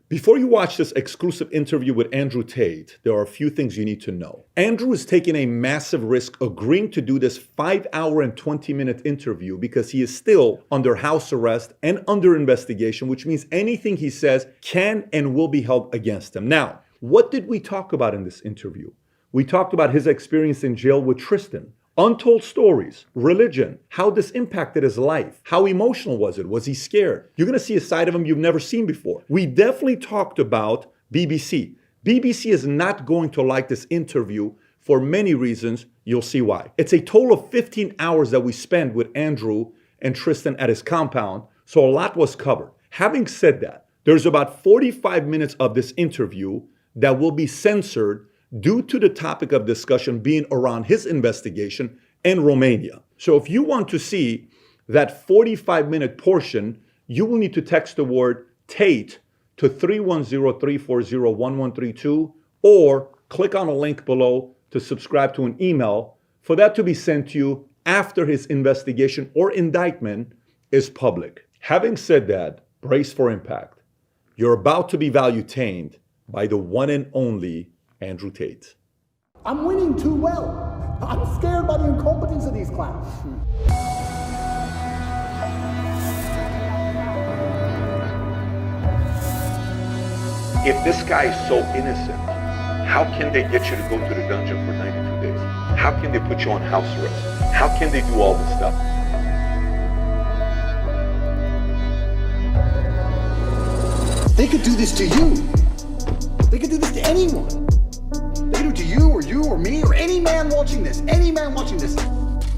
Before you watch this exclusive interview with Andrew Tate, there are a few things you need to know. Andrew is taking a massive risk agreeing to do this 5-hour and 20-minute interview because he is still under house arrest and under investigation, which means anything he says can and will be held against him. Now, what did we talk about in this interview? We talked about his experience in jail with Tristan, untold stories, religion, how this impacted his life. How emotional was it? Was he scared? You're going to see a side of him you've never seen before. We definitely talked about BBC. BBC is not going to like this interview for many reasons. You'll see why. It's a total of 15 hours that we spent with Andrew and Tristan at his compound, so a lot was covered. Having said that, there's about 45 minutes of this interview that will be censored due to the topic of discussion being around his investigation in Romania. So if you want to see that 45-minute portion, you will need to text the word Tate to 310-340-1132 or click on a link below to subscribe to an email for that to be sent to you after his investigation or indictment is public. Having said that, brace for impact. You're about to be value-tained by the one and only Andrew Tate. I'm winning too well. I'm scared by the incompetence of these clowns. If this guy is so innocent, how can they get you to go to the dungeon for 92 days? How can they put you on house arrest? How can they do all this stuff? They could do this to you. They could do this to anyone. They could do it to you or me or any man watching this. Any man watching this.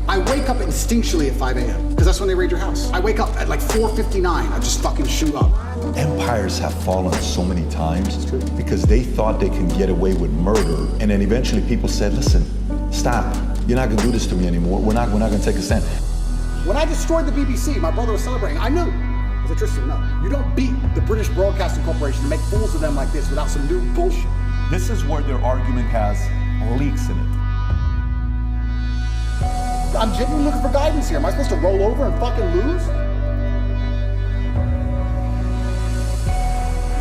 I wake up instinctually at 5 a.m. because that's when they raid your house. I wake up at like 4:59. I just fucking shoot up. Empires have fallen so many times because they thought they can get away with murder, and then eventually people said, "Listen, stop. You're not gonna do this to me anymore. We're not gonna take a stand." When I destroyed the BBC, my brother was celebrating. I knew. I said, Tristan, no. You don't beat the British Broadcasting Corporation to make fools of them like this without some new bullshit. This is where their argument has leaks in it. I'm genuinely looking for guidance here. Am I supposed to roll over and fucking lose?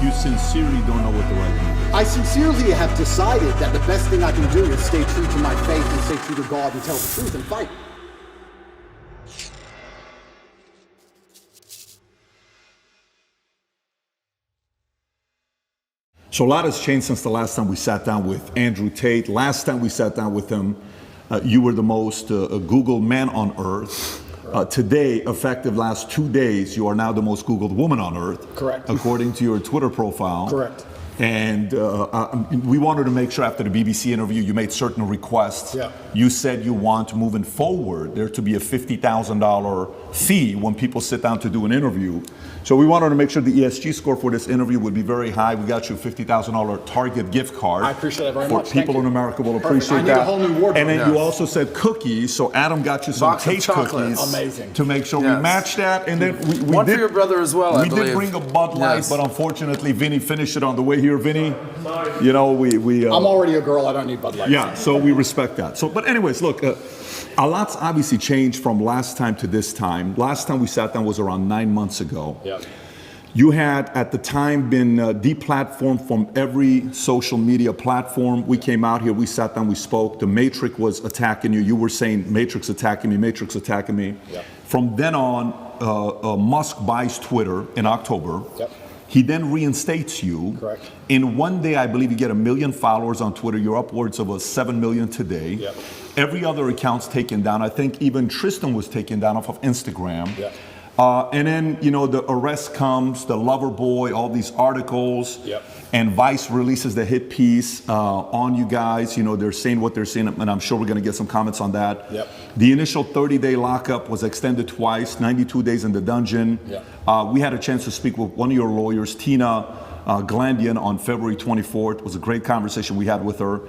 You sincerely don't know what the right thing is. I sincerely have decided that the best thing I can do is stay true to my faith and stay true to God and tell the truth and fight. So a lot has changed since the last time we sat down with Andrew Tate. Last time we sat down with him, you were the most Googled man on earth. Today, effective last 2 days, you are now the most Googled woman on earth. Correct. According to your Twitter profile. Correct. And we wanted to make sure after the BBC interview, you made certain requests. Yeah. You said you want, moving forward, there to be a $50,000 fee when people sit down to do an interview. So we wanted to make sure the ESG score for this interview would be very high. We got you a $50,000 Target gift card. I appreciate it very for much. People in America will appreciate I need that. a whole new wardrobe. And then Yeah. you also said cookies. So Adam got you some Box of Tate chocolates. cookies. Amazing. To make sure we Yes. match that. And then we One did, for your brother as well, I We did believe. bring a Bud Light, Yes. but unfortunately, Vinny finished it on the way here. Vinny, you know, we I'm already a girl. I don't need Bud Light. yeah, so we respect that. So, but anyways, look, a lot's obviously changed from last time to this time. Last time we sat down was around 9 months ago. Yeah. You had, at the time, been deplatformed from every social media platform. We came out here, we sat down, we spoke. The Matrix was attacking you. You were saying, Matrix attacking me, Matrix attacking me. Yep. From then on, Musk buys Twitter in October. Yep. He then reinstates you. Correct. In one day, I believe you get 1 million followers on Twitter. You're upwards of 7 million today. Yep. Every other account's taken down. I think even Tristan was taken down off of Instagram. Yep. And then, you know, the arrest comes, the lover boy, all these articles. Yep. And Vice releases the hit piece on you guys. You know, they're saying what they're saying, and I'm sure we're going to get some comments on that. Yep. The initial 30-day lockup was extended twice, 92 days in the dungeon. Yep. We had a chance to speak with one of your lawyers, Tina Glandian, on February 24th. It was a great conversation we had with her.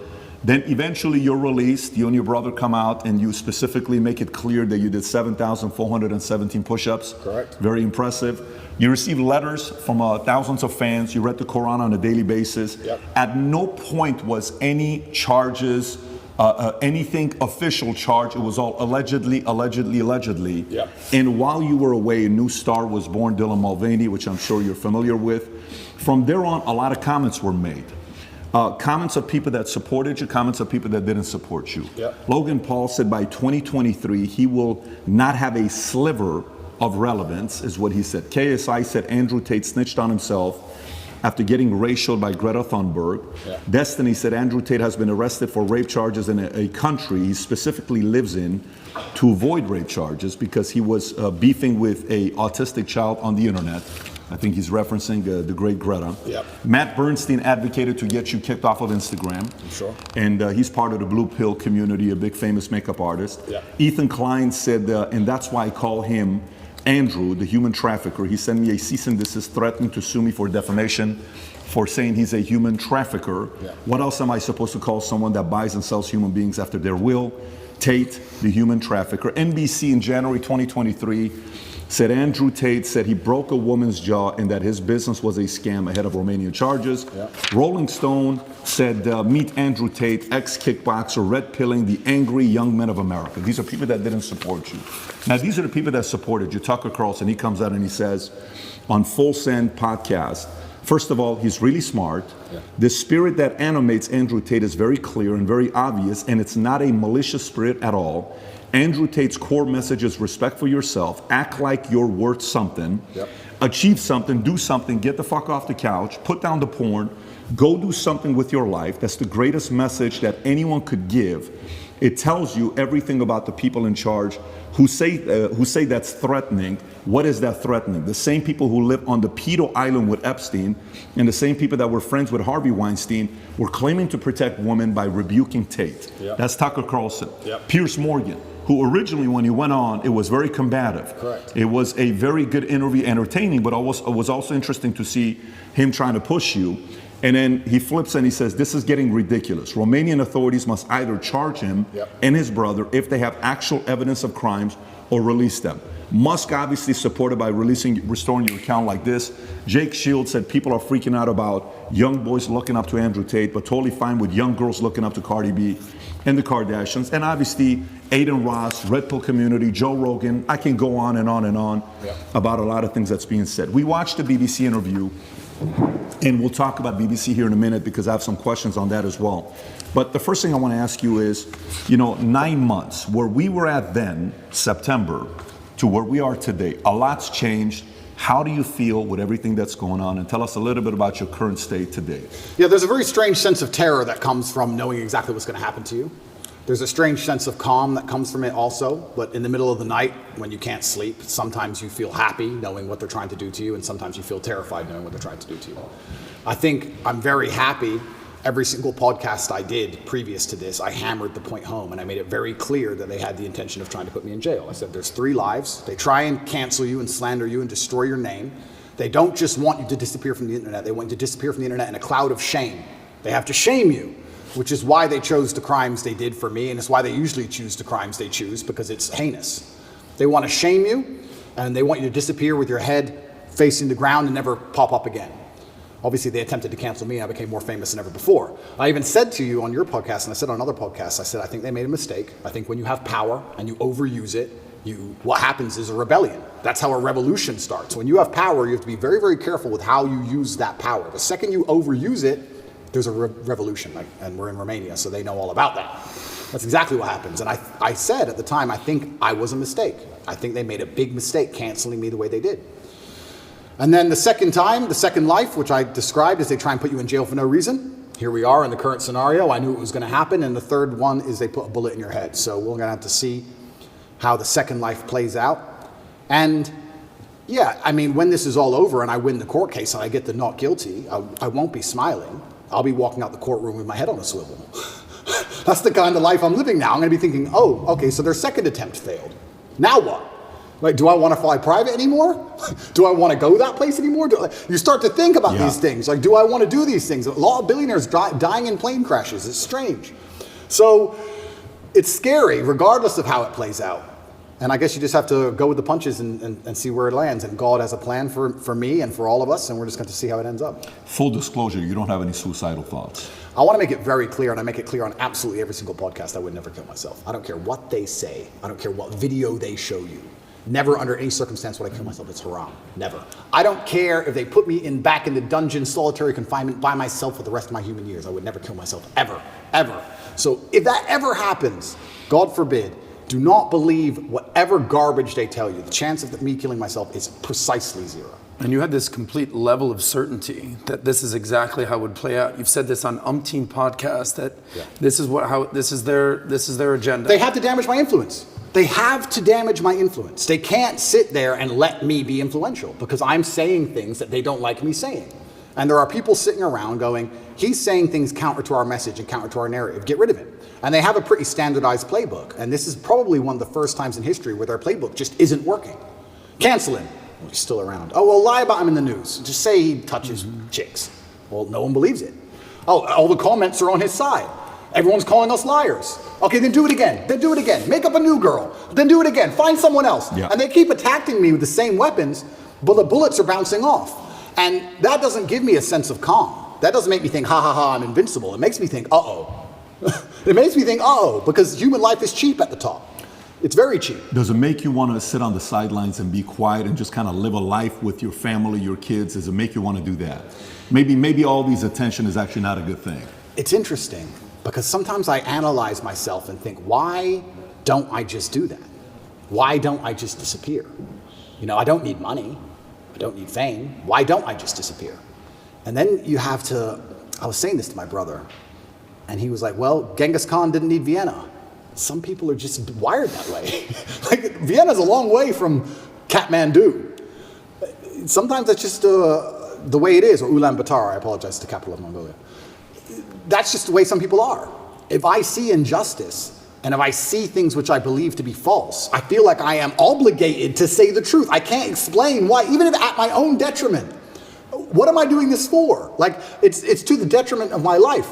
Then eventually you're released, you and your brother come out, and you specifically make it clear that you did 7,417 push-ups. Correct. Very impressive. You received letters from thousands of fans. You read the Quran on a daily basis. Yep. At no point was any charges anything official charge. It was all allegedly. Yeah. And while you were away, a new star was born, Dylan Mulvaney, which I'm sure you're familiar with. From there on, a lot of comments were made. Comments of people that supported you, comments of people that didn't support you. Yeah. Logan Paul said by 2023, he will not have a sliver of relevance, is what he said. KSI said Andrew Tate snitched on himself after getting racialed by Greta Thunberg. Yeah. Destiny said Andrew Tate has been arrested for rape charges in a country he specifically lives in to avoid rape charges because he was beefing with a autistic child on the internet. I think he's referencing the great Greta. Yep. Matt Bernstein advocated to get you kicked off of Instagram. Sure. And he's part of the Blue Pill community, a big famous makeup artist. Yep. Ethan Klein said, and that's why I call him Andrew, the human trafficker. He sent me a cease and desist threatening to sue me for defamation for saying he's a human trafficker. Yeah. What else am I supposed to call someone that buys and sells human beings after their will? Tate, the human trafficker. NBC in January 2023 said Andrew Tate said he broke a woman's jaw and that his business was a scam ahead of Romanian charges. Yeah. Rolling Stone said, meet Andrew Tate, ex-kickboxer, red pilling the angry young men of America. These are people that didn't support you. Now, these are the people that supported you. Tucker Carlson, he comes out and he says on Full Send podcast, first of all, he's really smart. Yeah. The spirit that animates Andrew Tate is very clear and very obvious, and it's not a malicious spirit at all. Andrew Tate's core message is respect for yourself, act like you're worth something, achieve something, do something, get the fuck off the couch, put down the porn, go do something with your life. That's the greatest message that anyone could give. It tells you everything about the people in charge who say that's threatening. What is that threatening? The same people who live on the pedo island with Epstein and the same people that were friends with Harvey Weinstein were claiming to protect women by rebuking Tate. Yep. That's Tucker Carlson. Yep. Piers Morgan, who originally, when he went on, it was very combative. Correct. It was a very good interview, entertaining, but it was also interesting to see him trying to push you. And then he flips and he says, this is getting ridiculous. Romanian authorities must either charge him and his brother if they have actual evidence of crimes or release them. Musk obviously supported by restoring your account like this. Jake Shields said people are freaking out about young boys looking up to Andrew Tate, but totally fine with young girls looking up to Cardi B and the Kardashians. And obviously, Aiden Ross, Red Pill community, Joe Rogan. I can go on and on and on about a lot of things that's being said. We watched the BBC interview, and we'll talk about BBC here in a minute because I have some questions on that as well. But the first thing I want to ask you is, 9 months, where we were at then, September, to where we are today, a lot's changed. How do you feel with everything that's going on? And tell us a little bit about your current state today. Yeah, there's a very strange sense of terror that comes from knowing exactly what's going to happen to you. There's a strange sense of calm that comes from it also, but in the middle of the night when you can't sleep, sometimes you feel happy knowing what they're trying to do to you, and sometimes you feel terrified knowing what they're trying to do to you. I think I'm very happy. Every single podcast I did previous to this, I hammered the point home and I made it very clear that they had the intention of trying to put me in jail. I said, there's 3 lives. They try and cancel you and slander you and destroy your name. They don't just want you to disappear from the internet. They want you to disappear from the internet in a cloud of shame. They have to shame you, which is why they chose the crimes they did for me, and it's why they usually choose the crimes they choose, because it's heinous. They want to shame you, and they want you to disappear with your head facing the ground and never pop up again. Obviously, they attempted to cancel me, and I became more famous than ever before. I even said to you on your podcast, and I said on other podcasts, I said, I think they made a mistake. I think when you have power and you overuse it, what happens is a rebellion. That's how a revolution starts. When you have power, you have to be very, very careful with how you use that power. The second you overuse it, there's a revolution, and we're in Romania, so they know all about that. That's exactly what happens. And I said at the time, I think I was a mistake. I think they made a big mistake canceling me the way they did. And then the second time, the second life, which I described as they try and put you in jail for no reason. Here we are in the current scenario. I knew it was going to happen. And the third one is they put a bullet in your head. So we're going to have to see how the second life plays out. And yeah, I mean, when this is all over and I win the court case and I get the not guilty, I won't be smiling. I'll be walking out the courtroom with my head on a swivel. That's the kind of life I'm living now. I'm going to be thinking, oh, okay, so their second attempt failed. Now what? Like, do I want to fly private anymore? Do I want to go that place anymore? You start to think about these things. Like, do I want to do these things? A lot of billionaires dying in plane crashes. It's strange. So it's scary, regardless of how it plays out. And I guess you just have to go with the punches and see where it lands. And God has a plan for me and for all of us, and we're just going to see how it ends up. Full disclosure, you don't have any suicidal thoughts. I want to make it very clear, and I make it clear on absolutely every single podcast, I would never kill myself. I don't care what they say. I don't care what video they show you. Never under any circumstance would I kill myself. It's haram. Never. I don't care if they put me back in the dungeon, solitary confinement by myself for the rest of my human years. I would never kill myself, ever, ever. So if that ever happens, God forbid, do not believe whatever garbage they tell you. The chance of me killing myself is precisely zero. And you had this complete level of certainty that this is exactly how it would play out. You've said this on umpteen podcasts that this is their agenda. They have to damage my influence. They have to damage my influence. They can't sit there and let me be influential because I'm saying things that they don't like me saying. And there are people sitting around going, he's saying things counter to our message and counter to our narrative. Get rid of him. And they have a pretty standardized playbook. And this is probably one of the first times in history where their playbook just isn't working. Cancel him. Well, he's still around. Oh, well, lie about him in the news. Just say he touches chicks. Well, no one believes it. Oh, all the comments are on his side. Everyone's calling us liars. Okay, then do it again. Then do it again. Make up a new girl. Then do it again. Find someone else. Yeah. And they keep attacking me with the same weapons, but the bullets are bouncing off. And that doesn't give me a sense of calm. That doesn't make me think, ha ha ha, I'm invincible. It makes me think, uh-oh. It makes me think, uh-oh, because human life is cheap at the top. It's very cheap. Does it make you want to sit on the sidelines and be quiet and just kind of live a life with your family, your kids? Does it make you want to do that? Maybe all these attention is actually not a good thing. It's interesting because sometimes I analyze myself and think, why don't I just do that? Why don't I just disappear? You know, I don't need money. I don't need fame. Why don't I just disappear? And then you have to, I was saying this to my brother, and he was like, well, Genghis Khan didn't need Vienna. Some people are just wired that way. Like, Vienna's a long way from Kathmandu. Sometimes that's just the way it is, or Ulaanbaatar, I apologize, the capital of Mongolia. That's just the way some people are. If I see injustice, and if I see things which I believe to be false, I feel like I am obligated to say the truth. I can't explain why, even if at my own detriment. What am I doing this for? Like, it's to the detriment of my life.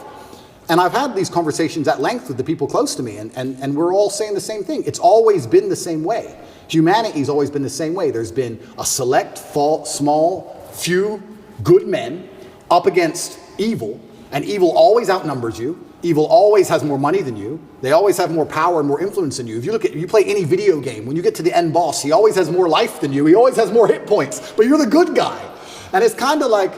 And I've had these conversations at length with the people close to me, and we're all saying the same thing. It's always been the same way. Humanity's always been the same way. There's been a select, small, few good men up against evil, and evil always outnumbers you. Evil always has more money than you. They always have more power and more influence than you. If you play any video game, when you get to the end boss, he always has more life than you. He always has more hit points, but you're the good guy. And it's kind of like,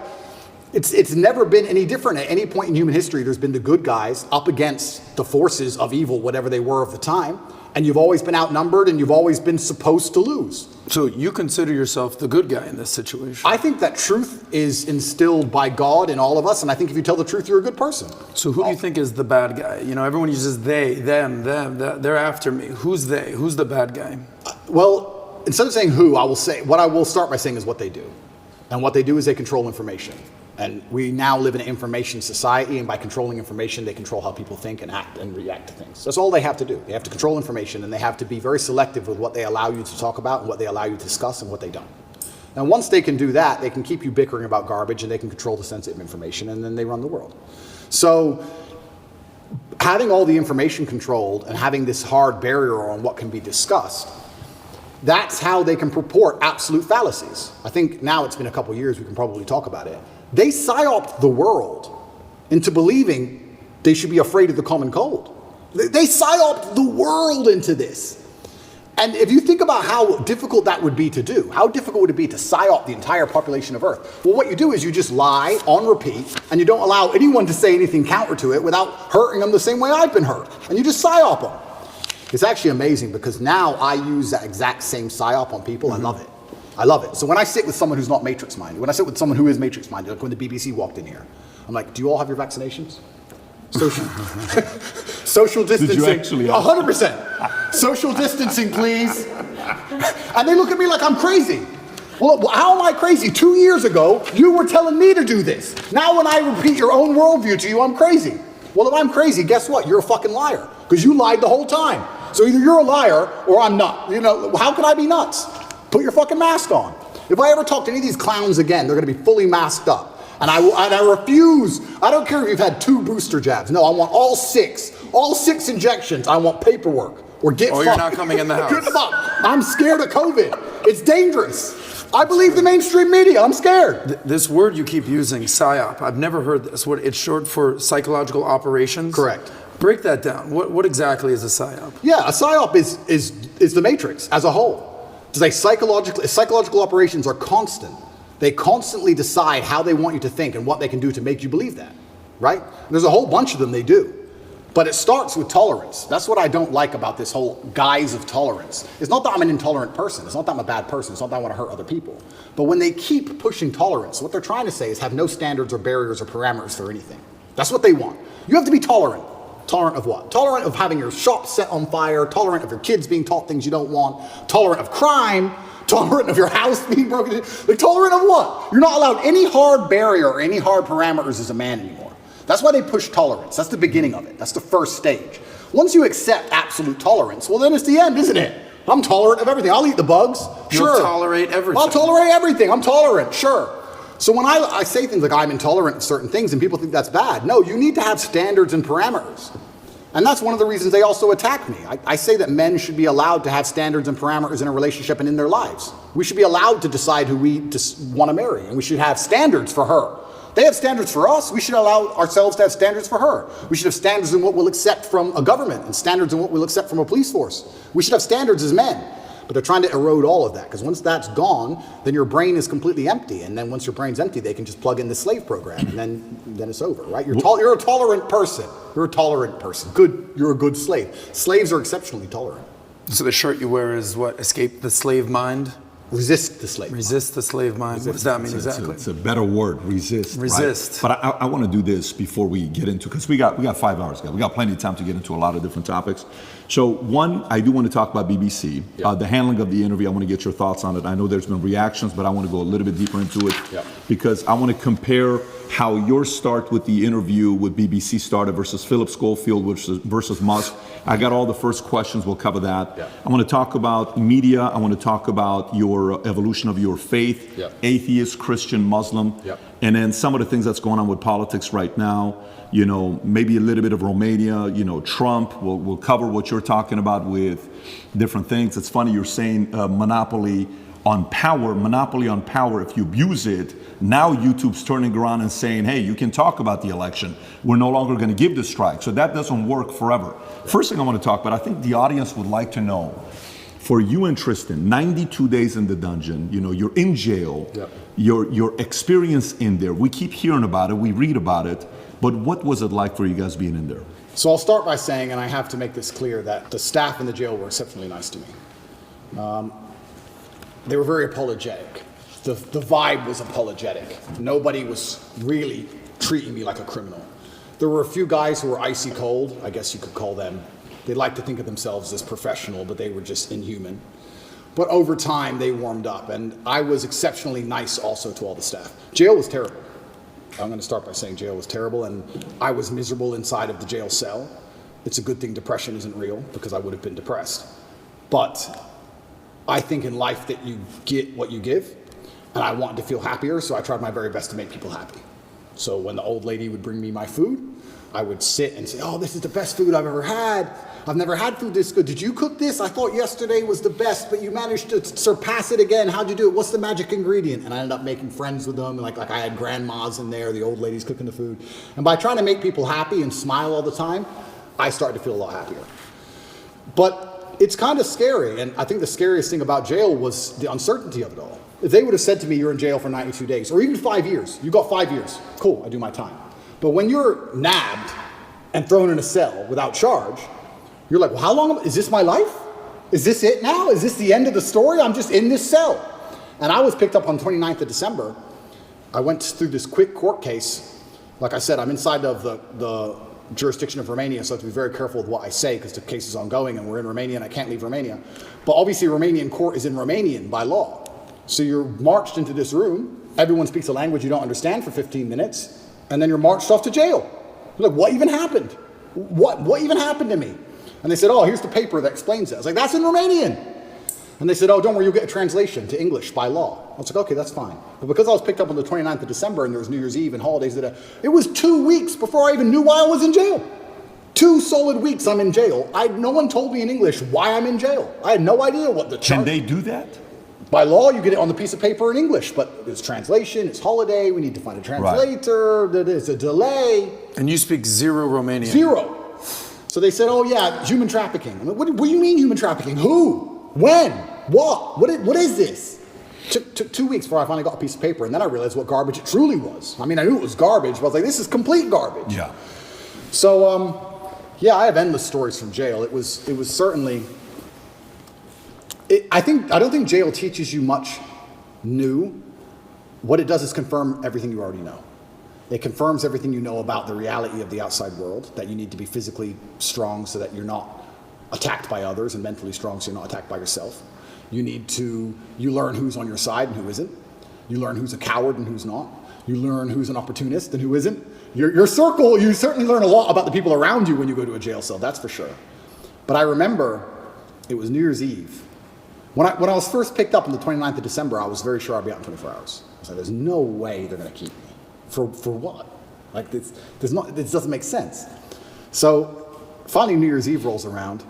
it's never been any different. At any point in human history, there's been the good guys up against the forces of evil, whatever they were of the time. And you've always been outnumbered, and you've always been supposed to lose. So you consider yourself the good guy in this situation? I think that truth is instilled by God in all of us, and I think if you tell the truth, you're a good person. So who do you think is the bad guy? You know, everyone uses they, them, they're after me. Who's they? Who's the bad guy? Well, instead of saying who, what I will start by saying is what they do. And what they do is they control information. And we now live in an information society, and by controlling information, they control how people think and act and react to things. That's all they have to do. They have to control information, and they have to be very selective with what they allow you to talk about and what they allow you to discuss and what they don't. And once they can do that, they can keep you bickering about garbage, and they can control the sensitive information, and then they run the world. So having all the information controlled and having this hard barrier on what can be discussed, that's how they can purport absolute fallacies. I think now it's been a couple years, we can probably talk about it. They psyoped the world into believing they should be afraid of the common cold. They psyoped the world into this. And if you think about how difficult that would be to do, how difficult would it be to psyop the entire population of Earth? Well, what you do is you just lie on repeat, and you don't allow anyone to say anything counter to it without hurting them the same way I've been hurt. And you just psyop them. It's actually amazing because now I use that exact same psyop on people. Mm-hmm. I love it. I love it. So when I sit with someone who's not matrix-minded, when I sit with someone who is matrix-minded, like when the BBC walked in here, I'm like, do you all have your vaccinations? Social distancing. Did you actually? 100%. Social distancing, please. And they look at me like I'm crazy. Well, how am I crazy? 2 years ago, you were telling me to do this. Now when I repeat your own worldview to you, I'm crazy. Well, if I'm crazy, guess what? You're a fucking liar because you lied the whole time. So either you're a liar or I'm not. You know, how can I be nuts? Put your fucking mask on. If I ever talk to any of these clowns again, they're going to be fully masked up. And I refuse. I don't care if you've had 2 booster jabs. No, I want all 6 injections. I want paperwork. or get fucked. You're not coming in the house. Good fuck. I'm scared of COVID. It's dangerous. I believe the mainstream media. I'm scared. This word you keep using, PSYOP, I've never heard this word. It's short for psychological operations? Correct. Break that down. What exactly is a PSYOP? Yeah, a PSYOP is the Matrix as a whole. It's like psychological operations are constant. They constantly decide how they want you to think and what they can do to make you believe that, right? There's a whole bunch of them they do. But it starts with tolerance. That's what I don't like about this whole guise of tolerance. It's not that I'm an intolerant person. It's not that I'm a bad person. It's not that I want to hurt other people. But when they keep pushing tolerance, what they're trying to say is have no standards or barriers or parameters for anything. That's what they want. You have to be tolerant. Tolerant of what? Tolerant of having your shop set on fire, tolerant of your kids being taught things you don't want, tolerant of crime, tolerant of your house being broken into. Like, tolerant of what? You're not allowed any hard barrier or any hard parameters as a man anymore. That's why they push tolerance. That's the beginning of it. That's the first stage. Once you accept absolute tolerance, well, then it's the end, isn't it? I'm tolerant of everything. I'll eat the bugs. Sure. You'll tolerate everything. I'll tolerate everything. I'm tolerant. Sure. So when I say things like I'm intolerant of certain things and people think that's bad, no, you need to have standards and parameters. And that's one of the reasons they also attack me. I say that men should be allowed to have standards and parameters in a relationship and in their lives. We should be allowed to decide who we want to marry, and we should have standards for her. They have standards for us. We should allow ourselves to have standards for her. We should have standards in what we'll accept from a government and standards in what we'll accept from a police force. We should have standards as men. But they're trying to erode all of that, because once that's gone, then your brain is completely empty. And then once your brain's empty, they can just plug in the slave program, and then it's over, right? You're a tolerant person. You're a tolerant person. Good. You're a good slave. Slaves are exceptionally tolerant. So the shirt you wear is what? Escape the slave mind? Resist the slave. Resist the slave mind. What does that mean exactly? It's a better word, resist. Resist. Right? But I want to do this before we get into, because we got 5 hours, guys. We got plenty of time to get into a lot of different topics. So one, I do want to talk about BBC. Yeah. The handling of the interview, I want to get your thoughts on it. I know there's been reactions, but I want to go a little bit deeper into it, because I want to compare how your start with the interview with BBC started versus Philip Schofield versus Musk. I got all the first questions. We'll cover that. Yeah. I want to talk about media. I want to talk about your evolution of your faith, atheist, Christian, Muslim, and then some of the things that's going on with politics right now. You know, maybe a little bit of Romania, you know, Trump. We'll cover what you're talking about with different things. It's funny you're saying monopoly on power. If you abuse it, now YouTube's turning around and saying, hey, you can talk about the election. We're no longer going to give the strike. So that doesn't work forever. First thing I want to talk about, I think the audience would like to know, for you and Tristan, 92 days in the dungeon, you know, you're in jail, your experience in there. We keep hearing about it, we read about it, but what was it like for you guys being in there? So I'll start by saying, and I have to make this clear, that the staff in the jail were exceptionally nice to me. They were very apologetic. The vibe was apologetic. Nobody was really treating me like a criminal. There were a few guys who were icy cold, I guess you could call them. They like to think of themselves as professional, but they were just inhuman. But over time, they warmed up, and I was exceptionally nice also to all the staff. Jail was terrible. I'm going to start by saying jail was terrible, and I was miserable inside of the jail cell. It's a good thing depression isn't real, because I would have been depressed. But I think in life that you get what you give, and I wanted to feel happier, so I tried my very best to make people happy. So when the old lady would bring me my food, I would sit and say, oh, this is the best food I've ever had. I've never had food this good. Did you cook this? I thought yesterday was the best, but you managed to surpass it again. How'd you do it? What's the magic ingredient? And I ended up making friends with them. Like I had grandmas in there, the old ladies cooking the food. And by trying to make people happy and smile all the time, I started to feel a lot happier. But it's kind of scary. And I think the scariest thing about jail was the uncertainty of it all. If they would have said to me, you're in jail for 92 days, or even 5 years, you got 5 years, cool, I do my time. But when you're nabbed and thrown in a cell without charge, you're like, well, how long, is this my life? Is this it now? Is this the end of the story? I'm just in this cell. And I was picked up on 29th of December. I went through this quick court case. Like I said, I'm inside of the jurisdiction of Romania, so I have to be very careful with what I say because the case is ongoing and we're in Romania and I can't leave Romania. But obviously Romanian court is in Romanian by law. So you're marched into this room, everyone speaks a language you don't understand for 15 minutes, and then you're marched off to jail. You're like, what even happened? What even happened to me? And they said, oh, here's the paper that explains it. I was like, that's in Romanian. And they said, oh, don't worry, you'll get a translation to English by law. I was like, okay, that's fine. But because I was picked up on the 29th of December and there was New Year's Eve and holidays, it was 2 weeks before I even knew why I was in jail. 2 solid weeks I'm in jail. No one told me in English why I'm in jail. I had no idea what the charge. Can they do that? By law, you get it on the piece of paper in English, but it's translation, it's holiday, we need to find a translator, there's a delay. And you speak zero Romanian. 0. So they said, oh yeah, human trafficking. I'm like, what do you mean human trafficking? Who? When? What? What is this? Took 2 weeks before I finally got a piece of paper, and then I realized what garbage it truly was. I mean, I knew it was garbage, but I was like, this is complete garbage. Yeah. So, yeah, I have endless stories from jail. It was certainly... I don't think jail teaches you much new. What it does is confirm everything you already know. It confirms everything you know about the reality of the outside world, that you need to be physically strong so that you're not attacked by others, and mentally strong so you're not attacked by yourself. You learn who's on your side and who isn't. You learn who's a coward and who's not. You learn who's an opportunist and who isn't. Your circle, you certainly learn a lot about the people around you when you go to a jail cell, that's for sure. But I remember it was New Year's Eve. When I was first picked up on the 29th of December, I was very sure I'd be out in 24 hours. I was like, there's no way they're going to keep me. For what? Like, this doesn't make sense. So finally New Year's Eve rolls around,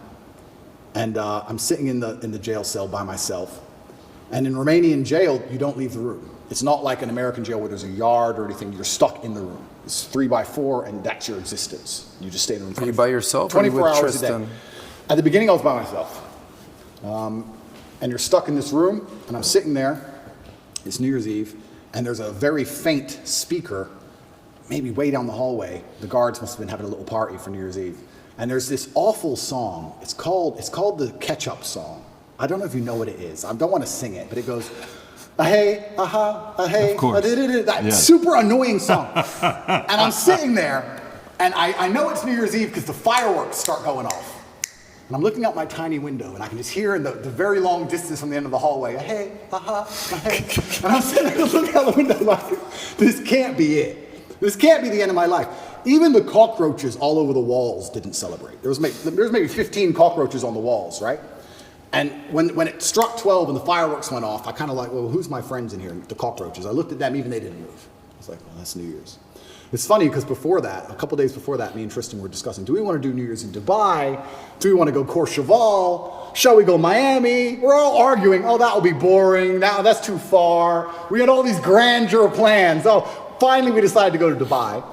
and I'm sitting in the jail cell by myself. And in Romanian jail, you don't leave the room. It's not like an American jail where there's a yard or anything. You're stuck in the room. It's 3x4, and that's your existence. You just stay in the room. Are you by yourself? 24 or are you with hours Tristan? a day. At the beginning, I was by myself. And you're stuck in this room, and I'm sitting there. It's New Year's Eve, and there's a very faint speaker, maybe way down the hallway. The guards must have been having a little party for New Year's Eve. And there's this awful song. It's called the Ketchup song. I don't know if you know what it is. I don't want to sing it, but it goes, hey, hey, of course. That super annoying song. And I'm sitting there, and I know it's New Year's Eve because the fireworks start going off. And I'm looking out my tiny window, and I can just hear in the very long distance from the end of the hallway, hey, hey. And I'm sitting there looking out the window like, this can't be it. This can't be the end of my life. Even the cockroaches all over the walls didn't celebrate. There was maybe 15 cockroaches on the walls, right? And when it struck 12 and the fireworks went off, I kind of like, well, who's my friends in here? The cockroaches. I looked at them, even they didn't move. I was like, well, that's New Year's. It's funny because before that, a couple days before that, me and Tristan were discussing, do we want to do New Year's in Dubai? Do we want to go Courchevel? Shall we go Miami? We're all arguing, oh, that will be boring. That's too far. We had all these grandeur plans. Oh, finally we decided to go to Dubai.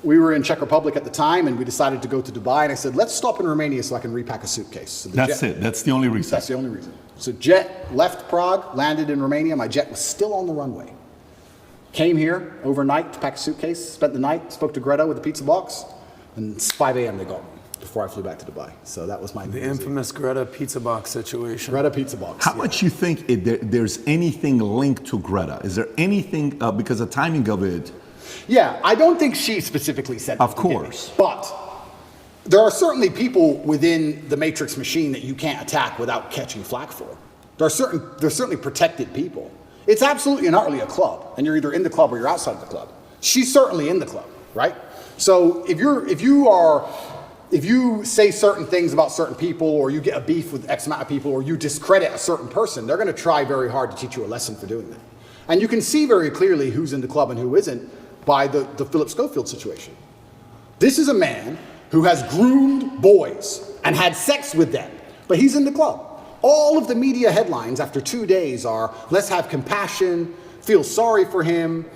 We were in Czech Republic at the time, and we decided to go to Dubai. And I said, let's stop in Romania so I can repack a suitcase. So That's it. That's the only reason. That's the only reason. So jet left Prague, landed in Romania. My jet was still on the runway. Came here overnight to pack a suitcase, spent the night, spoke to Greta with a pizza box, and it's 5 a.m. they got me before I flew back to Dubai. So that was my The infamous Greta pizza box situation. Greta pizza box. How much you think there's anything linked to Greta? Is there anything, because the timing of it? Yeah, I don't think she specifically said that. Of course. But there are certainly people within the Matrix machine that you can't attack without catching flack for. There's certainly protected people. It's absolutely and utterly a club, and you're either in the club or you're outside of the club. She's certainly in the club, right? So if you say certain things about certain people, or you get a beef with X amount of people, or you discredit a certain person, they're going to try very hard to teach you a lesson for doing that. And you can see very clearly who's in the club and who isn't by the Philip Schofield situation. This is a man who has groomed boys and had sex with them, but he's in the club. All of the media headlines after 2 days are, let's have compassion, feel sorry for him,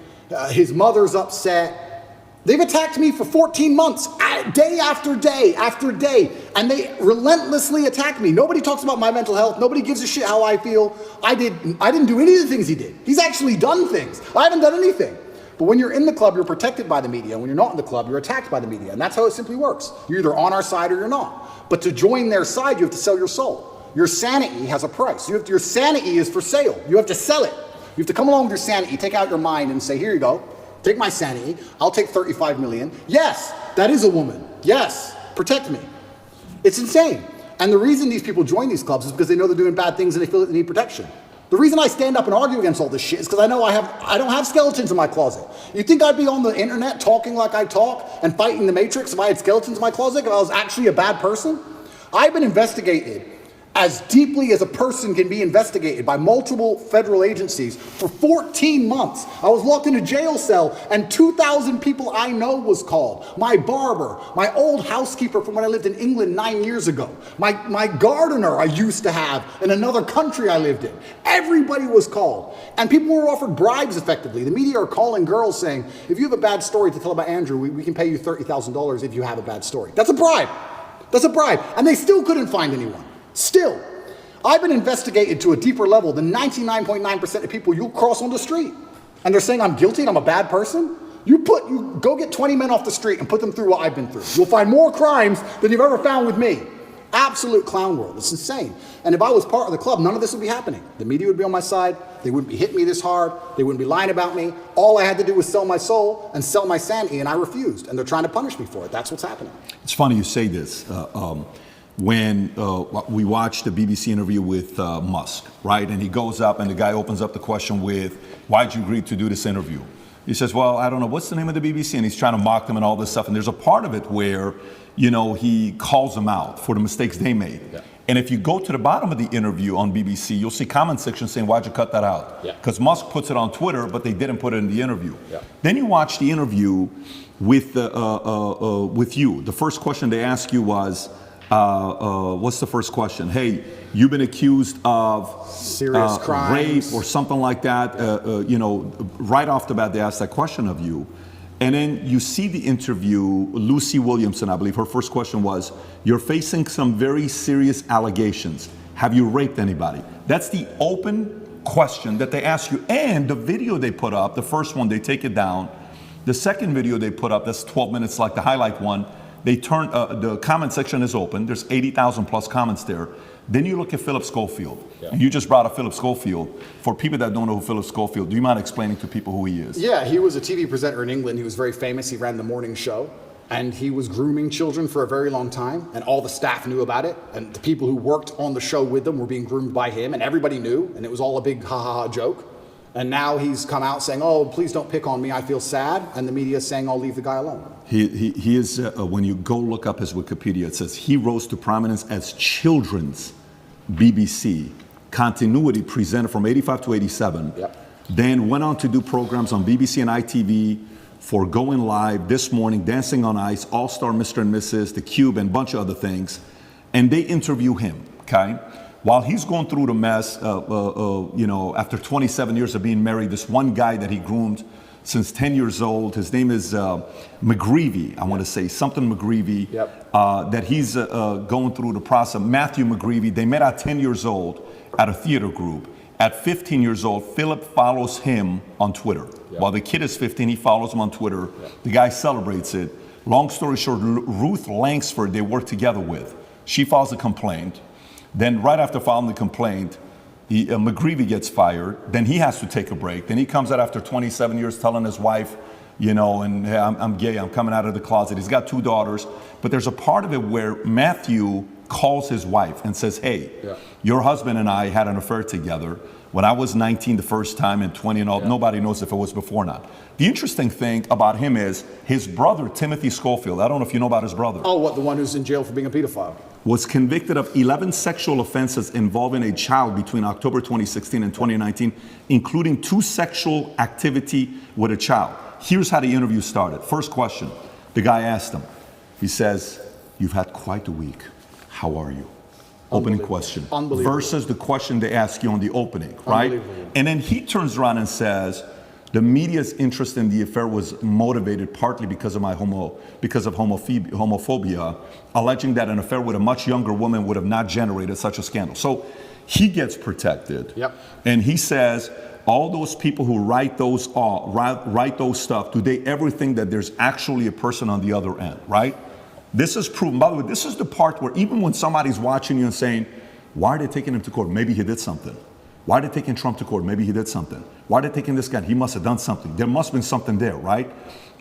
his mother's upset. They've attacked me for 14 months, day after day after day, and they relentlessly attack me. Nobody talks about my mental health. Nobody gives a shit how I feel. I didn't do any of the things he did. He's actually done things. I haven't done anything. But when you're in the club, you're protected by the media. When you're not in the club, you're attacked by the media. And that's how it simply works. You're either on our side or you're not. But to join their side, you have to sell your soul. Your sanity has a price. Your sanity is for sale. You have to sell it. You have to come along with your sanity, take out your mind and say, here you go. Take my sanity. I'll take 35 million. Yes, that is a woman. Yes, protect me. It's insane. And the reason these people join these clubs is because they know they're doing bad things and they feel that they need protection. The reason I stand up and argue against all this shit is because I know I don't have skeletons in my closet. You think I'd be on the internet talking like I talk and fighting the Matrix if I had skeletons in my closet, if I was actually a bad person? I've been investigated as deeply as a person can be investigated by multiple federal agencies for 14 months. I was locked in a jail cell and 2,000 people I know was called. My barber, my old housekeeper from when I lived in England 9 years ago, my gardener I used to have in another country I lived in. Everybody was called. And people were offered bribes effectively. The media are calling girls saying, if you have a bad story to tell about Andrew, we can pay you $30,000 if you have a bad story. That's a bribe. That's a bribe. And they still couldn't find anyone. Still, I've been investigated to a deeper level than 99.9% of people you'll cross on the street. And they're saying I'm guilty and I'm a bad person? You go get 20 men off the street and put them through what I've been through. You'll find more crimes than you've ever found with me. Absolute clown world. It's insane. And if I was part of the club, none of this would be happening. The media would be on my side. They wouldn't be hitting me this hard. They wouldn't be lying about me. All I had to do was sell my soul and sell my sanity, and I refused. And they're trying to punish me for it. That's what's happening. It's funny you say this. When we watched the BBC interview with Musk, right? And he goes up and the guy opens up the question with, why'd you agree to do this interview? He says, well, I don't know, what's the name of the BBC? And he's trying to mock them and all this stuff. And there's a part of it where, he calls them out for the mistakes they made. Yeah. And if you go to the bottom of the interview on BBC, you'll see comment section saying, why'd you cut that out? Because Musk puts it on Twitter, but they didn't put it in the interview. Yeah. Then you watch the interview with you. The first question they ask you was, what's the first question? Hey, you've been accused of serious crimes, rape or something like that. Right off the bat, they ask that question of you. And then you see the interview, Lucy Williamson, I believe, her first question was, you're facing some very serious allegations. Have you raped anybody? That's the open question that they ask you. And the video they put up, the first one, they take it down. The second video they put up, that's 12 minutes like the highlight one, they turn, the comment section is open. There's 80,000 plus comments there. Then you look at Philip Schofield. Yeah. And you just brought up Philip Schofield. For people that don't know who Philip Schofield, do you mind explaining to people who he is? Yeah, he was a TV presenter in England. He was very famous. He ran the morning show. And he was grooming children for a very long time. And all the staff knew about it. And the people who worked on the show with them were being groomed by him. And everybody knew. And it was all a big ha-ha-ha joke. And now he's come out saying, oh, please don't pick on me. I feel sad. And the media is saying, I'll leave the guy alone. He is, when you go look up his Wikipedia, it says he rose to prominence as children's BBC continuity presenter from 85 to 87. Yep. Then went on to do programs on BBC and ITV for Going Live, This Morning, Dancing on Ice, All-Star Mr. and Mrs., The Cube, and a bunch of other things. And they interview him, okay? While he's going through the mess, after 27 years of being married, this one guy that he groomed since 10 years old, his name is McGreevy, I want to say, something McGreevy, that he's going through the process. Matthew McGreevy, they met at 10 years old at a theater group. At 15 years old, Philip follows him on Twitter. While the kid is 15, he follows him on Twitter. The guy celebrates it. Long story short, Ruth Langsford, they work together with. She files a complaint. Then right after filing the complaint, McGreevy gets fired. Then he has to take a break. Then he comes out after 27 years telling his wife, and hey, I'm gay, I'm coming out of the closet. He's got 2 daughters. But there's a part of it where Matthew calls his wife and says, hey, your husband and I had an affair together when I was 19 the first time and 20 and all. Nobody knows if it was before or not. The interesting thing about him is his brother, Timothy Schofield, I don't know if you know about his brother. Oh, what, the one who's in jail for being a pedophile? Was convicted of 11 sexual offenses involving a child between October 2016 and 2019, including 2 sexual activity with a child. Here's how the interview started. First question, the guy asked him, he says, you've had quite a week. How are you? Opening question. Versus the question they ask you on the opening, right? And then he turns around and says, the media's interest in the affair was motivated partly because of homophobia, alleging that an affair with a much younger woman would have not generated such a scandal. So he gets protected. And he says, all those people who write those stuff, do they ever think that there's actually a person on the other end, right? This is proven. By the way, this is the part where even when somebody's watching you and saying, why are they taking him to court? Maybe he did something. Why are they taking Trump to court? Maybe he did something. Why are they taking this guy? He must have done something. There must have been something there, right?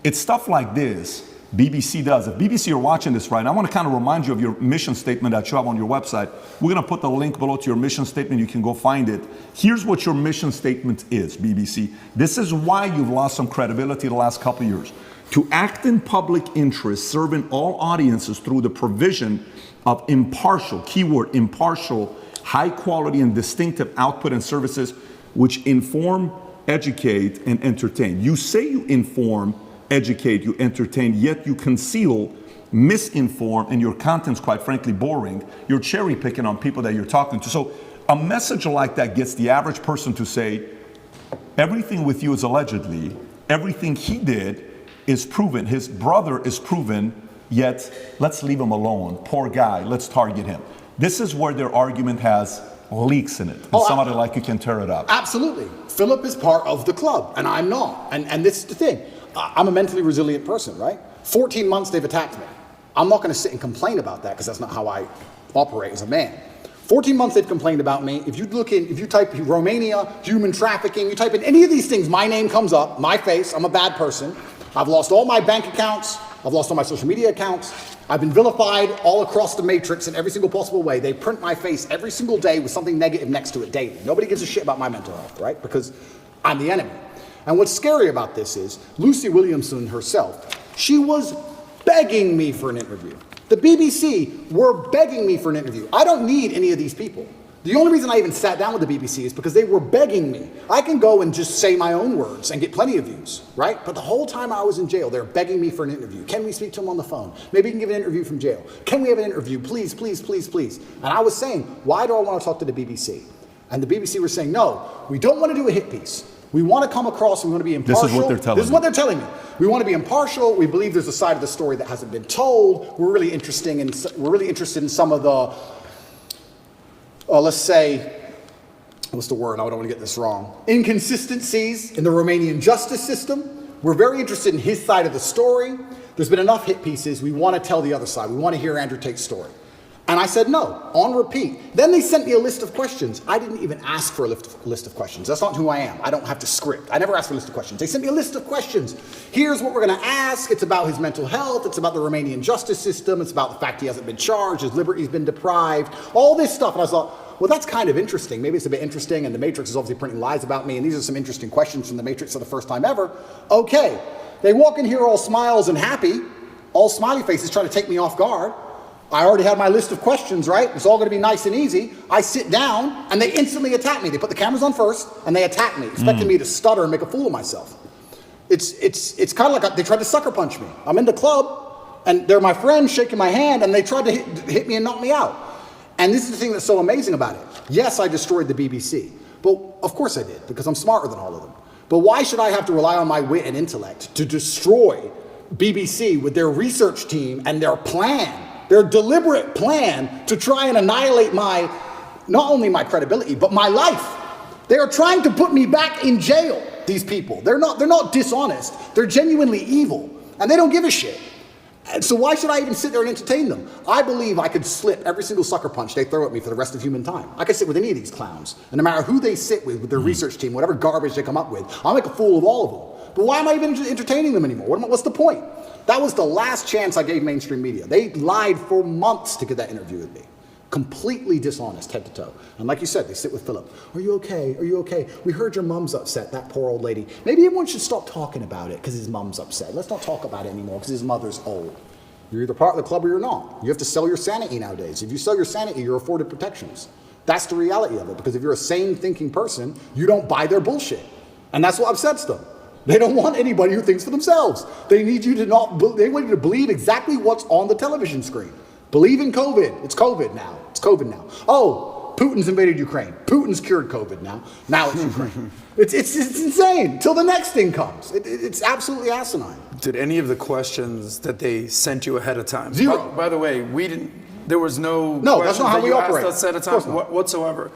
It's stuff like this BBC does. If BBC are watching this right now, I want to kind of remind you of your mission statement that you have on your website. We're going to put the link below to your mission statement. You can go find it. Here's what your mission statement is, BBC. This is why you've lost some credibility the last couple of years. To act in public interest, serving all audiences through the provision of impartial, keyword impartial, high quality and distinctive output and services which inform, educate, and entertain. You say you inform, educate, you entertain, yet you conceal, misinform, and your content's quite frankly boring. You're cherry picking on people that you're talking to. So a message like that gets the average person to say, everything with you is allegedly, everything he did is proven, his brother is proven, yet let's leave him alone. Poor guy, let's target him. This is where their argument has leaks in it. And somebody like you can tear it up. Absolutely. Philip is part of the club, and I'm not. And this is the thing. I'm a mentally resilient person, right? 14 months they've attacked me. I'm not going to sit and complain about that because that's not how I operate as a man. 14 months they've complained about me. If you type Romania, human trafficking, you type in any of these things, my name comes up, my face, I'm a bad person. I've lost all my bank accounts. I've lost all my social media accounts. I've been vilified all across the matrix in every single possible way. They print my face every single day with something negative next to it daily. Nobody gives a shit about my mental health, right? Because I'm the enemy. And what's scary about this is Lucy Williamson herself, she was begging me for an interview. The BBC were begging me for an interview. I don't need any of these people. The only reason I even sat down with the BBC is because they were begging me. I can go and just say my own words and get plenty of views, right? But the whole time I was in jail, they're begging me for an interview. Can we speak to him on the phone? Maybe you can give an interview from jail. Can we have an interview? Please, please, please, please. And I was saying, why do I want to talk to the BBC? And the BBC were saying, no, we don't want to do a hit piece. We want to come across, we want to be impartial. This is what they're telling me. This is what they're telling me. We want to be impartial. We believe there's a side of the story that hasn't been told. We're really interested in some of the, let's say, what's the word? I don't want to get this wrong. Inconsistencies in the Romanian justice system. We're very interested in his side of the story. There's been enough hit pieces. We want to tell the other side. We want to hear Andrew Tate's story. And I said no, on repeat. Then they sent me a list of questions. I didn't even ask for a list of questions. That's not who I am. I don't have to script. I never ask for a list of questions. They sent me a list of questions. Here's what we're going to ask. It's about his mental health. It's about the Romanian justice system. It's about the fact he hasn't been charged. His liberty's been deprived. All this stuff. And I thought, well, that's kind of interesting. Maybe it's a bit interesting. And the Matrix is obviously printing lies about me. And these are some interesting questions from the Matrix for the first time ever. Okay. They walk in here all smiles and happy, all smiley faces trying to take me off guard. I already had my list of questions, right? It's all going to be nice and easy. I sit down, and they instantly attack me. They put the cameras on first, and they attack me, expecting me to stutter and make a fool of myself. It's kind of like they tried to sucker punch me. I'm in the club, and they're my friends shaking my hand, and they tried to hit me and knock me out. And this is the thing that's so amazing about it. Yes, I destroyed the BBC. But of course I did, because I'm smarter than all of them. But why should I have to rely on my wit and intellect to destroy BBC with their research team and their plan? Their deliberate plan to try and annihilate not only my credibility, but my life. They are trying to put me back in jail, these people. They're not dishonest. They're genuinely evil. And they don't give a shit. And so why should I even sit there and entertain them? I believe I could slip every single sucker punch they throw at me for the rest of human time. I could sit with any of these clowns. And no matter who they sit with their research team, whatever garbage they come up with, I'll make a fool of all of them. But why am I even entertaining them anymore? What's the point? That was the last chance I gave mainstream media. They lied for months to get that interview with me. Completely dishonest, head to toe. And like you said, they sit with Philip. Are you okay? Are you okay? We heard your mom's upset, that poor old lady. Maybe everyone should stop talking about it because his mom's upset. Let's not talk about it anymore because his mother's old. You're either part of the club or you're not. You have to sell your sanity nowadays. If you sell your sanity, you're afforded protections. That's the reality of it, because if you're a sane thinking person, you don't buy their bullshit. And that's what upsets them. They don't want anybody who thinks for themselves. They need you to they want you to believe exactly what's on the television screen. Believe in COVID. It's COVID now. It's COVID now. Oh, Putin's invaded Ukraine. Putin's cured COVID now. Now it's Ukraine. It's insane. Till the next thing comes. It's absolutely asinine. Did any of the questions that they sent you ahead of time? Zero. By the way, there was no that's not how we operate. Asked us ahead of time whatsoever.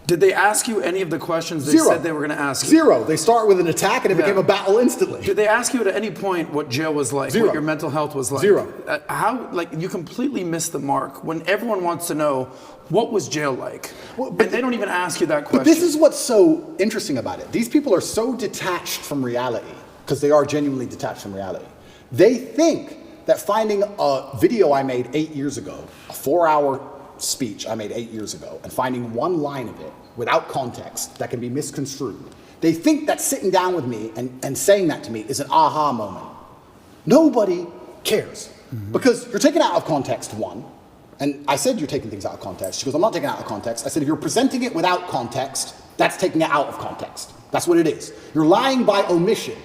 Did they ask you any of the questions they Zero. said they were going to ask you? Zero. They start with an attack and it became a battle instantly. Did they ask you at any point what jail was like? Zero. What your mental health was like? Zero. You completely missed the mark when everyone wants to know what was jail like. And they don't even ask you that question. But this is what's so interesting about it. These people are so detached from reality, because they are genuinely detached from reality. They think that finding a video I made 8 years ago, a 4-hour speech I made 8 years ago, and finding one line of it without context that can be misconstrued, they think that sitting down with me and saying that to me is an aha moment. Nobody cares. Because you're taken out of context, one. And I said, you're taking things out of context. She goes, I'm not taking it out of context. I said, if you're presenting it without context, that's taking it out of context. That's what it is. You're lying by omission.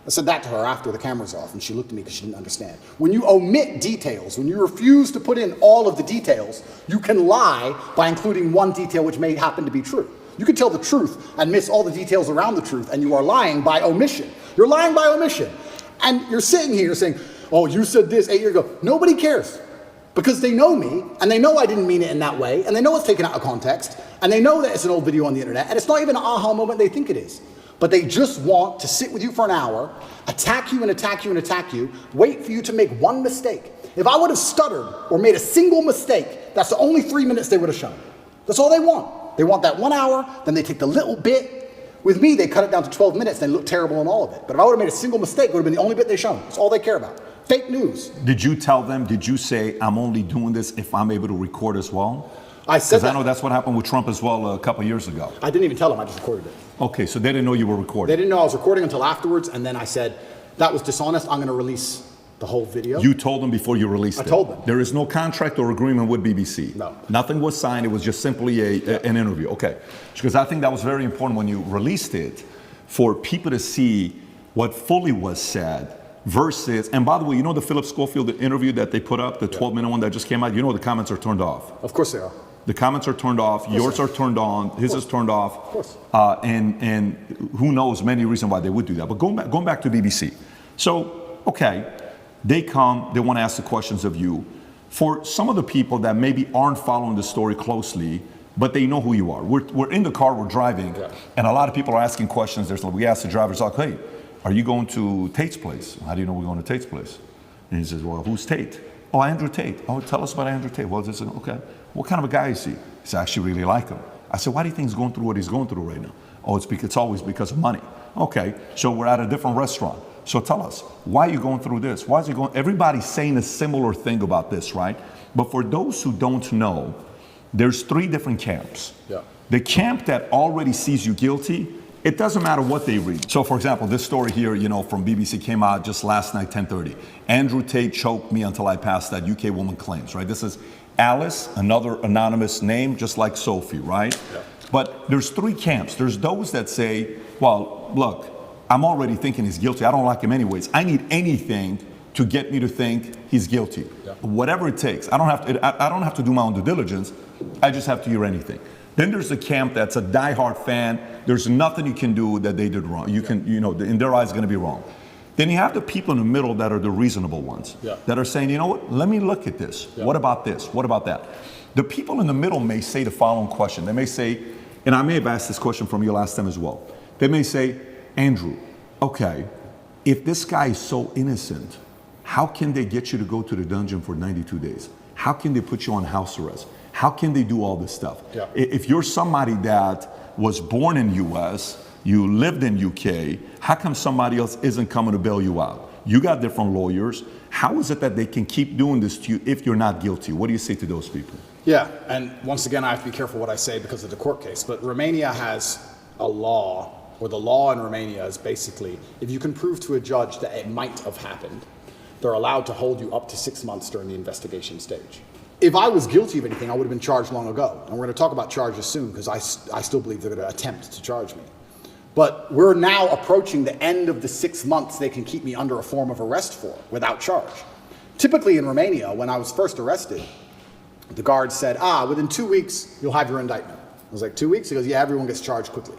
I said that to her after the camera's off, and she looked at me because she didn't understand. When you omit details, when you refuse to put in all of the details, you can lie by including one detail which may happen to be true. You can tell the truth and miss all the details around the truth, and you are lying by omission. You're lying by omission. And you're sitting here saying, oh, you said this 8 years ago. Nobody cares. Because they know me, and they know I didn't mean it in that way, and they know it's taken out of context, and they know that it's an old video on the internet, and it's not even an aha moment they think it is. But they just want to sit with you for an hour, attack you and attack you and attack you, wait for you to make one mistake. If I would have stuttered or made a single mistake, that's the only 3 minutes they would have shown. That's all they want. They want that 1 hour, then they take the little bit. With me, they cut it down to 12 minutes, and they look terrible in all of it. But if I would have made a single mistake, it would have been the only bit they shown. That's all they care about. Fake news. Did you tell them, did you say, I'm only doing this if I'm able to record as well? I said that. Because I know that's what happened with Trump as well a couple of years ago. I didn't even tell them, I just recorded it. Okay, so they didn't know you were recording. They didn't know I was recording until afterwards, and then I said, that was dishonest, I'm going to release the whole video. You told them before you released it? I told them. There is no contract or agreement with BBC? No. Nothing was signed, it was just simply an interview. Okay, because I think that was very important when you released it, for people to see what fully was said versus, and by the way, you know the Philip Schofield interview that they put up, the 12-minute one that just came out, you know the comments are turned off. Of course they are. The comments are turned off, yours are turned on, his is turned off. Of course. And who knows many reasons why they would do that. But going back to BBC. So, okay, they come, they want to ask the questions of you. For some of the people that maybe aren't following the story closely, but they know who you are. We're in the car, we're driving, and a lot of people are asking questions. We ask the drivers, like, hey, are you going to Tate's place? How do you know we're going to Tate's place? And he says, well, who's Tate? Oh, Andrew Tate. Oh, tell us about Andrew Tate. Well, this is, okay. What kind of a guy is he? He said, I actually really like him. I said, why do you think he's going through what he's going through right now? Oh, it's always because of money. Okay, so we're at a different restaurant. So tell us, why are you going through this? Why is he going? Everybody's saying a similar thing about this, right? But for those who don't know, there's 3 different camps. Yeah. The camp that already sees you guilty, it doesn't matter what they read. So for example, this story here, from BBC came out just last night, 10:30. Andrew Tate choked me until I passed, that UK woman claims, right? This is Alice, another anonymous name, just like Sophie, right? Yeah. But there's 3 camps. There's those that say, well, look, I'm already thinking he's guilty. I don't like him anyways. I need anything to get me to think he's guilty. Yeah. Whatever it takes. I don't have to do my own due diligence. I just have to hear anything. Then there's the camp that's a diehard fan. There's nothing you can do that they did wrong. In their eyes, it's going to be wrong. Then you have the people in the middle that are the reasonable ones, that are saying, you know what, let me look at this. Yeah. What about this? What about that? The people in the middle may say the following question. They may say, and I may have asked this question from you last time as well. They may say, Andrew, okay, if this guy is so innocent, how can they get you to go to the dungeon for 92 days? How can they put you on house arrest? How can they do all this stuff? Yeah. If you're somebody that was born in US, you lived in UK, how come somebody else isn't coming to bail you out? You got different lawyers. How is it that they can keep doing this to you if you're not guilty? What do you say to those people? Yeah, and once again, I have to be careful what I say because of the court case, but Romania has a law, or the law in Romania is basically, if you can prove to a judge that it might have happened, they're allowed to hold you up to 6 months during the investigation stage. If I was guilty of anything, I would have been charged long ago. And we're going to talk about charges soon because I still believe they're going to attempt to charge me. But we're now approaching the end of the 6 months they can keep me under a form of arrest for without charge. Typically in Romania, when I was first arrested, the guard said, within 2 weeks, you'll have your indictment. I was like, 2 weeks? He goes, yeah, everyone gets charged quickly.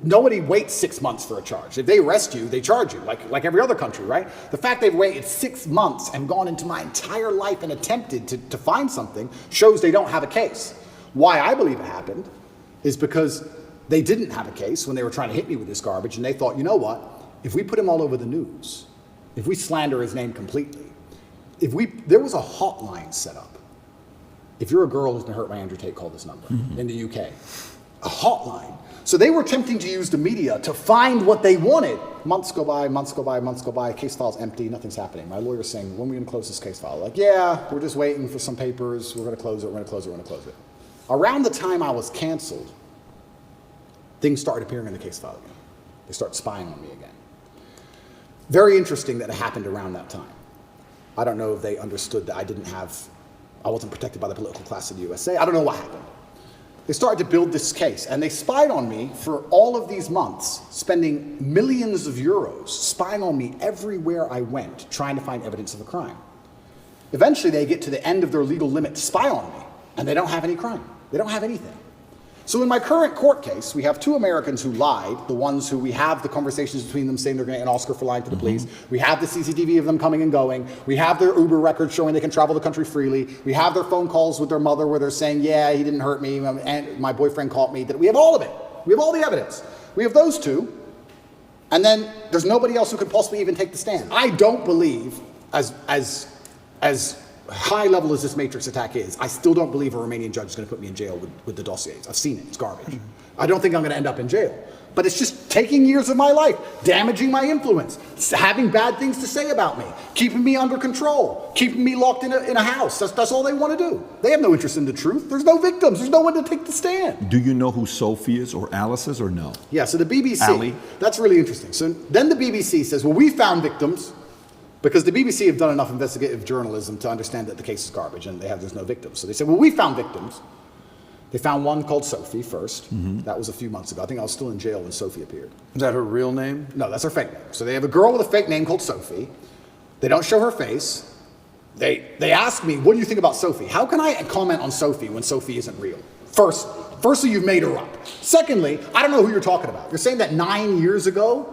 Nobody waits 6 months for a charge. If they arrest you, they charge you, like every other country, right? The fact they've waited 6 months and gone into my entire life and attempted to find something shows they don't have a case. Why I believe it happened is because they didn't have a case when they were trying to hit me with this garbage, and they thought, you know what? If we put him all over the news, if we slander his name completely, there was a hotline set up. If you're a girl who's been hurt by Andrew Tate, call this number in the UK. A hotline. So they were attempting to use the media to find what they wanted. Months go by, months go by, months go by, case file's empty, nothing's happening. My lawyer's saying, when are we going to close this case file? Like, yeah, we're just waiting for some papers, we're going to close it, we're going to close it, we're going to close it. Around the time I was canceled, things started appearing in the case file again. They started spying on me again. Very interesting that it happened around that time. I don't know if they understood that I didn't have I wasn't protected by the political class of the USA. I don't know what happened. They started to build this case, and they spied on me for all of these months, spending millions of euros, spying on me everywhere I went, trying to find evidence of a crime. Eventually, they get to the end of their legal limit to spy on me, and they don't have any crime. They don't have anything. So in my current court case, we have two Americans who lied, the ones who we have the conversations between them saying they're going to get an Oscar for lying to the police. We have the CCTV of them coming and going. We have their Uber records showing they can travel the country freely. We have their phone calls with their mother where they're saying, yeah, he didn't hurt me, and my boyfriend caught me. We have all of it. We have all the evidence. We have those two, and then there's nobody else who could possibly even take the stand. I don't believe, as high level as this Matrix attack is, I still don't believe a Romanian judge is going to put me in jail with the dossiers. I've seen it. It's garbage. I don't think I'm going to end up in jail. But it's just taking years of my life, damaging my influence, having bad things to say about me, keeping me under control, keeping me locked in a house. That's all they want to do. They have no interest in the truth. There's no victims. There's no one to take the stand. Do you know who Sophie is or Alice is or no? Yeah, so the BBC, Ali? That's really interesting. So then the BBC says, well, we found victims, because the BBC have done enough investigative journalism to understand that the case is garbage and there's no victims. So they said, well, we found victims. They found one called Sophie first. That was a few months ago. I think I was still in jail when Sophie appeared. Is that her real name? No, that's her fake name. So they have a girl with a fake name called Sophie. They don't show her face. They ask me, what do you think about Sophie? How can I comment on Sophie when Sophie isn't real? Firstly, you've made her up. Secondly, I don't know who you're talking about. You're saying that 9 years ago,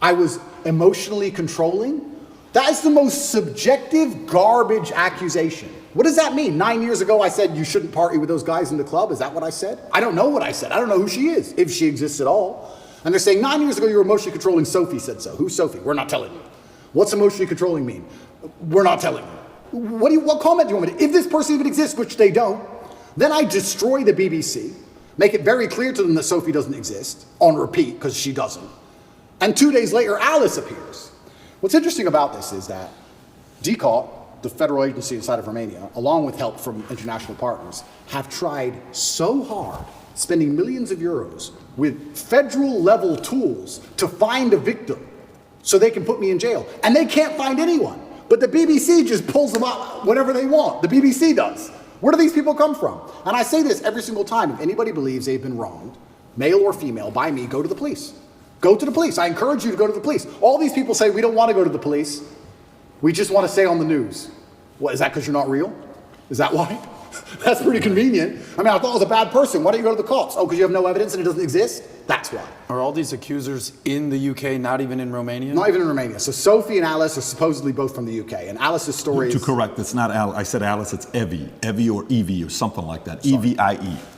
I was emotionally controlling? That is the most subjective garbage accusation. What does that mean? 9 years ago, I said you shouldn't party with those guys in the club. Is that what I said? I don't know what I said. I don't know who she is, if she exists at all. And they're saying 9 years ago, you were emotionally controlling. Sophie said so. Who's Sophie? We're not telling you. What's emotionally controlling mean? We're not telling you. What comment do you want me to? If this person even exists, which they don't, then I destroy the BBC, make it very clear to them that Sophie doesn't exist, on repeat, because she doesn't. And 2 days later, Alice appears. What's interesting about this is that DCAUT, the federal agency inside of Romania, along with help from international partners, have tried so hard, spending millions of euros with federal level tools to find a victim so they can put me in jail. And they can't find anyone. But the BBC just pulls them out whenever they want. The BBC does. Where do these people come from? And I say this every single time. If anybody believes they've been wronged, male or female, by me, go to the police. Go to the police. I encourage you to go to the police. All these people say, we don't want to go to the police. We just want to stay on the news. What, is that because you're not real? Is that why? That's pretty convenient. I mean, I thought I was a bad person. Why don't you go to the cops? Oh, because you have no evidence and it doesn't exist? That's why. Are all these accusers in the UK, not even in Romania? Not even in Romania. So Sophie and Alice are supposedly both from the UK. And Alice's story To is... correct, it's not Alice. I said Alice, it's Evie or Evie or something like that. Evie.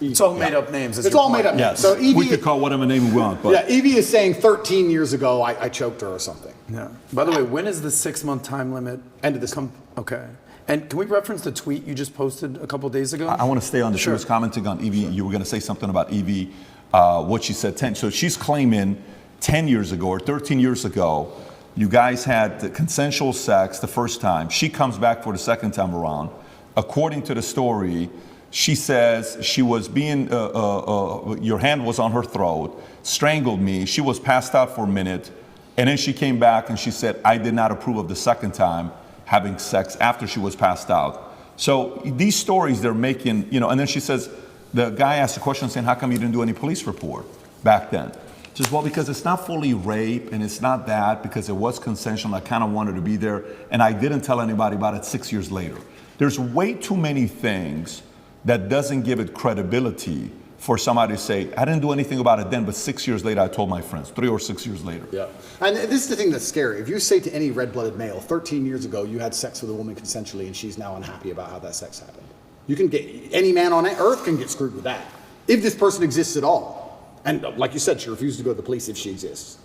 It's all made up names. It's all made up names. Yes, So Evie, we could call whatever name we want, but yeah, Evie is saying 13 years ago I choked her or something. Yeah. By the way, when is the 6-month time limit? End of this month. Okay. And can we reference the tweet you just posted a couple days ago? I want to stay on this. Sure. She was commenting on Evie. You were going to say something about Evie, what she said 10. So she's claiming 10 years ago or 13 years ago, you guys had the consensual sex the first time. She comes back for the second time around. According to the story, she says she was being, your hand was on her throat, strangled me. She was passed out for a minute. And then she came back and she said, I did not approve of the second time having sex after she was passed out. So these stories they're making, and then she says, the guy asked a question saying, how come you didn't do any police report back then? She says, well, because it's not fully rape and it's not that, because it was consensual. I kind of wanted to be there and I didn't tell anybody about it 6 years later. There's way too many things that doesn't give it credibility for somebody to say, I didn't do anything about it then, but 6 years later, I told my friends, 3 or 6 years later. Yeah. And this is the thing that's scary. If you say to any red-blooded male, 13 years ago, you had sex with a woman consensually and she's now unhappy about how that sex happened. You can get, any man on earth can get screwed with that. If this person exists at all. And like you said, she refused to go to the police if she exists.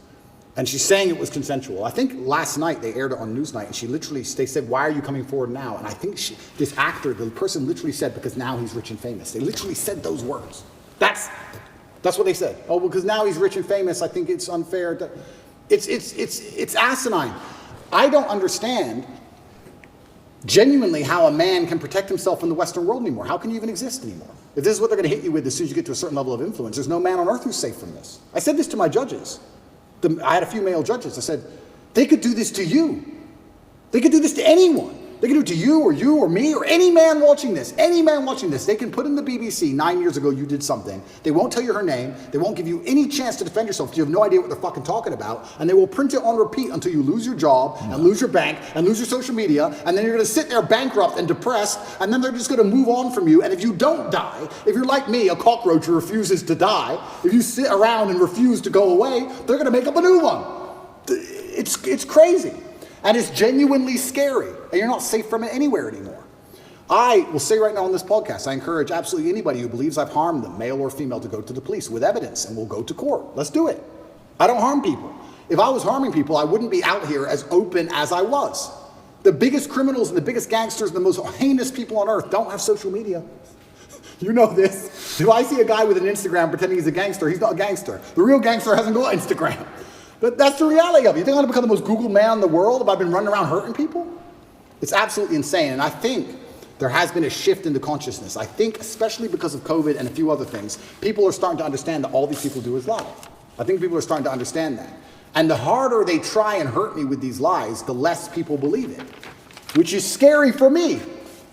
And she's saying it was consensual. I think last night they aired it on Newsnight and they said, why are you coming forward now? And I think this actor, the person literally said, because now he's rich and famous. They literally said those words. That's what they said. Oh, because now he's rich and famous, I think it's unfair. It's asinine. I don't understand genuinely how a man can protect himself in the Western world anymore. How can you even exist anymore? If this is what they're going to hit you with as soon as you get to a certain level of influence, there's no man on earth who's safe from this. I said this to my judges. I had a few male judges. I said, they could do this to you. They could do this to anyone. They can do it to you or me or any man watching this. Any man watching this. They can put in the BBC 9 years ago you did something. They won't tell you her name. They won't give you any chance to defend yourself because you have no idea what they're fucking talking about. And they will print it on repeat until you lose your job and lose your bank and lose your social media. And then you're going to sit there bankrupt and depressed. And then they're just going to move on from you. And if you don't die, if you're like me, a cockroach who refuses to die, if you sit around and refuse to go away, they're going to make up a new one. It's crazy. And it's genuinely scary. And you're not safe from it anywhere anymore. I will say right now on this podcast, I encourage absolutely anybody who believes I've harmed them, male or female, to go to the police with evidence, and we'll go to court. Let's do it. I don't harm people. If I was harming people, I wouldn't be out here as open as I was. The biggest criminals and the biggest gangsters and the most heinous people on earth don't have social media. You know this. If I see a guy with an Instagram pretending he's a gangster, he's not a gangster. The real gangster hasn't got Instagram. But that's the reality of it. You think I'm going to become the most Googled man in the world if I've been running around hurting people? It's absolutely insane. And I think there has been a shift in the consciousness. I think, especially because of COVID and a few other things, people are starting to understand that all these people do is lie. I think people are starting to understand that. And the harder they try and hurt me with these lies, the less people believe it, which is scary for me.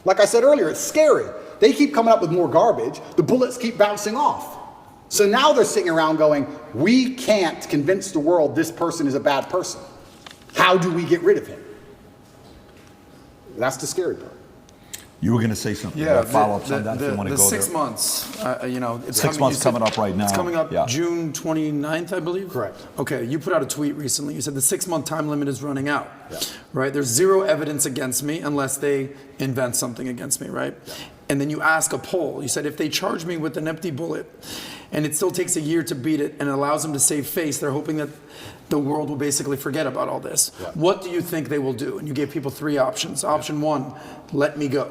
Like I said earlier, it's scary. They keep coming up with more garbage. The bullets keep bouncing off. So now they're sitting around going, we can't convince the world this person is a bad person. How do we get rid of him? That's the scary part. You were going to say something. Yeah, Follow-ups on that if you want to go 6 there. months, it's 6 months coming up right now. It's coming up Yeah. June 29th, I believe. Correct. Okay, you put out a tweet recently. You said the 6-month time limit is running out. Yeah. Right? There's zero evidence against me unless they invent something against me, right? Yeah. And then you ask a poll. You said if they charge me with an empty bullet and it still takes a year to beat it and it allows them to save face, they're hoping that the world will basically forget about all this. Yeah. What do you think they will do? And you gave people 3 options. Option 1, let me go.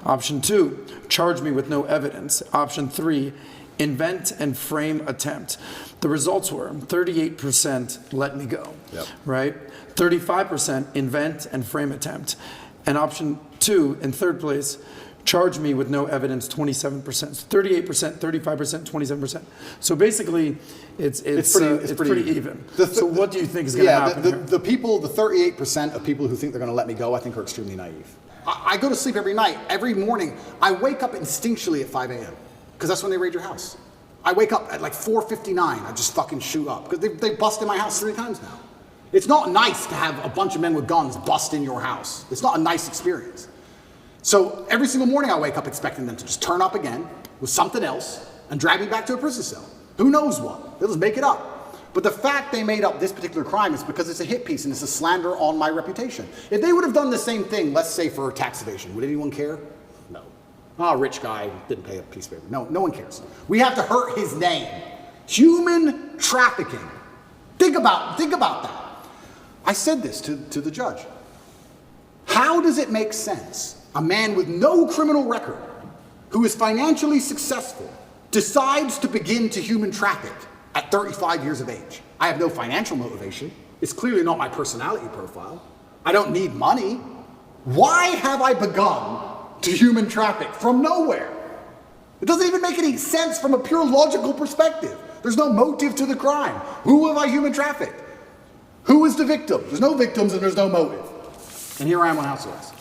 Option 2, charge me with no evidence. Option 3, invent and frame attempt. The results were 38% let me go, right? 35% invent and frame attempt. And option 2, in third place, charge me with no evidence, 27%. 38%, 35%, 27%. So basically, it's pretty even. So what do you think is going to happen here? The 38% of people who think they're going to let me go, I think are extremely naive. I go to sleep every night. Every morning, I wake up instinctually at 5 a.m. because that's when they raid your house. I wake up at like 4:59. I just fucking shoot up because they busted my house 3 times now. It's not nice to have a bunch of men with guns bust in your house. It's not a nice experience. So every single morning I wake up expecting them to just turn up again with something else and drag me back to a prison cell. Who knows what? They'll just make it up. But the fact they made up this particular crime is because it's a hit piece and it's a slander on my reputation. If they would have done the same thing, let's say for tax evasion, would anyone care? No. Oh, rich guy didn't pay a piece of paper. No one cares. We have to hurt his name. Human trafficking. Think about that. I said this to the judge. How does it make sense? A man with no criminal record, who is financially successful, decides to begin to human traffic at 35 years of age. I have no financial motivation. It's clearly not my personality profile. I don't need money. Why have I begun to human traffic from nowhere? It doesn't even make any sense from a pure logical perspective. There's no motive to the crime. Who have I human trafficked? Who is the victim? There's no victims and there's no motive. And here I am on house arrest.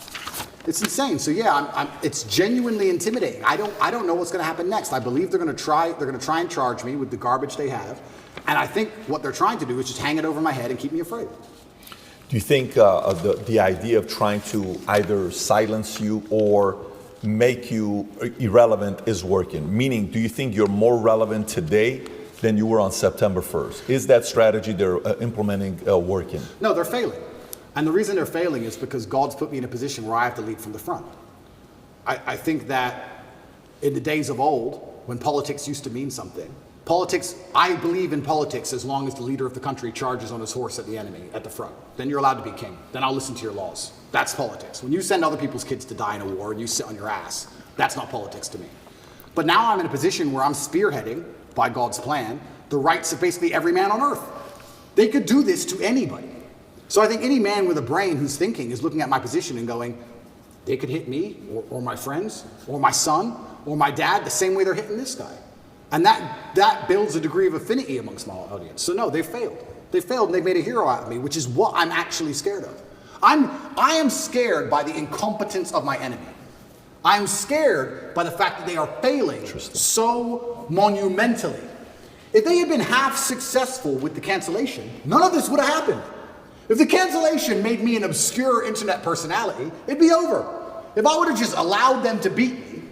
It's insane. So yeah, it's genuinely intimidating. I don't know what's going to happen next. I believe they're going to try and charge me with the garbage they have, and I think what they're trying to do is just hang it over my head and keep me afraid. Do you think the idea of trying to either silence you or make you irrelevant is working? Meaning, do you think you're more relevant today than you were on September 1st? Is that strategy they're implementing working? No, they're failing. And the reason they're failing is because God's put me in a position where I have to lead from the front. I think that in the days of old, when politics used to mean something, I believe in politics as long as the leader of the country charges on his horse at the enemy at the front. Then you're allowed to be king. Then I'll listen to your laws. That's politics. When you send other people's kids to die in a war and you sit on your ass, that's not politics to me. But now I'm in a position where I'm spearheading, by God's plan, the rights of basically every man on earth. They could do this to anybody. So I think any man with a brain who's thinking is looking at my position and going, they could hit me or my friends or my son or my dad the same way they're hitting this guy. And that builds a degree of affinity amongst my audience. So no, they've failed. They failed and they've made a hero out of me, which is what I'm actually scared of. I'm I am scared by the incompetence of my enemy. I am scared by the fact that they are failing so monumentally. If they had been half successful with the cancellation, none of this would have happened. If the cancellation made me an obscure internet personality, it'd be over. If I would have just allowed them to beat me,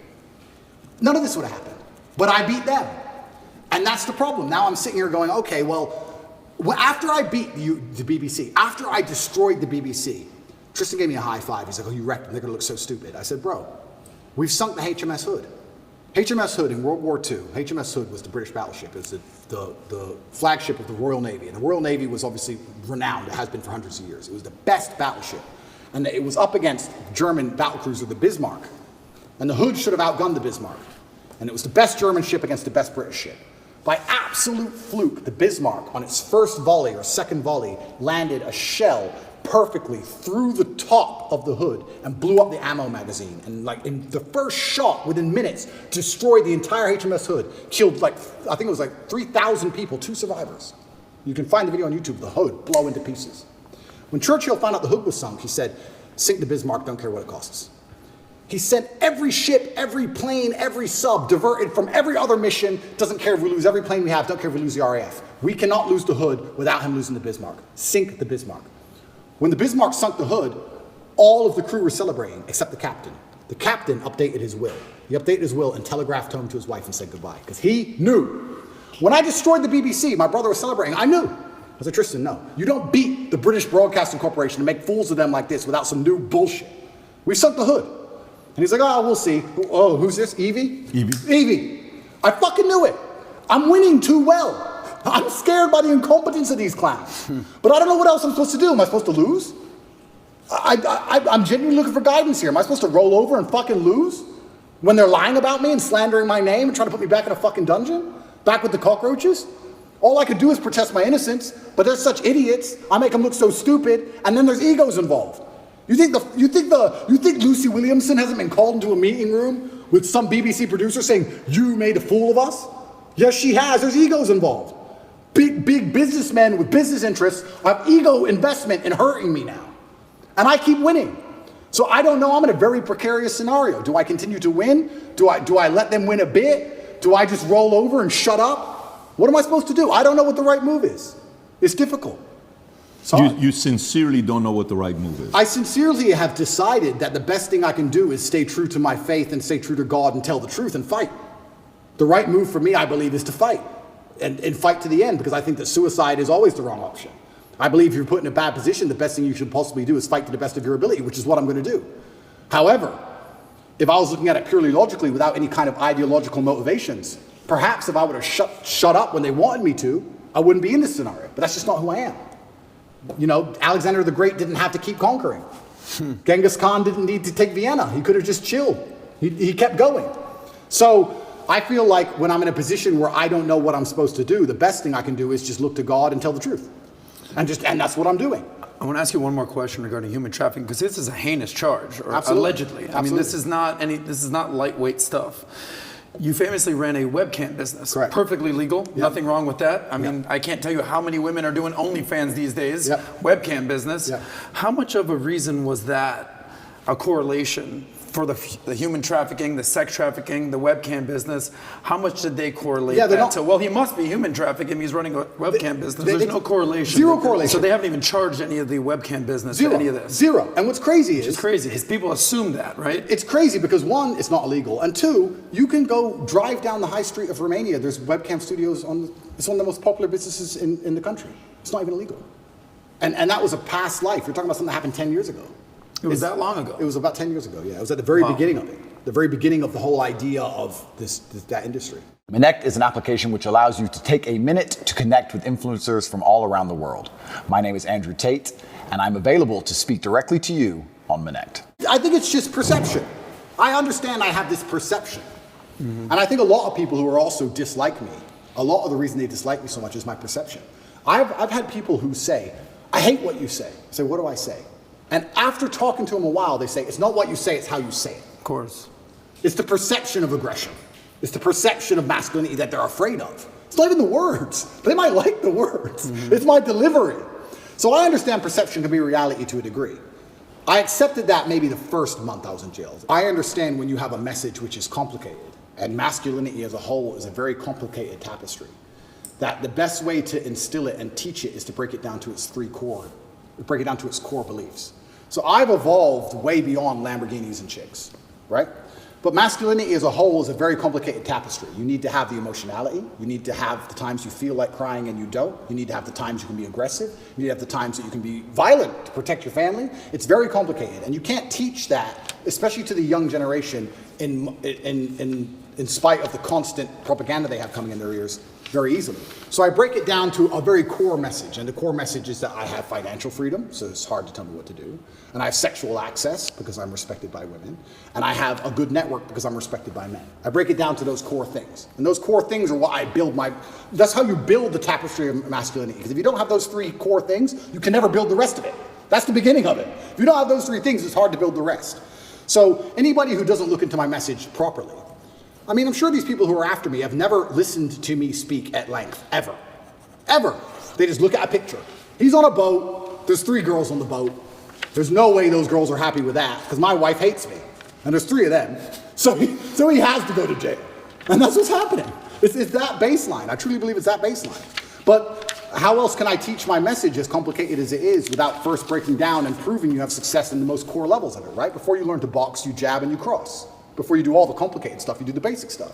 none of this would have happened. But I beat them. And that's the problem. Now I'm sitting here going, okay, well, after I beat the BBC, after I destroyed the BBC, Tristan gave me a high five. He's like, oh, you wrecked them. They're going to look so stupid. I said, bro, we've sunk the HMS Hood. HMS Hood in World War II, HMS Hood was the British battleship. It was the flagship of the Royal Navy. And the Royal Navy was obviously renowned. It has been for hundreds of years. It was the best battleship. And it was up against German battlecruiser, the Bismarck. And the Hood should have outgunned the Bismarck. And it was the best German ship against the best British ship. By absolute fluke, the Bismarck, on its first volley or second volley, landed a shell perfectly through the top of the Hood and blew up the ammo magazine. And like in the first shot, within minutes, destroyed the entire HMS Hood. Killed like, I think it was like 3,000 people, 2 survivors. You can find the video on YouTube, the Hood blow into pieces. When Churchill found out the Hood was sunk, he said, sink the Bismarck, don't care what it costs. He sent every ship, every plane, every sub diverted from every other mission. Doesn't care if we lose every plane we have, don't care if we lose the RAF. We cannot lose the Hood without him losing the Bismarck. Sink the Bismarck. When the Bismarck sunk the Hood, all of the crew were celebrating, except the captain. The captain updated his will. He updated his will and telegraphed home to his wife and said goodbye, because he knew. When I destroyed the BBC, my brother was celebrating, I knew. I said, Tristan, no. You don't beat the British Broadcasting Corporation and make fools of them like this without some new bullshit. We sunk the Hood. And he's like, oh, we'll see. Oh, who's this? Evie? Evie. I fucking knew it. I'm winning too well. I'm scared by the incompetence of these clowns. But I don't know what else I'm supposed to do. Am I supposed to lose? I'm genuinely looking for guidance here. Am I supposed to roll over and fucking lose? When they're lying about me and slandering my name and trying to put me back in a fucking dungeon? Back with the cockroaches? All I could do is protest my innocence, but they're such idiots. I make them look so stupid, and then there's egos involved. You think Lucy Williamson hasn't been called into a meeting room with some BBC producer saying, you made a fool of us? Yes, she has. There's egos involved. Big businessmen with business interests have ego investment in hurting me now. And I keep winning. So I don't know. I'm in a very precarious scenario. Do I continue to win? Do I let them win a bit? Do I just roll over and shut up? What am I supposed to do? I don't know what the right move is. It's difficult. You sincerely don't know what the right move is. I sincerely have decided that the best thing I can do is stay true to my faith and stay true to God and tell the truth and fight. The right move for me, I believe, is to fight and fight to the end, because I think that suicide is always the wrong option. I believe if you're put in a bad position, the best thing you should possibly do is fight to the best of your ability, which is what I'm going to do. However, if I was looking at it purely logically without any kind of ideological motivations, perhaps if I would have shut up when they wanted me to, I wouldn't be in this scenario. But that's just not who I am. You know, Alexander the Great didn't have to keep conquering. Genghis Khan didn't need to take Vienna. He could have just chilled. He kept going. So I feel like when I'm in a position where I don't know what I'm supposed to do, the best thing I can do is just look to God and tell the truth. And that's what I'm doing. I want to ask you one more question regarding human trafficking, because this is a heinous charge, or Absolutely. allegedly. Absolutely. I mean, this is not lightweight stuff. You famously ran a webcam business. Correct. Perfectly legal. Yep. Nothing wrong with that. I mean, I can't tell you how many women are doing OnlyFans these days. Yep. Webcam business. Yep. How much of a reason was that a correlation for the human trafficking, the sex trafficking, the webcam business? How much did they correlate that to? Well, he must be human trafficking. He's running a webcam business. There's no correlation. Zero correlation. So they haven't even charged any of the webcam business Zero. for any of this. Zero. And what's crazy is... It's crazy. People assume that, right? It's crazy because, one, it's not illegal. And two, you can go drive down the high street of Romania. There's webcam studios it's one of the most popular businesses in the country. It's not even illegal. And that was a past life. You're talking about something that happened 10 years ago. It was that long ago? It was about 10 years ago, yeah. It was at the very beginning of it. The very beginning of the whole idea of that industry. Connect is an application which allows you to take a minute to connect with influencers from all around the world. My name is Andrew Tate, and I'm available to speak directly to you on Connect. I think it's just perception. I understand I have this perception. Mm-hmm. And I think a lot of people who are also dislike me, a lot of the reason they dislike me so much is my perception. I've had people who say, I hate what you say. I say, what do I say? And after talking to them a while, they say, it's not what you say, it's how you say it. Of course. It's the perception of aggression. It's the perception of masculinity that they're afraid of. It's not even the words. They might like the words. Mm-hmm. It's my delivery. So I understand perception can be reality to a degree. I accepted that maybe the first month I was in jail. I understand when you have a message which is complicated, and masculinity as a whole is a very complicated tapestry, that the best way to instill it and teach it is to break it down to its core beliefs. So I've evolved way beyond Lamborghinis and chicks, right? But masculinity as a whole is a very complicated tapestry. You need to have the emotionality. You need to have the times you feel like crying and you don't. You need to have the times you can be aggressive. You need to have the times that you can be violent to protect your family. It's very complicated. And you can't teach that, especially to the young generation, in spite of the constant propaganda they have coming in their ears, very easily. So I break it down to a very core message, and the core message is that I have financial freedom, so it's hard to tell me what to do, and I have sexual access because I'm respected by women, and I have a good network because I'm respected by men. I break it down to those core things, and those core things are what I build that's how you build the tapestry of masculinity, because if you don't have those 3 core things, you can never build the rest of it. That's the beginning of it. If you don't have those 3 things, it's hard to build the rest. So anybody who doesn't look into my message properly, I mean, I'm sure these people who are after me have never listened to me speak at length, ever. Ever. They just look at a picture. He's on a boat. There's 3 girls on the boat. There's no way those girls are happy with that, because my wife hates me. And there's 3 of them. So he has to go to jail. And that's what's happening. It's that baseline. I truly believe it's that baseline. But how else can I teach my message, as complicated as it is, without first breaking down and proving you have success in the most core levels of it, right? Before you learn to box, you jab and you cross. Before you do all the complicated stuff, you do the basic stuff.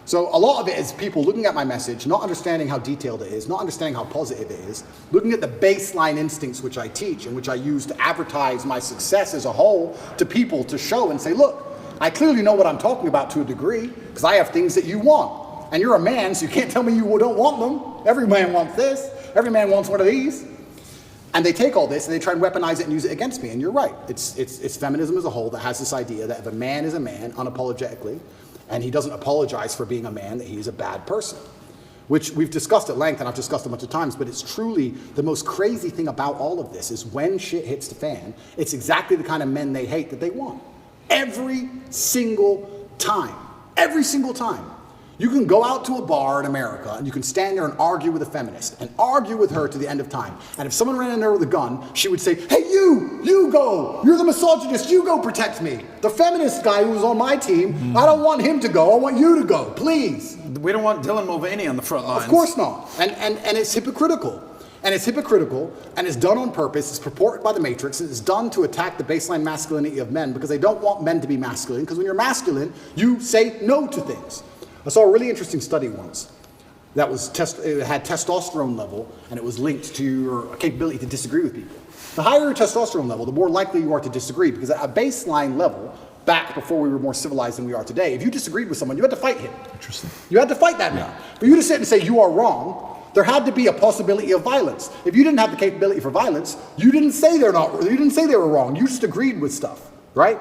So a lot of it is people looking at my message, not understanding how detailed it is, not understanding how positive it is, looking at the baseline instincts which I teach and which I use to advertise my success as a whole to people to show and say, look, I clearly know what I'm talking about to a degree because I have things that you want. And you're a man, so you can't tell me you don't want them. Every man wants this. Every man wants one of these. And they take all this and they try and weaponize it and use it against me. And you're right. It's feminism as a whole that has this idea that if a man is a man unapologetically, and he doesn't apologize for being a man, that he's a bad person. Which we've discussed at length, and I've discussed a bunch of times, but it's truly the most crazy thing about all of this is when shit hits the fan, it's exactly the kind of men they hate that they want. Every single time. Every single time. You can go out to a bar in America and you can stand there and argue with a feminist and argue with her to the end of time. And if someone ran in there with a gun, she would say, hey, you go. You're the misogynist. You go protect me. The feminist guy who was on my team, I don't want him to go. I want you to go, please. We don't want Dylan Mulvaney on the front lines. Of course not. And it's hypocritical. And it's hypocritical, and it's done on purpose. It's purported by the Matrix. It's done to attack the baseline masculinity of men because they don't want men to be masculine. Because when you're masculine, you say no to things. I saw a really interesting study once that was it had testosterone level, and it was linked to your capability to disagree with people. The higher your testosterone level, the more likely you are to disagree, because at a baseline level, back before we were more civilized than we are today, if you disagreed with someone, you had to fight him. Interesting. You had to fight that man. For you to sit and say you are wrong, there had to be a possibility of violence. If you didn't have the capability for violence, you didn't say you didn't say they were wrong. You just agreed with stuff, right?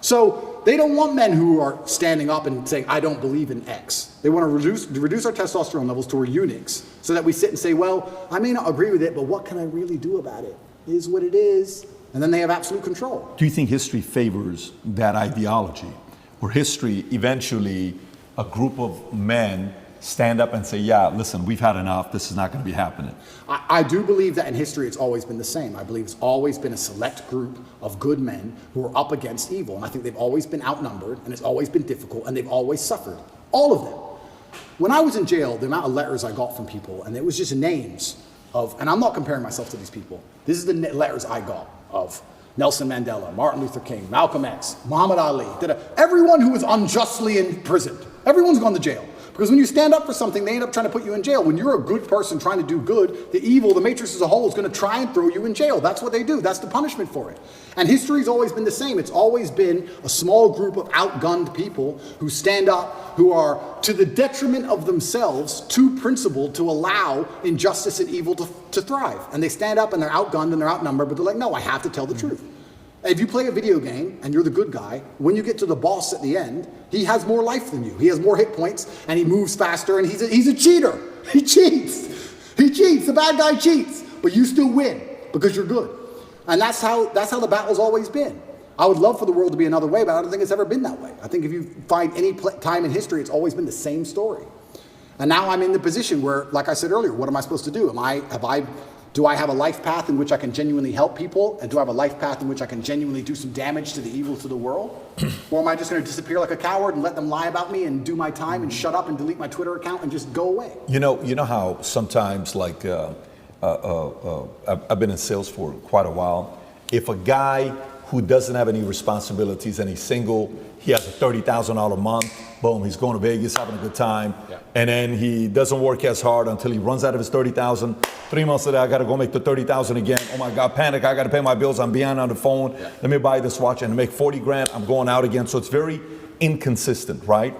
So they don't want men who are standing up and saying, I don't believe in X. They want to reduce our testosterone levels to our eunuchs so that we sit and say, well, I may not agree with it, but what can I really do about it? It is what it is. And then they have absolute control. Do you think history favors that ideology? Or history, eventually, a group of men stand up and say, yeah, listen, we've had enough. This is not going to be happening. I do believe that in history it's always been the same. I believe it's always been a select group of good men who are up against evil. And I think they've always been outnumbered, and it's always been difficult, and they've always suffered. All of them. When I was in jail, the amount of letters I got from people, and it was just names of, and I'm not comparing myself to these people. This is the letters I got of Nelson Mandela, Martin Luther King, Malcolm X, Muhammad Ali, everyone who was unjustly imprisoned. Everyone's gone to jail. Because when you stand up for something, they end up trying to put you in jail. When you're a good person trying to do good, the evil, the matrix as a whole is going to try and throw you in jail. That's what they do. That's the punishment for it. And history's always been the same. It's always been a small group of outgunned people who stand up, who are, to the detriment of themselves, too principled to allow injustice and evil to thrive. And they stand up and they're outgunned and they're outnumbered, but they're like, no, I have to tell the truth. If you play a video game and you're the good guy, when you get to the boss at the end, he has more life than you. He has more hit points and he moves faster and he's a cheater. He cheats. He cheats. The bad guy cheats. But you still win because you're good. And that's how the battle's always been. I would love for the world to be another way, but I don't think it's ever been that way. I think if you find any time in history, it's always been the same story. And now I'm in the position where, like I said earlier, what am I supposed to do? Do I have a life path in which I can genuinely help people? And do I have a life path in which I can genuinely do some damage to the evils of the world? Or am I just going to disappear like a coward and let them lie about me and do my time and shut up and delete my Twitter account and just go away? You know how sometimes, like, I've been in sales for quite a while. If a guy who doesn't have any responsibilities and he's single, he has a $30,000 a month, boom, he's going to Vegas, having a good time, and then he doesn't work as hard until he runs out of his 30,000. 3 months later, I got to go make the 30,000 again. Oh my God, panic! I got to pay my bills. I'm behind on the phone. Let me buy this watch and make 40 grand. I'm going out again. So it's very inconsistent, right?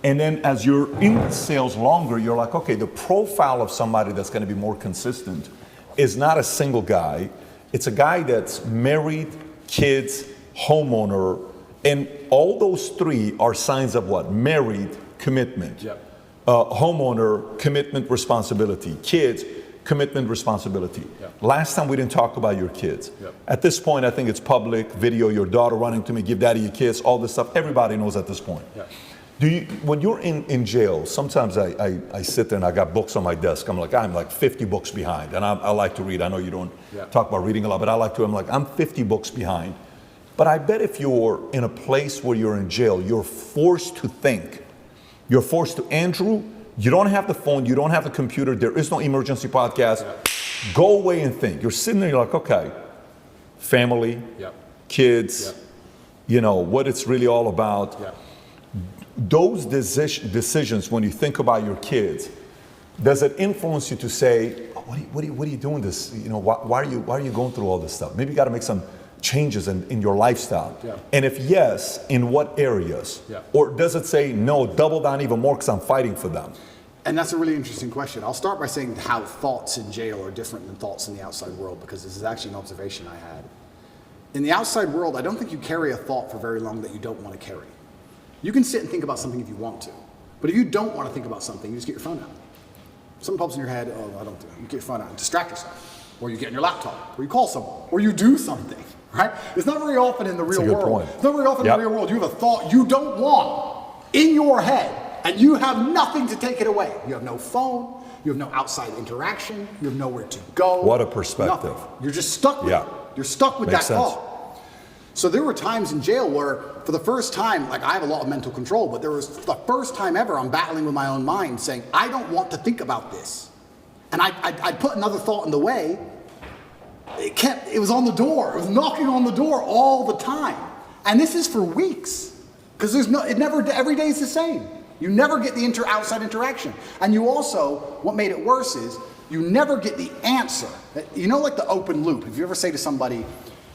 And then as you're in sales longer, you're like, okay, the profile of somebody that's going to be more consistent is not a single guy. It's a guy that's married, kids, homeowner, and all those three are signs of what? Married, commitment. Homeowner, commitment, responsibility. Kids, commitment, responsibility. Last time we didn't talk about your kids. At this point, I think it's public video, your daughter running to me, give daddy a kiss, all this stuff. Everybody knows at this point. Do you, when you're in jail, sometimes I sit there and I got books on my desk. I'm like 50 books behind, and I like to read. I know you don't talk about reading a lot, but I like to. I'm 50 books behind. But I bet if you're in a place where you're in jail, you're forced to think. You're forced to, Andrew, you don't have the phone, you don't have the computer, there is no emergency podcast. Go away and think. You're sitting there, you're like, okay, family, kids, you know, what it's really all about. Those decisions, when you think about your kids, does it influence you to say, oh, what are you doing this? You know, why are you going through all this stuff? Maybe you got to make some changes in your lifestyle. And if yes, in what areas? Or does it say, no, double down even more because I'm fighting for them? And that's a really interesting question. I'll start by saying how thoughts in jail are different than thoughts in the outside world, because this is actually an observation I had. In the outside world, I don't think you carry a thought for very long that you don't want to carry. You can sit and think about something if you want to, but if you don't want to think about something, you just get your phone out. Something pops in your head, oh, I don't do it. You get your phone out and distract yourself, or you get on your laptop, or you call someone, or you do something, right? It's not very often in the real world. It's not very often in the real world you have a thought you don't want in your head, and you have nothing to take it away. You have no phone, you have no outside interaction, you have nowhere to go. What a perspective. Nothing. You're just stuck with it. You're stuck with Makes that sense. thought. So there were times in jail where, for the first time, like I have a lot of mental control, but there was the first time ever I'm battling with my own mind saying, I don't want to think about this. And I'd put another thought in the way. It was on the door. It was knocking on the door all the time. And this is for weeks. Because every day is the same. You never get the outside interaction. And you also, what made it worse is, you never get the answer. You know, like the open loop. If you ever say to somebody,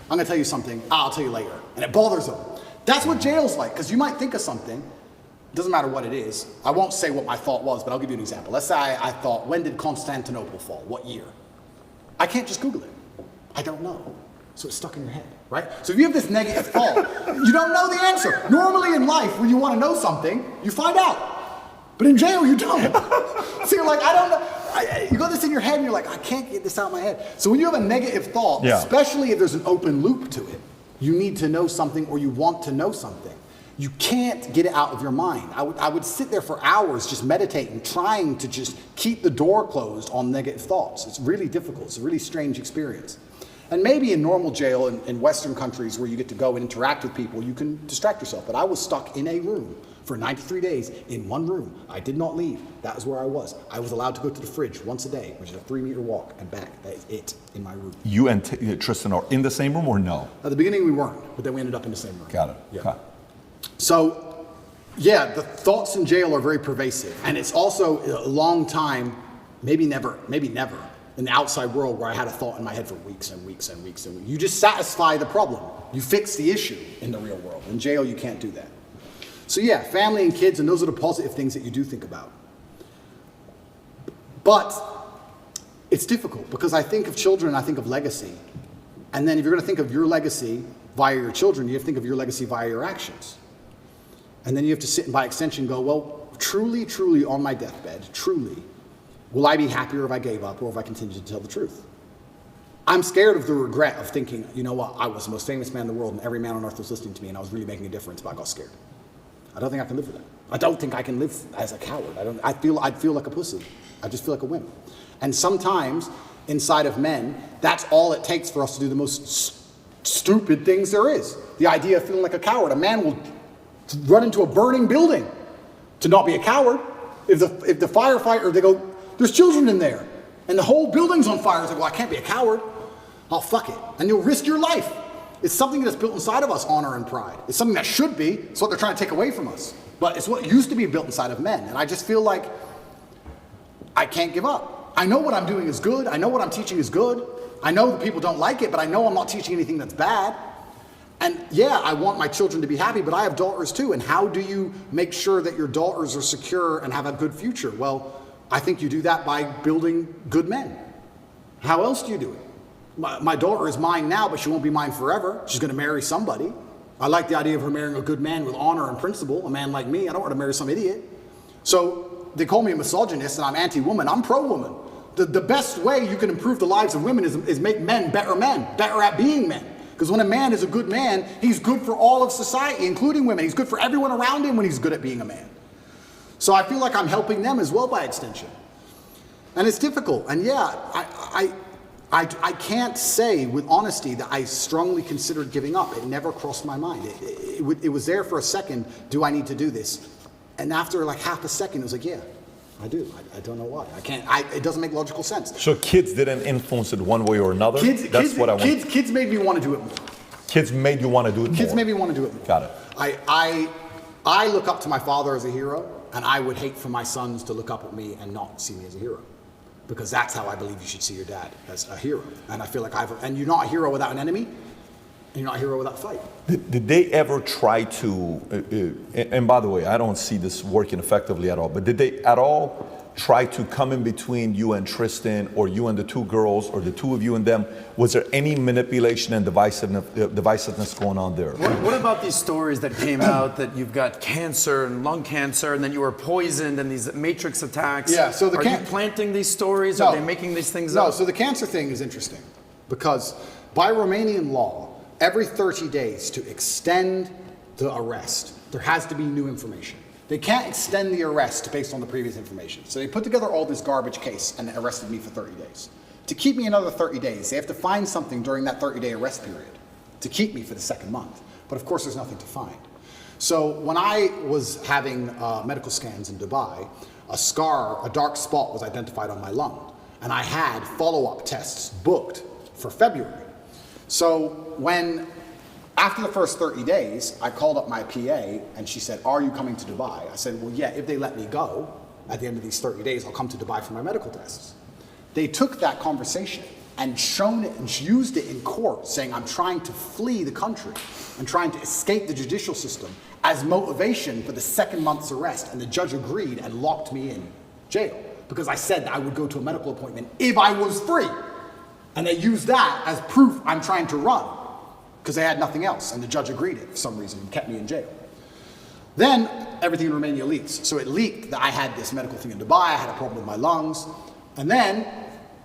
I'm going to tell you something, I'll tell you later. And it bothers them. That's what jail's like, because you might think of something. Doesn't matter what it is. I won't say what my thought was, but I'll give you an example. Let's say I thought, when did Constantinople fall? What year? I can't just Google it. I don't know. So it's stuck in your head, right? So if you have this negative thought, you don't know the answer. Normally in life, when you want to know something, you find out. But in jail, you don't. So you're like, I don't know. You got this in your head and you're like, I can't get this out of my head. So when you have a negative thought, especially if there's an open loop to it, you need to know something or you want to know something. You can't get it out of your mind. I would sit there for hours just meditating, trying to just keep the door closed on negative thoughts. It's really difficult. It's a really strange experience. And maybe in normal jail in Western countries where you get to go and interact with people, you can distract yourself. But I was stuck in a room for 93 days in one room. I did not leave. That was where I was. I was allowed to go to the fridge once a day, which is a 3-meter walk and back. That is it in my room. You and Tristan are in the same room or no? At the beginning we weren't, but then we ended up in the same room. Got it. Yeah. Okay. So, yeah, the thoughts in jail are very pervasive. And it's also a long time, maybe never, in the outside world where I had a thought in my head for weeks and weeks and weeks and weeks. You just satisfy the problem. You fix the issue in the real world. In jail, you can't do that. So yeah, family and kids, and those are the positive things that you do think about. But it's difficult because I think of children, I think of legacy. And then if you're going to think of your legacy via your children, you have to think of your legacy via your actions. And then you have to sit and by extension go, well, truly, truly on my deathbed, truly, will I be happier if I gave up or if I continued to tell the truth? I'm scared of the regret of thinking, you know what, I was the most famous man in the world and every man on earth was listening to me and I was really making a difference, but I got scared. I don't think I can live with that. I don't think I can live as a coward. I'd feel like a pussy. I just feel like a wimp. And sometimes inside of men, that's all it takes for us to do the most stupid things there is. The idea of feeling like a coward. A man will run into a burning building to not be a coward. If the firefighter, they go, there's children in there, and the whole building's on fire. It's like, well, I can't be a coward. Oh, fuck it. And you'll risk your life. It's something that's built inside of us, honor and pride. It's something that should be. It's what they're trying to take away from us. But it's what used to be built inside of men. And I just feel like I can't give up. I know what I'm doing is good. I know what I'm teaching is good. I know that people don't like it, but I know I'm not teaching anything that's bad. And yeah, I want my children to be happy, but I have daughters too. And how do you make sure that your daughters are secure and have a good future? Well, I think you do that by building good men. How else do you do it? My daughter is mine now, but she won't be mine forever. She's going to marry somebody. I like the idea of her marrying a good man with honor and principle, a man like me. I don't want to marry some idiot. So they call me a misogynist and I'm anti-woman. I'm pro-woman. The best way you can improve the lives of women is make men, better at being men. Because when a man is a good man, he's good for all of society, including women. He's good for everyone around him when he's good at being a man. So I feel like I'm helping them as well by extension. And it's difficult. And yeah, I can't say with honesty that I strongly considered giving up. It never crossed my mind. It was there for a second. Do I need to do this? And after like half a second, it was like, yeah, I do. I don't know why. I can't. It doesn't make logical sense. So kids didn't influence it one way or another? Kids made me want to do it more. Kids made you want to do it more? Kids made me want to do it more. Got it. I look up to my father as a hero, and I would hate for my sons to look up at me and not see me as a hero. Because that's how I believe you should see your dad, as a hero. And I feel like and you're not a hero without an enemy, and you're not a hero without a fight. Did they ever try to, and by the way, I don't see this working effectively at all, but did they at all try to come in between you and Tristan, or you and the two girls, or the two of you and them? Was there any manipulation and divisiveness going on there? What about these stories that came out that you've got cancer and lung cancer, and then you were poisoned, and these matrix attacks? Yeah, so are you planting these stories? No, are they making these things up? No, so the cancer thing is interesting, because by Romanian law, every 30 days to extend the arrest, there has to be new information. They can't extend the arrest based on the previous information. So they put together all this garbage case and arrested me for 30 days. To keep me another 30 days, they have to find something during that 30-day arrest period to keep me for the second month. But of course, there's nothing to find. So when I was having medical scans in Dubai, a dark spot was identified on my lung. And I had follow-up tests booked for February. So after the first 30 days, I called up my PA and she said, are you coming to Dubai? I said, well, yeah, if they let me go at the end of these 30 days, I'll come to Dubai for my medical tests. They took that conversation and shown it and used it in court, saying I'm trying to flee the country and trying to escape the judicial system as motivation for the second month's arrest. And the judge agreed and locked me in jail because I said that I would go to a medical appointment if I was free. And they used that as proof I'm trying to run, because they had nothing else, and the judge agreed it for some reason and kept me in jail. Then everything in Romania leaks. So it leaked that I had this medical thing in Dubai, I had a problem with my lungs, and then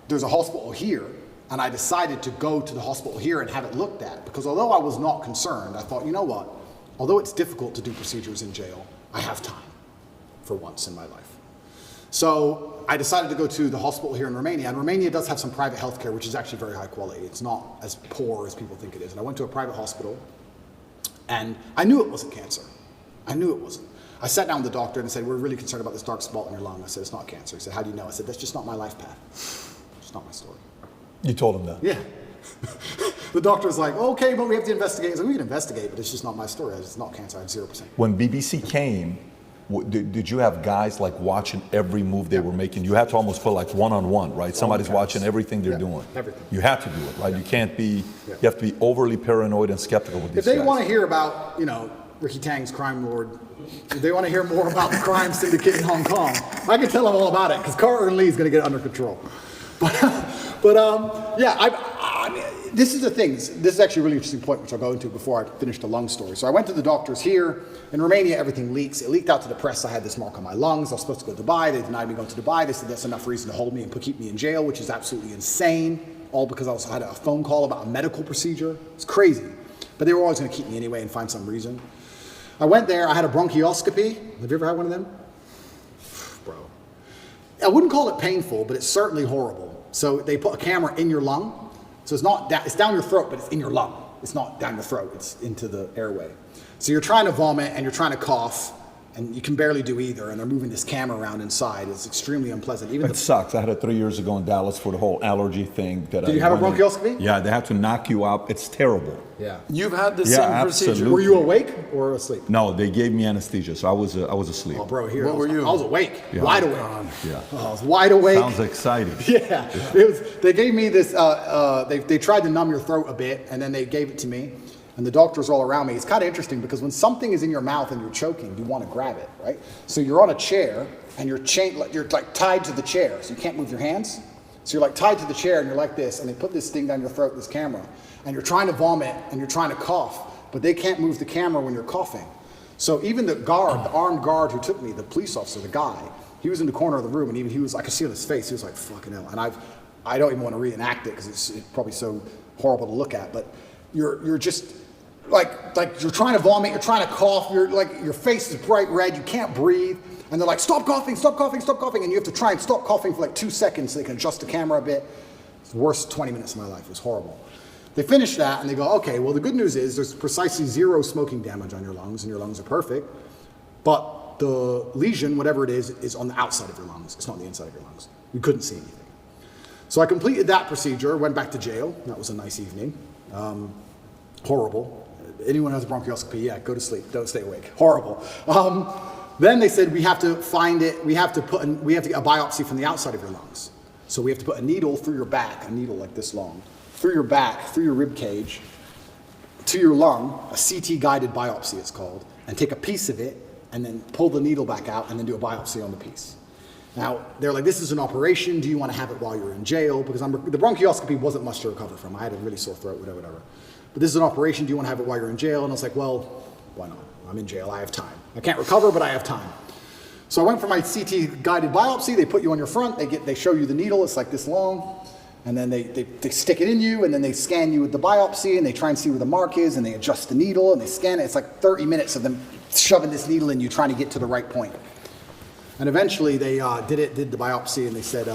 there's a hospital here, and I decided to go to the hospital here and have it looked at, because although I was not concerned, I thought, you know what, although it's difficult to do procedures in jail, I have time for once in my life. So I decided to go to the hospital here in Romania, and Romania does have some private healthcare, which is actually very high quality. It's not as poor as people think it is. And I went to a private hospital, and I knew it wasn't cancer. I knew it wasn't. I sat down with the doctor and said, we're really concerned about this dark spot in your lung. I said, it's not cancer. He said, how do you know? I said, that's just not my life path. It's not my story. You told him that? Yeah. The doctor was like, okay, but we have to investigate. I said, we can investigate, but it's just not my story. It's not cancer. I have 0%. When BBC came, did you have guys like watching every move they were making? You had to almost put like one-on-one, right? Somebody's watching everything they're doing. Everything. You have to do it, right? You can't be, you have to be overly paranoid and skeptical with these guys. If they guys. want to hear about, Ricky Tang's crime lord, if they want to hear more about the crime syndicate in Hong Kong, I can tell them all about it, because Carter and Lee is going to get it under control. I mean, this is the thing. This is actually a really interesting point, which I'll go into before I finish the lung story. So I went to the doctors here. In Romania, everything leaks. It leaked out to the press. I had this mark on my lungs. I was supposed to go to Dubai. They denied me going to Dubai. They said that's enough reason to hold me and keep me in jail, which is absolutely insane, all because I had a phone call about a medical procedure. It's crazy. But they were always going to keep me anyway and find some reason. I went there. I had a bronchioscopy. Have you ever had one of them? Bro. I wouldn't call it painful, but it's certainly horrible. So they put a camera in your lung. So it's down your throat, but it's in your lung. It's not down your throat, it's into the airway. So you're trying to vomit and you're trying to cough, and you can barely do either, and they're moving this camera around inside. It's extremely unpleasant. It sucks. I had it 3 years ago in Dallas for the whole allergy thing. Did you have a bronchioscopy? Yeah, they have to knock you out. It's terrible. Yeah. You've had the same procedure. absolutely. Were you awake or asleep? No, they gave me anesthesia, so I was asleep. Oh, bro, here. What were you? I was awake, Yeah. wide awake. Yeah. Oh, I was wide awake. Sounds exciting. Yeah. They gave me this, they tried to numb your throat a bit, and then they gave it to me. And the doctors all around me. It's kind of interesting because when something is in your mouth and you're choking, you want to grab it, right? So you're on a chair and you're like tied to the chair, so you can't move your hands. So you're like tied to the chair and you're like this, and they put this thing down your throat, this camera, and you're trying to vomit and you're trying to cough, but they can't move the camera when you're coughing. So even the armed guard who took me, the police officer, the guy, he was in the corner of the room, and even I could see on his face, he was like, fucking hell. And I don't even want to reenact it because it's probably so horrible to look at, but you're just, like you're trying to vomit, you're trying to cough, you're like, your face is bright red, you can't breathe, and they're like, stop coughing, stop coughing, stop coughing, and you have to try and stop coughing for like 2 seconds so they can adjust the camera a bit. It's the worst 20 minutes of my life, it was horrible. They finish that and they go, okay, well the good news is there's precisely 0 smoking damage on your lungs, and your lungs are perfect, but the lesion, whatever it is on the outside of your lungs, it's not on the inside of your lungs. We couldn't see anything. So I completed that procedure, went back to jail, that was a nice evening. Horrible. Anyone who has a bronchioscopy, yeah, go to sleep, don't stay awake. Horrible. Then they said we have to find it, we have to get a biopsy from the outside of your lungs. So we have to put a needle through your back, a needle like this long, through your back, through your rib cage, to your lung, a CT guided biopsy it's called, and take a piece of it and then pull the needle back out and then do a biopsy on the piece. Now, they're like, this is an operation, do you want to have it while you're in jail? Because the bronchioscopy wasn't much to recover from. I had a really sore throat, whatever. But this is an operation, do you want to have it while you're in jail? And I was like, well, why not? I'm in jail, I have time. I can't recover, but I have time. So I went for my CT guided biopsy. They put you on your front, they show you the needle, it's like this long, and then they stick it in you, and then they scan you with the biopsy, and they try and see where the mark is, and they adjust the needle, and they scan it. It's like 30 minutes of them shoving this needle in you, trying to get to the right point. And eventually they did the biopsy, and they said,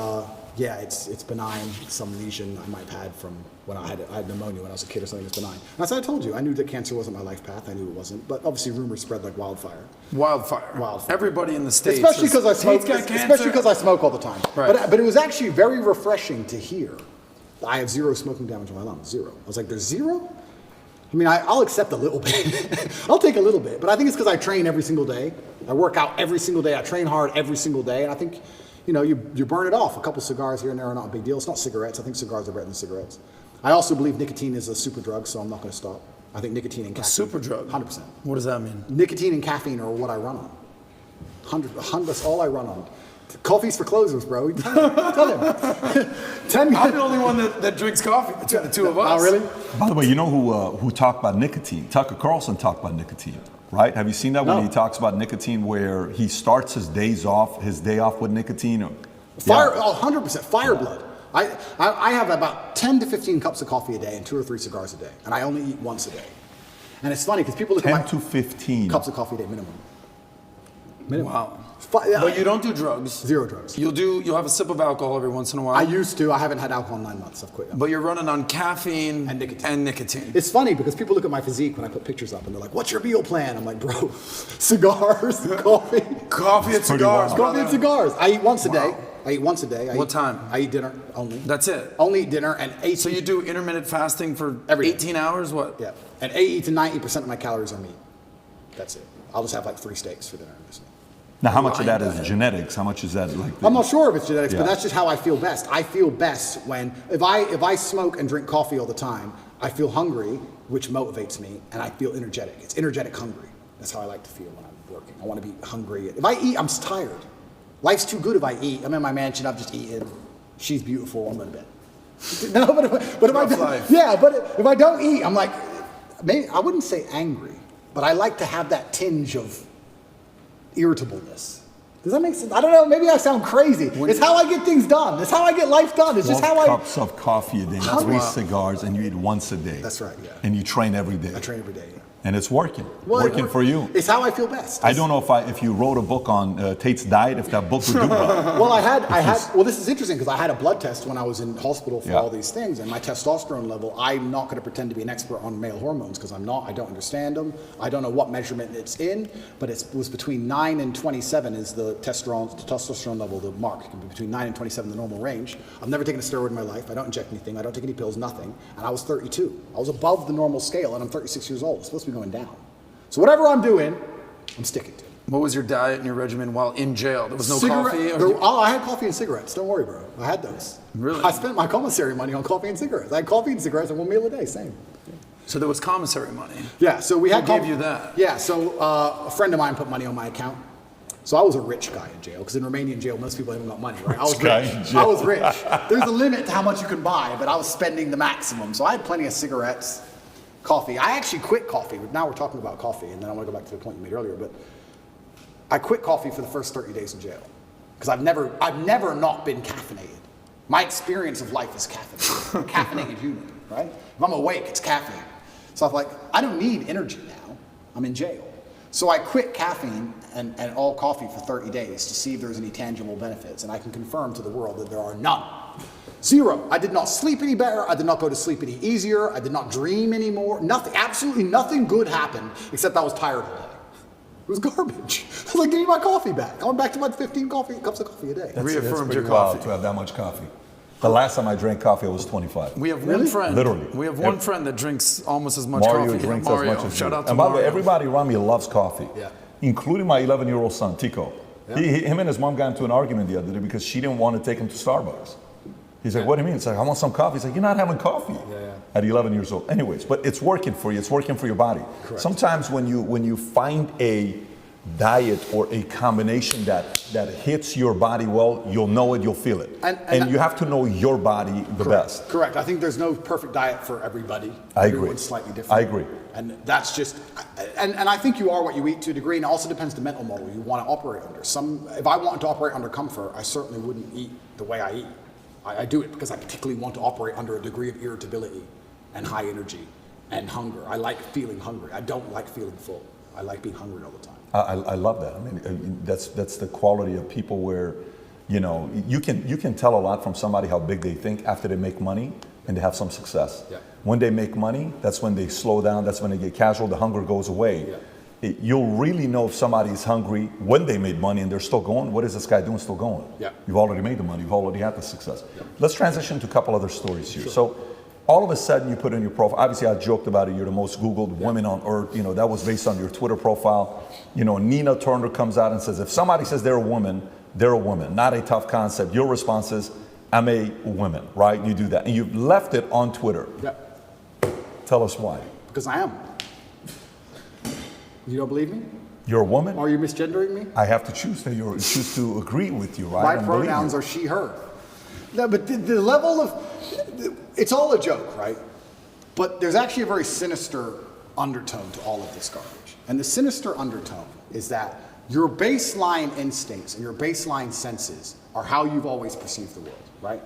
yeah, it's benign, some lesion I might have had from when I had pneumonia when I was a kid or something that's benign. And as I told you, I knew that cancer wasn't my life path. I knew it wasn't. But obviously rumors spread like wildfire. Wildfire. Everybody in the States. Especially because I smoke. Tate's got cancer. Especially because I smoke all the time. Right. But it was actually very refreshing to hear that I have 0 smoking damage on my lungs. 0. I was like, there's 0? I mean, I'll accept a little bit. I'll take a little bit. But I think it's because I train every single day. I work out every single day. I train hard every single day. And I think, you burn it off. A couple cigars here and there are not a big deal. It's not cigarettes. I think cigars are better than cigarettes. I also believe nicotine is a super drug, so I'm not going to stop. I think nicotine and caffeine. A super drug? 100%. What does that mean? Nicotine and caffeine are what I run on. 100, that's all I run on. Coffee's for closers, bro. Tell him. I'm the only one that drinks coffee between the two of us. Oh, really? By the way, you know who talked about nicotine? Tucker Carlson talked about nicotine, right? Have you seen that when he talks about nicotine, where he starts his day off with nicotine? Fire, 100%. Fire blood. I have about 10 to 15 cups of coffee a day and 2 or 3 cigars a day, and I only eat once a day. And it's funny because people look at 10 to 15 cups of coffee a day minimum. Wow. But you don't do drugs. 0 drugs. You'll have a sip of alcohol every once in a while. I used to. I haven't had alcohol in 9 months. I've quit. But you're running on caffeine and nicotine. It's It's funny because people look at my physique when I put pictures up and they're like, what's your meal plan? I'm like, bro, cigars, coffee. Coffee and cigars. Coffee and cigars. I eat once a day. What time? I eat dinner only. That's it? Only eat dinner and 8. So you do intermittent fasting for every 18 hours? What? Yeah. And 80 to 90% of my calories are meat. That's it. I'll just have like 3 steaks for dinner. Now, how much of that is genetics? How much is that I'm not sure if it's genetics, but that's just how I feel best. I feel best when, if I smoke and drink coffee all the time, I feel hungry, which motivates me, and I feel energetic. It's energetic hungry. That's how I like to feel when I'm working. I want to be hungry. If I eat, I'm tired. Life's too good if I eat. I'm in my mansion, I've just eaten. She's beautiful, I'm going to bed. No, but if I don't, yeah, but if I don't eat, I'm like, maybe I wouldn't say angry, but I like to have that tinge of irritableness. Does that make sense? I don't know. Maybe I sound crazy. It's how I get things done. It's how I get life done. It's just how 12 cups of coffee a day, 3 cigars, and you eat once a day. That's right, yeah. And you train every day. I train every day, yeah. And it's working. Working for you. It's how I feel best. I don't know if you wrote a book on Tate's diet, if that book would do well. Well, this is interesting because I had a blood test when I was in hospital for all these things, and my testosterone level, I'm not going to pretend to be an expert on male hormones because I'm not. I don't understand them. I don't know what measurement it's in, but it was between 9 and 27 is the testosterone level, the mark. It can be between 9 and 27, the normal range. I've never taken a steroid in my life. I don't inject anything. I don't take any pills, nothing. And I was 32. I was above the normal scale, and I'm 36 years old. It's supposed to be going down. So whatever I'm doing, I'm sticking to it. What was your diet and your regimen while in jail? There was no coffee? I had coffee and cigarettes. Don't worry, bro. I had those. Really? I spent my commissary money on coffee and cigarettes. I had coffee and cigarettes and 1 meal a day, same. So there was commissary money? Yeah, so we had... Who gave you that? Yeah, so a friend of mine put money on my account. So I was a rich guy in jail, because in Romanian jail, most people haven't got money, right? I was rich. I was rich. There's a limit to how much you can buy, but I was spending the maximum. So I had plenty of cigarettes, coffee. I actually quit coffee. Now we're talking about coffee, and then I want to go back to the point you made earlier, but I quit coffee for the first 30 days in jail because I've never not been caffeinated. My experience of life is caffeinated. I'm a caffeinated human, right? If I'm awake, it's caffeine. So I'm like, I don't need energy now. I'm in jail. So I quit caffeine and all coffee for 30 days to see if there's any tangible benefits, and I can confirm to the world that there are none. Zero. I did not sleep any better. I did not go to sleep any easier. I did not dream anymore. Nothing, absolutely nothing good happened except I was tired all day. It was garbage. I was like, give me my coffee back. I went back to my 15 cups of coffee a day. Reaffirmed your wild coffee. to have that much coffee. The last time I drank coffee, I was 25. We have one friend. Literally. We have one friend that drinks almost as much Mario coffee. drinks Mario. as much as Shout you. out to And by the way, Mario. everybody around me loves coffee, including my 11-year-old son, Tico. Yeah. Him and his mom got into an argument the other day because she didn't want to take him to Starbucks. He's like, what do you mean? It's like, I want some coffee. He's like, you're not having coffee at 11 years old. Anyways, but it's working for you. It's working for your body. Correct. Sometimes when you find a diet or a combination that hits your body well, you'll know it, you'll feel it. And you have to know your body the best. Correct. I think there's no perfect diet for everybody. I agree. Everyone's slightly different. I agree. And that's just, and I think you are what you eat to a degree, and it also depends the mental model you want to operate under. If I wanted to operate under comfort, I certainly wouldn't eat the way I eat. I do it because I particularly want to operate under a degree of irritability and high energy and hunger. I like feeling hungry. I don't like feeling full. I like being hungry all the time. I love that. I mean, that's the quality of people where, you can tell a lot from somebody how big they think after they make money and they have some success. Yeah. When they make money, that's when they slow down. That's when they get casual. The hunger goes away. Yeah. You'll really know if somebody is hungry when they made money and they're still going. What is this guy doing still going? Yeah. You've already made the money. You've already had the success. Yeah. Let's transition to a couple other stories here. Sure. So all of a sudden you put in your profile, obviously I joked about it, you're the most Googled women on earth, that was based on your Twitter profile. Nina Turner comes out and says, if somebody says they're a woman, not a tough concept. Your response is, I'm a woman, right? You do that. And you've left it on Twitter. Yeah. Tell us why. Because I am. You don't believe me? You're a woman? Are you misgendering me? I have to choose to agree with you, right? My pronouns are she, her. No, but the level of, it's all a joke, right? But there's actually a very sinister undertone to all of this garbage. And the sinister undertone is that your baseline instincts and your baseline senses are how you've always perceived the world, right?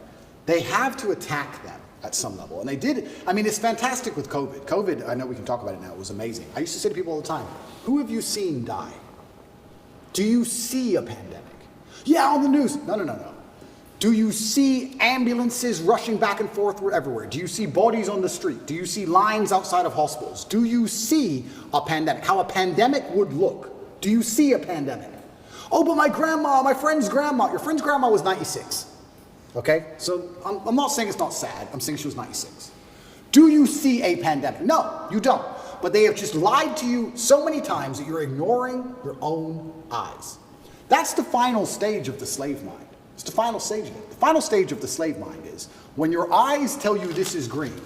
They have to attack them at some level. And they did. I mean, it's fantastic with COVID. COVID, I know we can talk about it now, it was amazing. I used to say to people all the time, who have you seen die? Do you see a pandemic? Yeah, on the news. No. Do you see ambulances rushing back and forth everywhere? Do you see bodies on the street? Do you see lines outside of hospitals? Do you see a pandemic? How a pandemic would look? Do you see a pandemic? Oh, but my friend's grandma, your friend's grandma was 96. Okay? So I'm not saying it's not sad. I'm saying she was 96. Do you see a pandemic? No, you don't. But they have just lied to you so many times that you're ignoring your own eyes. That's the final stage of the slave mind. It's the final stage of it. The final stage of the slave mind is when your eyes tell you this is green,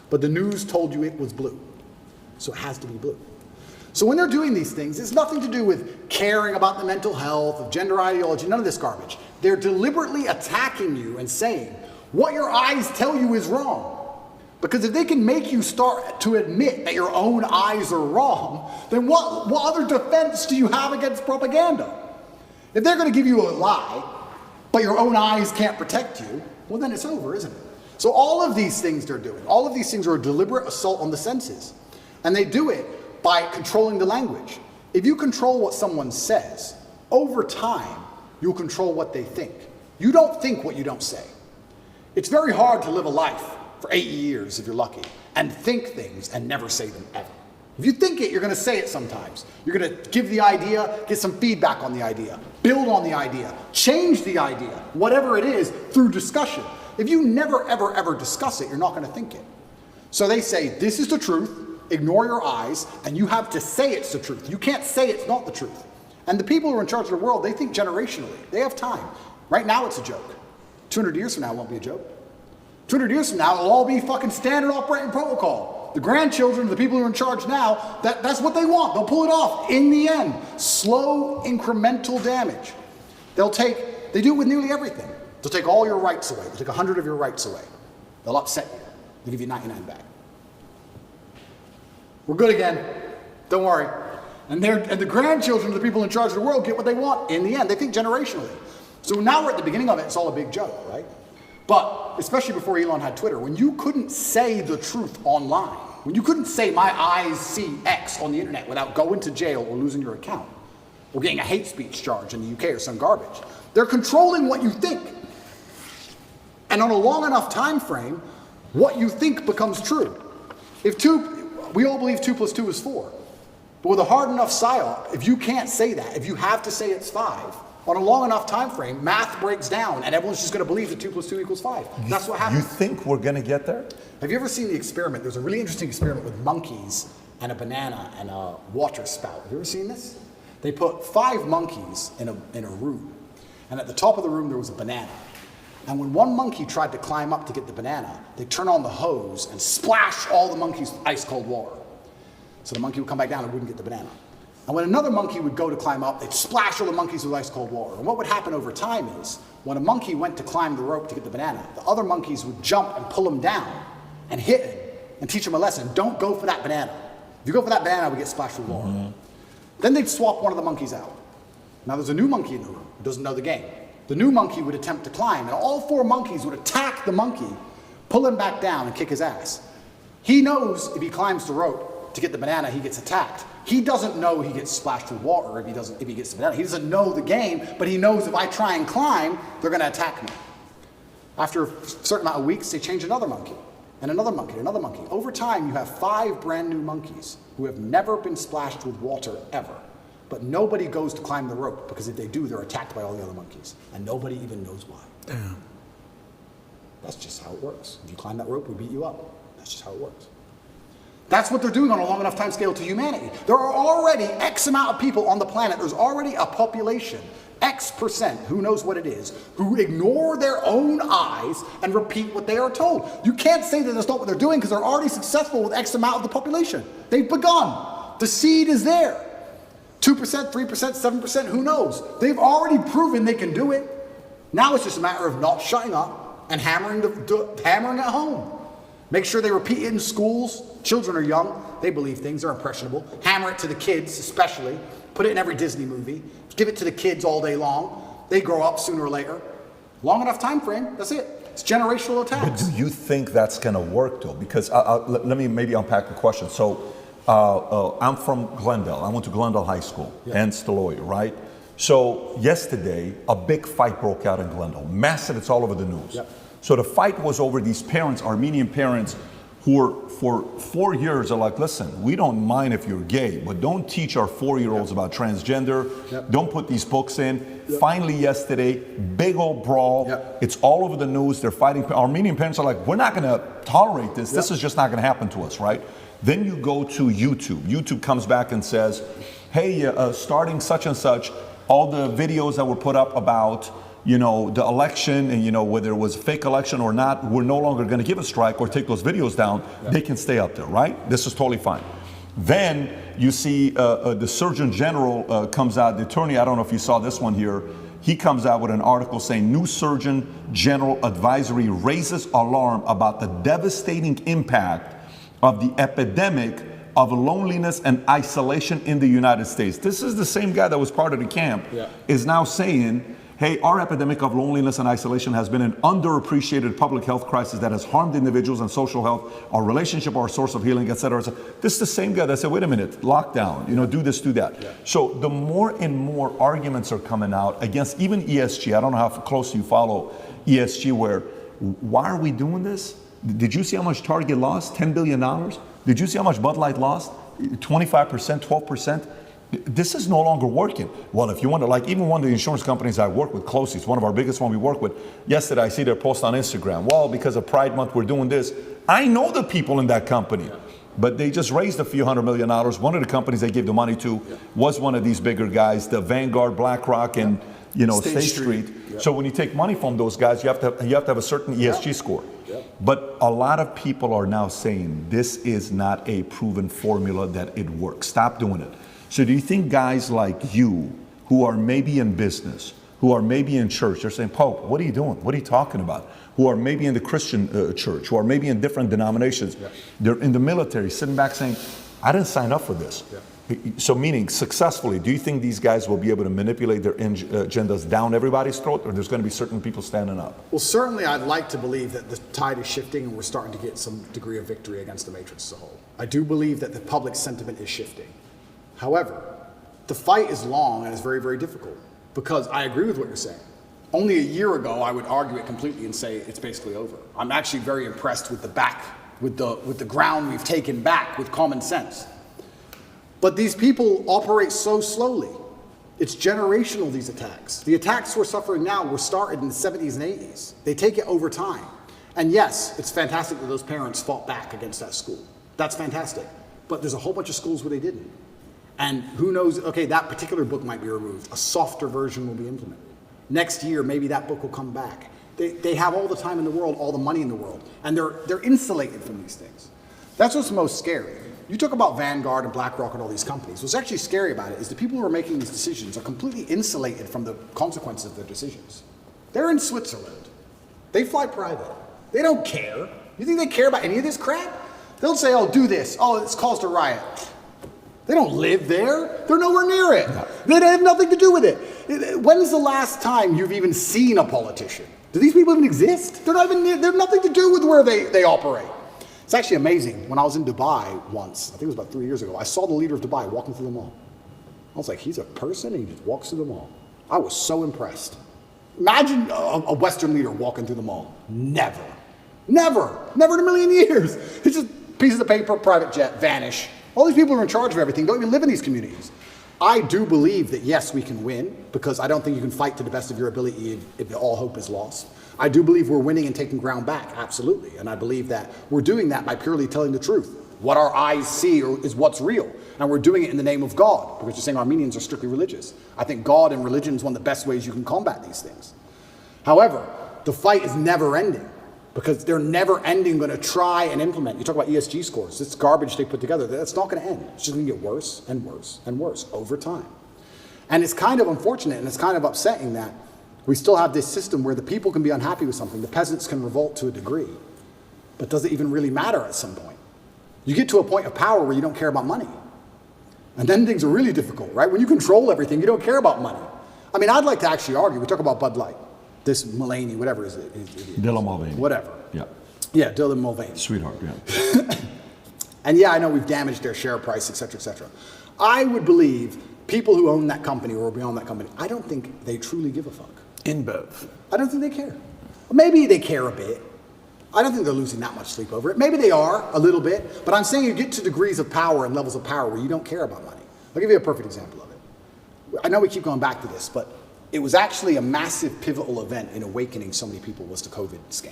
but the news told you it was blue. So it has to be blue. So when they're doing these things, it's nothing to do with caring about the mental health, of gender ideology, none of this garbage. They're deliberately attacking you and saying, what your eyes tell you is wrong. Because if they can make you start to admit that your own eyes are wrong, then what other defense do you have against propaganda? If they're going to give you a lie, but your own eyes can't protect you, well then it's over, isn't it? So all of these things they're doing, all of these things are a deliberate assault on the senses. And they do it by controlling the language. If you control what someone says, over time, you'll control what they think. You don't think what you don't say. It's very hard to live a life for 8 years, if you're lucky, and think things and never say them ever. If you think it, you're going to say it sometimes. You're going to give the idea, get some feedback on the idea, build on the idea, change the idea, whatever it is, through discussion. If you never, ever, ever discuss it, you're not going to think it. So they say, this is the truth, ignore your eyes, and you have to say it's the truth. You can't say it's not the truth. And the people who are in charge of the world, they think generationally. They have time. Right now it's a joke. 200 years from now it won't be a joke. 200 years from now it'll all be fucking standard operating protocol. The grandchildren, the people who are in charge now, that's what they want. They'll pull it off in the end. Slow, incremental damage. They do it with nearly everything. They'll take all your rights away. They'll take 100 of your rights away. They'll upset you. They'll give you 99 back. We're good again. Don't worry. And the grandchildren of the people in charge of the world get what they want in the end. They think generationally. So now we're at the beginning of it. It's all a big joke, right? But especially before Elon had Twitter, when you couldn't say the truth online, when you couldn't say my eyes see X on the internet without going to jail or losing your account or getting a hate speech charge in the UK or some garbage, they're controlling what you think. And on a long enough time frame, what you think becomes true. We all believe 2 + 2 is 4. But with a hard enough psyop, if you can't say that, if you have to say it's 5, on a long enough time frame, math breaks down and everyone's just going to believe that 2 + 2 = 5. That's what happens. You think we're going to get there? Have you ever seen the experiment? There's a really interesting experiment with monkeys and a banana and a water spout. Have you ever seen this? They put 5 monkeys in a room. And at the top of the room, there was a banana. And when one monkey tried to climb up to get the banana, they turn on the hose and splash all the monkeys with ice cold water. So the monkey would come back down and wouldn't get the banana. And when another monkey would go to climb up, they'd splash all the monkeys with ice cold water. And what would happen over time is, when a monkey went to climb the rope to get the banana, the other monkeys would jump and pull him down and hit him and teach him a lesson. Don't go for that banana. If you go for that banana, we get splashed with water. Mm-hmm. Then they'd swap one of the monkeys out. Now there's a new monkey in the room who doesn't know the game. The new monkey would attempt to climb, and all 4 monkeys would attack the monkey, pull him back down, and kick his ass. He knows if he climbs the rope to get the banana, he gets attacked. He doesn't know he gets splashed with water if he gets the banana. He doesn't know the game, but he knows if I try and climb, they're going to attack me. After a certain amount of weeks, they change another monkey, and another monkey, and another monkey. Over time, you have 5 brand new monkeys who have never been splashed with water ever. But nobody goes to climb the rope, because if they do, they're attacked by all the other monkeys. And nobody even knows why. Damn. That's just how it works. If you climb that rope, we beat you up. That's just how it works. That's what they're doing on a long enough time scale to humanity. There are already X amount of people on the planet. There's already a population, X%, who knows what it is, who ignore their own eyes and repeat what they are told. You can't say that that's not what they're doing, because they're already successful with X amount of the population. They've begun. The seed is there. 2%, 3%, 7%, who knows? They've already proven they can do it. Now it's just a matter of not shutting up and hammering at home. Make sure they repeat it in schools. Children are young. They believe things. They're impressionable. Hammer it to the kids, especially. Put it in every Disney movie. Give it to the kids all day long. They grow up sooner or later. Long enough time frame, that's it. It's generational attacks. But do you think that's going to work, though? Because let me maybe unpack the question. So I'm from Glendale. I went to Glendale High School and Staloy, right? So yesterday, a big fight broke out in Glendale. Massive, it's all over the news. Yep. So the fight was over these parents, Armenian parents, who were for 4 years are like, listen, we don't mind if you're gay, but don't teach our 4-year-olds about transgender. Yep. Don't put these books in. Yep. Finally yesterday, big old brawl. Yep. It's all over the news. They're fighting. Armenian parents are like, we're not going to tolerate this. Yep. This is just not going to happen to us, right? Then you go to YouTube. YouTube comes back and says, hey, starting such and such, all the videos that were put up about, the election and, whether it was a fake election or not, we're no longer going to give a strike or take those videos down. Yeah. They can stay up there, right? This is totally fine. Then you see the Surgeon General comes out, the attorney, I don't know if you saw this one here, he comes out with an article saying new Surgeon General advisory raises alarm about the devastating impact of the epidemic of loneliness and isolation in the United States. This is the same guy that was part of the camp, is now saying, hey, our epidemic of loneliness and isolation has been an underappreciated public health crisis that has harmed individuals and social health, our relationship, our source of healing, et cetera, et cetera. This is the same guy that said, wait a minute, lockdown, do this, do that. Yeah. So the more and more arguments are coming out against even ESG. I don't know how close you follow ESG, where why are we doing this? Did you see how much Target lost? $10 billion? Did you see how much Bud Light lost? 25%, 12%? This is no longer working. Well, if you want to, like even one of the insurance companies I work with closely, it's one of our biggest one we work with. Yesterday, I see their post on Instagram. Well, because of Pride Month, we're doing this. I know the people in that company, but they just raised a few $100 million. One of the companies they gave the money to was one of these bigger guys, the Vanguard, BlackRock, and State Street. So when you take money from those guys, you have to have a certain ESG score. But a lot of people are now saying this is not a proven formula that it works. Stop doing it. So do you think guys like you, who are maybe in business, who are maybe in church, they're saying, Pope, what are you doing? What are you talking about? Who are maybe in the Christian church, who are maybe in different denominations, they're in the military, sitting back saying, I didn't sign up for this. So meaning successfully, do you think these guys will be able to manipulate their agendas down everybody's throat, or there's going to be certain people standing up? Well, certainly I'd like to believe that the tide is shifting and we're starting to get some degree of victory against the matrix as a whole. I do believe that the public sentiment is shifting. However, the fight is long and it's very, very difficult, because I agree with what you're saying. Only a year ago, I would argue it completely and say it's basically over. I'm actually very impressed with the ground we've taken back with common sense. But these people operate so slowly. It's generational, these attacks. The attacks we're suffering now were started in the 70s and 80s. They take it over time. And yes, it's fantastic that those parents fought back against that school. That's fantastic. But there's a whole bunch of schools where they didn't. And who knows, okay, that particular book might be removed. A softer version will be implemented. Next year, maybe that book will come back. They have all the time in the world, all the money in the world, and they're insulated from these things. That's what's most scary. You talk about Vanguard and BlackRock and all these companies. What's actually scary about it is the people who are making these decisions are completely insulated from the consequences of their decisions. They're in Switzerland. They fly private. They don't care. You think they care about any of this crap? They'll say, oh, do this. Oh, it's caused a riot. They don't live there. They're nowhere near it. They have nothing to do with it. When's the last time you've even seen a politician? Do these people even exist? They have nothing to do with where they operate. It's actually amazing. When I was in Dubai once, I think it was about 3 years ago, I saw the leader of Dubai walking through the mall. I was like, he's a person and he just walks through the mall. I was so impressed. Imagine a Western leader walking through the mall. Never in a million years. It's just pieces of paper, private jet, vanish. All these people who are in charge of everything don't even live in these communities. I do believe that, yes, we can win, because I don't think you can fight to the best of your ability if all hope is lost. I do believe we're winning and taking ground back, absolutely. And I believe that we're doing that by purely telling the truth. What our eyes see is what's real. And we're doing it in the name of God, because you're saying Armenians are strictly religious. I think God and religion is one of the best ways you can combat these things. However, the fight is never ending, because they're never ending going to try and implement. You talk about ESG scores. This garbage they put together, that's not going to end. It's just going to get worse and worse and worse over time. And it's kind of unfortunate and it's kind of upsetting that we still have this system where the people can be unhappy with something, the peasants can revolt to a degree, but does it even really matter at some point? You get to a point of power where you don't care about money. And then things are really difficult, right? When you control everything, you don't care about money. I mean, I'd like to actually argue, we talk about Bud Light, this Mulaney, whatever is it? Dylan Mulvaney. Whatever. Yeah. Yeah, Dylan Mulvaney. Sweetheart, yeah. And yeah, I know we've damaged their share price, et cetera, et cetera. I would believe people who own that company or are beyond that company, I don't think they truly give a fuck. InBev. I don't think they care. Maybe they care a bit. I don't think they're losing that much sleep over it. Maybe they are, a little bit. But I'm saying you get to degrees of power and levels of power where you don't care about money. I'll give you a perfect example of it. I know we keep going back to this, but it was actually a massive pivotal event in awakening so many people was the COVID scam.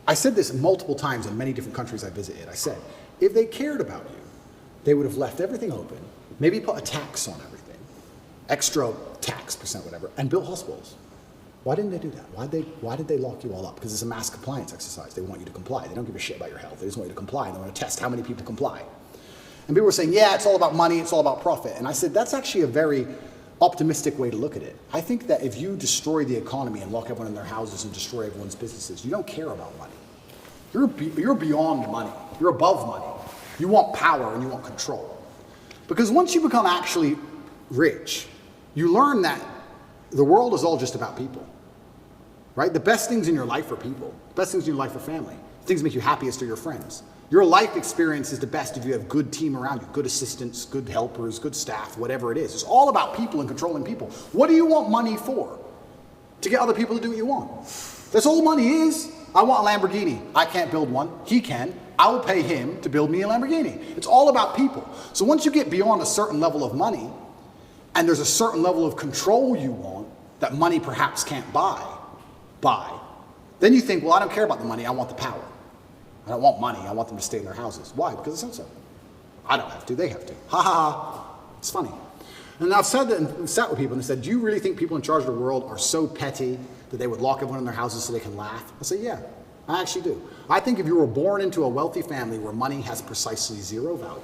I said this multiple times in many different countries I visited. I said, if they cared about you, they would have left everything open, maybe put a tax on everything, extra tax percent, whatever, and built hospitals. Why didn't they do that? Why did they lock you all up? Because it's a mass compliance exercise. They want you to comply. They don't give a shit about your health. They just want you to comply, and they want to test how many people comply. And people were saying, yeah, it's all about money, it's all about profit. And I said, that's actually a very optimistic way to look at it. I think that if you destroy the economy and lock everyone in their houses and destroy everyone's businesses, you don't care about money. You're beyond money. You're above money. You want power and you want control. Because once you become actually rich, you learn that the world is all just about people, right? The best things in your life are people. The best things in your life are family. The things that make you happiest are your friends. Your life experience is the best if you have a good team around you, good assistants, good helpers, good staff, whatever it is. It's all about people and controlling people. What do you want money for? To get other people to do what you want. That's all money is. I want a Lamborghini. I can't build one. He can. I will pay him to build me a Lamborghini. It's all about people. So once you get beyond a certain level of money, and there's a certain level of control you want that money perhaps can't buy, then you think, well, I don't care about the money. I want the power. I don't want money. I want them to stay in their houses. Why? Because it says so. I don't have to. They have to. Ha ha ha. It's funny. And I've said that and sat with people and said, do you really think people in charge of the world are so petty that they would lock everyone in their houses so they can laugh? I say, yeah, I actually do. I think if you were born into a wealthy family where money has precisely zero value,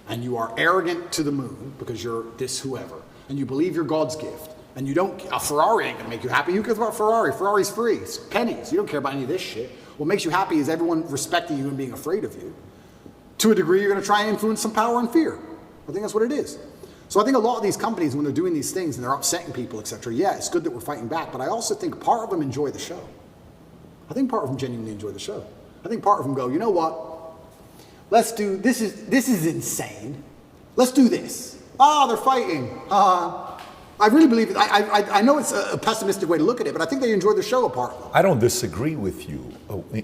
and you are arrogant to the moon because you're this whoever, and you believe you're God's gift, and you don't, a Ferrari ain't gonna make you happy. Who cares about Ferrari? Ferrari's free. It's pennies. You don't care about any of this shit. What makes you happy is everyone respecting you and being afraid of you. To a degree, you're gonna try and influence some power and fear. I think that's what it is. So I think a lot of these companies, when they're doing these things and they're upsetting people, etc., yeah, it's good that we're fighting back, but I also think part of them enjoy the show. I think part of them genuinely enjoy the show. I think part of them go, you know what? Let's do, this is insane. Let's do this. Ah, they're fighting. I really believe it. I know it's a pessimistic way to look at it, but I think they enjoy the show apart from it. I don't disagree with you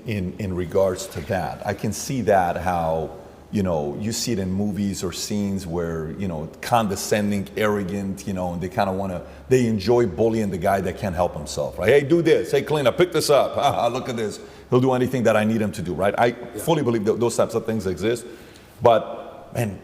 in regards to that. I can see that how, you see it in movies or scenes where, condescending, arrogant, and they kind of they enjoy bullying the guy that can't help himself, right? Hey, do this. Hey, clean up, pick this up. Look at this. He'll do anything that I need him to do, right? I fully believe that those types of things exist. But, man,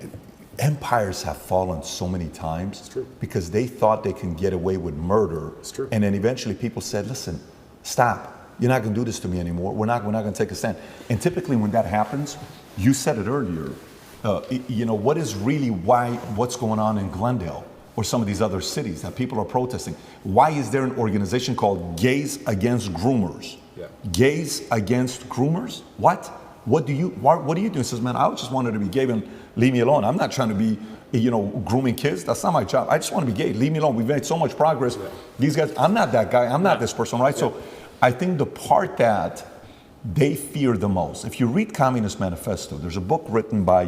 empires have fallen so many times because they thought they can get away with murder. It's true. And then eventually people said, listen, stop. You're not going to do this to me anymore. We're not going to take a stand. And typically when that happens, you said it earlier, what is really what's going on in Glendale or some of these other cities that people are protesting? Why is there an organization called Gays Against Groomers? Yeah. Gays Against Groomers? What? What are you doing? He says, man, I just wanted to be gay and leave me alone. I'm not trying to be, grooming kids. That's not my job. I just want to be gay. Leave me alone. We've made so much progress. Yeah. These guys, I'm not that guy. I'm not this person, right? Yeah. So I think the part that they fear the most, if you read Communist Manifesto, there's a book written by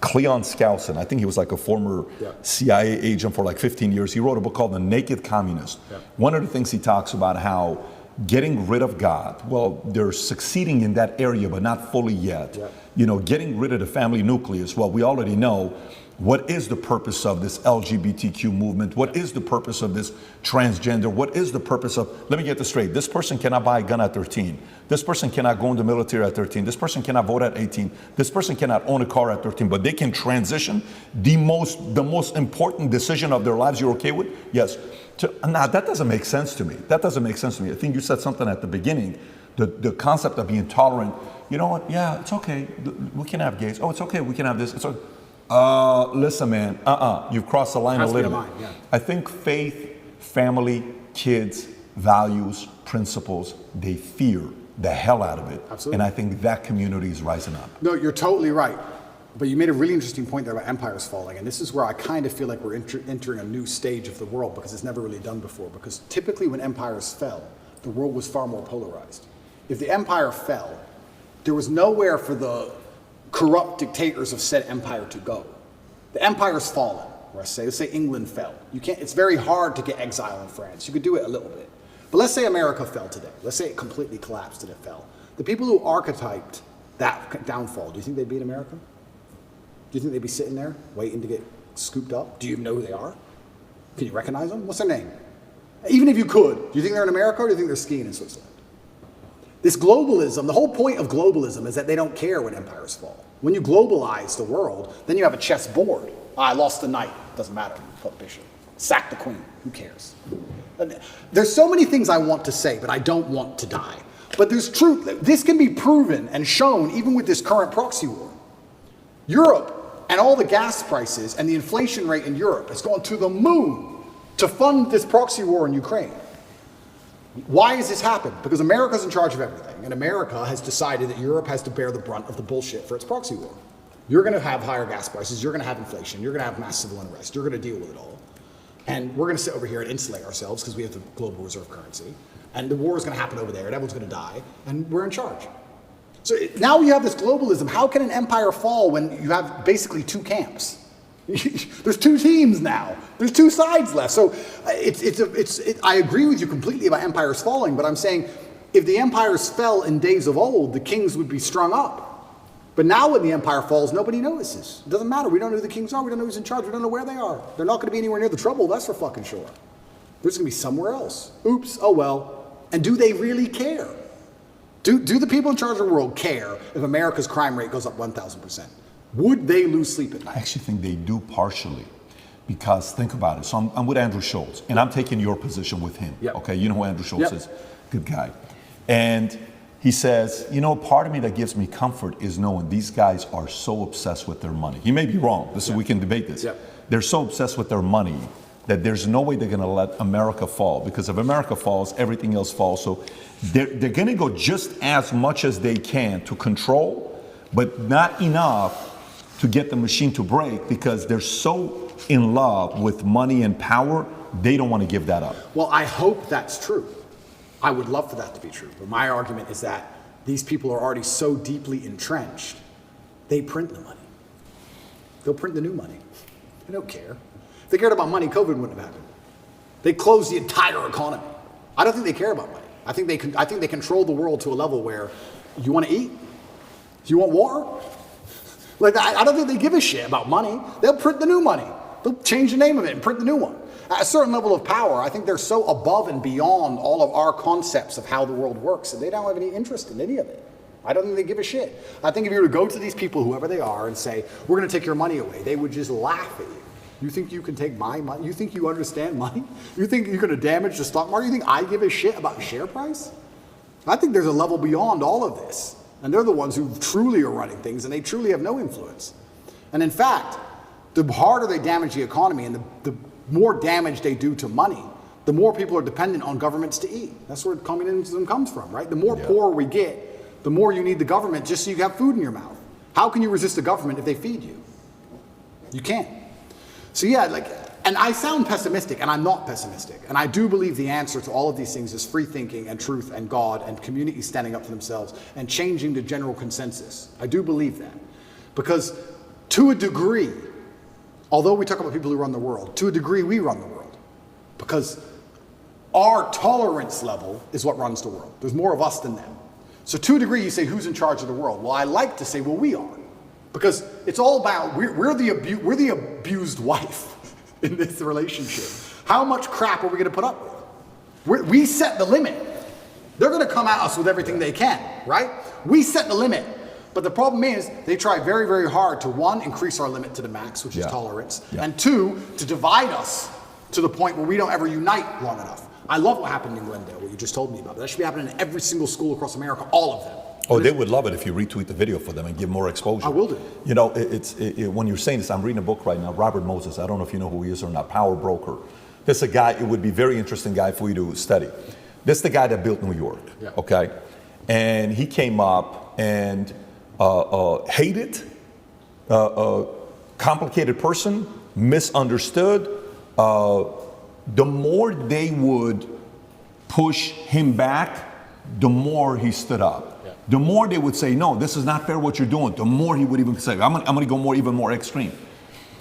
Cleon Skousen. I think he was like a former CIA agent for like 15 years. He wrote a book called The Naked Communist. Yeah. One of the things he talks about how getting rid of God, well, they're succeeding in that area, but not fully yet. Yeah. Getting rid of the family nucleus, well, we already know what is the purpose of this LGBTQ movement? What is the purpose of this transgender? What is the purpose of, let me get this straight, this person cannot buy a gun at 13. This person cannot go in the military at 13. This person cannot vote at 18. This person cannot own a car at 13, but they can transition. The most important decision of their lives, you're okay with? Yes. Now, that doesn't make sense to me. I think you said something at the beginning, the concept of being tolerant. You know what? Yeah, it's okay. We can have gays. Oh, it's okay. We can have this. It's okay. Listen, man, you've crossed the line a little bit. Yeah. I think faith, family, kids, values, principles, they fear the hell out of it. Absolutely. And I think that community is rising up. No, you're totally right. But you made a really interesting point there about empires falling. And this is where I kind of feel like we're entering a new stage of the world because it's never really done before. Because typically when empires fell, the world was far more polarized. If the empire fell, there was nowhere for the corrupt dictators of said empire to go. The empire's fallen, or let's say England fell. It's very hard to get exile in France. You could do it a little bit. But let's say America fell today. Let's say it completely collapsed and it fell. The people who archetyped that downfall, do you think they'd be in America? Do you think they'd be sitting there waiting to get scooped up? Do you even know who they are? Can you recognize them? What's their name? Even if you could, do you think they're in America or do you think they're skiing in Switzerland? This globalism, the whole point of globalism is that they don't care when empires fall. When you globalize the world, then you have a chessboard. I lost the knight, doesn't matter, put the bishop. Sack the queen, who cares? There's so many things I want to say, but I don't want to die. But there's truth, this can be proven and shown even with this current proxy war. Europe and all the gas prices and the inflation rate in Europe has gone to the moon to fund this proxy war in Ukraine. Why has this happened? Because America's in charge of everything, and America has decided that Europe has to bear the brunt of the bullshit for its proxy war. You're going to have higher gas prices, you're going to have inflation, you're going to have mass civil unrest, you're going to deal with it all. And we're going to sit over here and insulate ourselves because we have the global reserve currency. And the war is going to happen over there, and everyone's going to die, and we're in charge. So now you have this globalism. How can an empire fall when you have basically two camps? There's two teams now. There's two sides left. So I agree with you completely about empires falling, but I'm saying if the empires fell in days of old, the kings would be strung up. But now when the empire falls, nobody notices. It doesn't matter. We don't know who the kings are. We don't know who's in charge. We don't know where they are. They're not going to be anywhere near the trouble. That's for fucking sure. They're just going to be somewhere else. Oops. Oh, well. And do they really care? Do the people in charge of the world care if America's crime rate goes up 1,000%? Would they lose sleep at night? I actually think they do partially, because think about it. So I'm with Andrew Schultz, and I'm taking your position with him. Yep. Okay, you know who Andrew Schultz Yep. is? Good guy. And he says, part of me that gives me comfort is knowing these guys are so obsessed with their money. He may be wrong. We can debate this. Yep. They're so obsessed with their money that there's no way they're going to let America fall, because if America falls, everything else falls. So they're going to go just as much as they can to control, but not enough to get the machine to break, because they're so in love with money and power, they don't want to give that up. Well, I hope that's true. I would love for that to be true. But my argument is that these people are already so deeply entrenched, they print the money. They'll print the new money. They don't care. If they cared about money, COVID wouldn't have happened. They closed the entire economy. I don't think they care about money. I think they control the world to a level where you want to eat? Do you want water? Like, I don't think they give a shit about money. They'll print the new money. They'll change the name of it and print the new one. At a certain level of power, I think they're so above and beyond all of our concepts of how the world works that they don't have any interest in any of it. I don't think they give a shit. I think if you were to go to these people, whoever they are, and say, we're going to take your money away, they would just laugh at you. You think you can take my money? You think you understand money? You think you're going to damage the stock market? You think I give a shit about share price? I think there's a level beyond all of this. And they're the ones who truly are running things, and they truly have no influence. And in fact, the harder they damage the economy and the more damage they do to money, the more people are dependent on governments to eat. That's where communism comes from, right? The more poor we get, the more you need the government just so you have food in your mouth. How can you resist the government if they feed you? You can't. So and I sound pessimistic, and I'm not pessimistic. And I do believe the answer to all of these things is free thinking and truth and God and communities standing up for themselves and changing the general consensus. I do believe that. Because to a degree, although we talk about people who run the world, to a degree we run the world. Because our tolerance level is what runs the world. There's more of us than them. So to a degree you say, who's in charge of the world? Well, I like to say, well, we are. Because it's all about, we're the abused wife in this relationship. How much crap are we going to put up with? We set the limit. They're going to come at us with everything they can, right? We set the limit. But the problem is they try very, very hard to, one, increase our limit to the max, which is tolerance, and two, to divide us to the point where we don't ever unite long enough. I love what happened in Glendale, what you just told me about. That should be happening in every single school across America, all of them. Oh, they would love it if you retweet the video for them and give more exposure. I will do. When you're saying this, I'm reading a book right now, Robert Moses. I don't know if you know who he is or not, Power Broker. This is a guy, it would be a very interesting guy for you to study. This is the guy that built New York, okay? And he came up and hated, complicated person, misunderstood. The more they would push him back, the more he stood up. The more they would say, no, this is not fair what you're doing, the more he would even say, I'm gonna go even more extreme.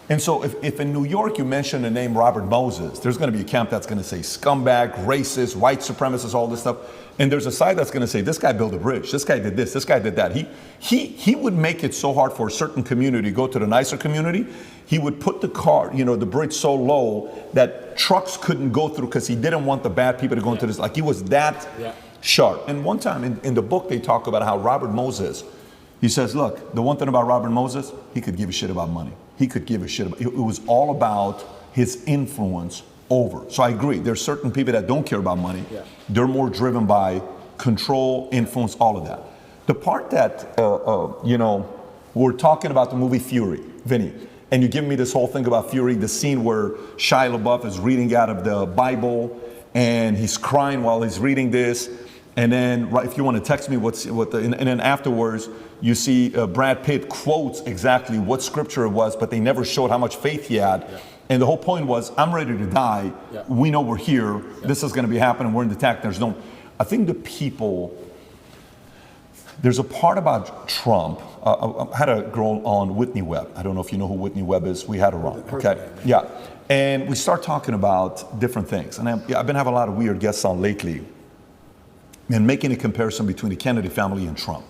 And so if in New York you mention the name Robert Moses, there's gonna be a camp that's gonna say scumbag, racist, white supremacist, all this stuff. And there's a side that's gonna say, this guy built a bridge, this guy did this guy did that. He would make it so hard for a certain community to go to the nicer community. He would put the bridge so low that trucks couldn't go through because he didn't want the bad people to go into this. Like he was that sharp. And one time in the book, they talk about how Robert Moses, he says, look, the one thing about Robert Moses, he could give a shit about money. He could give a shit about, it was all about his influence over. So I agree, there's certain people that don't care about money. They're more driven by control, influence, all of that. The part that, we're talking about the movie Fury, Vinny, and you give me this whole thing about Fury, the scene where Shia LaBeouf is reading out of the Bible and he's crying while he's reading this. And then, if you want to text me and then afterwards, you see Brad Pitt quotes exactly what scripture it was, but they never showed how much faith he had. And the whole point was, I'm ready to die. Yeah. We know we're here. Yeah. This is going to be happening. We're in the attack. I think the people, there's a part about Trump. I had a girl on, Whitney Webb. I don't know if you know who Whitney Webb is. We had her on. Okay. Yeah. And we start talking about different things. And I've been having a lot of weird guests on lately and making a comparison between the Kennedy family and Trump.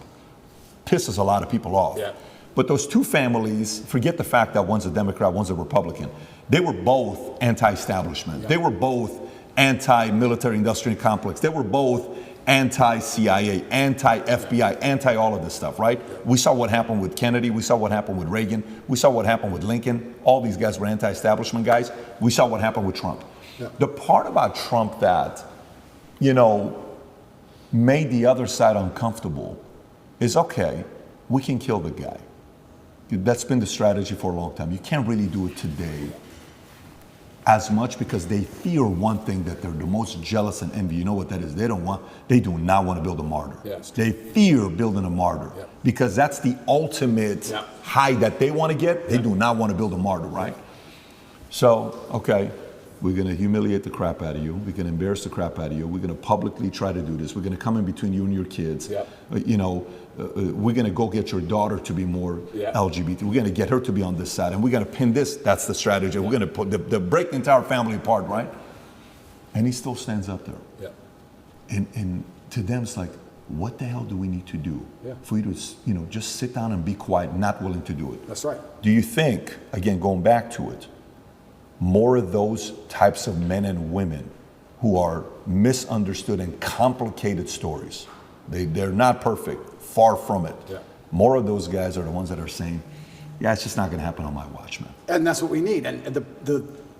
Pisses a lot of people off. Yeah. But those two families, forget the fact that one's a Democrat, one's a Republican. They were both anti-establishment. Yeah. They were both anti-military industrial complex. They were both anti-CIA, anti-FBI, anti all of this stuff, right? We saw what happened with Kennedy. We saw what happened with Reagan. We saw what happened with Lincoln. All these guys were anti-establishment guys. We saw what happened with Trump. Yeah. The part about Trump that, made the other side uncomfortable is, okay, we can kill the guy. That's been the strategy for a long time. You can't really do it today as much because they fear one thing that they're the most jealous and envy. You know what that is? They do not want to build a martyr. Yes. They fear building a martyr because that's the ultimate high that they want to get. They do not want to build a martyr, right? So, okay, we're going to humiliate the crap out of you. We're going to embarrass the crap out of you. We're going to publicly try to do this. We're going to come in between you and your kids. We're going to go get your daughter to be more LGBT. We're going to get her to be on this side. And we're going to pin this. That's the strategy. We're going to put break the entire family apart, right? And he still stands up there. Yeah. And to them, it's like, what the hell do we need to do for you to, just sit down and be quiet, not willing to do it? That's right. Do you think, again, going back to it, more of those types of men and women who are misunderstood and complicated stories, they're not perfect, far from it. Yeah. More of those guys are the ones that are saying, it's just not going to happen on my watch, man. And that's what we need. And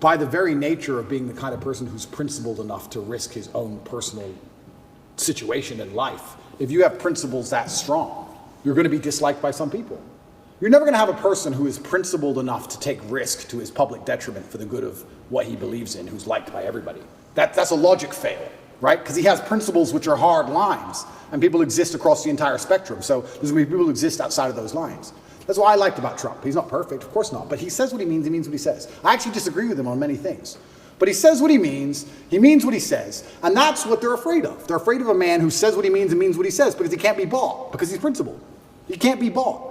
by the very nature of being the kind of person who's principled enough to risk his own personal situation in life, if you have principles that strong, you're going to be disliked by some people. You're never going to have a person who is principled enough to take risk to his public detriment for the good of what he believes in, who's liked by everybody. That's a logic fail, right? Because he has principles which are hard lines, and people exist across the entire spectrum. So there's going to be people who exist outside of those lines. That's what I liked about Trump. He's not perfect, of course not, but he says what he means what he says. I actually disagree with him on many things. But he says what he means what he says, and that's what they're afraid of. They're afraid of a man who says what he means and means what he says because he can't be bought, because he's principled. He can't be bought.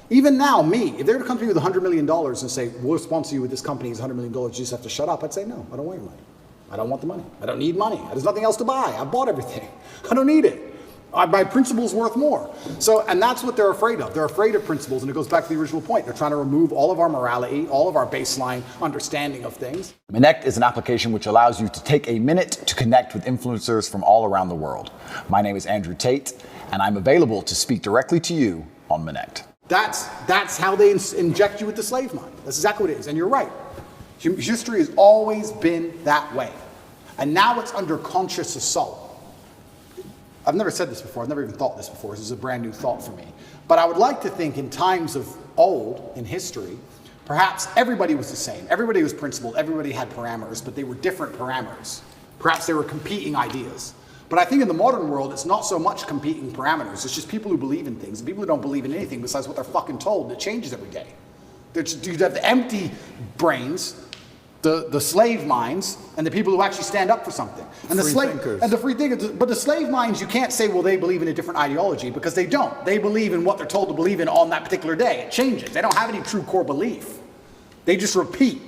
Even now, if they were to come to me with $100 million and say, we'll sponsor you with this company, it's $100 million, you just have to shut up, I'd say, no, I don't want your money. I don't want the money. I don't need money. There's nothing else to buy. I bought everything. I don't need it. My principle's worth more. So, and that's what they're afraid of. They're afraid of principles, and it goes back to the original point. They're trying to remove all of our morality, all of our baseline understanding of things. Connect is an application which allows you to take a minute to connect with influencers from all around the world. My name is Andrew Tate, and I'm available to speak directly to you on Connect. That's how they inject you with the slave mind. That's exactly what it is. And you're right. History has always been that way. And now it's under conscious assault. I've never said this before. I've never even thought this before. This is a brand new thought for me. But I would like to think in times of old, in history, perhaps everybody was the same. Everybody was principled. Everybody had parameters, but they were different parameters. Perhaps they were competing ideas. But I think in the modern world, it's not so much competing parameters. It's just people who believe in things and people who don't believe in anything besides what they're fucking told. It changes every day. You have the empty brains, the slave minds, and the people who actually stand up for something. And the free thinkers. But the slave minds, you can't say, well, they believe in a different ideology, because they don't. They believe in what they're told to believe in on that particular day. It changes. They don't have any true core belief. They just repeat.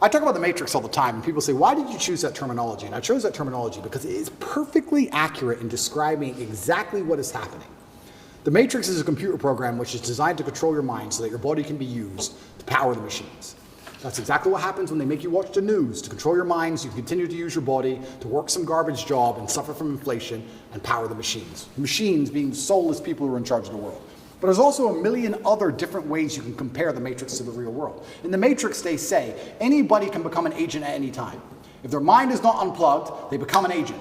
I talk about the Matrix all the time, and people say, why did you choose that terminology? And I chose that terminology because it is perfectly accurate in describing exactly what is happening. The Matrix is a computer program which is designed to control your mind so that your body can be used to power the machines. That's exactly what happens when they make you watch the news, to control your mind so you continue to use your body, to work some garbage job and suffer from inflation and power the machines. The machines being soulless people who are in charge of the world. But there's also a million other different ways you can compare the Matrix to the real world. In the Matrix, they say anybody can become an agent at any time. If their mind is not unplugged, they become an agent.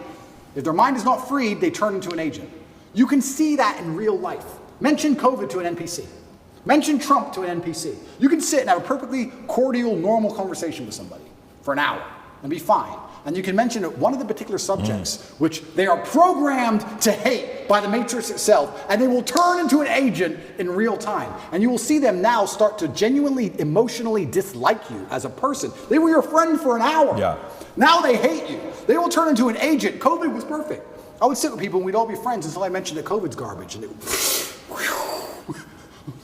If their mind is not freed, they turn into an agent. You can see that in real life. Mention COVID to an NPC. Mention Trump to an NPC. You can sit and have a perfectly cordial, normal conversation with somebody for an hour. and be fine. And you can mention one of the particular subjects, which they are programmed to hate by the Matrix itself, and they will turn into an agent in real time. And you will see them now start to genuinely, emotionally dislike you as a person. They were your friend for an hour. Yeah. Now they hate you. They will turn into an agent. COVID was perfect. I would sit with people and we'd all be friends until I mentioned that COVID's garbage. And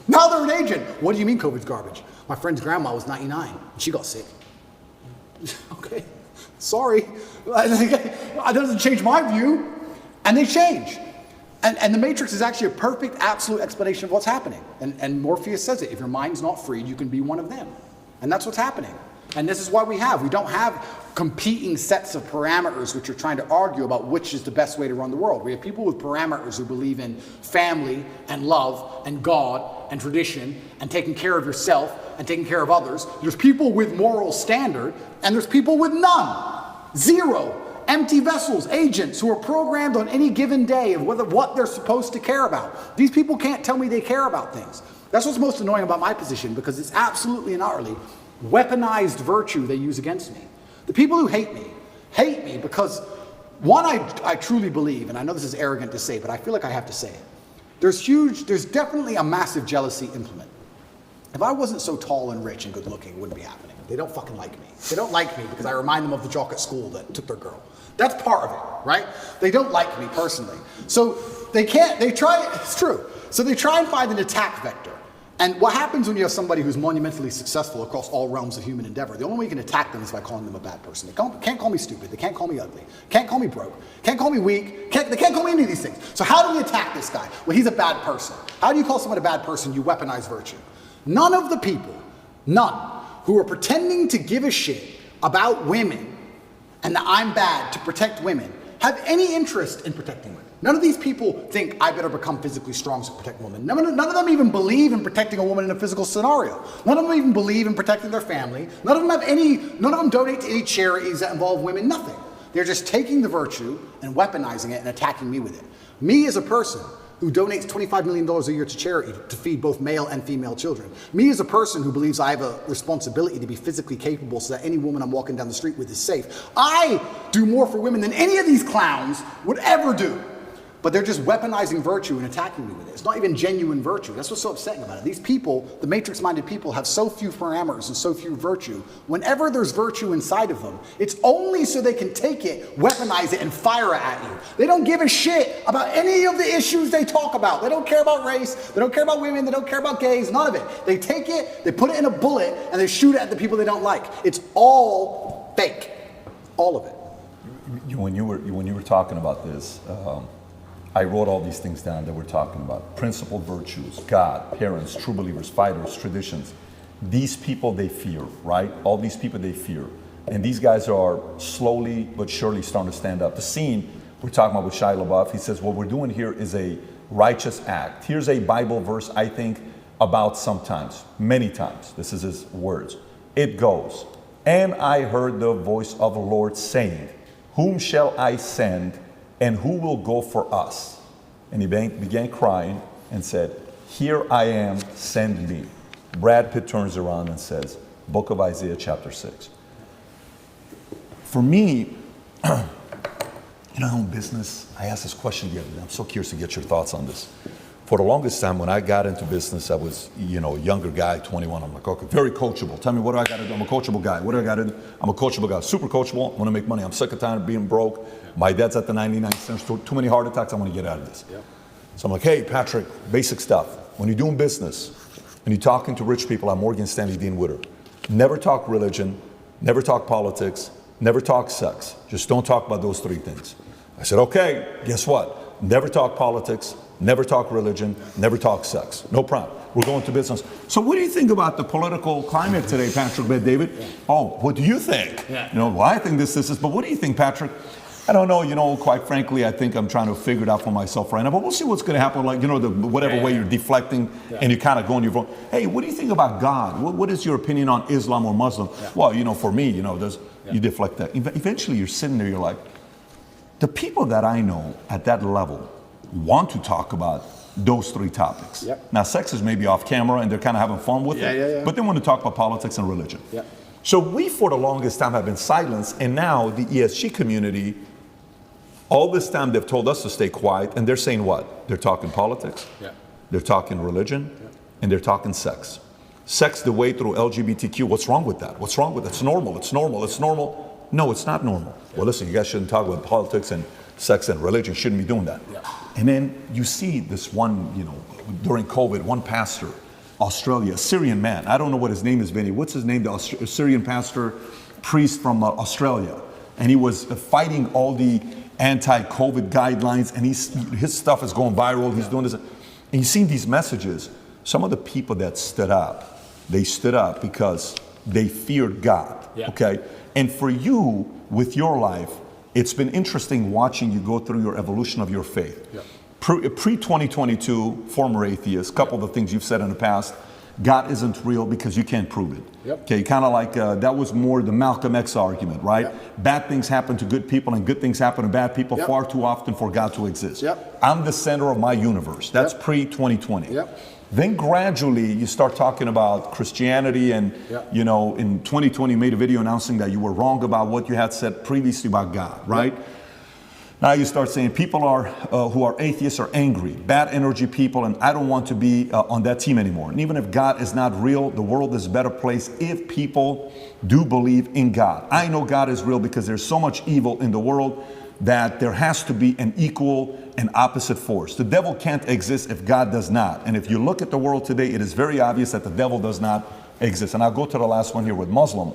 now they're an agent. What do you mean COVID's garbage? My friend's grandma was 99 and she got sick. Okay. Sorry, that doesn't change my view. And they change. And the Matrix is actually a perfect, absolute explanation of what's happening. And Morpheus says it, if your mind's not freed, you can be one of them. And that's what's happening. And this is why we don't have competing sets of parameters which are trying to argue about which is the best way to run the world. We have people with parameters who believe in family and love and God and tradition and taking care of yourself and taking care of others. There's people with moral standard and there's people with none. Zero. Empty vessels, agents who are programmed on any given day of what they're supposed to care about. These people can't tell me they care about things. That's what's most annoying about my position, because it's absolutely and utterly weaponized virtue they use against me. The people who hate me because, one, I truly believe, and I know this is arrogant to say, but I feel like I have to say it. There's definitely a massive jealousy implement. If I wasn't so tall and rich and good looking, it wouldn't be happening. They don't fucking like me. They don't like me because I remind them of the jock at school that took their girl. That's part of it, right? They don't like me personally. So it's true. So they try and find an attack vector. And what happens when you have somebody who's monumentally successful across all realms of human endeavor? The only way you can attack them is by calling them a bad person. They can't call me stupid. They can't call me ugly. Can't call me broke. Can't call me weak. They can't call me any of these things. So how do we attack this guy? Well, he's a bad person. How do you call someone a bad person? You weaponize virtue. None of the people, who are pretending to give a shit about women and that I'm bad to protect women have any interest in protecting women. None of these people think I better become physically strong to protect women. None of them even believe in protecting a woman in a physical scenario. None of them even believe in protecting their family. None of them donate to any charities that involve women, nothing. They're just taking the virtue and weaponizing it and attacking me with it. Me as a person who donates $25 million a year to charity to feed both male and female children. Me as a person who believes I have a responsibility to be physically capable so that any woman I'm walking down the street with is safe. I do more for women than any of these clowns would ever do. But they're just weaponizing virtue and attacking me with it. It's not even genuine virtue. That's what's so upsetting about it. These people, the matrix-minded people, have so few parameters and so few virtue. Whenever there's virtue inside of them, it's only so they can take it, weaponize it, and fire it at you. They don't give a shit about any of the issues they talk about. They don't care about race. They don't care about women. They don't care about gays. None of it. They take it, they put it in a bullet, and they shoot it at the people they don't like. It's all fake. All of it. When you were talking about this, I wrote all these things down that we're talking about. Principled virtues, God, parents, true believers, fighters, traditions. These people they fear, right? All these people they fear. And these guys are slowly but surely starting to stand up. The scene we're talking about with Shia LaBeouf, he says, what we're doing here is a righteous act. Here's a Bible verse I think about sometimes, many times. This is his words. It goes, and I heard the voice of the Lord saying, whom shall I send? And who will go for us? And he began crying and said, here I am, send me. Brad Pitt turns around and says, Book of Isaiah chapter 6. For me, in business, I asked this question the other day. I'm so curious to get your thoughts on this. For the longest time, when I got into business, I was, a younger guy, 21. I'm like, okay, very coachable. Tell me, what do I got to do? I'm a coachable guy. What do I got to do? I'm a coachable guy, super coachable. I want to make money. I'm sick and tired of being broke. My dad's at the 99 cents. Too many heart attacks. I want to get out of this. Yeah. So I'm like, hey, Patrick, basic stuff. When you're doing business and you're talking to rich people at Morgan Stanley Dean Witter, never talk religion, never talk politics, never talk sex. Just don't talk about those three things. I said, okay, guess what? Never talk politics, never talk religion, never talk sex. No problem. We're going to business. So what do you think about the political climate today, Patrick, David? Yeah. Oh, what do you think? Yeah. Well, I think this is, but what do you think, Patrick? I don't know, quite frankly, I think I'm trying to figure it out for myself right now, but we'll see what's going to happen, whatever way you're deflecting and you kind of go on your phone. Hey, what do you think about God? What is your opinion on Islam or Muslim? Yeah. Well, for me, you deflect that. Eventually you're sitting there, you're like, the people that I know at that level want to talk about those three topics. Yep. Now, sex is maybe off camera and they're kind of having fun with it, but they want to talk about politics and religion. Yep. So we, for the longest time, have been silenced, and now the ESG community, all this time they've told us to stay quiet, and they're saying what? They're talking politics, they're talking religion, and they're talking sex. Sex the way through LGBTQ, what's wrong with that? What's wrong with it? It's normal, it's normal, it's normal. No, it's not normal. Well, listen, you guys shouldn't talk about politics and sex and religion, you shouldn't be doing that. And then you see this one, during COVID, one pastor, Australia, a Syrian man. I don't know what his name is, Vinny. What's his name? The Syrian pastor, priest from Australia. And he was fighting all the anti-COVID guidelines, and his stuff is going viral. He's doing this. And you've seen these messages. Some of the people that stood up, they stood up because they feared God. Okay? And for you, with your life, it's been interesting watching you go through your evolution of your faith. Pre-2022, former atheist, couple of the things you've said in the past, God isn't real because you can't prove it. Okay, kind of like that was more the Malcolm X argument, right? Bad things happen to good people and good things happen to bad people far too often for God to exist. I'm the center of my universe. That's pre-2020. Then gradually you start talking about Christianity, and in 2020 you made a video announcing that you were wrong about what you had said previously about God, right? Now you start saying people who are atheists are angry, bad energy people, and I don't want to be on that team anymore. And even if God is not real, the world is a better place if people do believe in God. I know God is real because there's so much evil in the world that there has to be an equal and opposite force. The devil can't exist if God does not. And if you look at the world today, it is very obvious that the devil does not exist. And I'll go to the last one here with Muslim.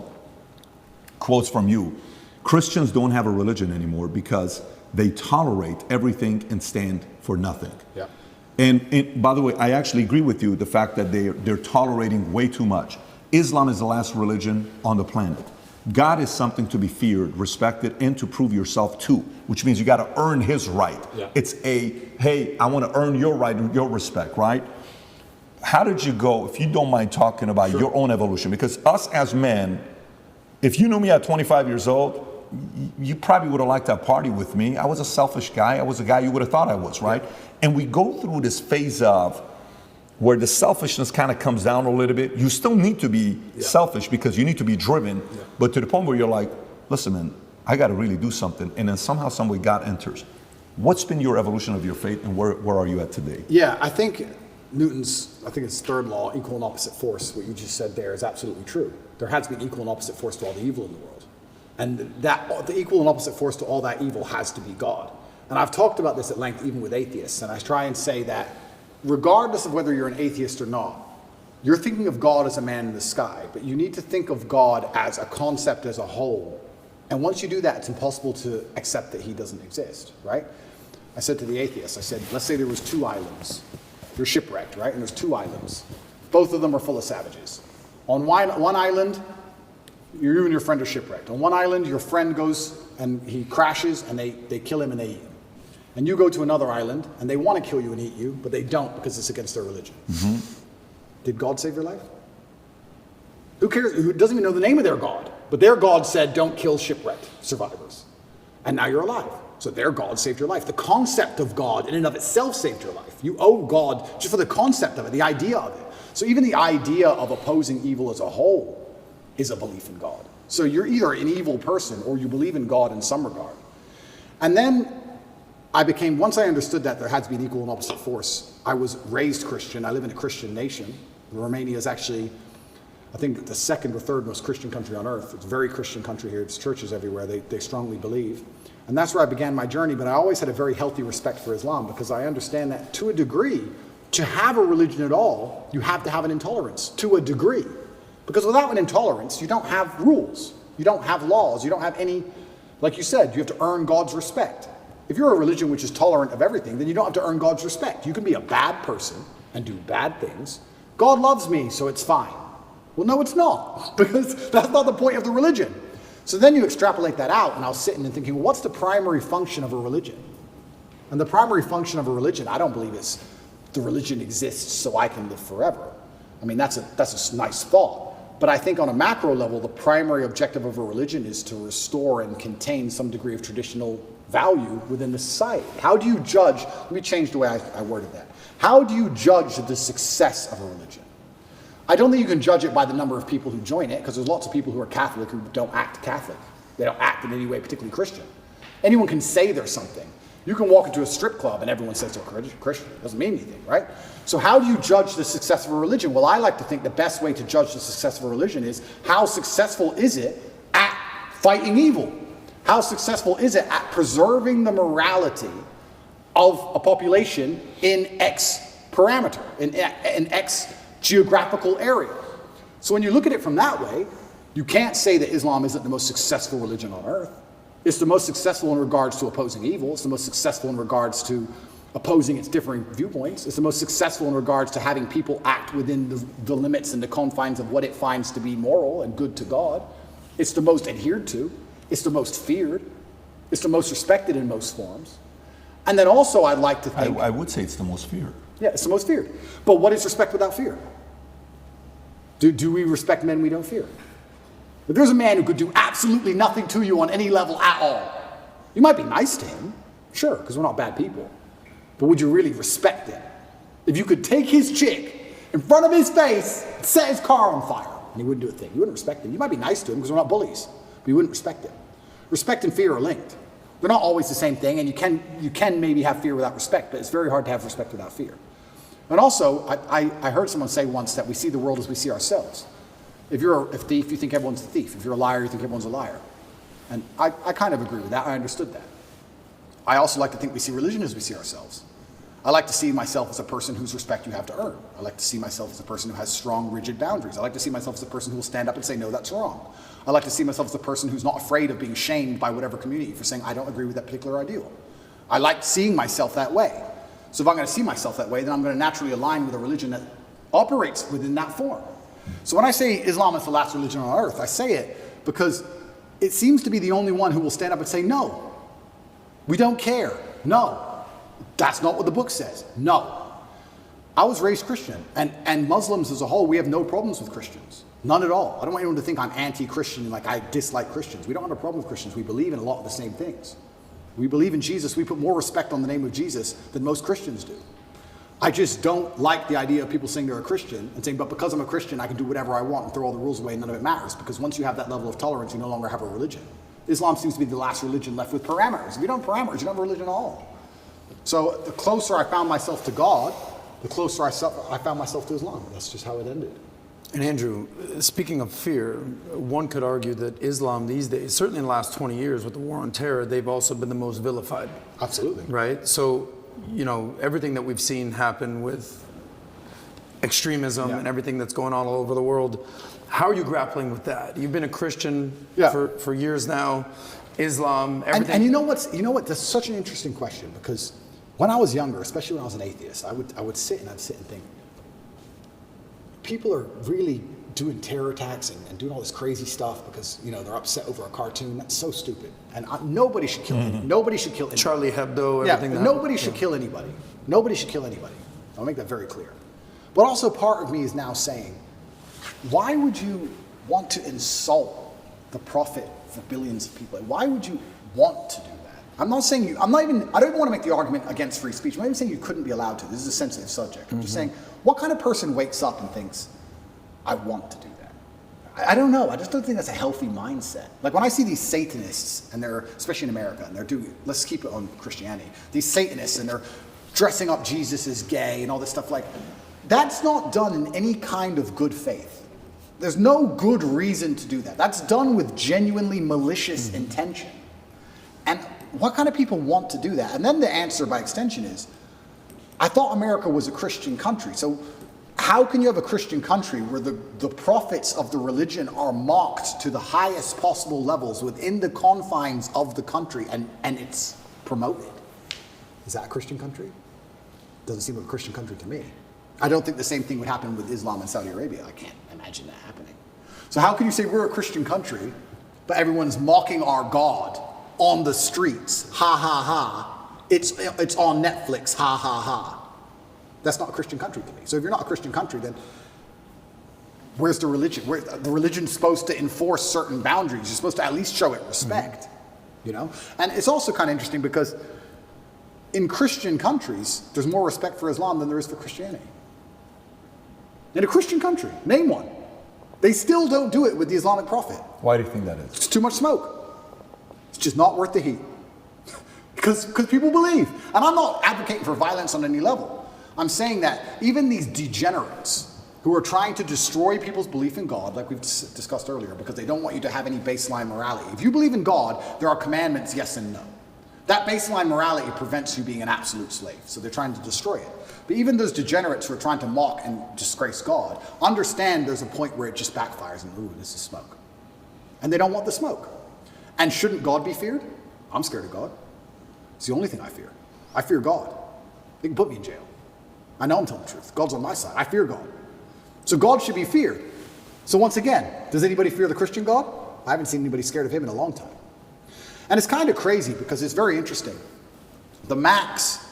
Quotes from you. Christians don't have a religion anymore because they tolerate everything and stand for nothing. And by the way, I actually agree with you, the fact that they're tolerating way too much. Islam is the last religion on the planet. God is something to be feared, respected, and to prove yourself to, which means you got to earn his right. It's hey, I want to earn your right and your respect, right? How did you go, if you don't mind talking about your own evolution? Because us as men, if you knew me at 25 years old, you probably would have liked to party with me. I was a selfish guy. I was a guy you would have thought I was, right? And we go through this phase of where the selfishness kind of comes down a little bit. You still need to be selfish because you need to be driven, but to the point where you're like, listen, man, I got to really do something. And then somehow, some way, God enters. What's been your evolution of your faith, and where are you at today? I think it's third law, equal and opposite force. What you just said there is absolutely true. There has been equal and opposite force to all the evil in the world. And that the equal and opposite force to all that evil has to be God. And I've talked about this at length even with atheists, and I try and say that regardless of whether you're an atheist or not, you're thinking of God as a man in the sky, but you need to think of God as a concept as a whole. And once you do that, it's impossible to accept that he doesn't exist, right? I said to the atheists, I said, let's say there was 2 islands. You're shipwrecked, right? And there's 2 islands. Both of them are full of savages. On one island, you and your friend are shipwrecked. On one island, your friend goes and he crashes and they kill him and they eat him. And you go to another island and they want to kill you and eat you, but they don't because it's against their religion. Did God save your life? Who cares? Who doesn't even know the name of their God? But their God said, don't kill shipwrecked survivors. And now you're alive. So their God saved your life. The concept of God in and of itself saved your life. You owe God just for the concept of it, the idea of it. So even the idea of opposing evil as a whole is a belief in God. So you're either an evil person or you believe in God in some regard. And then once I understood that there had to be an equal and opposite force, I was raised Christian. I live in a Christian nation. Romania is actually, I think, the second or third most Christian country on earth. It's a very Christian country here. There's churches everywhere. They strongly believe. And that's where I began my journey. But I always had a very healthy respect for Islam because I understand that to a degree, to have a religion at all, you have to have an intolerance to a degree. Because without an intolerance, you don't have rules. You don't have laws. You don't have any, like you said, you have to earn God's respect. If you're a religion which is tolerant of everything, then you don't have to earn God's respect. You can be a bad person and do bad things. God loves me, so it's fine. Well, no, it's not, because that's not the point of the religion. So then you extrapolate that out, and I was sitting and thinking, well, what's the primary function of a religion? And the primary function of a religion, I don't believe, is the religion exists so I can live forever. I mean, that's a nice thought. But I think on a macro level, the primary objective of a religion is to restore and contain some degree of traditional value within the society. How do you judge, let me change the way I worded that. How do you judge the success of a religion? I don't think you can judge it by the number of people who join it, because there's lots of people who are Catholic who don't act Catholic. They don't act in any way particularly Christian. Anyone can say they're something. You can walk into a strip club and everyone says they're Christian. It doesn't mean anything, right? So how do you judge the success of a religion? Well, I like to think the best way to judge the success of a religion is how successful is it at fighting evil? How successful is it at preserving the morality of a population in X parameter, in X geographical area? So when you look at it from that way, you can't say that Islam isn't the most successful religion on earth. It's the most successful in regards to opposing evil. It's the most successful in regards to opposing its differing viewpoints. It's the most successful in regards to having people act within the limits and the confines of what it finds to be moral and good to God. It's the most adhered to. It's the most feared. It's the most respected in most forms. And then also I'd like to think... I would say it's the most feared. Yeah, it's the most feared. But what is respect without fear? Do we respect men we don't fear? If there's a man who could do absolutely nothing to you on any level at all, you might be nice to him, sure, because we're not bad people. But would you really respect him? If you could take his chick in front of his face, set his car on fire, and he wouldn't do a thing, you wouldn't respect him. You might be nice to him because we're not bullies, but you wouldn't respect him. Respect and fear are linked. They're not always the same thing, and you can maybe have fear without respect, but it's very hard to have respect without fear. And also, I heard someone say once that we see the world as we see ourselves. If you're a thief, you think everyone's a thief. If you're a liar, you think everyone's a liar. And I kind of agree with that. I understood that. I also like to think we see religion as we see ourselves. I like to see myself as a person whose respect you have to earn. I like to see myself as a person who has strong, rigid boundaries. I like to see myself as a person who will stand up and say, no, that's wrong. I like to see myself as a person who's not afraid of being shamed by whatever community for saying, I don't agree with that particular ideal. I like seeing myself that way. So if I'm going to see myself that way, then I'm going to naturally align with a religion that operates within that form. So when I say Islam is the last religion on earth, I say it because it seems to be the only one who will stand up and say, no, we don't care. No, that's not what the book says. No. I was raised Christian, and Muslims as a whole, we have no problems with Christians. None at all. I don't want anyone to think I'm anti-Christian and like I dislike Christians. We don't have a problem with Christians. We believe in a lot of the same things. We believe in Jesus. We put more respect on the name of Jesus than most Christians do. I just don't like the idea of people saying they're a Christian and saying, but because I'm a Christian, I can do whatever I want and throw all the rules away and none of it matters. Because once you have that level of tolerance, you no longer have a religion. Islam seems to be the last religion left with parameters. If you don't have parameters, you don't have a religion at all. So the closer I found myself to God, the closer I found myself to Islam. That's just how it ended. And Andrew, speaking of fear, one could argue that Islam these days, certainly in the last 20 years with the war on terror, they've also been the most vilified. Absolutely. Right? So, you know, everything that we've seen happen with extremism and everything that's going on all over the world, how are you grappling with that? You've been a Christian for years now, Islam, everything. And you know what? That's such an interesting question, because when I was younger, especially when I was an atheist, I would sit and think, people are really doing terror attacks and doing all this crazy stuff because, you know, they're upset over a cartoon. That's so stupid. And nobody should kill anybody. Nobody should kill anybody. Charlie Hebdo, everything. Yeah, nobody should kill anybody. Nobody should kill anybody. I'll make that very clear. But also part of me is now saying, why would you want to insult the prophet for billions of people? Why would you want to do that? I don't even want to make the argument against free speech. I'm not even saying you couldn't be allowed to. This is a sensitive subject. I'm just saying, what kind of person wakes up and thinks, I want to do that? I don't know. I just don't think that's a healthy mindset. Like when I see these Satanists, and they're, especially in America, and they're doing, let's keep it on Christianity, these Satanists, and they're dressing up Jesus as gay and all this stuff, like, that's not done in any kind of good faith. There's no good reason to do that. That's done with genuinely malicious intention. And what kind of people want to do that? And then the answer by extension is, I thought America was a Christian country. So how can you have a Christian country where the prophets of the religion are mocked to the highest possible levels within the confines of the country and it's promoted? Is that a Christian country? Doesn't seem like a Christian country to me. I don't think the same thing would happen with Islam in Saudi Arabia. I can't imagine that happening. So how can you say we're a Christian country, but everyone's mocking our God on the streets? Ha, ha, ha. It's on Netflix. Ha, ha, ha. That's not a Christian country to me. So if you're not a Christian country, then where's the religion? The religion's supposed to enforce certain boundaries. You're supposed to at least show it respect, you know? And it's also kind of interesting because in Christian countries, there's more respect for Islam than there is for Christianity. in a Christian country. Name one. They still don't do it with the Islamic Prophet. Why do you think that is? It's too much smoke. It's just not worth the heat. Because people believe. And I'm not advocating for violence on any level. I'm saying that even these degenerates who are trying to destroy people's belief in God, like we've discussed earlier, because they don't want you to have any baseline morality. If you believe in God, there are commandments, yes and no. That baseline morality prevents you being an absolute slave. So they're trying to destroy it. But even those degenerates who are trying to mock and disgrace God, understand there's a point where it just backfires and, ooh, this is smoke. And they don't want the smoke. And shouldn't God be feared? I'm scared of God. It's the only thing I fear. I fear God. They can put me in jail. I know I'm telling the truth. God's on my side. I fear God. So God should be feared. So once again, does anybody fear the Christian God? I haven't seen anybody scared of him in a long time. And it's kind of crazy because it's very interesting. The mass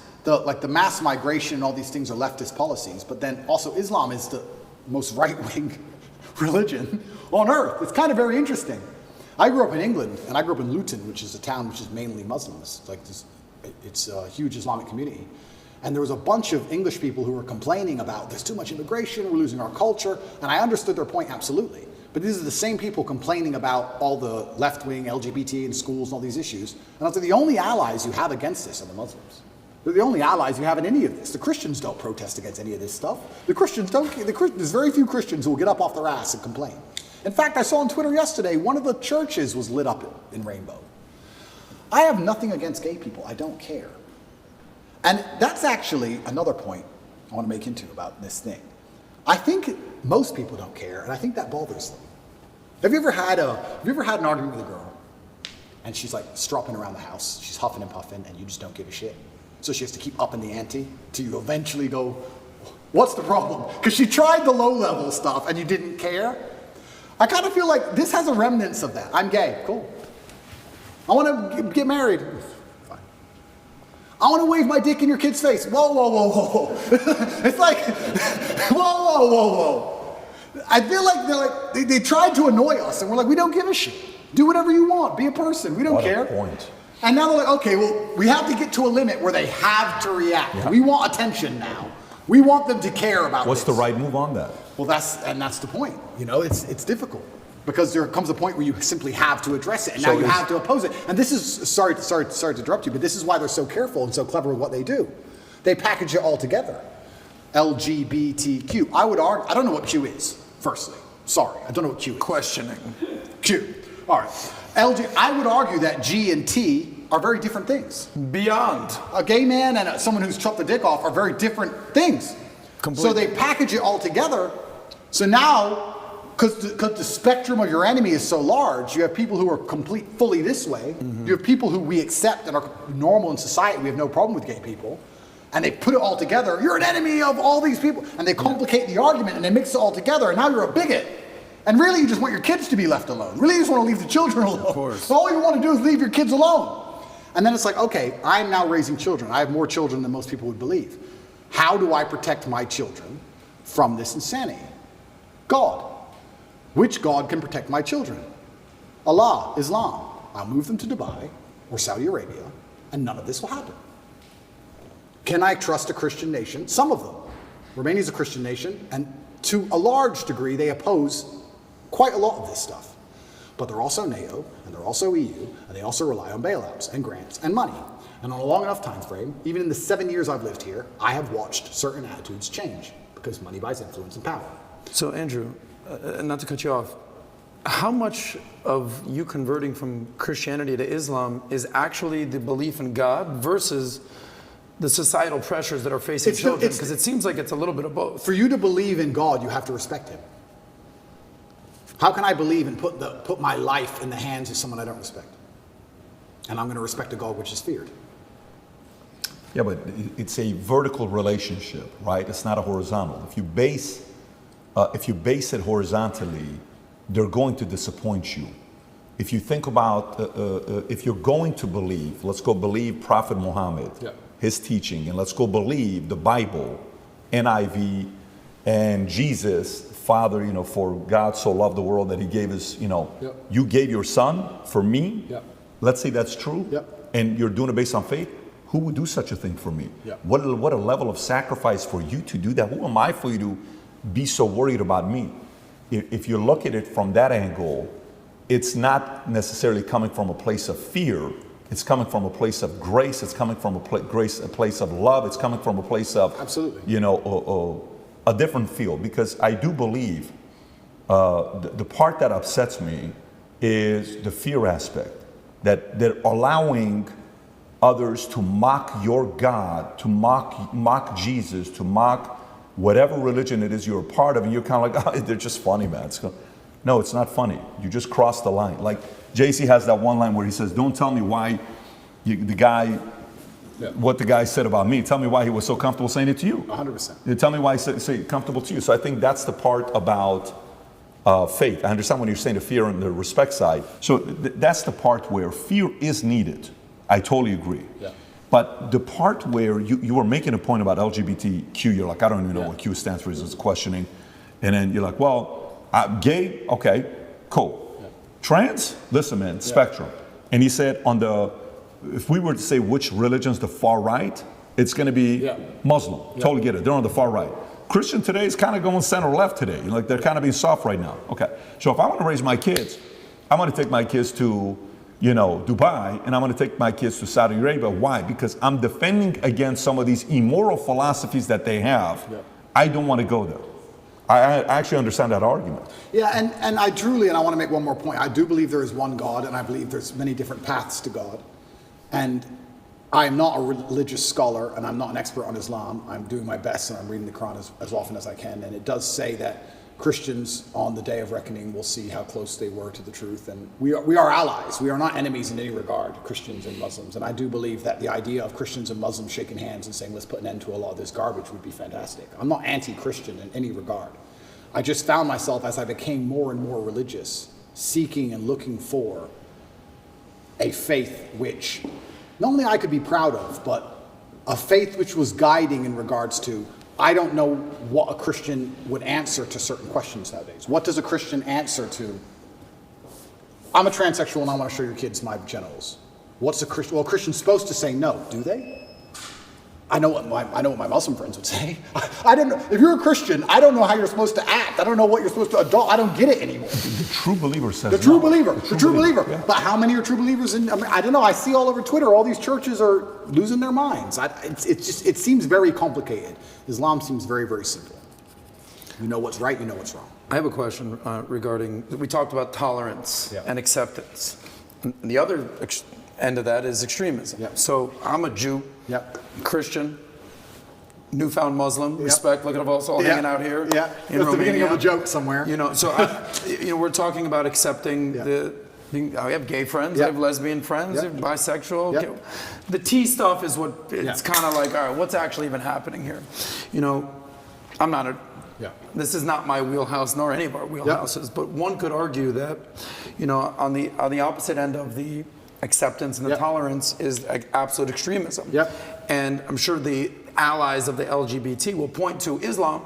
migration and all these things are leftist policies, but then also Islam is the most right-wing religion on earth. It's kind of very interesting. I grew up in England, and I grew up in Luton, which is a town which is mainly Muslims. It's a huge Islamic community. And there was a bunch of English people who were complaining about there's too much immigration, we're losing our culture, and I understood their point absolutely. But these are the same people complaining about all the left-wing LGBT in schools and all these issues. And I was like, the only allies you have against this are the Muslims. They're the only allies you have in any of this. The Christians don't protest against any of this stuff. The Christians don't. There's very few Christians who will get up off their ass and complain. In fact, I saw on Twitter yesterday, one of the churches was lit up in rainbow. I have nothing against gay people. I don't care. And that's actually another point I want to make into about this thing. I think most people don't care, and I think that bothers them. Have you ever had an argument with a girl, and she's like stropping around the house, she's huffing and puffing, and you just don't give a shit? So she has to keep upping the ante till you eventually go, what's the problem? Because she tried the low-level stuff, and you didn't care. I kind of feel like this has a remnants of that. I'm gay, cool. I want to get married. Fine. I want to wave my dick in your kid's face. Whoa, whoa, whoa, whoa, whoa. It's like, whoa, whoa, whoa, whoa. I feel like they tried to annoy us, and we're like, we don't give a shit. Do whatever you want. Be a person. We don't care. Point. And now they're like, okay, well, we have to get to a limit where they have to react. Yeah. We want attention now. We want them to care about What's this. the right move on that? Well, that's the point. You know, it's difficult because there comes a point where you simply have to address it, and now you have to oppose it. And this is sorry to interrupt you, but this is why they're so careful and so clever with what they do. They package it all together. LGBTQ. I would argue. I don't know what Q is. Firstly, sorry, I don't know what Q is. Questioning. Q. All right. I would argue that G and T are very different things. Beyond. A gay man and someone who's chopped the dick off are very different things. Completely. So they package it all together. So now, because the spectrum of your enemy is so large, you have people who are fully this way. Mm-hmm. You have people who we accept and are normal in society. We have no problem with gay people. And they put it all together. You're an enemy of all these people. And they complicate the argument and they mix it all together. And now you're a bigot. And really, you just want your kids to be left alone. Really, you just want to leave the children alone. Of course. So all you want to do is leave your kids alone. And then it's like, okay, I'm now raising children. I have more children than most people would believe. How do I protect my children from this insanity? God. Which God can protect my children? Allah, Islam. I'll move them to Dubai or Saudi Arabia, and none of this will happen. Can I trust a Christian nation? Some of them. Romania is a Christian nation, and to a large degree, they oppose quite a lot of this stuff. But they're also NATO, and they're also EU, and they also rely on bailouts and grants and money. And on a long enough time frame, even in the 7 years I've lived here, I have watched certain attitudes change because money buys influence and power. So Andrew, not to cut you off, how much of you converting from Christianity to Islam is actually the belief in God versus the societal pressures that are facing children? Because it seems like it's a little bit of both. For you to believe in God, you have to respect him. How can I believe and put my life in the hands of someone I don't respect? And I'm going to respect a God which is feared. Yeah, but it's a vertical relationship, right? It's not a horizontal. If you base it horizontally, they're going to disappoint you. If you think about, if you're going to believe, let's go believe Prophet Muhammad, his teaching, and let's go believe the Bible, NIV, and Jesus, Father, for God so loved the world that he gave his, you gave your son for me. Let's say that's true. And you're doing it based on faith. Who would do such a thing for me? What a level of sacrifice for you to do that. Who am I for you to be so worried about me. If you look at it from that angle, it's not necessarily coming from a place of fear. It's coming from a place of grace. It's coming from a place of love. It's coming from a place of, absolutely, a different feel. Because I do believe the part that upsets me is the fear aspect, that they're allowing others to mock your God, to mock Jesus, to mock whatever religion it is you're a part of, and you're kind of like, oh, they're just funny, man. No, it's not funny. You just crossed the line. Like JC has that one line where he says, don't tell me why what the guy said about me. Tell me why he was so comfortable saying it to you. 100%. Tell me why he said comfortable to you. So I think that's the part about faith. I understand when you're saying the fear on the respect side. So that's the part where fear is needed. I totally agree. Yeah. But the part where you were making a point about LGBTQ, you're like, I don't even know what Q stands for, is questioning. And then you're like, well, gay, okay, cool. Yeah. Trans, listen, man, spectrum. And he said if we were to say which religion's the far right, it's going to be Muslim. Totally get it. They're on the far right. Christian today is kind of going center left today. Like they're kind of being soft right now. Okay. So if I want to raise my kids, I want to take my kids to Dubai, and I'm going to take my kids to Saudi Arabia. Why? Because I'm defending against some of these immoral philosophies that they have. Yeah. I don't want to go there. I actually understand that argument. Yeah, and I truly, and I want to make one more point, I do believe there is one God, and I believe there's many different paths to God. And I'm not a religious scholar, and I'm not an expert on Islam. I'm doing my best, and I'm reading the Quran as often as I can. And it does say that Christians on the day of reckoning will see how close they were to the truth, and we are allies. We are not enemies in any regard, Christians and Muslims. And I do believe that the idea of Christians and Muslims shaking hands and saying, let's put an end to a lot of this garbage would be fantastic. I'm not anti-Christian in any regard. I just found myself, as I became more and more religious, seeking and looking for a faith which not only I could be proud of, but a faith which was guiding in regards to, I don't know what a Christian would answer to certain questions nowadays. What does a Christian answer to? I'm a transsexual and I want to show your kids my genitals. What's a Christian? Well, a Christian's supposed to say no, do they? I know what my Muslim friends would say. I don't know. If you're a Christian, I don't know how you're supposed to act. I don't know what you're supposed to adopt. I don't get it anymore. The true believer says the true no. believer. The true believer. Yeah. But how many are true believers? I don't know. I see all over Twitter, all these churches are losing their minds. It seems very complicated. Islam seems very, very simple. You know what's right, you know what's wrong. I have a question regarding, we talked about tolerance and acceptance. And the other end of that is extremism. Yep. So I'm a Jew, Christian, newfound Muslim, respect, look at us all hanging out here. Yeah, in that's Romania. the beginning of a joke somewhere. So we're talking about accepting I have gay friends, I have lesbian friends, I have bisexual. Yep. Okay. The T stuff is what, it's kind of like, all right, what's actually even happening here? I'm not this is not my wheelhouse nor any of our wheelhouses, but one could argue that, on the opposite end of the acceptance and the tolerance is absolute extremism. And I'm sure the allies of the LGBT will point to Islam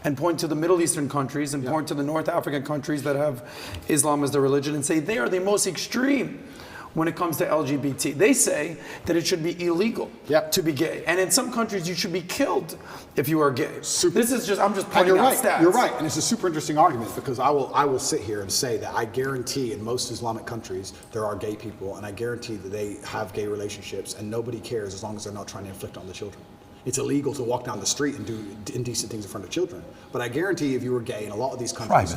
and point to the Middle Eastern countries and point to the North African countries that have Islam as their religion and say they are the most extreme when it comes to LGBT. They say that it should be illegal to be gay. And in some countries you should be killed if you are gay. I'm just pointing out stats. You're right, and it's a super interesting argument because I will sit here and say that I guarantee in most Islamic countries there are gay people, and I guarantee that they have gay relationships and nobody cares as long as they're not trying to inflict on the children. It's illegal to walk down the street and do indecent things in front of children. But I guarantee if you were gay in a lot of these countries,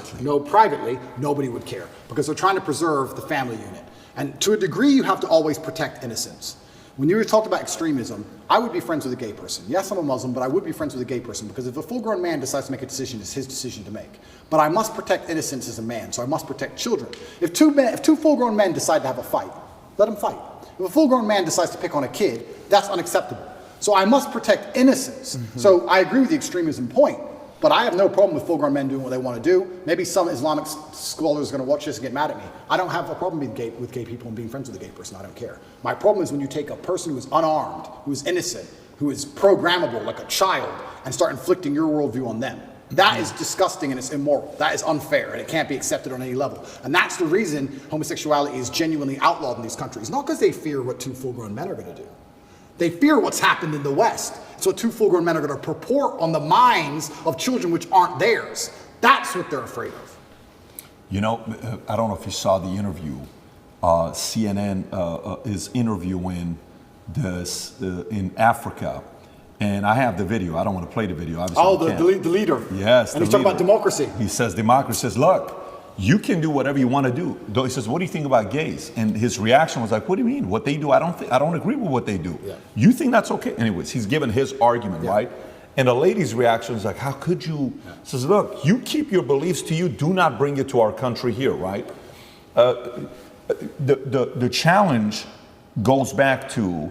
privately, nobody would care because they're trying to preserve the family unit. And to a degree, you have to always protect innocence. When you talked about extremism, I would be friends with a gay person. Yes, I'm a Muslim, but I would be friends with a gay person because if a full-grown man decides to make a decision, it's his decision to make. But I must protect innocence as a man, so I must protect children. If two full-grown men decide to have a fight, let them fight. If a full-grown man decides to pick on a kid, that's unacceptable. So I must protect innocence. So I agree with the extremism point, but I have no problem with full-grown men doing what they want to do. Maybe some Islamic scholars are going to watch this and get mad at me. I don't have a problem with gay people and being friends with a gay person. I don't care. My problem is when you take a person who is unarmed, who is innocent, who is programmable like a child, and start inflicting your worldview on them. That is disgusting and it's immoral. That is unfair and it can't be accepted on any level. And that's the reason homosexuality is genuinely outlawed in these countries. Not because they fear what two full-grown men are going to do. They fear what's happened in the West. So 2 full-grown men are going to purport on the minds of children which aren't theirs. That's what they're afraid of. You know, I don't know if you saw the interview. CNN is interviewing this in Africa. And I have the video. I don't want to play the video. Obviously, the leader. Yes. And he's talking about democracy. He says democracy. Says, look, you can do whatever you want to do. He says, what do you think about gays? And his reaction was like, what do you mean? What they do? I don't agree with what they do. Yeah. You think that's okay? Anyways, he's given his argument, right? And the lady's reaction is like, how could you? Says, look, you keep your beliefs to you. Do not bring it to our country here, right? The challenge goes back to,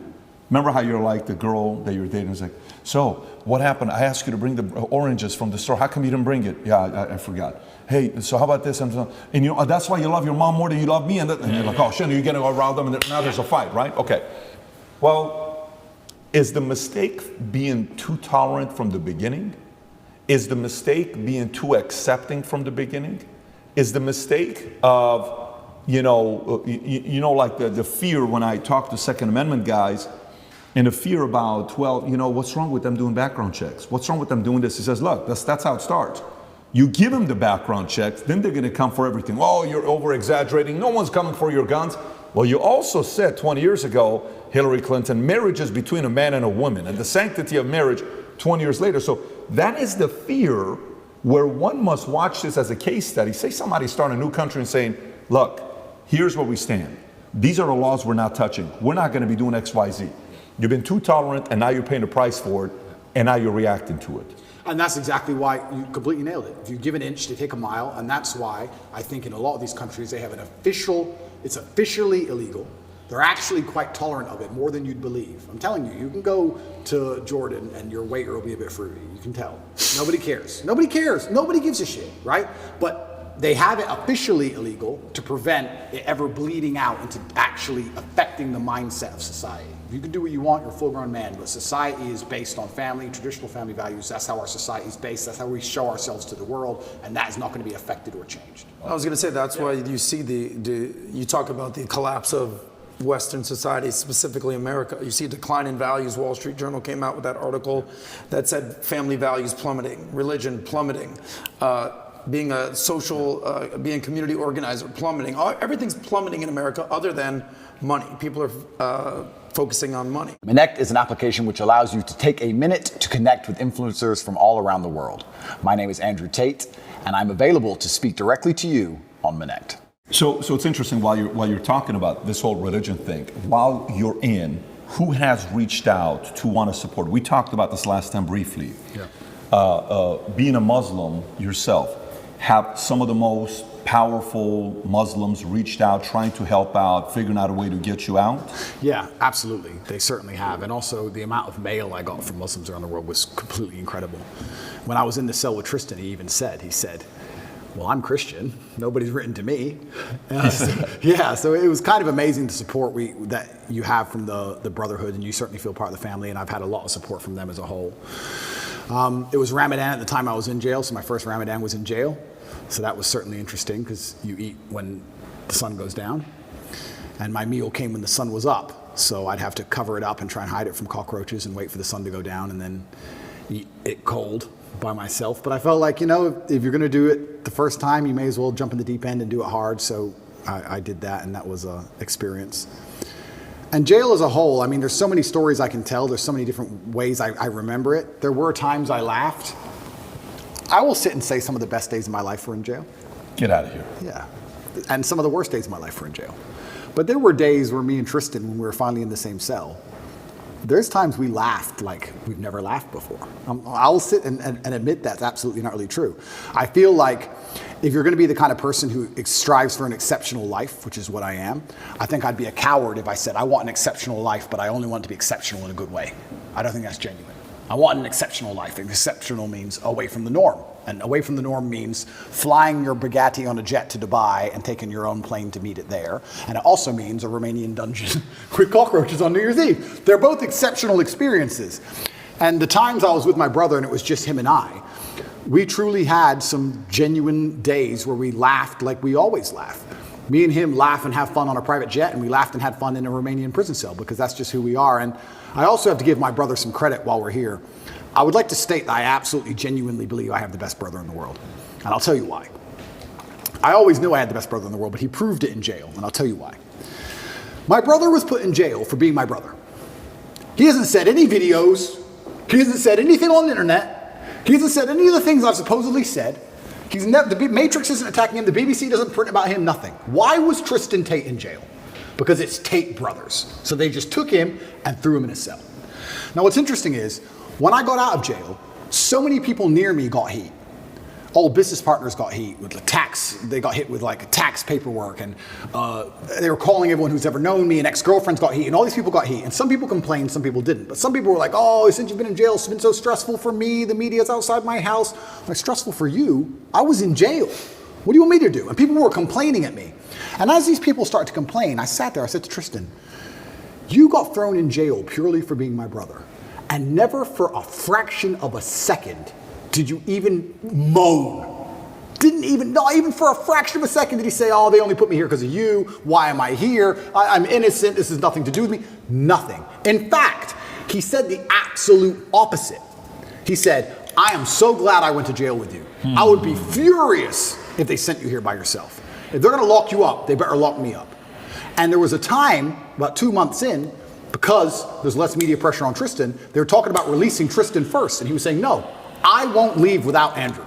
remember how you're like the girl that you're dating is like, so what happened? I asked you to bring the oranges from the store. How come you didn't bring it? Yeah, I forgot. Hey, so how about this? And you know, that's why you love your mom more than you love me. And you're like, oh, shit, you're getting around them. And now there's a fight, right? Okay. Well, is the mistake being too tolerant from the beginning? Is the mistake being too accepting from the beginning? Is the mistake of, like the fear when I talk to Second Amendment guys, and the fear about, well, what's wrong with them doing background checks? What's wrong with them doing this? He says, look, that's how it starts. You give them the background checks, then they're going to come for everything. Oh, you're over-exaggerating. No one's coming for your guns. Well, you also said 20 years ago, Hillary Clinton, marriage is between a man and a woman, and the sanctity of marriage 20 years later. So that is the fear where one must watch this as a case study. Say somebody start a new country and saying, look, here's where we stand. These are the laws we're not touching. We're not going to be doing X, Y, Z. You've been too tolerant, and now you're paying the price for it, and now you're reacting to it. And that's exactly why you completely nailed it. If you give an inch, they take a mile, and that's why I think in a lot of these countries they have it's officially illegal. They're actually quite tolerant of it, more than you'd believe. I'm telling you, you can go to Jordan and your waiter will be a bit fruity. You can tell. Nobody cares. Nobody cares. Nobody gives a shit, right? But they have it officially illegal to prevent it ever bleeding out into actually affecting the mindset of society. You can do what you want, you're a full-grown man, but society is based on family, traditional family values. That's how our society is based. That's how we show ourselves to the world, and that is not going to be affected or changed. I was going to say that's why you see you talk about the collapse of Western society, specifically America. You see a decline in values. Wall Street Journal came out with that article that said family values plummeting, religion plummeting, being a social, being a community organizer plummeting. Everything's plummeting in America other than money. People are focusing on money. Connect is an application which allows you to take a minute to connect with influencers from all around the world. My name is Andrew Tate, and I'm available to speak directly to you on Connect. So it's interesting while you're talking about this whole religion thing, while you're in, who has reached out to want to support? We talked about this last time briefly. Yeah. Being a Muslim yourself, have some of the most powerful Muslims reached out, trying to help out, figuring out a way to get you out? Yeah, absolutely. They certainly have. And also the amount of mail I got from Muslims around the world was completely incredible. When I was in the cell with Tristan, he said, well, I'm Christian. Nobody's written to me. So it was kind of amazing the support that you have from the Brotherhood, and you certainly feel part of the family, and I've had a lot of support from them as a whole. It was Ramadan at the time I was in jail, so my first Ramadan was in jail. So that was certainly interesting because you eat when the sun goes down. And my meal came when the sun was up. So I'd have to cover it up and try and hide it from cockroaches and wait for the sun to go down and then eat it cold by myself. But I felt like, if you're going to do it the first time, you may as well jump in the deep end and do it hard. So I did that, and that was an experience. And jail as a whole, I mean, there's so many stories I can tell. There's so many different ways I remember it. There were times I laughed. I will sit and say some of the best days of my life were in jail. Get out of here. Yeah. And some of the worst days of my life were in jail. But there were days where me and Tristan, when we were finally in the same cell, there's times we laughed like we've never laughed before. I'll sit and admit that's absolutely not really true. I feel like if you're going to be the kind of person who strives for an exceptional life, which is what I am, I think I'd be a coward if I said I want an exceptional life, but I only want it to be exceptional in a good way. I don't think that's genuine. I want an exceptional life. And exceptional means away from the norm. And away from the norm means flying your Bugatti on a jet to Dubai and taking your own plane to meet it there. And it also means a Romanian dungeon with cockroaches on New Year's Eve. They're both exceptional experiences. And the times I was with my brother and it was just him and I, we truly had some genuine days where we laughed like we always laugh. Me and him laugh and have fun on a private jet, and we laughed and had fun in a Romanian prison cell because that's just who we are. And I also have to give my brother some credit while we're here. I would like to state that I absolutely, genuinely believe I have the best brother in the world. And I'll tell you why. I always knew I had the best brother in the world, but he proved it in jail, and I'll tell you why. My brother was put in jail for being my brother. He hasn't said any videos. He hasn't said anything on the internet. He hasn't said any of the things I've supposedly said. He's never, the Matrix isn't attacking him. The BBC doesn't print about him, nothing. Why was Tristan Tate in jail? Because it's Tate brothers. So they just took him and threw him in a cell. Now what's interesting is, when I got out of jail, so many people near me got heat. Old business partners got heat with the tax. They got hit with like tax paperwork, and they were calling everyone who's ever known me, and ex-girlfriends got heat, and all these people got heat. And some people complained, some people didn't. But some people were like, oh, since you've been in jail, it's been so stressful for me. The media's outside my house. I'm like, stressful for you? I was in jail. What do you want me to do? And people were complaining at me. And as these people started to complain, I sat there, I said to Tristan, you got thrown in jail purely for being my brother. And never for a fraction of a second did you even moan. Not even for a fraction of a second did he say, oh, they only put me here because of you. Why am I here? I'm innocent. This has nothing to do with me. Nothing. In fact, he said the absolute opposite. He said, I am so glad I went to jail with you. I would be furious if they sent you here by yourself. If they're going to lock you up, they better lock me up. And there was a time, about 2 months in, because there's less media pressure on Tristan, they were talking about releasing Tristan first. And he was saying, no, I won't leave without Andrew.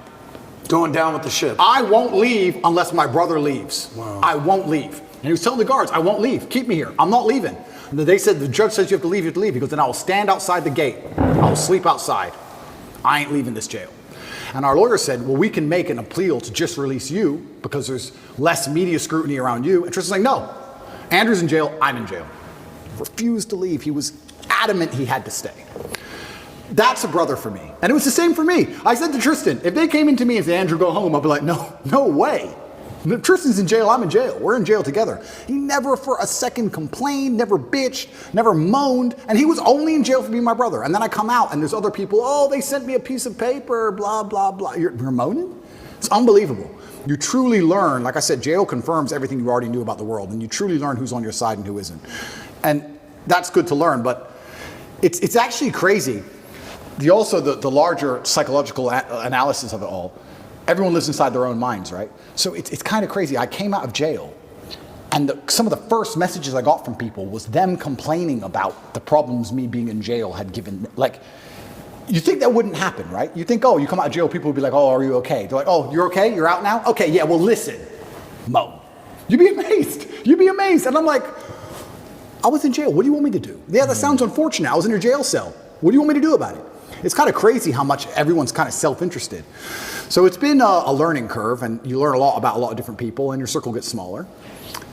Going down with the ship. I won't leave unless my brother leaves. Wow. I won't leave. And he was telling the guards, I won't leave. Keep me here. I'm not leaving. And they said, the judge says you have to leave, you have to leave. He goes, then I will stand outside the gate. I will sleep outside. I ain't leaving this jail. And our lawyer said, well, we can make an appeal to just release you because there's less media scrutiny around you. And Tristan's like, no, Andrew's in jail, I'm in jail. Refused to leave. He was adamant he had to stay. That's a brother for me. And it was the same for me. I said to Tristan, if they came into me and said, Andrew, go home, I'd be like, no way. If Tristan's in jail, I'm in jail. We're in jail together. He never for a second complained, never bitched, never moaned. And he was only in jail for being my brother. And then I come out and there's other people, oh, they sent me a piece of paper, blah, blah, blah. You're moaning? It's unbelievable. You truly learn, like I said, jail confirms everything you already knew about the world. And you truly learn who's on your side and who isn't. And that's good to learn, but it's actually crazy. The larger psychological analysis of it all, everyone lives inside their own minds, right? So it's kind of crazy. I came out of jail, and some of the first messages I got from people was them complaining about the problems me being in jail had given. Like, you think that wouldn't happen, right? You think, oh, you come out of jail, people would be like, oh, are you okay? They're like, oh, you're okay? You're out now? Okay, yeah, well, listen, Mo. You'd be amazed. You'd be amazed. And I'm like, I was in jail. What do you want me to do? Yeah, that sounds unfortunate. I was in a jail cell. What do you want me to do about it? It's kind of crazy how much everyone's kind of self-interested. So it's been a learning curve, and you learn a lot about a lot of different people, and your circle gets smaller.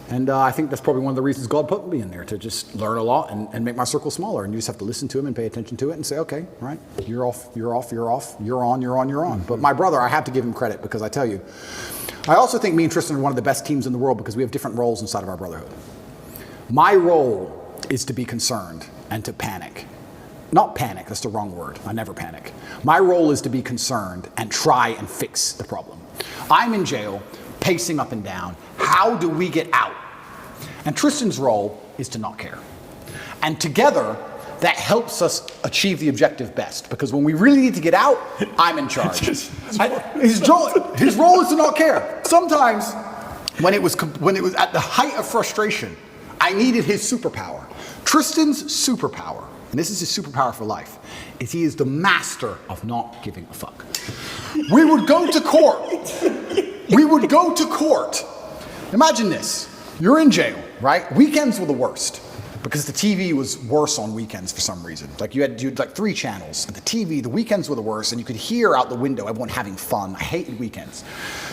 And I think that's probably one of the reasons God put me in there, to just learn a lot and make my circle smaller. And you just have to listen to him and pay attention to it and say, okay, right, you're off, you're off, you're off, you're on, you're on, you're on. But my brother, I have to give him credit, because I tell you, I also think me and Tristan are one of the best teams in the world because we have different roles inside of our brotherhood. My role is to be concerned and to panic. Not panic, that's the wrong word. I never panic. My role is to be concerned and try and fix the problem. I'm in jail, pacing up and down. How do we get out? And Tristan's role is to not care. And together, that helps us achieve the objective best, because when we really need to get out, I'm in charge. His role is to not care. Sometimes, when it was at the height of frustration, I needed his superpower. Tristan's superpower, and this is his superpower for life, is he is the master of not giving a fuck. We would go to court. Imagine this. You're in jail, right? Weekends were the worst, because the TV was worse on weekends for some reason. Like you had 3 channels, and the weekends were the worst, and you could hear out the window everyone having fun. I hated weekends.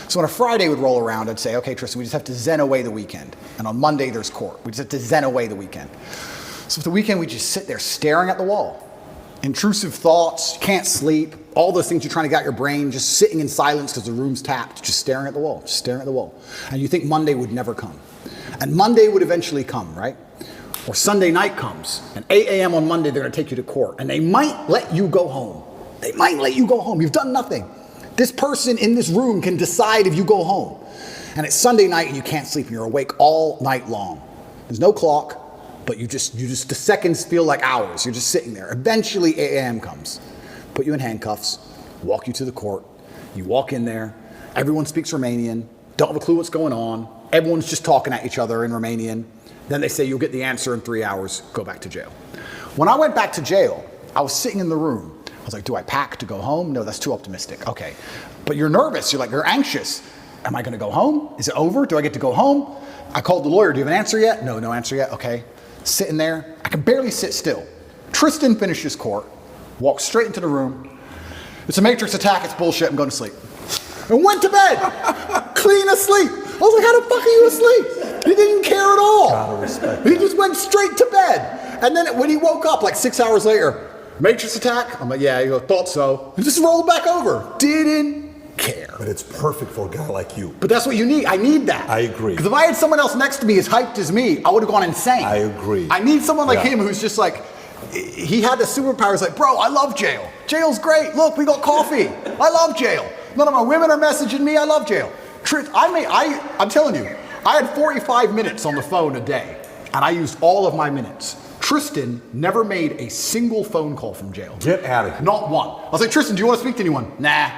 So when a Friday would roll around, I'd say, okay, Tristan, we just have to zen away the weekend. And on Monday, there's court. We just have to zen away the weekend. So for the weekend, we just sit there staring at the wall. Intrusive thoughts, can't sleep, all those things you're trying to get out your brain, just sitting in silence because the room's tapped, just staring at the wall, And you think Monday would never come. And Monday would eventually come, right? Or Sunday night comes, and 8 a.m. on Monday, they're gonna take you to court, and they might let you go home. You've done nothing. This person in this room can decide if you go home. and it's Sunday night and you can't sleep and you're awake all night long. There's no clock, but the seconds feel like hours. You're just sitting there. Eventually 8 a.m. comes. Put you in handcuffs, walk you to the court. You walk in there, everyone speaks Romanian, don't have a clue what's going on. Everyone's just talking at each other in Romanian. Then they say you'll get the answer in 3 hours, go back to jail. When I went back to jail, I was sitting in the room. I was like, do I pack to go home? No, that's too optimistic. Okay. But you're nervous, you're anxious. Am I gonna go home? Is it over? Do I get to go home? I called the lawyer, do you have an answer yet? No, no answer yet, okay. Sitting there, I can barely sit still. Tristan finishes court, walks straight into the room. It's a matrix attack, it's bullshit, I'm going to sleep. And went to bed, clean asleep. I was like, how the fuck are you asleep? He didn't care at all. Gotta respect He that. just went straight to bed. And then when he woke up, like 6 hours later, matrix attack? I'm like, yeah, he goes, thought so. He just rolled back over. Didn't care. But it's perfect for a guy like you. But that's what you need. I need that. I agree. Because if I had someone else next to me as hyped as me, I would have gone insane. I agree. I need someone like Yeah. him who's just like, he had the superpowers like, bro, I love jail. Jail's great. Look, we got coffee. I love jail. None of my women are messaging me. I love jail. I'm telling you, I had 45 minutes on the phone a day, and I used all of my minutes. Tristan never made a single phone call from jail. Get out of here. Not one. I was like, Tristan, do you want to speak to anyone? Nah.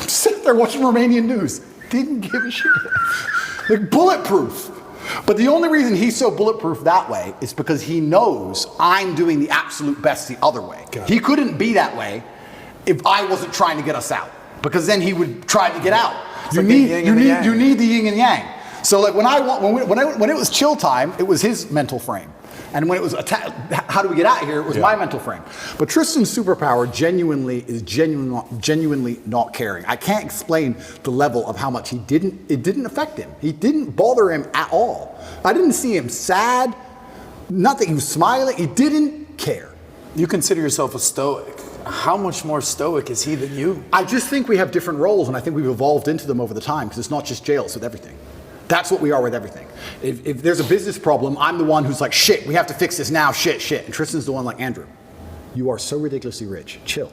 Sit there watching Romanian news. Didn't give a shit. Like bulletproof. But the only reason he's so bulletproof that way is because he knows I'm doing the absolute best the other way. He couldn't be that way if I wasn't trying to get us out, because then he would try to get out. You like the yin and the yang. You need the yin and yang. So like when it was chill time, it was his mental frame. And when it was how do we get out of here, it was my mental frame. But Tristan's superpower is genuinely not caring. I can't explain the level of how much it didn't affect him. He didn't bother him at all. I didn't see him sad, nothing. He was smiling. He didn't care. You consider yourself a stoic. How much more stoic is he than you? I just think we have different roles, and I think we've evolved into them over the time, because it's not just jail, it's with everything. That's what we are with everything. If there's a business problem, I'm the one who's like, shit, we have to fix this now, shit. And Tristan's the one like, Andrew, you are so ridiculously rich, chill.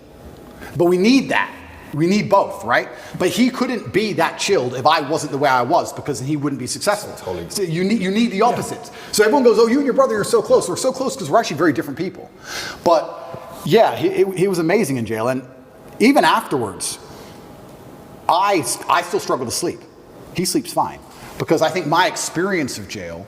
But we need that. We need both, right? But he couldn't be that chilled if I wasn't the way I was, because he wouldn't be successful. Totally. So you need the opposites. Yeah. So everyone goes, oh, you and your brother are so close. We're so close because we're actually very different people. But yeah, he was amazing in jail. And even afterwards, I still struggle to sleep. He sleeps fine. Because I think my experience of jail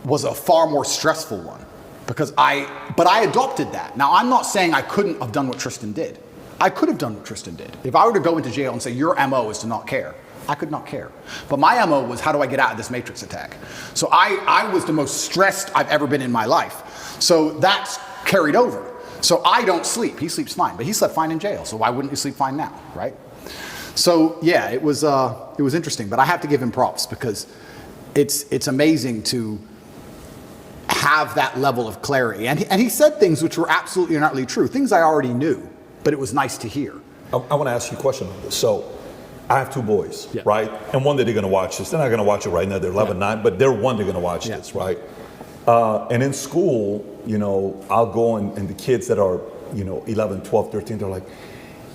was a far more stressful one. But I adopted that. Now, I'm not saying I couldn't have done what Tristan did. I could have done what Tristan did. If I were to go into jail and say, your MO is to not care, I could not care. But my MO was, how do I get out of this matrix attack? So I was the most stressed I've ever been in my life. So that's carried over. So I don't sleep. He sleeps fine. But he slept fine in jail. So why wouldn't he sleep fine now, right? So yeah, it was interesting, but I have to give him props, because it's amazing to have that level of clarity. And he said things which were absolutely and utterly true, things I already knew, but it was nice to hear. I want to ask you a question on this. So I have two boys, right? And one day they're going to watch this. They're not going to watch it right now. They're 11, 9, but they're going to watch this, right? And in school, I'll go and the kids that are, 11, 12, 13, they're like,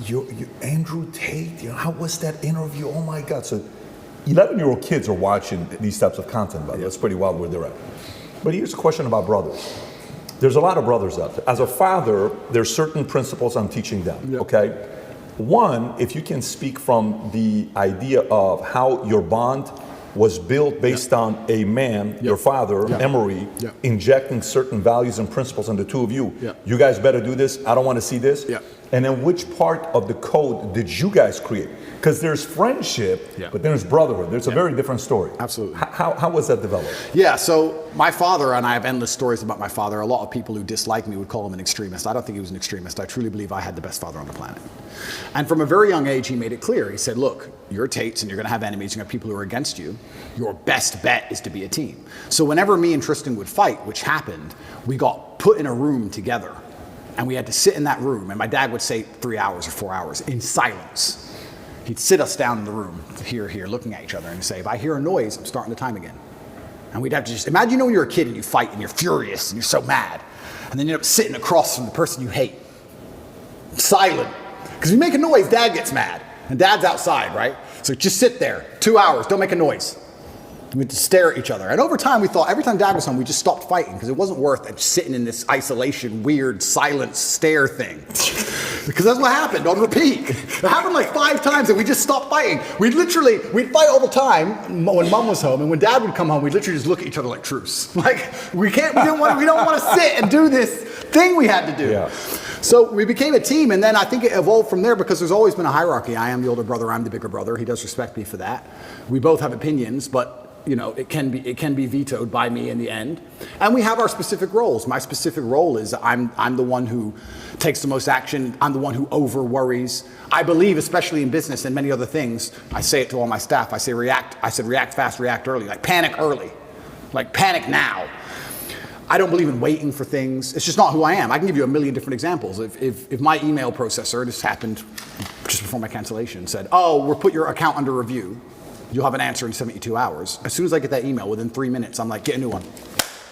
you Andrew Tate, how was that interview? Oh my God. So 11-year-old kids are watching these types of content, by the way. That's pretty wild where they're at. But here's a question about brothers. There's a lot of brothers out there. As a father, there's certain principles I'm teaching them, okay? One, if you can speak from the idea of how your bond was built based on a man, your father, Emery, injecting certain values and principles in the two of you. You guys better do this. I don't want to see this. And then which part of the code did you guys create? Because there's friendship, but there's brotherhood. There's a very different story. Absolutely. How was that developed? Yeah, so my father, and I have endless stories about my father. A lot of people who dislike me would call him an extremist. I don't think he was an extremist. I truly believe I had the best father on the planet. And from a very young age, he made it clear. He said, look, you're Tates and you're going to have enemies. You're going to have people who are against you. Your best bet is to be a team. So whenever me and Tristan would fight, which happened, we got put in a room together. And we had to sit in that room, and my dad would say 3 hours or 4 hours in silence. He'd sit us down in the room, here, looking at each other, and say, if I hear a noise, I'm starting the time again. And we'd have to just, imagine when you're a kid and you fight and you're furious and you're so mad, and then you end up sitting across from the person you hate. Silent. Because if you make a noise, Dad gets mad. And Dad's outside, right? So just sit there, 2 hours, don't make a noise. We had to stare at each other. And over time, we thought every time Dad was home, we just stopped fighting because it wasn't worth it sitting in this isolation, weird, silent stare thing. Because that's what happened on repeat. It happened like 5 times and we just stopped fighting. We'd fight all the time when Mom was home. And when Dad would come home, we'd literally just look at each other like truce. Like, we don't want to sit and do this thing we had to do. Yeah. So we became a team, and then I think it evolved from there because there's always been a hierarchy. I am the older brother, I'm the bigger brother. He does respect me for that. We both have opinions, but it can be vetoed by me in the end. And we have our specific roles. My specific role is I'm the one who takes the most action. I'm the one who over worries. I believe, especially in business and many other things, I say it to all my staff. I said react fast, react early. Like panic early. Like panic now. I don't believe in waiting for things. It's just not who I am. I can give you a million different examples. If my email processor, this happened just before my cancellation, said, oh, we'll put your account under review. You'll have an answer in 72 hours. As soon as I get that email, within 3 minutes, I'm like, get a new one.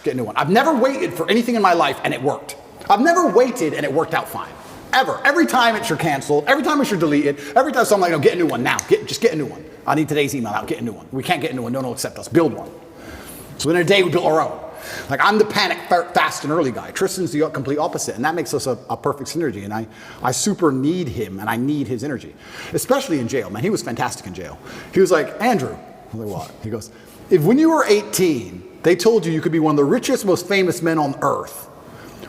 Get a new one. I've never waited for anything in my life and it worked. I've never waited and it worked out fine. Ever. Every time it's your canceled, every time it's your deleted, every time, so I'm like, no, get a new one now. Just get a new one. I need today's email out, get a new one. We can't get a new one, no one will accept us. Build one. So within a day, we built our own. Like, I'm the panic fast and early guy. Tristan's the complete opposite, and that makes us a perfect synergy, and I super need him, and I need his energy. Especially in jail, man. He was fantastic in jail. He was like, Andrew, I'm like, what? He goes, if when you were 18, they told you could be one of the richest, most famous men on earth,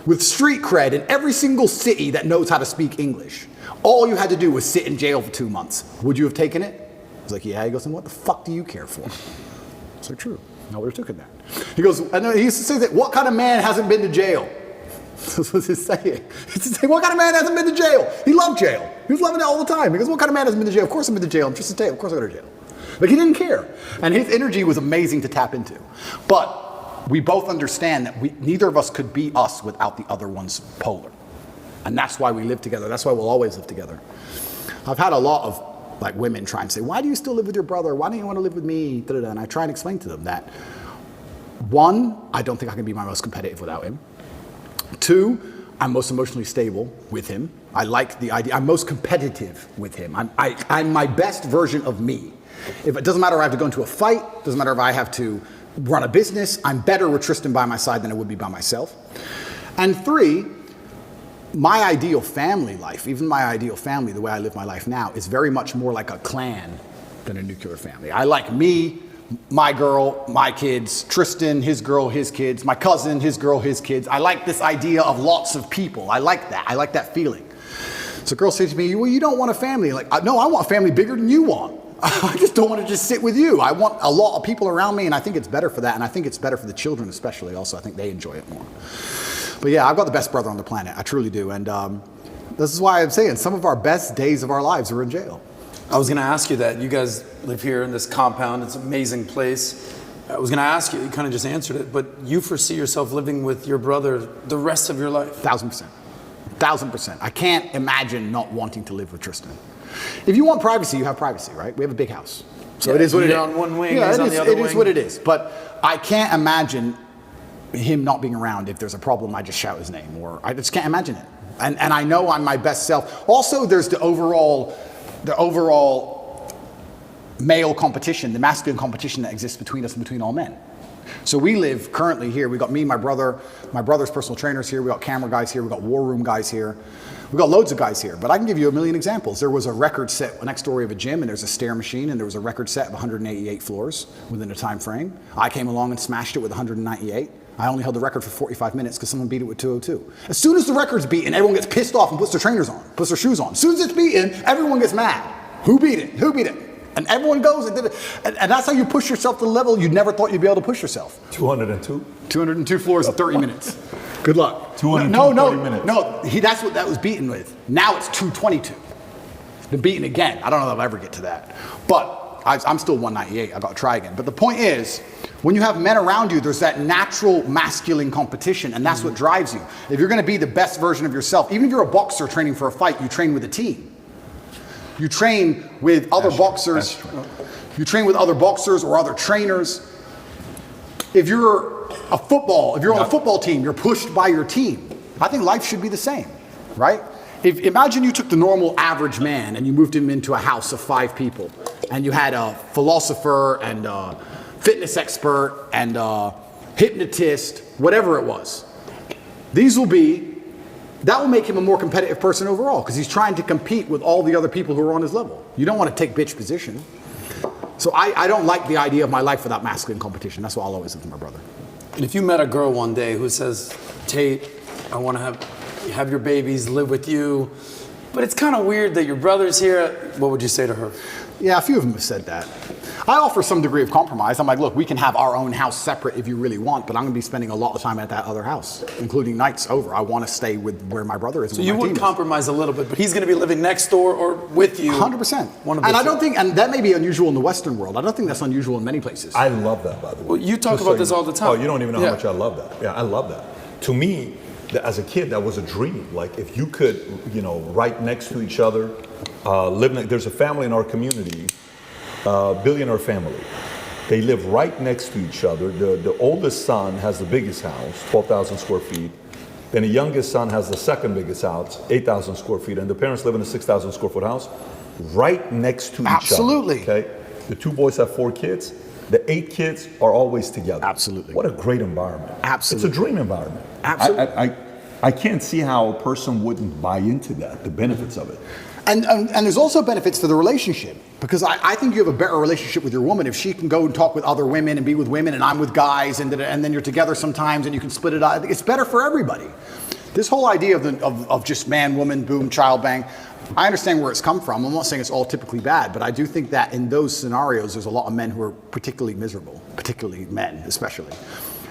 with street cred in every single city that knows how to speak English, all you had to do was sit in jail for 2 months, would you have taken it? I was like, yeah. He goes, and what the fuck do you care for? It's like, true. I would have taken that. He goes, I know, he used to say that, what kind of man hasn't been to jail? That's what he's saying. He used to say, what kind of man hasn't been to jail? He loved jail. He was loving it all the time. He goes, what kind of man hasn't been to jail? Of course I've been to jail. I'm Tristan Tate. Of course I go to jail. Like, he didn't care. And his energy was amazing to tap into. But we both understand that neither of us could be us without the other one's polar. And that's why we live together. That's why we'll always live together. I've had a lot of women try and say, why do you still live with your brother? Why don't you want to live with me? Da-da-da. And I try and explain to them that, 1, I don't think I can be my most competitive without him. 2, I'm most emotionally stable with him. I like the idea. I'm most competitive with him. I'm my best version of me. If it doesn't matter if I have to go into a fight, doesn't matter if I have to run a business, I'm better with Tristan by my side than I would be by myself. And 3, my ideal family life, even my ideal family, the way I live my life now, is very much more like a clan than a nuclear family. I like me, my girl, my kids, Tristan, his girl, his kids, my cousin, his girl, his kids. I like this idea of lots of people. I like that. I like that feeling. So girls say to me, well, you don't want a family. Like, no, I want a family bigger than you want. I just don't want to just sit with you. I want a lot of people around me, and I think it's better for that, and I think it's better for the children especially also. I think they enjoy it more. But yeah, I've got the best brother on the planet. I truly do. And this is why I'm saying some of our best days of our lives were in jail. I was going to ask you that. You guys live here in this compound. It's an amazing place. I was going to ask you, you kind of just answered it, but you foresee yourself living with your brother the rest of your life? 1,000%. 1,000%. I can't imagine not wanting to live with Tristan. If you want privacy, you have privacy, right? We have a big house. So it is what it is. You're on one wing, yeah, he's on the other wing. It is what it is. But I can't imagine him not being around. If there's a problem, I just shout his name, or I just can't imagine it. And I know I'm my best self. Also, there's the overall male competition, the masculine competition that exists between us and between all men. So we live currently here. We got me, my brother's personal trainers here. We got camera guys here. We got war room guys here. We got loads of guys here. But I can give you a million examples. There was a record set next door of a gym, and there's a stair machine, and there was a record set of 188 floors within a time frame. I came along and smashed it with 198. I only held the record for 45 minutes because someone beat it with 202. As soon as the record's beaten, everyone gets pissed off and puts their trainers on, puts their shoes on. As soon as it's beaten, everyone gets mad. Who beat it? Who beat it? And everyone goes and did it. And that's how you push yourself to the level you never thought you'd be able to push yourself. 202? 202 floors in 30 minutes. Good luck. 230 minutes. No, that's what that was beaten with. Now it's 222. It's been beaten again. I don't know if I'll ever get to that. But I'm still 198. I've got to try again. But the point is, when you have men around you, there's that natural masculine competition, and that's what drives you. If you're going to be the best version of yourself, even if you're a boxer training for a fight, you train with a team. You train with other boxers. You train with other boxers or other trainers. If you're on a football team, you're pushed by your team. I think life should be the same, right? Imagine you took the normal average man and you moved him into a house of 5 people, and you had a philosopher and a fitness expert and a hypnotist, whatever it was. That will make him a more competitive person overall, because he's trying to compete with all the other people who are on his level. You don't want to take bitch position. So I don't like the idea of my life without masculine competition. That's why I'll always live with my brother. And if you met a girl one day who says, Tate, I want to have your babies, live with you, but it's kind of weird that your brother's here, what would you say to her? Yeah, a few of them have said that. I offer some degree of compromise. I'm like, look, we can have our own house separate if you really want, but I'm going to be spending a lot of time at that other house, including nights over. I want to stay with where my brother is. So you would compromise a little bit, but he's going to be living next door or with you. 100%. And I don't think, and that may be unusual in the Western world. I don't think that's unusual in many places. I love that, by the way. Well, you talk about this all the time. Oh, you don't even know how much I love that. Yeah, I love that. To me, as a kid, that was a dream. Like, if you could, right next to each other, there's a family in our community, billionaire family. They live right next to each other. The oldest son has the biggest house, 12,000 square feet. Then the youngest son has the second biggest house, 8,000 square feet. And the parents live in a 6,000 square foot house right next to each other. Absolutely. Okay? The 2 boys have 4 kids. The 8 kids are always together. Absolutely. What a great environment. Absolutely. It's a dream environment. Absolutely. I can't see how a person wouldn't buy into that, the benefits of it. And there's also benefits to the relationship, because I think you have a better relationship with your woman if she can go and talk with other women and be with women, and I'm with guys, and then you're together sometimes and you can split it out. It's better for everybody. This whole idea of just man, woman, boom, child bang, I understand where it's come from. I'm not saying it's all typically bad, but I do think that in those scenarios, there's a lot of men who are particularly miserable, particularly men especially.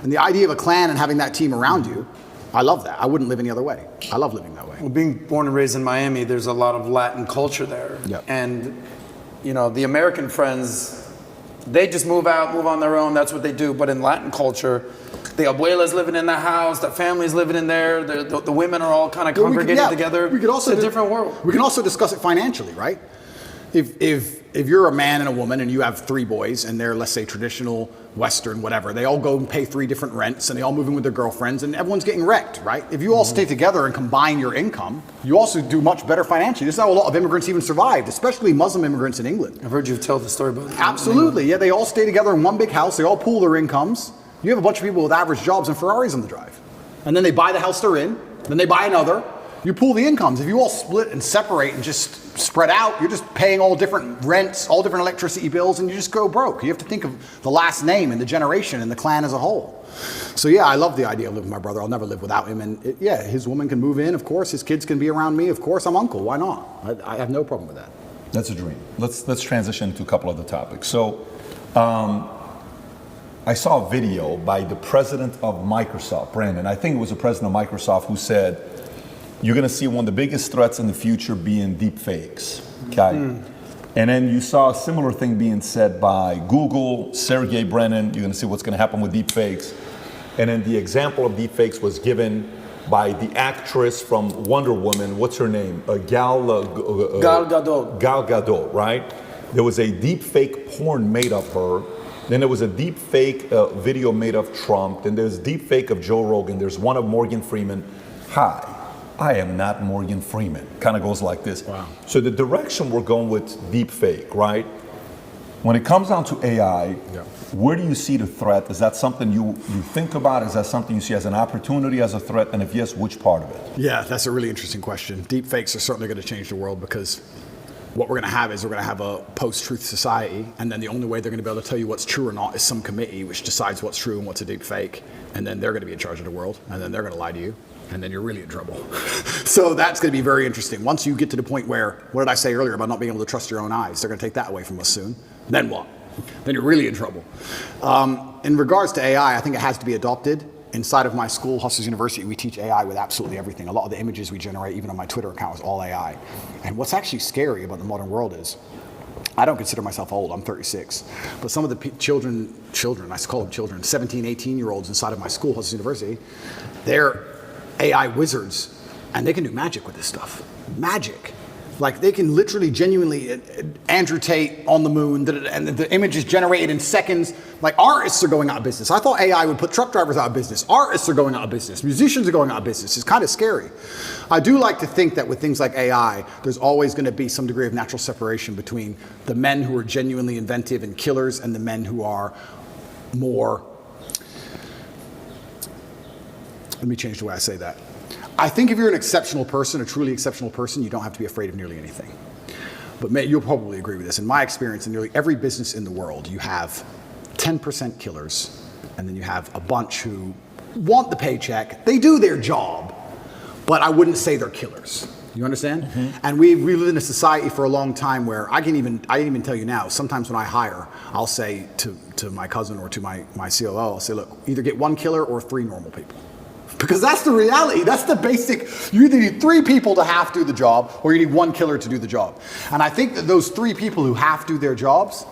And the idea of a clan and having that team around you, I love that. I wouldn't live any other way. I love living that way. Well, being born and raised in Miami, there's a lot of Latin culture there. Yep. And, the American friends, they just move out, move on their own. That's what they do. But in Latin culture, the abuela's living in the house, the family's living in there, the women are all kind of congregating together. It's a different world. We can also discuss it financially, right? If you're a man and a woman and you have 3 boys and they're, let's say, traditional, Western, whatever, they all go and pay 3 different rents and they all move in with their girlfriends and everyone's getting wrecked, right? If you all stay together and combine your income, you also do much better financially. This is how a lot of immigrants even survived, especially Muslim immigrants in England. I've heard you tell the story about that. Absolutely, yeah, they all stay together in one big house, they all pool their incomes. You have a bunch of people with average jobs and Ferraris on the drive. And then they buy the house they're in, then they buy another. You pool the incomes. If you all split and separate and just spread out, you're just paying all different rents, all different electricity bills, and you just go broke. You have to think of the last name and the generation and the clan as a whole. So yeah, I love the idea of living with my brother. I'll never live without him. And his woman can move in, of course. His kids can be around me, of course. I'm uncle. Why not? I have no problem with that. That's a dream. Let's transition to a couple other topics. So, I saw a video by the president of Microsoft, Brandon. I think it was the president of Microsoft who said, you're going to see one of the biggest threats in the future being deep fakes, okay? And then you saw a similar thing being said by Google, Sergey Brin. You're going to see what's going to happen with deep fakes. And then the example of deep fakes was given by the actress from Wonder Woman. What's her name? Gal Gadot. Gal Gadot, right? There was a deep fake porn made of her. Then there was a deep fake video made of Trump. Then there's deep fake of Joe Rogan. There's one of Morgan Freeman. Hi. I am not Morgan Freeman. Kind of goes like this. Wow. So the direction we're going with deep fake, right? When it comes down to AI, where do you see the threat? Is that something you think about? Is that something you see as an opportunity, as a threat? And if yes, which part of it? Yeah, that's a really interesting question. Deep fakes are certainly going to change the world, because what we're going to have is we're going to have a post-truth society, and then the only way they're going to be able to tell you what's true or not is some committee which decides what's true and what's a deep fake, and then they're going to be in charge of the world, and then they're going to lie to you. And then you're really in trouble. So that's going to be very interesting. Once you get to the point where, what did I say earlier about not being able to trust your own eyes? They're going to take that away from us soon. Then what? Then you're really in trouble. In regards to AI, I think it has to be adopted. Inside of my school, Hustlers University, we teach AI with absolutely everything. A lot of the images we generate, even on my Twitter account, is all AI. And what's actually scary about the modern world is, I don't consider myself old, I'm 36. But some of the children, I call them children, 17, 18-year-olds inside of my school, Hustlers University, they're AI wizards, and they can do magic with this stuff. Magic. Like, they can literally, genuinely, Andrew Tate on the moon, and the image is generated in seconds. Like artists are going out of business. I thought AI would put truck drivers out of business. Artists are going out of business. Musicians are going out of business. It's kind of scary. I do like to think that with things like AI, there's always going to be some degree of natural separation between the men who are genuinely inventive and killers and the men who are more, let me change the way I say that. I think if you're an exceptional person, a truly exceptional person, you don't have to be afraid of nearly anything. But you'll probably agree with this. In my experience, in nearly every business in the world, you have 10% killers, and then you have a bunch who want the paycheck. They do their job, but I wouldn't say they're killers. You understand? And we live in a society for a long time where I can even tell you now, sometimes when I hire, I'll say to my cousin or to my COO, I'll say, look, either get 1 killer or 3 normal people. Because that's the reality. That's the basic. You either need 3 people to half do the job, or you need 1 killer to do the job. And I think that those 3 people who half do their jobs,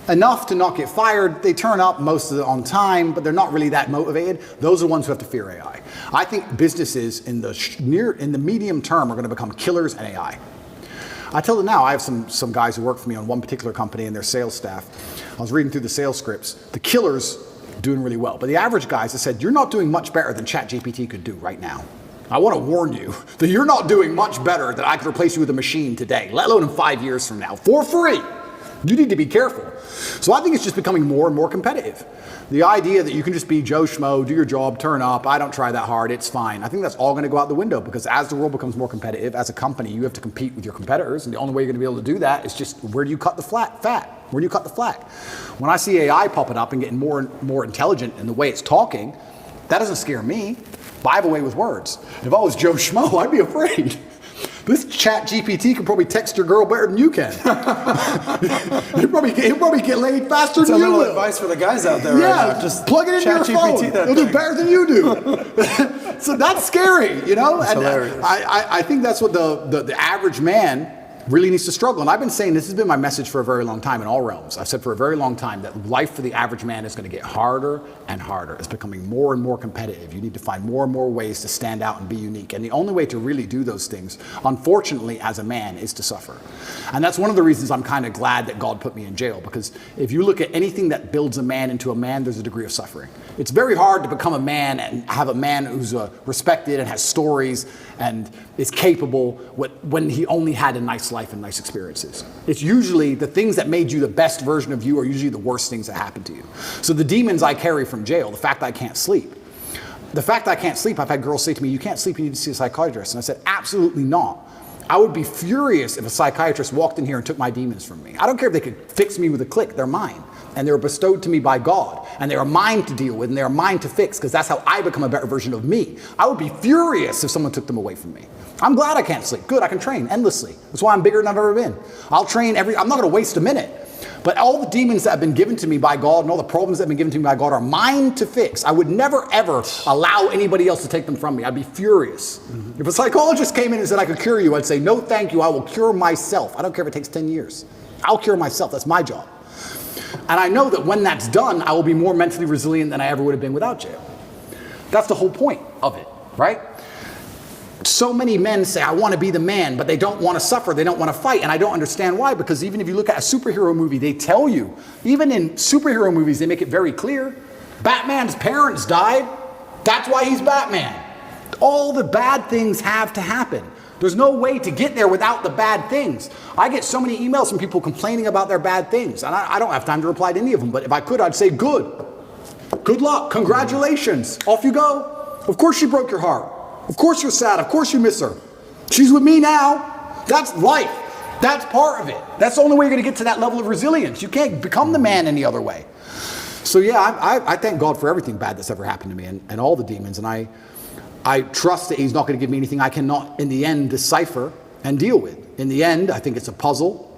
enough to not get fired, they turn up most of it on time, but they're not really that motivated. Those are the ones who have to fear AI. I think businesses in the medium term are going to become killers and AI. I tell them now, I have some guys who work for me on one particular company and their sales staff. I was reading through the sales scripts. The killers doing really well, but the average guys, I said, you're not doing much better than ChatGPT could do right now. I want to warn you that you're not doing much better than I could replace you with a machine today, let alone in 5 years from now, for free. You need to be careful. So I think it's just becoming more and more competitive. The idea that you can just be Joe Schmo, do your job, turn up, I don't try that hard, it's fine. I think that's all going to go out the window, because as the world becomes more competitive, as a company, you have to compete with your competitors, and the only way you're going to be able to do that is just, where do you cut the fat? Where do you cut the slack? When I see AI popping up and getting more and more intelligent in the way it's talking, that doesn't scare me. But I have a way with words. If I was Joe Schmo, I'd be afraid. This chat GPT can probably text your girl better than you can. He'll probably get laid faster than you will. That's a little advice for the guys out there right now. Just plug it into your phone. It'll do better than you do. So that's scary, you know? That's hilarious. I think that's what the average man really needs to struggle. And I've been saying, this has been my message for a very long time in all realms. I've said for a very long time that life for the average man is going to get harder and harder. It's becoming more and more competitive. You need to find more and more ways to stand out and be unique. And the only way to really do those things, unfortunately, as a man, is to suffer. And that's one of the reasons I'm kind of glad that God put me in jail, because if you look at anything that builds a man into a man, there's a degree of suffering. It's very hard to become a man and have a man who's respected and has stories and is capable when he only had a nice life and nice experiences. It's usually the things that made you the best version of you are usually the worst things that happen to you. So the demons I carry from jail, the fact that I can't sleep. The fact that I can't sleep, I've had girls say to me, you can't sleep, you need to see a psychiatrist. And I said, absolutely not. I would be furious if a psychiatrist walked in here and took my demons from me. I don't care if they could fix me with a click, they're mine. And they were bestowed to me by God. And they are mine to deal with, and they are mine to fix, because that's how I become a better version of me. I would be furious if someone took them away from me. I'm glad I can't sleep. Good, I can train endlessly. That's why I'm bigger than I've ever been. I'll train I'm not going to waste a minute. But all the demons that have been given to me by God and all the problems that have been given to me by God are mine to fix. I would never, ever allow anybody else to take them from me. I'd be furious. Mm-hmm. If a psychologist came in and said, I could cure you, I'd say, no, thank you. I will cure myself. I don't care if it takes 10 years. I'll cure myself. That's my job. And I know that when that's done, I will be more mentally resilient than I ever would have been without jail. That's the whole point of it, right? So many men say, I want to be the man, but they don't want to suffer, they don't want to fight, and I don't understand why, because even if you look at a superhero movie, they tell you, even in superhero movies, they make it very clear, Batman's parents died, that's why he's Batman. All the bad things have to happen. There's no way to get there without the bad things. I get so many emails from people complaining about their bad things, and I don't have time to reply to any of them, but if I could, I'd say, good luck, congratulations, off you go. Of course she broke your heart. Of course you're sad. Of course you miss her. She's with me now. That's life. That's part of it. That's the only way you're going to get to that level of resilience. You can't become the man any other way. So yeah, I thank God for everything bad that's ever happened to me and all the demons. And I trust that he's not going to give me anything I cannot, in the end, decipher and deal with. In the end, I think it's a puzzle.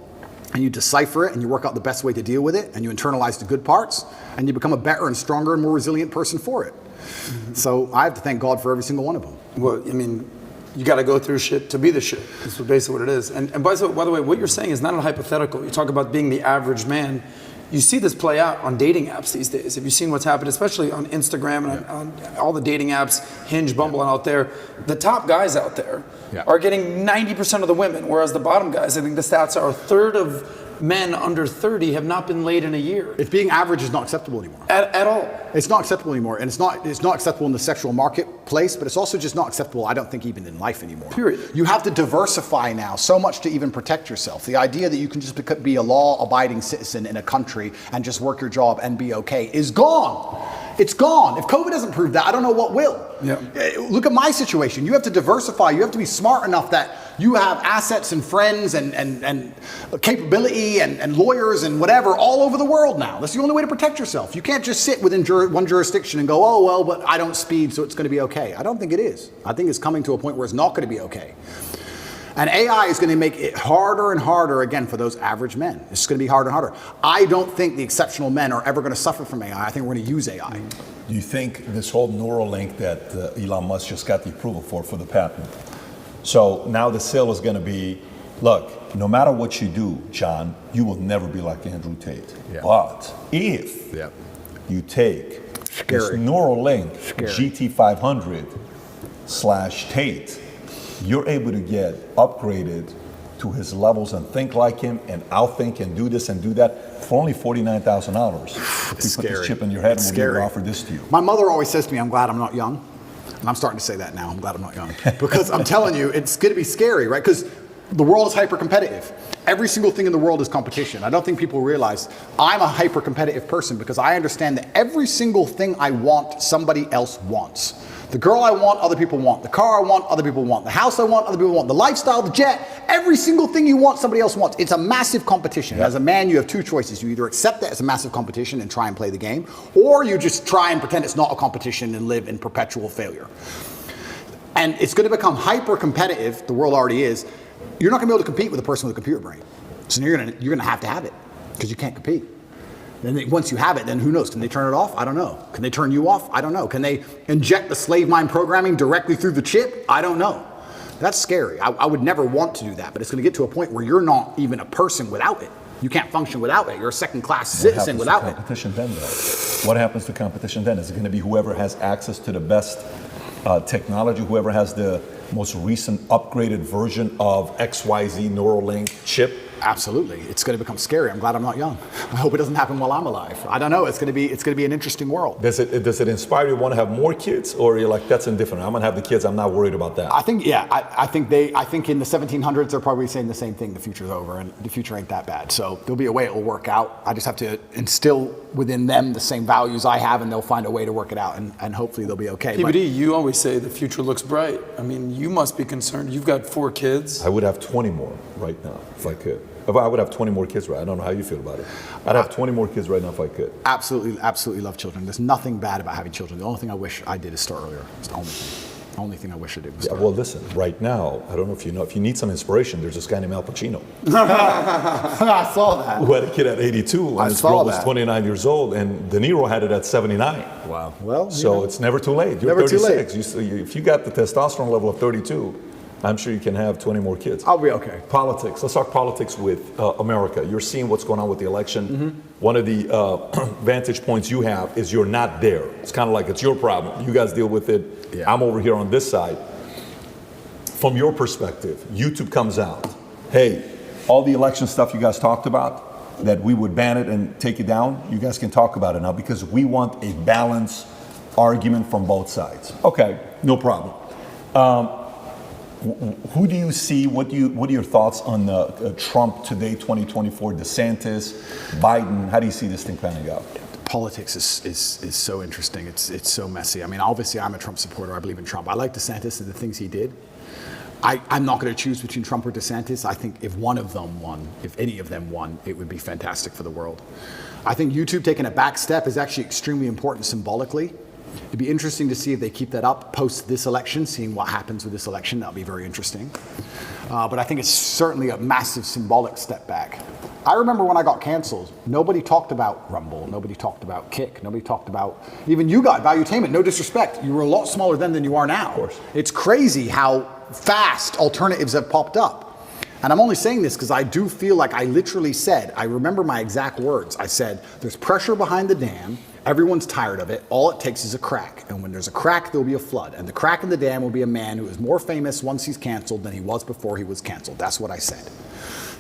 And you decipher it and you work out the best way to deal with it. And you internalize the good parts. And you become a better and stronger and more resilient person for it. Mm-hmm. So I have to thank God for every single one of them. Well, I mean, you got to go through shit to be the shit. That's basically what it is. And by the way, what you're saying is not a hypothetical. You talk about being the average man. You see this play out on dating apps these days. Have you seen what's happened, especially on Instagram and on all the dating apps, Hinge, Bumble, and out there? The top guys out there are getting 90% of the women, whereas the bottom guys, I think the stats are a third of men under 30 have not been laid in a year. If being average is not acceptable anymore. At all. It's not acceptable anymore, and it's not acceptable in the sexual marketplace, but it's also just not acceptable, I don't think, even in life anymore. Period. You have to diversify now so much to even protect yourself. The idea that you can just be a law-abiding citizen in a country and just work your job and be okay is gone. It's gone. If COVID doesn't prove that, I don't know what will. Yeah. Look at my situation. You have to diversify. You have to be smart enough that you have assets and friends and capability and lawyers and whatever all over the world now. That's the only way to protect yourself. You can't just sit within one jurisdiction and go, oh, well, but I don't speed, so it's going to be okay. I don't think it is. I think it's coming to a point where it's not going to be okay. And AI is going to make it harder and harder, again, for those average men. It's going to be harder and harder. I don't think the exceptional men are ever going to suffer from AI. I think we're going to use AI. Do you think this whole Neuralink that Elon Musk just got the approval for the patent? So now the sale is going to be, look, no matter what you do, John, you will never be like Andrew Tate. Yeah. But if you take this Neuralink GT500/Tate, you're able to get upgraded to his levels and think like him and outthink and do this and do that for only $49,000. If we put this chip in your head, we'll never offer this to you. My mother always says to me, I'm glad I'm not young. And I'm starting to say that now. I'm glad I'm not young. Because I'm telling you, it's going to be scary, right? Because the world is hyper-competitive. Every single thing in the world is competition. I don't think people realize I'm a hyper-competitive person because I understand that every single thing I want, somebody else wants. The girl I want, other people want. The car I want, other people want. The house I want, other people want. The lifestyle, the jet, every single thing you want, somebody else wants. It's a massive competition. As a man, you have two choices. You either accept that as a massive competition and try and play the game, or you just try and pretend it's not a competition and live in perpetual failure. And it's going to become hyper-competitive. The world already is. You're not going to be able to compete with a person with a computer brain. So you're going to have it because you can't compete. Then once you have it, then who knows? Can they turn it off? I don't know. Can they turn you off? I don't know. Can they inject the slave mind programming directly through the chip? I don't know. That's scary. I would never want to do that, but it's going to get to a point where you're not even a person without it. You can't function without it. You're a second-class citizen without it. What happens to competition then, though? What happens to competition then? Is it going to be whoever has access to the best technology, whoever has the most recent upgraded version of XYZ Neuralink chip? Absolutely. It's going to become scary. I'm glad I'm not young. I hope it doesn't happen while I'm alive. I don't know. It's going to be an interesting world. Does it inspire you to want to have more kids, or you're like, that's indifferent? I'm going to have the kids. I'm not worried about that. I think, yeah. I think in the 1700s they're probably saying the same thing. The future's over, and the future ain't that bad. So there'll be a way it will work out. I just have to instill within them the same values I have, and they'll find a way to work it out, and hopefully they'll be okay. PBD, you always say the future looks bright. I mean, you must be concerned. You've got 4 kids. I would have 20 more right now if I could. If I would have 20 more kids, right? I don't know how you feel about it. I'd have 20 more kids right now if I could. Absolutely, absolutely love children. There's nothing bad about having children. The only thing I wish I did is start earlier. It's the only thing. The only thing I wish I did was start well, listen, right now, I don't know if you know, if you need some inspiration, there's this guy named Al Pacino. I saw that. Who had a kid at 82, and his girl was 29 years old, and De Niro had it at 79. Wow. Well, so it's never too late. You're never 36. Too late. If you got the testosterone level of 32, I'm sure you can have 20 more kids. I'll be okay. Politics. Let's talk politics with America. You're seeing what's going on with the election. Mm-hmm. One of the vantage points you have is you're not there. It's kind of like it's your problem. You guys deal with it. Yeah. I'm over here on this side. From your perspective, YouTube comes out. Hey, all the election stuff you guys talked about, that we would ban it and take it down, you guys can talk about it now because we want a balanced argument from both sides. Okay, no problem. Who do you see? What are your thoughts on Trump today, 2024, DeSantis, Biden? How do you see this thing panning out? Politics is so interesting. It's so messy. I mean, obviously, I'm a Trump supporter. I believe in Trump. I like DeSantis and the things he did. I'm not going to choose between Trump or DeSantis. I think if one of them won, if any of them won, it would be fantastic for the world. I think YouTube taking a back step is actually extremely important symbolically. It'd be interesting to see if they keep that up post this election, seeing what happens with this election. That'll be very interesting. But I think it's certainly a massive symbolic step back. I remember when I got canceled, nobody talked about Rumble, nobody talked about Kick, nobody talked about, even you got Valuetainment, no disrespect. You were a lot smaller then than you are now. Of course. It's crazy how fast alternatives have popped up. And I'm only saying this because I do feel like I literally said, I remember my exact words. I said, there's pressure behind the dam. Everyone's tired of it. All it takes is a crack. And when there's a crack, there'll be a flood. And the crack in the dam will be a man who is more famous once he's canceled than he was before he was canceled. That's what I said.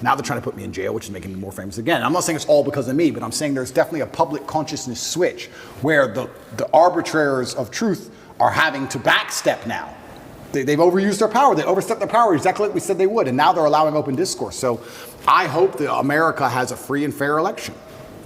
Now they're trying to put me in jail, which is making me more famous again. I'm not saying it's all because of me, but I'm saying there's definitely a public consciousness switch where the arbitrators of truth are having to backstep now. They've overused their power. They overstepped their power exactly like we said they would. And now they're allowing open discourse. So I hope that America has a free and fair election.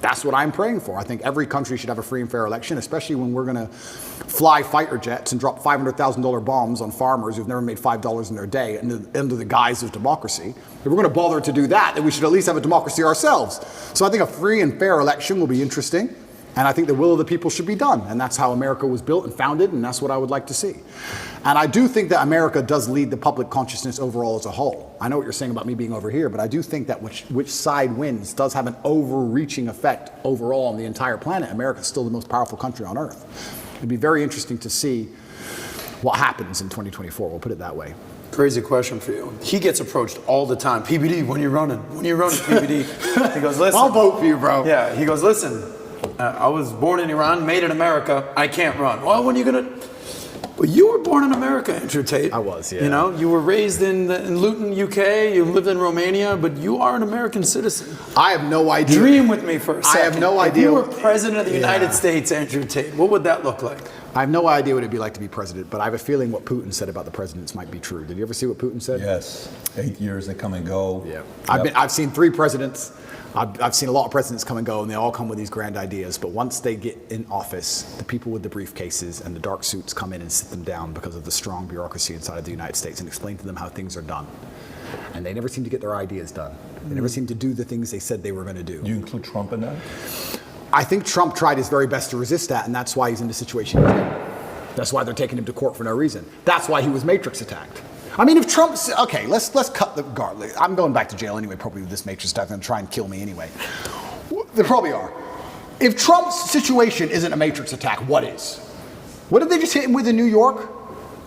That's what I'm praying for. I think every country should have a free and fair election, especially when we're going to fly fighter jets and drop $500,000 bombs on farmers who've never made $5 in their day under the guise of democracy. If we're going to bother to do that, then we should at least have a democracy ourselves. So I think a free and fair election will be interesting. And I think the will of the people should be done. And that's how America was built and founded, and that's what I would like to see. And I do think that America does lead the public consciousness overall as a whole. I know what you're saying about me being over here, but I do think that which side wins does have an overreaching effect overall on the entire planet. America is still the most powerful country on earth. It'd be very interesting to see what happens in 2024, we'll put it that way. Crazy question for you. He gets approached all the time. PBD, when you're running, PBD. He goes, listen. I'll vote for you, bro. Yeah, he goes, listen. I was born in Iran, made in America. I can't run. Well, when are you gonna? Well, you were born in America, Andrew Tate. I was, yeah. You know, you were raised in Luton, UK. You lived in Romania, but you are an American citizen. I have no idea. Dream with me for a second. I have no idea. If you were president of the United States, Andrew Tate, what would that look like? I have no idea what it'd be like to be president, but I have a feeling what Putin said about the presidents might be true. Did you ever see what Putin said? Yes. 8 years, they come and go. Yeah. I've seen 3 presidents. I've seen a lot of presidents come and go, and they all come with these grand ideas. But once they get in office, the people with the briefcases and the dark suits come in and sit them down because of the strong bureaucracy inside of the United States and explain to them how things are done. And they never seem to get their ideas done. They never seem to do the things they said they were going to do. Do you include Trump in that? I think Trump tried his very best to resist that, and that's why he's in the situation he's in. That's why they're taking him to court for no reason. That's why he was Matrix attacked. I mean, if Trump's, okay, let's cut the guard. I'm going back to jail anyway, probably with this Matrix attack. They're going to try and kill me anyway. They probably are. If Trump's situation isn't a Matrix attack, what is? What did they just hit him with in New York?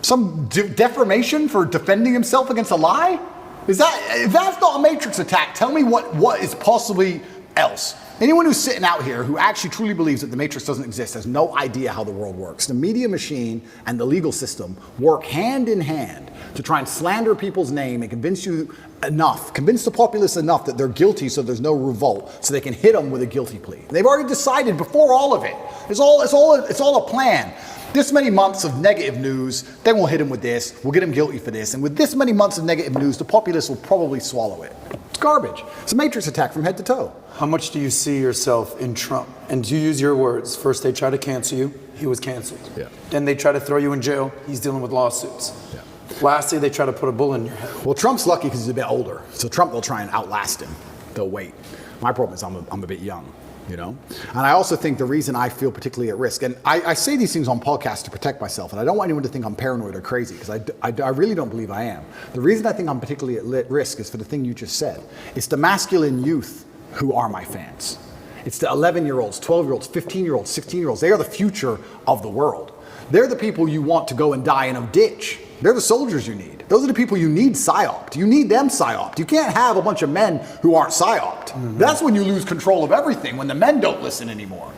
Some defamation for defending himself against a lie? If that's not a Matrix attack, tell me what is possibly else. Anyone who's sitting out here who actually truly believes that the Matrix doesn't exist has no idea how the world works. The media machine and the legal system work hand in hand to try and slander people's name and convince the populace enough that they're guilty so there's no revolt, so they can hit them with a guilty plea. They've already decided before all of it. It's all a plan. This many months of negative news, they won't hit him with this, we'll get him guilty for this, and with this many months of negative news, the populace will probably swallow it. It's garbage. It's a Matrix attack from head to toe. How much do you see yourself in Trump? And to use your words, first they try to cancel you, he was canceled. Yeah. Then they try to throw you in jail, he's dealing with lawsuits. Yeah. Lastly, they try to put a bullet in your head. Well, Trump's lucky because he's a bit older. So Trump, they'll try and outlast him. They'll wait. My problem is I'm a bit young, you know? And I also think the reason I feel particularly at risk, and I say these things on podcasts to protect myself, and I don't want anyone to think I'm paranoid or crazy, because I really don't believe I am. The reason I think I'm particularly at risk is for the thing you just said. It's the masculine youth who are my fans. It's the 11-year-olds, 12-year-olds, 15-year-olds, 16-year-olds. They are the future of the world. They're the people you want to go and die in a ditch. They're the soldiers you need. Those are the people you need psyoped. You need them psyoped. You can't have a bunch of men who aren't psyoped. Mm-hmm. That's when you lose control of everything, when the men don't listen anymore.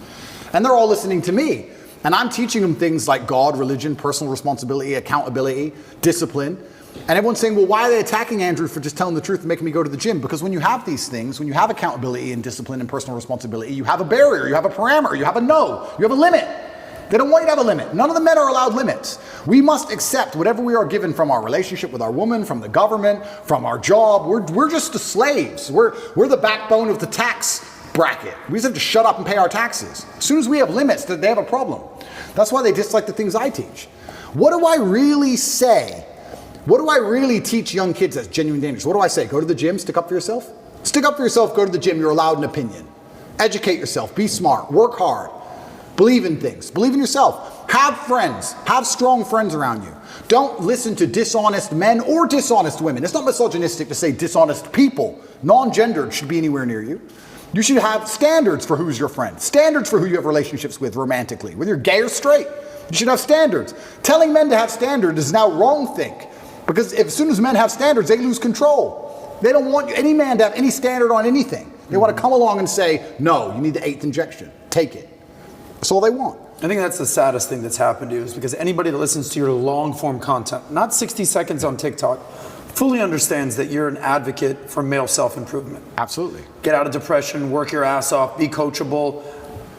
And they're all listening to me. And I'm teaching them things like God, religion, personal responsibility, accountability, discipline. And everyone's saying, well, why are they attacking Andrew for just telling the truth and making me go to the gym? Because when you have these things, when you have accountability and discipline and personal responsibility, you have a barrier, you have a parameter, you have a no, you have a limit. They don't want you to have a limit. None of the men are allowed limits. We must accept whatever we are given from our relationship with our woman, from the government, from our job. We're just the slaves. We're the backbone of the tax bracket. We just have to shut up and pay our taxes. As soon as we have limits, they have a problem. That's why they dislike the things I teach. What do I really say? What do I really teach young kids that's genuine dangerous? What do I say? Go to the gym, stick up for yourself? Stick up for yourself, go to the gym, you're allowed an opinion. Educate yourself, be smart, work hard. Believe in things. Believe in yourself. Have friends. Have strong friends around you. Don't listen to dishonest men or dishonest women. It's not misogynistic to say dishonest people. Non-gendered should be anywhere near you. You should have standards for who's your friend. Standards for who you have relationships with romantically. Whether you're gay or straight. You should have standards. Telling men to have standards is now wrong think. Because as soon as men have standards, they lose control. They don't want any man to have any standard on anything. They want to come along and say, no, you need the 8th injection. Take it. That's all they want. I think that's the saddest thing that's happened to you, is because anybody that listens to your long form content, not 60 seconds on TikTok, fully understands that you're an advocate for male self-improvement. Absolutely. Get out of depression, work your ass off, be coachable,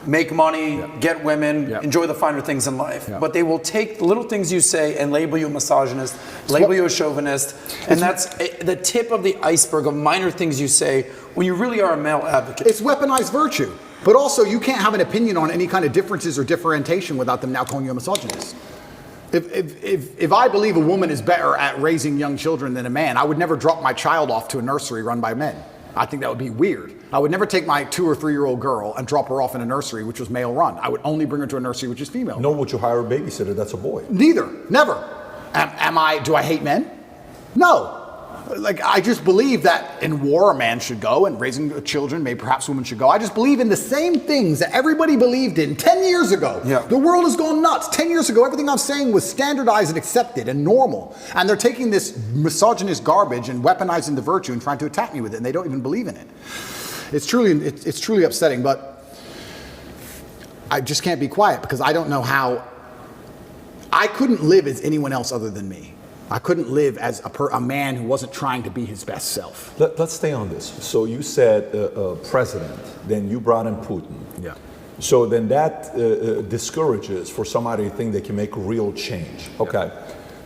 make money, get women, enjoy the finer things in life. But they will take the little things you say and label you a misogynist, label you a chauvinist, and that's the tip of the iceberg of minor things you say when you really are a male advocate. It's weaponized virtue. But also, you can't have an opinion on any kind of differences or differentiation without them now calling you a misogynist. If I believe a woman is better at raising young children than a man, I would never drop my child off to a nursery run by men. I think that would be weird. I would never take my 2 or 3 year old girl and drop her off in a nursery which was male run. I would only bring her to a nursery which is female. Nor would you hire a babysitter that's a boy. Neither. Never. Do I hate men? No. Like, I just believe that in war a man should go, and raising children, maybe perhaps women should go. I just believe in the same things that everybody believed in 10 years ago. The world has gone nuts. 10 years ago, everything I'm saying was standardized and accepted and normal. And they're taking this misogynist garbage and weaponizing the virtue and trying to attack me with it, and they don't even believe in it. It's truly upsetting, but I just can't be quiet because I don't know how. I couldn't live as anyone else other than me. I couldn't live as a man who wasn't trying to be his best self. Let's stay on this. So you said president, then you brought in Putin. Yeah. So then that discourages for somebody to think they can make real change. Okay.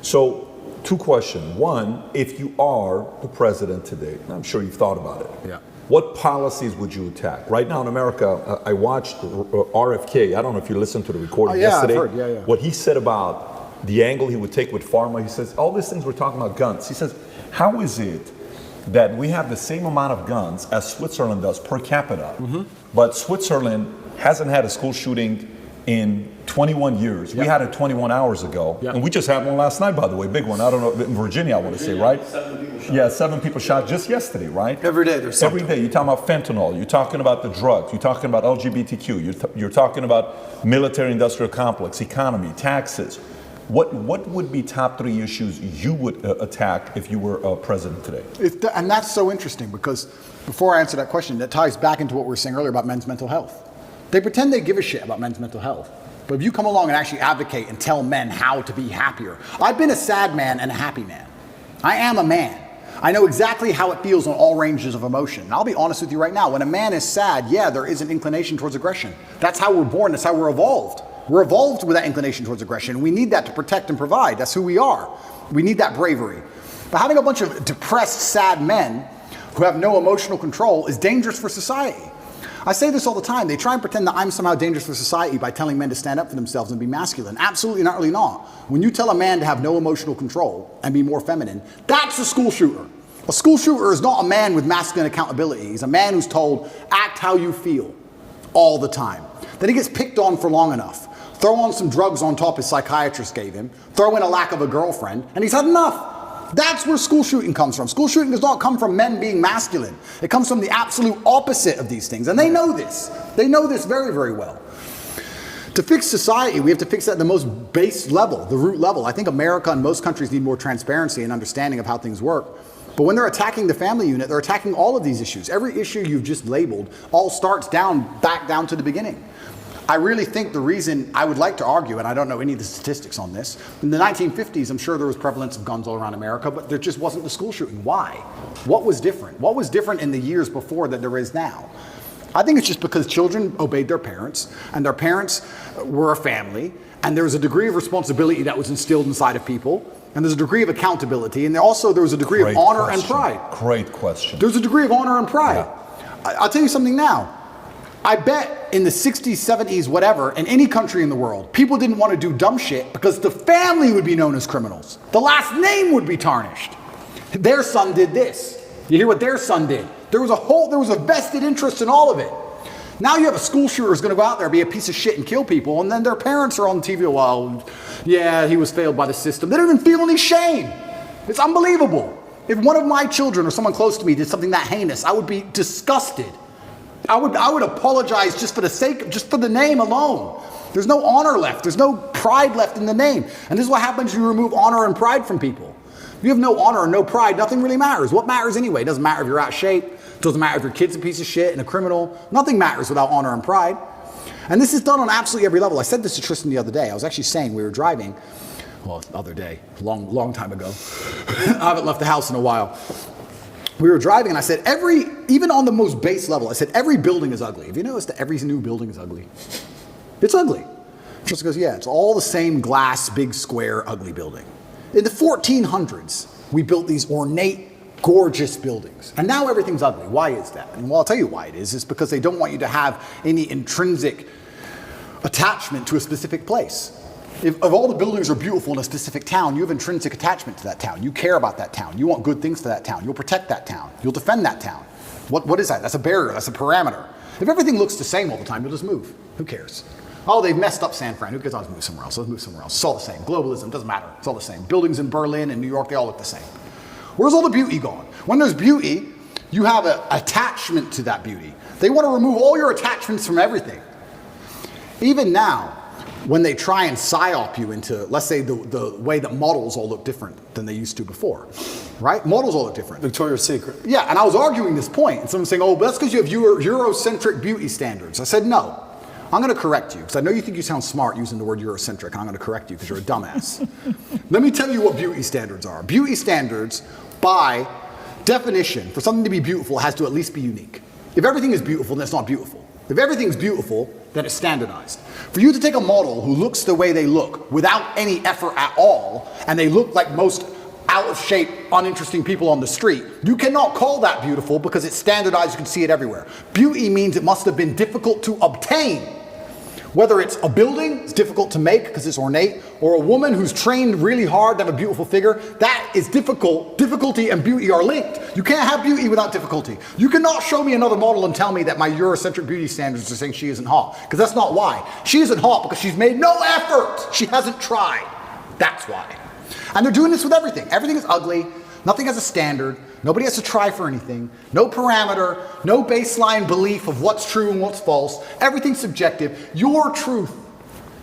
So 2 questions. One, if you are the president today, I'm sure you've thought about it. Yeah. What policies would you attack? Right now in America, I watched RFK. I don't know if you listened to the recording yesterday. I've heard. What he said about the angle he would take with pharma. He says, all these things we're talking about guns. He says, how is it that we have the same amount of guns as Switzerland does per capita, but Switzerland hasn't had a school shooting in 21 years. We had it 21 hours ago, and we just had one last night, by the way, big one. I don't know, in Virginia, I want to say, right? 7 people shot. Yeah, 7 people shot just yesterday, right? Every day there's something. Every day. You're talking about fentanyl. You're talking about the drugs. You're talking about LGBTQ. You're talking about military-industrial complex, economy, taxes. What would be top 3 issues you would attack if you were president today? And that's so interesting because before I answer that question, that ties back into what we were saying earlier about men's mental health. They pretend they give a shit about men's mental health. But if you come along and actually advocate and tell men how to be happier. I've been a sad man and a happy man. I am a man. I know exactly how it feels on all ranges of emotion. And I'll be honest with you right now. When a man is sad, there is an inclination towards aggression. That's how we're born. That's how we're evolved. We're evolved with that inclination towards aggression. We need that to protect and provide. That's who we are. We need that bravery. But having a bunch of depressed, sad men who have no emotional control is dangerous for society. I say this all the time. They try and pretend that I'm somehow dangerous for society by telling men to stand up for themselves and be masculine. Absolutely not, really not. When you tell a man to have no emotional control and be more feminine, that's a school shooter. A school shooter is not a man with masculine accountability. He's a man who's told, act how you feel all the time. Then he gets picked on for long enough. Throw on some drugs on top his psychiatrist gave him, throw in a lack of a girlfriend, and he's had enough. That's where school shooting comes from. School shooting does not come from men being masculine. It comes from the absolute opposite of these things, and they know this. They know this very, very well. To fix society, we have to fix it at the most base level, the root level. I think America and most countries need more transparency and understanding of how things work. But when they're attacking the family unit, they're attacking all of these issues. Every issue you've just labeled all starts back down to the beginning. I really think the reason I would like to argue, and I don't know any of the statistics on this, in the 1950s, I'm sure there was prevalence of guns all around America, but there just wasn't the school shooting. Why? What was different? What was different in the years before that there is now? I think it's just because children obeyed their parents, and their parents were a family, and there was a degree of responsibility that was instilled inside of people, and there's a degree of accountability, and there was a degree of honor and pride. Great question. There's a degree of honor and pride. Yeah. I'll tell you something now. I bet in the 60s, 70s, whatever, in any country in the world, people didn't want to do dumb shit because the family would be known as criminals. The last name would be tarnished. Their son did this. You hear what their son did? There was a vested interest in all of it. Now you have a school shooter who's going to go out there, be a piece of shit and kill people, and then their parents are on TV, well, yeah, he was failed by the system. They don't even feel any shame. It's unbelievable. If one of my children or someone close to me did something that heinous, I would be disgusted. I would apologize just for the name alone. There's no honor left. There's no pride left in the name. And this is what happens when you remove honor and pride from people. If you have no honor and no pride, nothing really matters. What matters anyway? It doesn't matter if you're out of shape. It doesn't matter if your kid's a piece of shit and a criminal. Nothing matters without honor and pride. And this is done on absolutely every level. I said this to Tristan the other day. I was actually saying, we were driving, well, the other day, long time ago. I haven't left the house in a while. We were driving and I said, even on the most base level, I said, every building is ugly. Have you noticed that every new building is ugly? It's ugly. Tristan goes, yeah, it's all the same glass, big square, ugly building. In the 1400s, we built these ornate, gorgeous buildings. And now everything's ugly. Why is that? And well, I'll tell you why it is. It's because they don't want you to have any intrinsic attachment to a specific place. If all the buildings are beautiful in a specific town, you have intrinsic attachment to that town. You care about that town. You want good things for that town. You'll protect that town. You'll defend that town. What is that? That's a barrier. That's a parameter. If everything looks the same all the time, you'll just move. Who cares? Oh, they've messed up San Fran. Who cares? I'll just move somewhere else. Let's move somewhere else. It's all the same. Globalism doesn't matter. It's all the same. Buildings in Berlin and New York, they all look the same. Where's all the beauty gone? When there's beauty, you have an attachment to that beauty. They want to remove all your attachments from everything. Even now, when they try and psyop you into, let's say, the way that models all look different than they used to before, right? Models all look different. Victoria's Secret. Yeah, and I was arguing this point, and someone's saying, oh, but that's because you have Eurocentric beauty standards. I said, no. I'm going to correct you, because I know you think you sound smart using the word Eurocentric, and I'm going to correct you because you're a dumbass. Let me tell you what beauty standards are. Beauty standards, by definition, for something to be beautiful, has to at least be unique. If everything is beautiful, then it's not beautiful. If everything's beautiful, then it's standardized. For you to take a model who looks the way they look without any effort at all, and they look like most out of shape, uninteresting people on the street, you cannot call that beautiful because it's standardized, you can see it everywhere. Beauty means it must have been difficult to obtain. Whether it's a building, it's difficult to make because it's ornate, or a woman who's trained really hard to have a beautiful figure, that is difficult. Difficulty and beauty are linked. You can't have beauty without difficulty. You cannot show me another model and tell me that my Eurocentric beauty standards are saying she isn't hot, because that's not why. She isn't hot because she's made no effort. She hasn't tried. That's why. And they're doing this with everything. Everything is ugly. Nothing has a standard. Nobody has to try for anything. No parameter. No baseline belief of what's true and what's false. Everything's subjective. Your truth.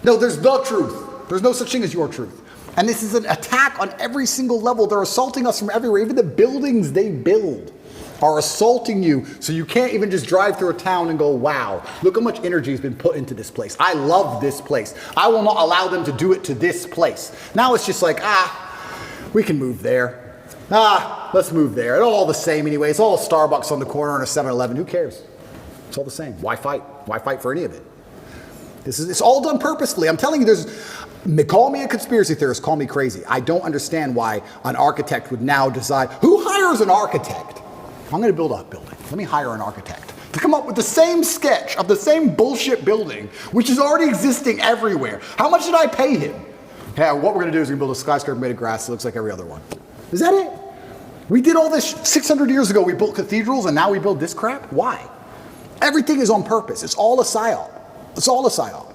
No, there's the truth. There's no such thing as your truth. And this is an attack on every single level. They're assaulting us from everywhere. Even the buildings they build are assaulting you, so you can't even just drive through a town and go, wow, look how much energy has been put into this place. I love this place. I will not allow them to do it to this place. Now it's just like, we can move there. Let's move there. It's all the same anyway. It's all a Starbucks on the corner and a 7-Eleven. Who cares? It's all the same. Why fight? Why fight for any of it? It's all done purposefully. I'm telling you, call me a conspiracy theorist, call me crazy. I don't understand why an architect would now decide, who hires an architect? I'm going to build a building. Let me hire an architect to come up with the same sketch of the same bullshit building, which is already existing everywhere. How much did I pay him? Yeah, what we're going to do is we're going to build a skyscraper made of grass that looks like every other one. Is that it? We did all this 600 years ago. We built cathedrals, and now we build this crap? Why? Everything is on purpose. It's all a psyop. It's all a psyop.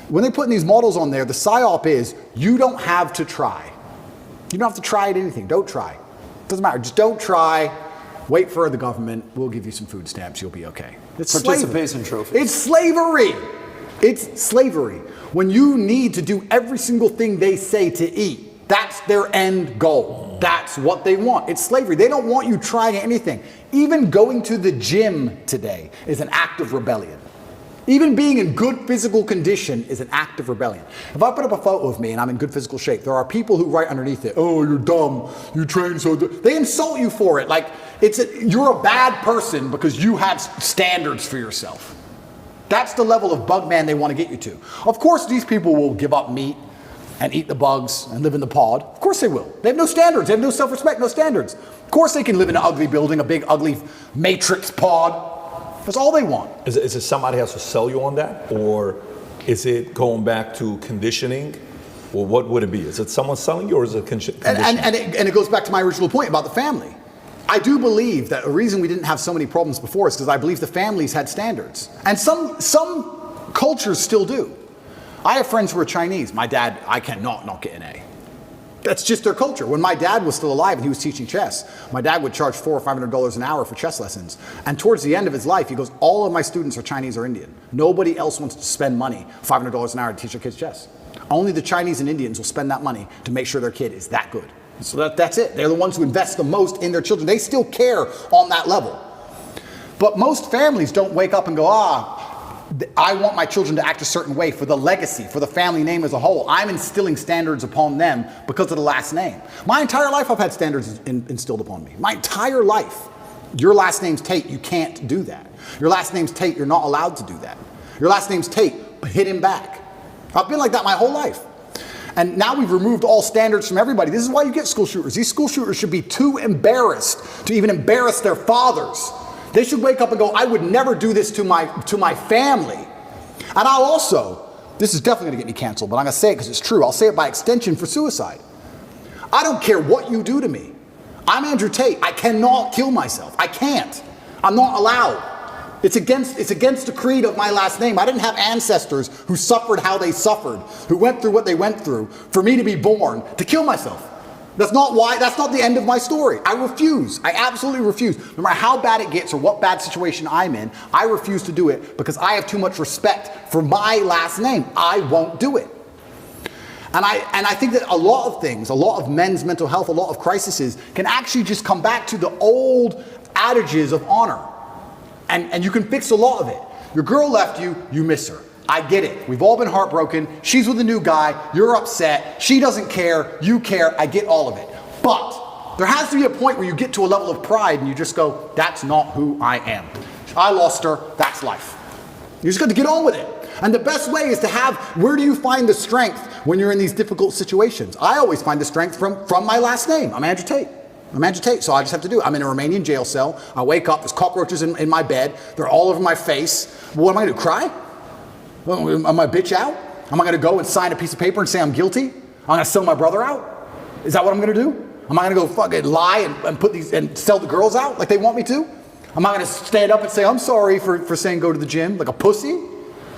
When they're putting these models on there, the psyop is you don't have to try. You don't have to try at anything. Don't try. Doesn't matter. Just don't try. Wait for the government. We'll give you some food stamps. You'll be okay. It's participation trophy. It's slavery. It's slavery. When you need to do every single thing they say to eat, that's their end goal. That's what they want. It's slavery. They don't want you trying anything. Even going to the gym today is an act of rebellion. Even being in good physical condition is an act of rebellion. If I put up a photo of me and I'm in good physical shape, there are people who write underneath it, oh, you're dumb, you train so dumb. They insult you for it. Like, you're a bad person because you have standards for yourself. That's the level of bug man they want to get you to. Of course, these people will give up meat and eat the bugs and live in the pod. Of course they will. They have no standards. They have no self-respect, no standards. Of course they can live in an ugly building, a big, ugly matrix pod. That's all they want. Is it somebody has to sell you on that? Or is it going back to conditioning? Or what would it be? Is it someone selling you, or is it conditioning? And it goes back to my original point about the family. I do believe that the reason we didn't have so many problems before is because I believe the families had standards. And some cultures still do. I have friends who are Chinese. My dad, I cannot not get an A. That's just their culture. When my dad was still alive and he was teaching chess, my dad would charge $400 or $500 an hour for chess lessons. And towards the end of his life, he goes, all of my students are Chinese or Indian. Nobody else wants to spend money, $500 an hour to teach their kids chess. Only the Chinese and Indians will spend that money to make sure their kid is that good. So that's it. They're the ones who invest the most in their children. They still care on that level. But most families don't wake up and go, I want my children to act a certain way for the legacy, for the family name as a whole. I'm instilling standards upon them because of the last name. My entire life I've had standards instilled upon me. My entire life. Your last name's Tate, you can't do that. Your last name's Tate, you're not allowed to do that. Your last name's Tate, hit him back. I've been like that my whole life. And now we've removed all standards from everybody. This is why you get school shooters. These school shooters should be too embarrassed to even embarrass their fathers. They should wake up and go, I would never do this to my family. And I'll also, this is definitely gonna get me canceled, but I'm gonna say it because it's true. I'll say it by extension for suicide. I don't care what you do to me. I'm Andrew Tate. I cannot kill myself. I can't. I'm not allowed. It's against the creed of my last name. I didn't have ancestors who suffered how they suffered, who went through what they went through, for me to be born to kill myself. That's not the end of my story. I refuse. I absolutely refuse. No matter how bad it gets or what bad situation I'm in, I refuse to do it because I have too much respect for my last name. I won't do it. And I think that a lot of things, a lot of men's mental health, a lot of crises can actually just come back to the old adages of honor. And you can fix a lot of it. Your girl left you, you miss her. I get it. We've all been heartbroken. She's with a new guy. You're upset. She doesn't care. You care. I get all of it. But there has to be a point where you get to a level of pride and you just go, that's not who I am. I lost her. That's life. You just got to get on with it. And the best way is to have, where do you find the strength when you're in these difficult situations? I always find the strength from my last name. I'm Andrew Tate. I'm Andrew Tate, so I just have to do it. I'm in a Romanian jail cell. I wake up, there's cockroaches in my bed. They're all over my face. What am I going to do, cry? Am I bitch out? Am I going to go and sign a piece of paper and say I'm guilty? I'm going to sell my brother out? Is that what I'm going to do? Am I going to go fucking lie and put these and sell the girls out like they want me to? Am I going to stand up and say I'm sorry for saying go to the gym like a pussy?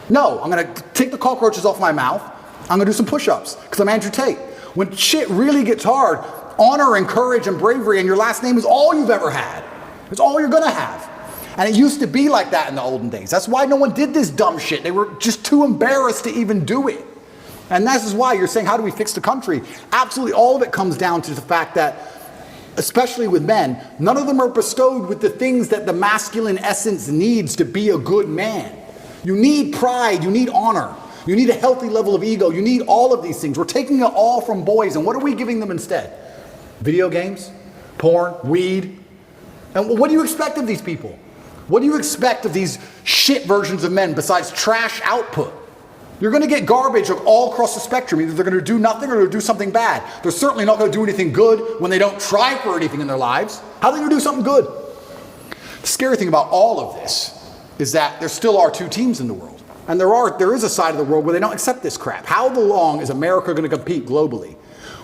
No, I'm going to take the cockroaches off my mouth. I'm going to do some push-ups because I'm Andrew Tate. When shit really gets hard, honor and courage and bravery and your last name is all you've ever had. It's all you're going to have. And it used to be like that in the olden days. That's why no one did this dumb shit. They were just too embarrassed to even do it. And this is why you're saying, how do we fix the country? Absolutely, all of it comes down to the fact that, especially with men, none of them are bestowed with the things that the masculine essence needs to be a good man. You need pride, you need honor, you need a healthy level of ego, you need all of these things. We're taking it all from boys, and what are we giving them instead? Video games, porn, weed. And what do you expect of these people? What do you expect of these shit versions of men besides trash output? You're going to get garbage all across the spectrum. Either they're going to do nothing or they're going to do something bad. They're certainly not going to do anything good when they don't try for anything in their lives. How are they going to do something good? The scary thing about all of this is that there still are two teams in the world. And there is a side of the world where they don't accept this crap. How long is America going to compete globally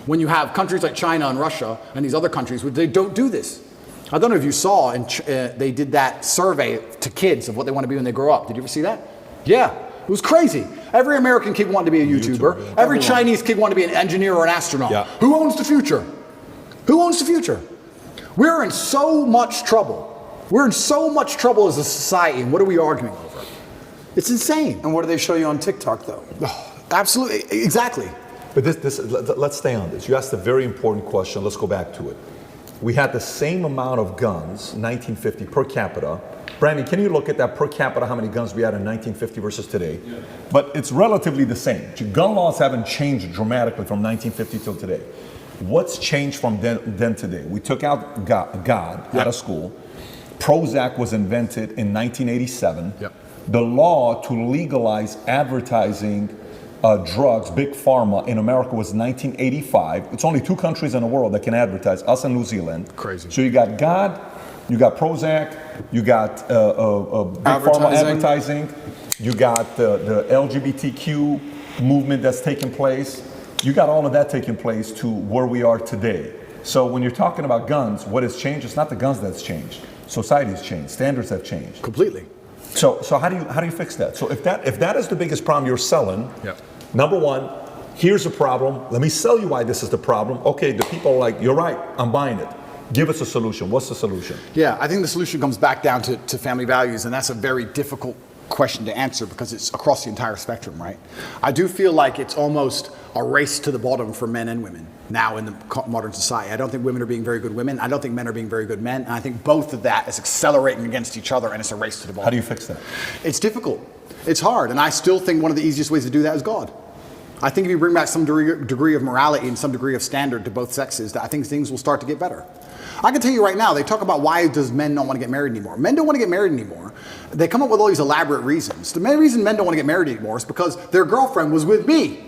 when you have countries like China and Russia and these other countries where they don't do this? I don't know if you saw, they did that survey to kids of what they want to be when they grow up. Did you ever see that? Yeah, it was crazy. Every American kid wanted to be a YouTuber. Yeah. Every Chinese kid wanted to be an engineer or an astronaut. Yeah. Who owns the future? Who owns the future? We're in so much trouble. We're in so much trouble as a society, and what are we arguing over? It's insane. And what do they show you on TikTok, though? Oh, absolutely, exactly. But let's stay on this. You asked a very important question. Let's go back to it. We had the same amount of guns, 1950 per capita. Brandon, can you look at that per capita, how many guns we had in 1950 versus today? Yeah. But it's relatively the same. Gun laws haven't changed dramatically from 1950 till today. What's changed from then to today? We took out God out of school. Prozac was invented in 1987. Yep. The law to legalize advertising drugs, big pharma, in America was 1985. It's only 2 countries in the world that can advertise, us and New Zealand. Crazy. So you got God, you got Prozac, you got big pharma advertising, you got the LGBTQ movement that's taking place. You got all of that taking place to where we are today. So when you're talking about guns, what has changed? It's not the guns that's changed. Society has changed. Standards have changed. Completely. So how do you fix that? So if that is the biggest problem you're selling, yep. Number one, here's a problem. Let me sell you why this is the problem. Okay, the people are like, you're right, I'm buying it. Give us a solution. What's the solution? Yeah, I think the solution comes back down to family values, and that's a very difficult question to answer because it's across the entire spectrum, right? I do feel like it's almost a race to the bottom for men and women now in the modern society. I don't think women are being very good women. I don't think men are being very good men. And I think both of that is accelerating against each other, and it's a race to the bottom. How do you fix that? It's difficult. It's hard. And I still think one of the easiest ways to do that is God. I think if you bring back some degree of morality and some degree of standard to both sexes, I think things will start to get better. I can tell you right now, they talk about why does men not want to get married anymore. Men don't want to get married anymore. They come up with all these elaborate reasons. The main reason men don't want to get married anymore is because their girlfriend was with me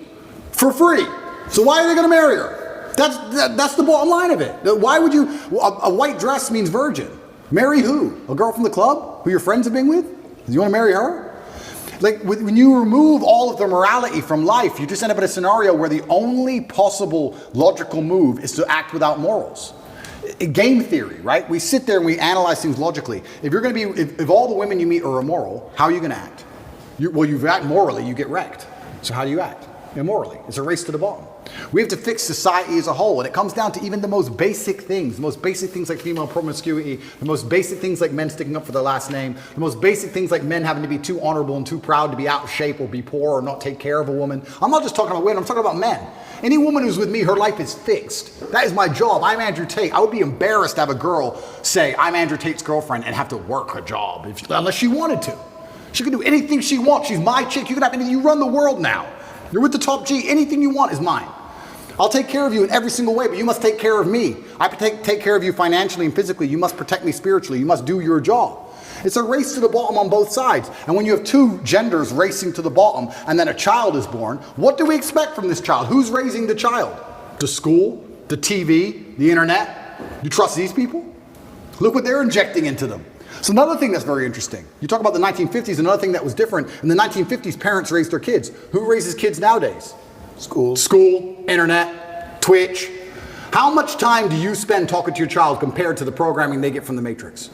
for free. So why are they going to marry her? That's the bottom line of it. Why would you, a white dress means virgin. Marry who? A girl from the club who your friends have been with? Do you want to marry her? Like when you remove all of the morality from life, you just end up in a scenario where the only possible logical move is to act without morals. Game theory, right? We sit there and we analyze things logically. If you're going to be, if all the women you meet are immoral, how are you going to act? You act morally, you get wrecked. So how do you act? Immorally. It's a race to the bottom. We have to fix society as a whole, and it comes down to even the most basic things like female promiscuity, the most basic things like men sticking up for their last name, the most basic things like men having to be too honorable and too proud to be out of shape or be poor or not take care of a woman. I'm not just talking about women, I'm talking about men. Any woman who's with me, her life is fixed. That is my job. I'm Andrew Tate. I would be embarrassed to have a girl say, I'm Andrew Tate's girlfriend and have to work her job, unless she wanted to. She can do anything she wants. She's my chick. You can have anything. You run the world now. You're with the top G. Anything you want is mine. I'll take care of you in every single way, but you must take care of me. I take care of you financially and physically. You must protect me spiritually. You must do your job. It's a race to the bottom on both sides. And when you have two genders racing to the bottom and then a child is born, what do we expect from this child? Who's raising the child? The school, the TV, the internet? You trust these people? Look what they're injecting into them. So another thing that's very interesting. You talk about the 1950s, another thing that was different. In the 1950s, parents raised their kids. Who raises kids nowadays? School, internet, Twitch. How much time do you spend talking to your child compared to the programming they get from the Matrix?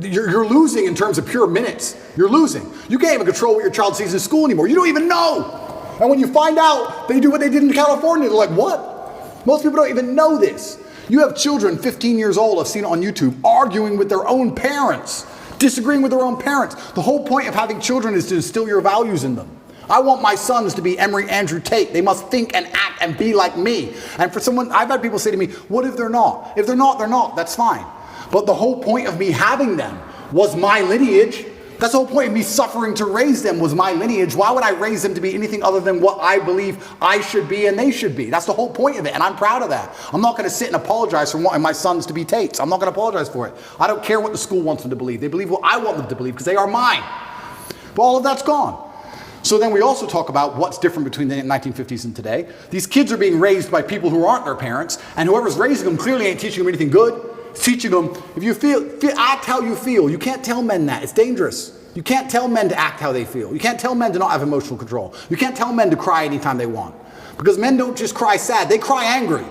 You're losing in terms of pure minutes. You're losing. You can't even control what your child sees in school anymore. You don't even know. And when you find out they do what they did in California, they're like, what? Most people don't even know this. You have children 15 years old, I've seen it on YouTube, arguing with their own parents, disagreeing with their own parents. The whole point of having children is to instill your values in them. I want my sons to be Emory Andrew Tate. They must think and act and be like me. And for someone, I've had people say to me, what if they're not? If they're not, they're not. That's fine. But the whole point of me having them was my lineage. That's the whole point of me suffering to raise them was my lineage. Why would I raise them to be anything other than what I believe I should be and they should be? That's the whole point of it, and I'm proud of that. I'm not going to sit and apologize for wanting my sons to be Tates. I'm not going to apologize for it. I don't care what the school wants them to believe. They believe what I want them to believe because they are mine. But all of that's gone. So then we also talk about what's different between the 1950s and today. These kids are being raised by people who aren't their parents, and whoever's raising them clearly ain't teaching them anything good. It's teaching them, if you feel, act how you feel. You can't tell men that. It's dangerous. You can't tell men to act how they feel. You can't tell men to not have emotional control. You can't tell men to cry anytime they want. Because men don't just cry sad, they cry angry.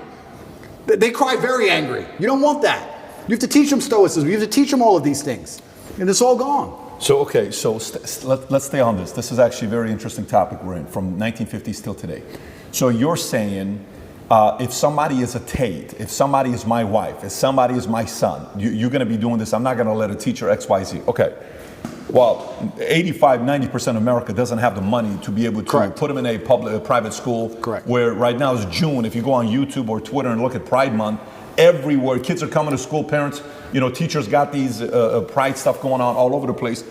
They cry very angry. You don't want that. You have to teach them stoicism. You have to teach them all of these things. And it's all gone. So, okay, so let's stay on this. This is actually a very interesting topic we're in, from 1950s till today. So you're saying, if somebody is a Tate, if somebody is my wife, if somebody is my son, you're going to be doing this. I'm not going to let a teacher X, Y, Z. Okay. Well, 85-90% of America doesn't have the money to be able to put them in a private school. Correct. Where right now is June. If you go on YouTube or Twitter and look at Pride Month, everywhere kids are coming to school. Parents, teachers got these pride stuff going on all over the place.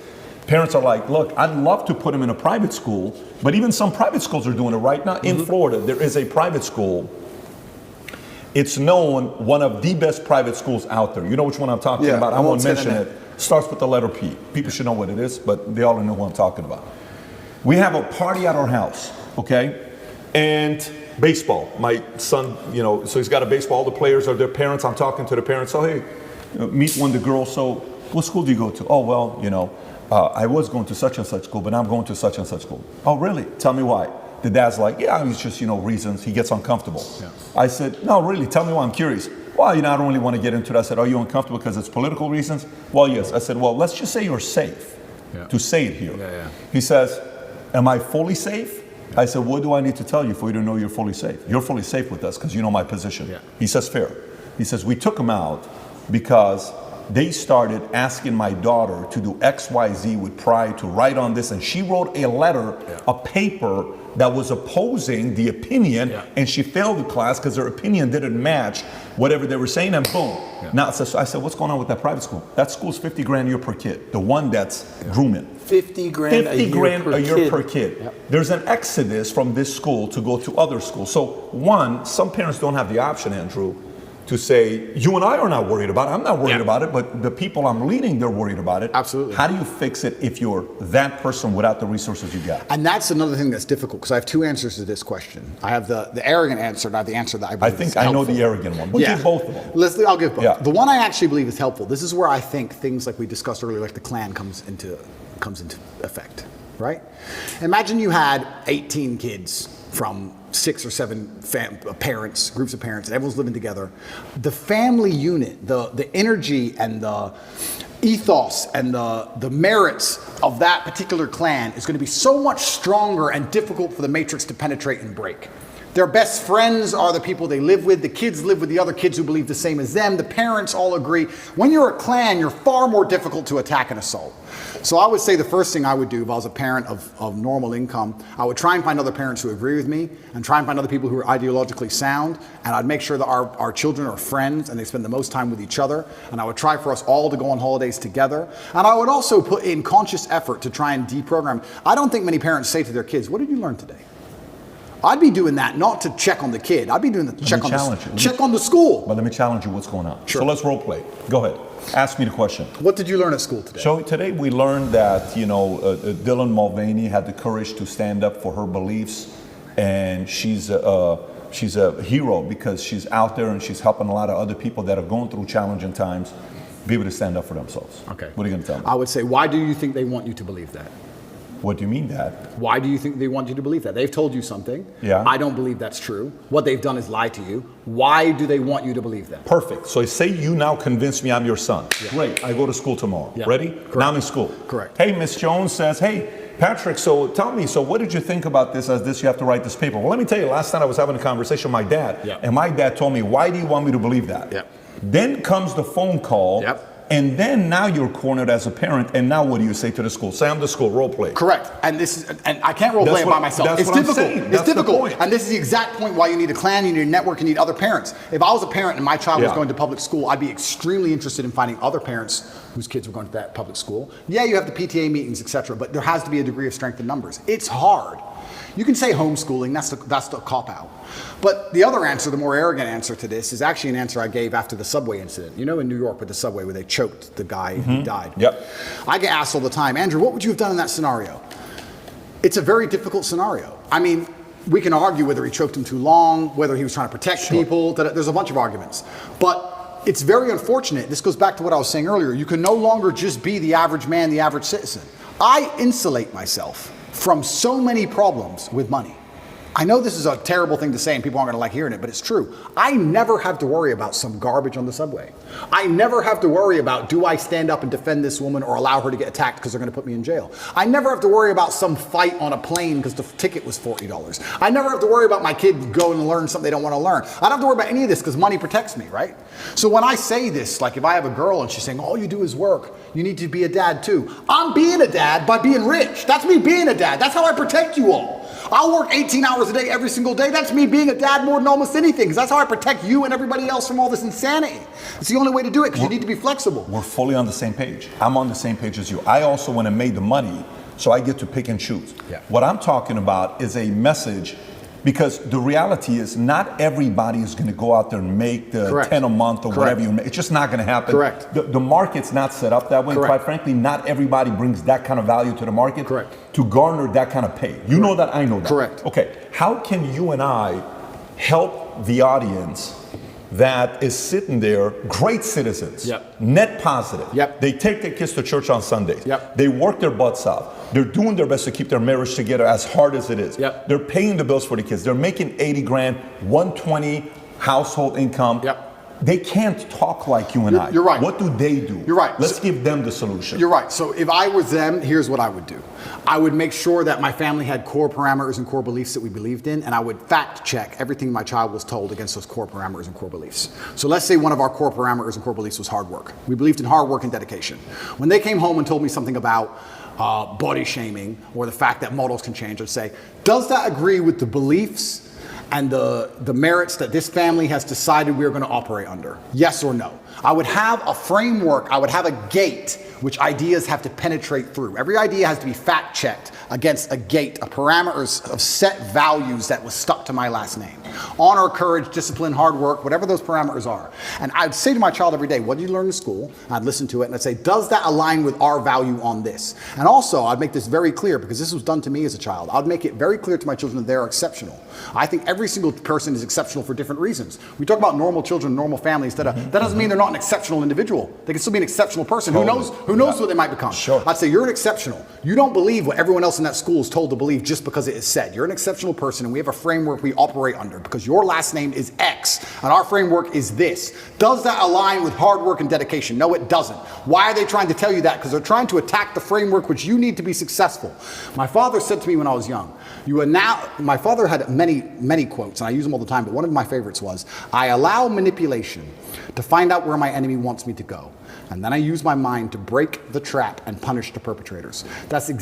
Parents are like, look, I'd love to put them in a private school, but even some private schools are doing it right now. In Florida, there is a private school. It's known one of the best private schools out there. You know which one I'm talking about? I won't mention it. Starts with the letter P. People should know what it is, but they all know what I'm talking about. We have a party at our house, okay? And baseball. My son, so he's got a baseball. All the players are their parents. I'm talking to the parents. So, hey, meet one of the girls. So, what school do you go to? Oh, well, I was going to such and such school, but I'm going to such and such school. Oh, really? Tell me why. The dad's like, yeah, it's just, reasons. He gets uncomfortable. Yeah. I said, no, really, tell me why. I'm curious. Well, I don't really want to get into it. I said, are you uncomfortable because it's political reasons? Well, yes. I said, well, let's just say you're safe to say it here. Yeah. He says, am I fully safe? Yeah. I said, what do I need to tell you for you to know you're fully safe? You're fully safe with us because you know my position. Yeah. He says, fair. He says, we took him out because they started asking my daughter to do XYZ with pride, to write on this, and she wrote a letter, a paper that was opposing the opinion, and she failed the class because her opinion didn't match whatever they were saying, and boom. Now, so I said, what's going on with that private school? That school's $50,000 a year per kid, the one that's grooming. $50,000 a year per kid. There's an exodus from this school to go to other schools. So one, some parents don't have the option, Andrew, to say, you and I are not worried about it. I'm not worried about it, but the people I'm leading, they're worried about it. Absolutely. How do you fix it if you're that person without the resources you got? And that's another thing that's difficult, because I have two answers to this question. I have the arrogant answer, and I have the answer that I believe I think is I know helpful. the arrogant one. We'll give both of them. I'll give both. Yeah. The one I actually believe is helpful. This is where I think things like we discussed earlier, like the Klan comes into effect, right? Imagine you had 18 kids from 6 or 7 parents, groups of parents, and everyone's living together. The family unit, the energy and the ethos and the merits of that particular clan is going to be so much stronger and difficult for the matrix to penetrate and break. Their best friends are the people they live with. The kids live with the other kids who believe the same as them. The parents all agree. When you're a clan, you're far more difficult to attack and assault. So I would say the first thing I would do if I was a parent of normal income, I would try and find other parents who agree with me and try and find other people who are ideologically sound. And I'd make sure that our children are friends and they spend the most time with each other. And I would try for us all to go on holidays together. And I would also put in conscious effort to try and deprogram. I don't think many parents say to their kids, what did you learn today? I'd be doing that not to check on the kid. I'd be doing that to check on the school. But let me challenge you what's going on. Sure. So let's role play. Go ahead. Ask me the question. What did you learn at school today? So today we learned that, Dylan Mulvaney had the courage to stand up for her beliefs, and she's a hero because she's out there and she's helping a lot of other people that are going through challenging times be able to stand up for themselves. Okay. What are you going to tell me? I would say, why do you think they want you to believe that? What do you mean that? Why do you think they want you to believe that? They've told you something. Yeah. I don't believe that's true. What they've done is lie to you. Why do they want you to believe that? Perfect. So say you now convince me I'm your son. Yeah. Great. I go to school tomorrow. Yeah. Ready? Correct. Now I'm in school. Correct. Hey, Miss Jones says, hey, Patrick, so tell me, so what did you think about this as this, you have to write this paper? Well, let me tell you, last night I was having a conversation with my dad, and my dad told me, why do you want me to believe that? Yep. Then comes the phone call. Yep. And then now you're cornered as a parent, and now what do you say to the school? Say I'm the school, role play. Correct. And I can't role play it by myself. It's difficult. It's difficult. And this is the exact point why you need a clan, you need a network, you need other parents. If I was a parent and my child was going to public school, I'd be extremely interested in finding other parents whose kids were going to that public school. Yeah, you have the PTA meetings, etc., but there has to be a degree of strength in numbers. It's hard. You can say homeschooling, that's the cop-out. But the other answer, the more arrogant answer to this, is actually an answer I gave after the subway incident. You know, in New York with the subway where they choked the guy and he died. Yep. I get asked all the time, Andrew, what would you have done in that scenario? It's a very difficult scenario. I mean, we can argue whether he choked him too long, whether he was trying to protect people. There's a bunch of arguments. But it's very unfortunate. This goes back to what I was saying earlier. You can no longer just be the average man, the average citizen. I insulate myself from so many problems with money. I know this is a terrible thing to say and people aren't going to like hearing it, but it's true. I never have to worry about some garbage on the subway. I never have to worry about, do I stand up and defend this woman or allow her to get attacked because they're going to put me in jail? I never have to worry about some fight on a plane because the ticket was $40. I never have to worry about my kid going to learn something they don't want to learn. I don't have to worry about any of this because money protects me, right? So when I say this, like if I have a girl and she's saying, all you do is work, you need to be a dad too. I'm being a dad by being rich. That's me being a dad. That's how I protect you all. I'll work 18 hours a day every single day. That's me being a dad more than almost anything, because that's how I protect you and everybody else from all this insanity. It's the only way to do it, because you need to be flexible. We're fully on the same page. I'm on the same page as you. I also want to make the money, so I get to pick and choose. Yeah. What I'm talking about is a message, because the reality is not everybody is going to go out there and make the Correct. 10 a month or Correct. whatever you make. It's just not going to happen. Correct. The market's not set up that way. Correct. Quite frankly, not everybody brings that kind of value to the market. Correct. To garner that kind of pay. You know that, I know that. Correct. Okay, how can you and I help the audience that is sitting there, great citizens, Yep. net positive. Yep. They take their kids to church on Sundays. Yep. They work their butts out. They're doing their best to keep their marriage together as hard as it is. Yep. They're paying the bills for the kids. They're making 80 grand, 120 household income. Yep. They can't talk like you and I. You're right. What do they do? You're right. Let's give them the solution. You're right. So if I was them, here's what I would do. I would make sure that my family had core parameters and core beliefs that we believed in, and I would fact check everything my child was told against those core parameters and core beliefs. So let's say one of our core parameters and core beliefs was hard work. We believed in hard work and dedication. When they came home and told me something about body shaming or the fact that models can change, I'd say, does that agree with the beliefs and the merits that this family has decided we're going to operate under? Yes or no? I would have a framework, I would have a gate which ideas have to penetrate through. Every idea has to be fact checked against a gate, a parameters of set values that was stuck to my last name. Honor, courage, discipline, hard work, whatever those parameters are. And I'd say to my child every day, what did you learn in school? I'd listen to it and I'd say, does that align with our value on this? And also, I'd make this very clear, because this was done to me as a child. I'd make it very clear to my children that they're exceptional. I think every single person is exceptional for different reasons. We talk about normal children, normal families. That doesn't mean they're not an exceptional individual. They can still be an exceptional person. Totally. Who knows what they might become? Sure. I'd say you're an exceptional. You don't believe what everyone else in that school is told to believe just because it is said. You're an exceptional person, and we have a framework we operate under because your last name is X, and our framework is this. Does that align with hard work and dedication? No, it doesn't. Why are they trying to tell you that? Because they're trying to attack the framework which you need to be successful. My father said to me when I was young, my father had many quotes, and I use them all the time, but one of my favorites was, I allow manipulation to find out where my enemy wants me to go. And then I use my mind to break the trap and punish the perpetrators. That's the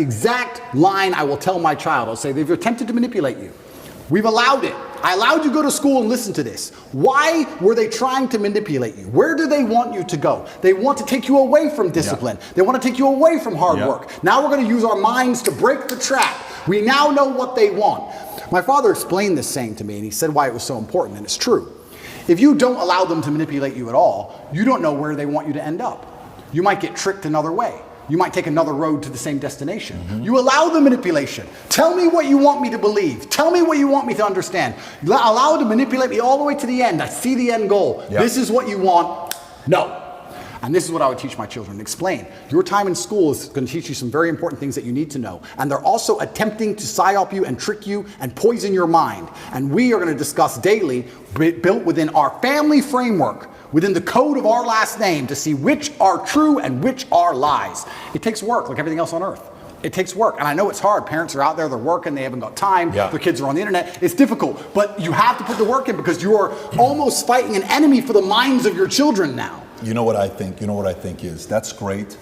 exact line I will tell my child. I'll say, they've attempted to manipulate you. We've allowed it. I allowed you to go to school and listen to this. Why were they trying to manipulate you? Where do they want you to go? They want to take you away from discipline. They want to take you away from hard work. Now we're going to use our minds to break the trap. We now know what they want. My father explained this saying to me, and he said why it was so important, and it's true. If you don't allow them to manipulate you at all, you don't know where they want you to end up. You might get tricked another way. You might take another road to the same destination. You allow the manipulation. Tell me what you want me to believe. Tell me what you want me to understand. Allow it to manipulate me all the way to the end. I see the end goal. This is what you want. No. And this is what I would teach my children. Explain. Your time in school is going to teach you some very important things that you need to know. And they're also attempting to psyop you and trick you and poison your mind. And we are going to discuss daily, built within our family framework, within the code of our last name, to see which are true and which are lies. It takes work, like everything else on earth. It takes work. And I know it's hard. Parents are out there, they're working, they haven't got time. Their kids are on the internet. It's difficult. But you have to put the work in, because you are almost fighting an enemy for the minds of your children now. You know what I think? Is that's great,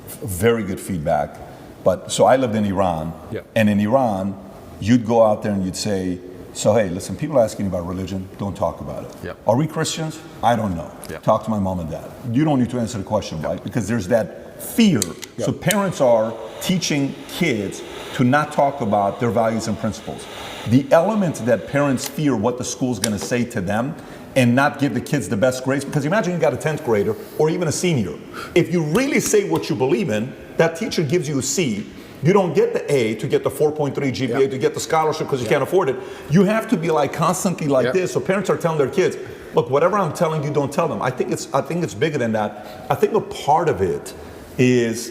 very good feedback. But so I lived in Iran, and in Iran, you'd go out there and you'd say, so hey, listen, people are asking about religion, don't talk about it. Are we Christians? I don't know. Talk to my mom and dad. You don't need to answer the question, right? Because there's that fear. So parents are teaching kids to not talk about their values and principles. The element that parents fear what the school's gonna say to them and not give the kids the best grades, because imagine you got a 10th grader or even a senior. If you really say what you believe in, that teacher gives you a C. You don't get the A to get the 4.3 GPA to get the scholarship because you can't afford it. You have to be like constantly like this. So parents are telling their kids, look, whatever I'm telling you, don't tell them. I think it's bigger than that. I think a part of it is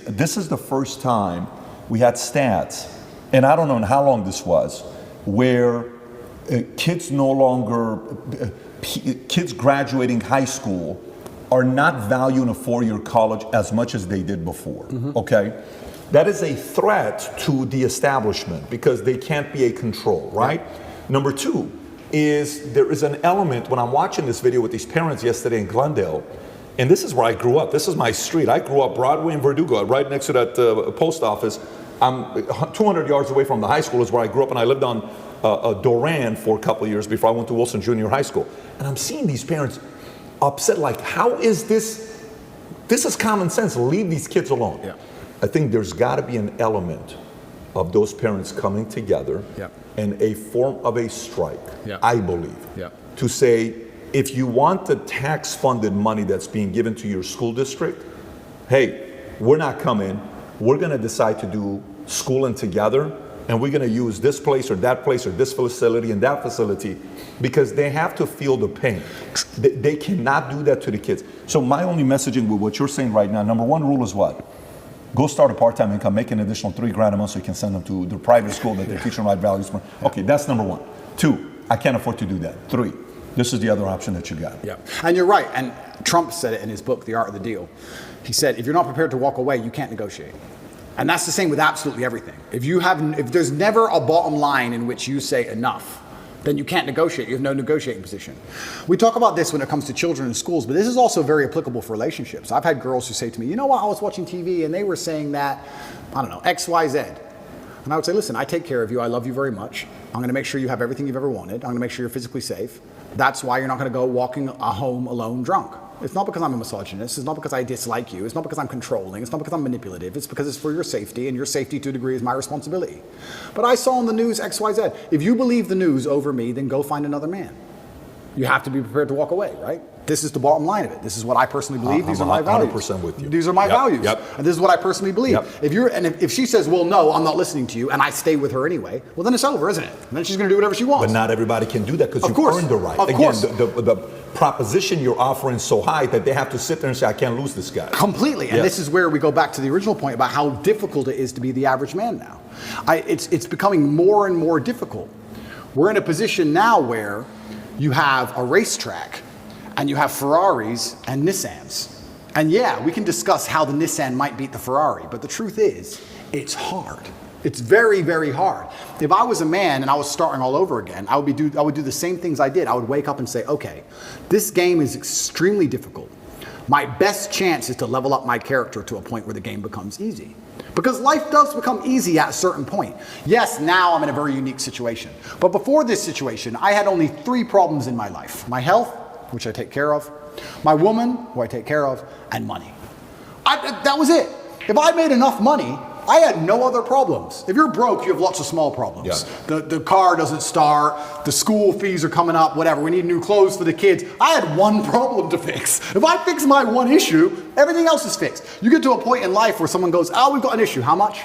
this is the first time we had stats, and I don't know how long this was, where kids graduating high school are not valuing a four-year college as much as they did before, okay? That is a threat to the establishment because they can't be a control, right? Number two is there is an element, when I'm watching this video with these parents yesterday in Glendale, and this is where I grew up, this is my street. I grew up Broadway and Verdugo, right next to that post office. I'm 200 yards away from the high school is where I grew up, and I lived on Doran for a couple of years before I went to Wilson Junior High School. And I'm seeing these parents upset, like, how is this? This is common sense. Leave these kids alone. I think there's got to be an element of those parents coming together and a form of a strike, I believe, to say, if you want the tax-funded money that's being given to your school district, hey, we're not coming. We're going to decide to do schooling together, and we're going to use this place or this facility and that facility, because they have to feel the pain. They cannot do that to the kids. So my only messaging with what you're saying right now, number one rule is what? Go start a part-time income, make an additional $3,000 a month so you can send them to the private school that they're teaching right values. Okay, that's number one. Two, I can't afford to do that. 3, this is the other option that you got. Yeah, and you're right. And Trump said it in his book, The Art of the Deal. He said, if you're not prepared to walk away, you can't negotiate. And that's the same with absolutely everything. If there's never a bottom line in which you say enough, then you can't negotiate. You have no negotiating position. We talk about this when it comes to children in schools, but this is also very applicable for relationships. I've had girls who say to me, you know what, I was watching TV and they were saying that, I don't know, X, Y, Z. And I would say, listen, I take care of you. I love you very much. I'm going to make sure you have everything you've ever wanted. I'm going to make sure you're physically safe. That's why you're not going to go walking home alone drunk. It's not because I'm a misogynist. It's not because I dislike you. It's not because I'm controlling. It's not because I'm manipulative. It's because it's for your safety, and your safety to a degree is my responsibility. But I saw on the news X, Y, Z. If you believe the news over me, then go find another man. You have to be prepared to walk away, right? This is the bottom line of it. This is what I personally believe. These are my values. 100% with you. These are my values. Yep. And this is what I personally believe. Yep. If she says, well, no, I'm not listening to you, and I stay with her anyway, well, then it's over, isn't it? And then she's going to do whatever she wants. But not everybody can do that because Of you've course. earned the right. Of Again, course. the proposition you're offering is so high that they have to sit there and say, I can't lose this guy. Completely. And Yes. this is where we go back to the original point about how difficult it is to be the average man now. It's becoming more and more difficult. We're in a position now where you have a racetrack and you have Ferraris and Nissans. And yeah, we can discuss how the Nissan might beat the Ferrari, but the truth is, it's hard. It's very, very hard. If I was a man and I was starting all over again, I would do the same things I did. I would wake up and say, okay, this game is extremely difficult. My best chance is to level up my character to a point where the game becomes easy. Because life does become easy at a certain point. Yes, now I'm in a very unique situation. But before this situation, I had only 3 problems in my life. My health, which I take care of, my woman, who I take care of, and money. That was it. If I made enough money, I had no other problems. If you're broke, you have lots of small problems. Yeah. The car doesn't start, the school fees are coming up, whatever. We need new clothes for the kids. I had one problem to fix. If I fix my one issue, everything else is fixed. You get to a point in life where someone goes, oh, we've got an issue. How much?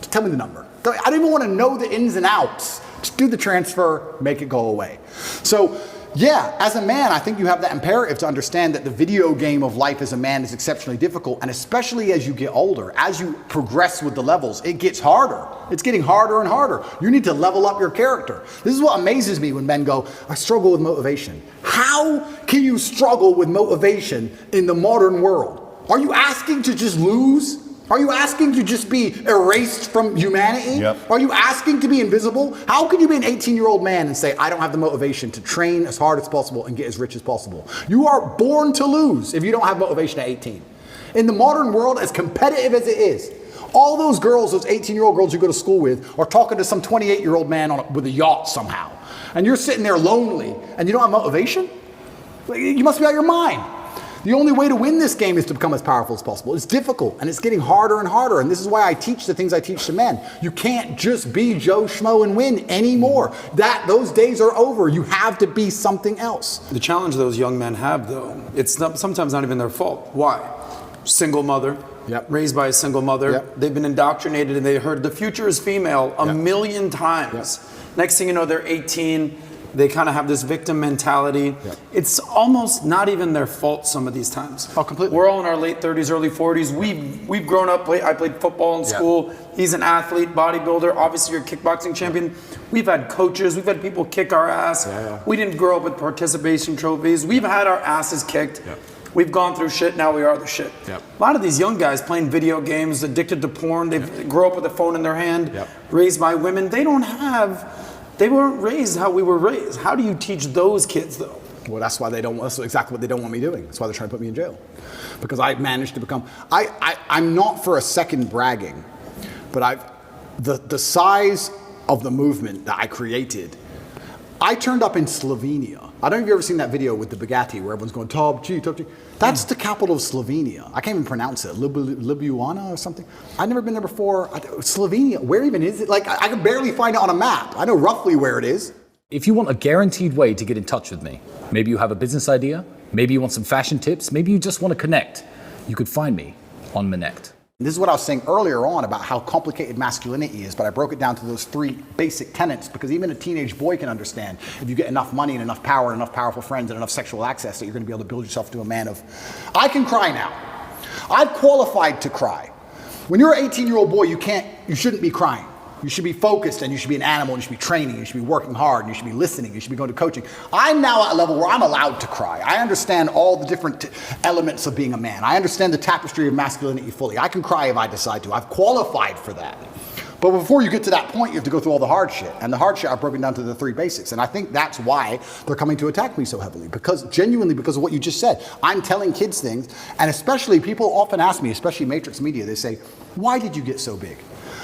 Tell me the number. I don't even want to know the ins and outs. Just do the transfer, make it go away. So, yeah, as a man, I think you have that imperative to understand that the video game of life as a man is exceptionally difficult, and especially as you get older, as you progress with the levels, it gets harder. It's getting harder and harder. You need to level up your character. This is what amazes me when men go, I struggle with motivation. How can you struggle with motivation in the modern world? Are you asking to just lose? Are you asking to just be erased from humanity? Yep. Are you asking to be invisible? How can you be an 18-year-old man and say, I don't have the motivation to train as hard as possible and get as rich as possible? You are born to lose if you don't have motivation at 18. In the modern world, as competitive as it is, all those girls, those 18-year-old girls you go to school with, are talking to some 28-year-old man with a yacht somehow. And you're sitting there lonely and you don't have motivation? You must be out of your mind. The only way to win this game is to become as powerful as possible. It's difficult, and it's getting harder and harder, and this is why I teach the things I teach to men. You can't just be Joe Schmo and win anymore. Those days are over. You have to be something else. The challenge those young men have, though, it's sometimes not even their fault. Why? Single mother, raised by a single mother. They've been indoctrinated, and they heard the future is female a million times. Next thing you know, they're 18. They kind of have this victim mentality. It's almost not even their fault some of these times. Oh, completely. We're all in our late 30s, early 40s. We've grown up. I played football in school. He's an athlete, bodybuilder. Obviously, you're a kickboxing champion. We've had coaches. We've had people kick our ass. We didn't grow up with participation trophies. We've had our asses kicked. We've gone through shit. Now we are the shit. A lot of these young guys playing video games, addicted to porn. They grow up with a phone in their hand, raised by women. They weren't raised how we were raised. How do you teach those kids, though? Well, that's exactly what they don't want me doing. That's why they're trying to put me in jail. Because I've managed to become, I'm not for a second bragging, but the size of the movement that I created, I turned up in Slovenia. I don't know if you've ever seen that video with the Bugatti where everyone's going, top G. That's the capital of Slovenia. I can't even pronounce it. Ljubljana or something. I've never been there before. Slovenia, where even is it? Like, I can barely find it on a map. I know roughly where it is. If you want a guaranteed way to get in touch with me, maybe you have a business idea, maybe you want some fashion tips, maybe you just want to connect, you could find me on Minect. This is what I was saying earlier on about how complicated masculinity is, but I broke it down to those 3 basic tenets because even a teenage boy can understand if you get enough money and enough power and enough powerful friends and enough sexual access that you're going to be able to build yourself to a man of, I can cry now. I've qualified to cry. When you're an 18-year-old boy, you shouldn't be crying. You should be focused, and you should be an animal, and you should be training, you should be working hard, and you should be listening, you should be going to coaching. I'm now at a level where I'm allowed to cry. I understand all the different elements of being a man. I understand the tapestry of masculinity fully. I can cry if I decide to. I've qualified for that. But before you get to that point, you have to go through all the hard shit. And the hard shit I've broken down to the 3 basics. And I think that's why they're coming to attack me so heavily. Because of what you just said. I'm telling kids things. And especially, people often ask me, especially Matrix Media, they say, why did you get so big?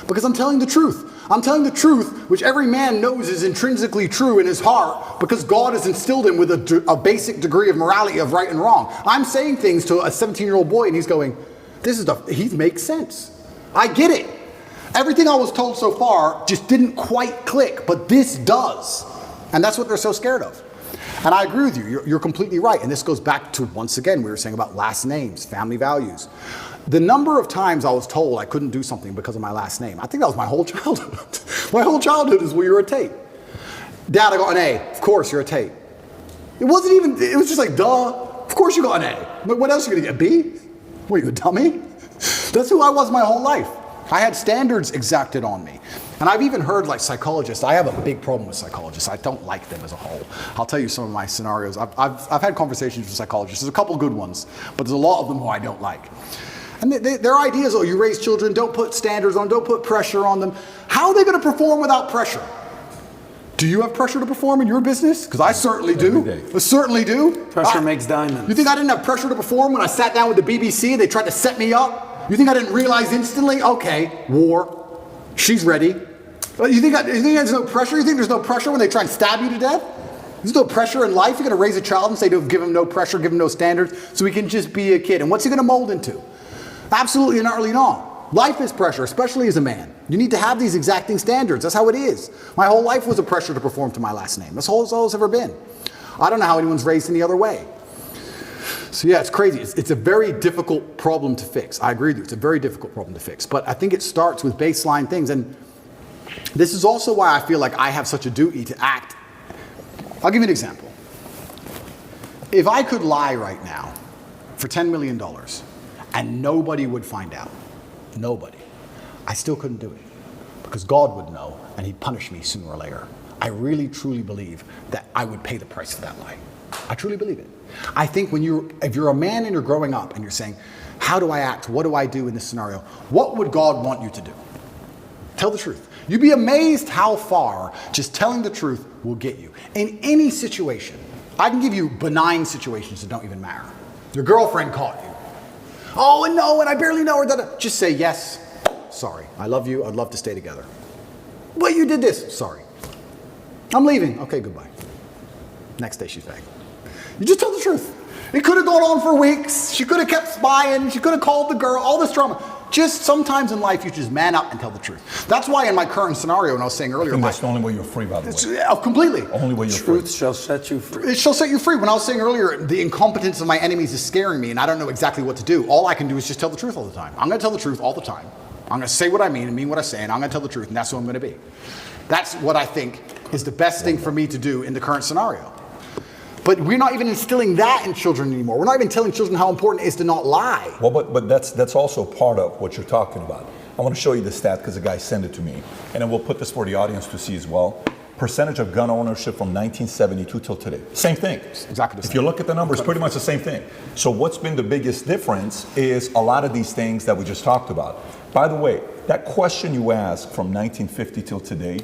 Because I'm telling the truth. I'm telling the truth, which every man knows is intrinsically true in his heart, because God has instilled him with a basic degree of morality of right and wrong. I'm saying things to a 17-year-old boy, and he's going, he makes sense. I get it. Everything I was told so far just didn't quite click, but this does. And that's what they're so scared of. And I agree with you. You're completely right. And this goes back to, once again, we were saying about last names, family values. The number of times I was told I couldn't do something because of my last name, I think that was my whole childhood. My whole childhood is, well, you're a Tate. Dad, I got an A. Of course, you're a Tate. It was just like, duh. Of course you got an A. But what else are you going to get, a B? What, are you a dummy? That's who I was my whole life. I had standards exacted on me. And I've even heard psychologists, I have a big problem with psychologists. I don't like them as a whole. I'll tell you some of my scenarios. I've had conversations with psychologists. There's a couple good ones, but there's a lot of them who I don't like. And their ideas, you raise children, don't put standards on, don't put pressure on them. How are they going to perform without pressure? Do you have pressure to perform in your business? Because I certainly do. I certainly do. Pressure makes diamonds. You think I didn't have pressure to perform when I sat down with the BBC and they tried to set me up? You think I didn't realize instantly? Okay, war. She's ready. You think there's no pressure? You think there's no pressure when they try and stab you to death? There's no pressure in life. You're going to raise a child and say, give him no pressure, give him no standards, so he can just be a kid. And what's he going to mold into? Absolutely and utterly not. Life is pressure, especially as a man. You need to have these exacting standards. That's how it is. My whole life was a pressure to perform to my last name. That's all it's ever been. I don't know how anyone's raised any other way. So yeah, it's crazy. It's a very difficult problem to fix. I agree with you. It's a very difficult problem to fix. But I think it starts with baseline things. And this is also why I feel like I have such a duty to act. I'll give you an example. If I could lie right now for $10 million and nobody would find out, nobody, I still couldn't do it. Because God would know and he'd punish me sooner or later. I really, truly believe that I would pay the price for that lie. I truly believe it. I think if you're a man and you're growing up and you're saying, how do I act? What do I do in this scenario? What would God want you to do? Tell the truth. You'd be amazed how far just telling the truth will get you. In any situation, I can give you benign situations that don't even matter. Your girlfriend caught you. Oh, and no, and I barely know her. Just say, yes, sorry. I love you. I'd love to stay together. But you did this. Sorry. I'm leaving. Okay, goodbye. Next day she's back. You just tell the truth. It could have gone on for weeks. She could have kept spying. She could have called the girl. All this drama. Just sometimes in life, you just man up and tell the truth. That's why in my current scenario, and I was saying earlier, that's the only way you're free, by the way. Oh, completely. Only way you're free. Truth shall set you free. It shall set you free. When I was saying earlier, the incompetence of my enemies is scaring me, and I don't know exactly what to do. All I can do is just tell the truth all the time. I'm going to tell the truth all the time. I'm going to say what I mean and mean what I say, and I'm going to tell the truth, and that's who I'm going to be. That's what I think is the best thing for me to do in the current scenario. But we're not even instilling that in children anymore. We're not even telling children how important it is to not lie. Well, but that's also part of what you're talking about. I want to show you the stat because the guy sent it to me. And then we'll put this for the audience to see as well. Percentage of gun ownership from 1972 till today. Same thing. Exactly the same. If you look at the numbers, pretty much the same thing. So what's been the biggest difference is a lot of these things that we just talked about. By the way, that question you asked from 1950 till today,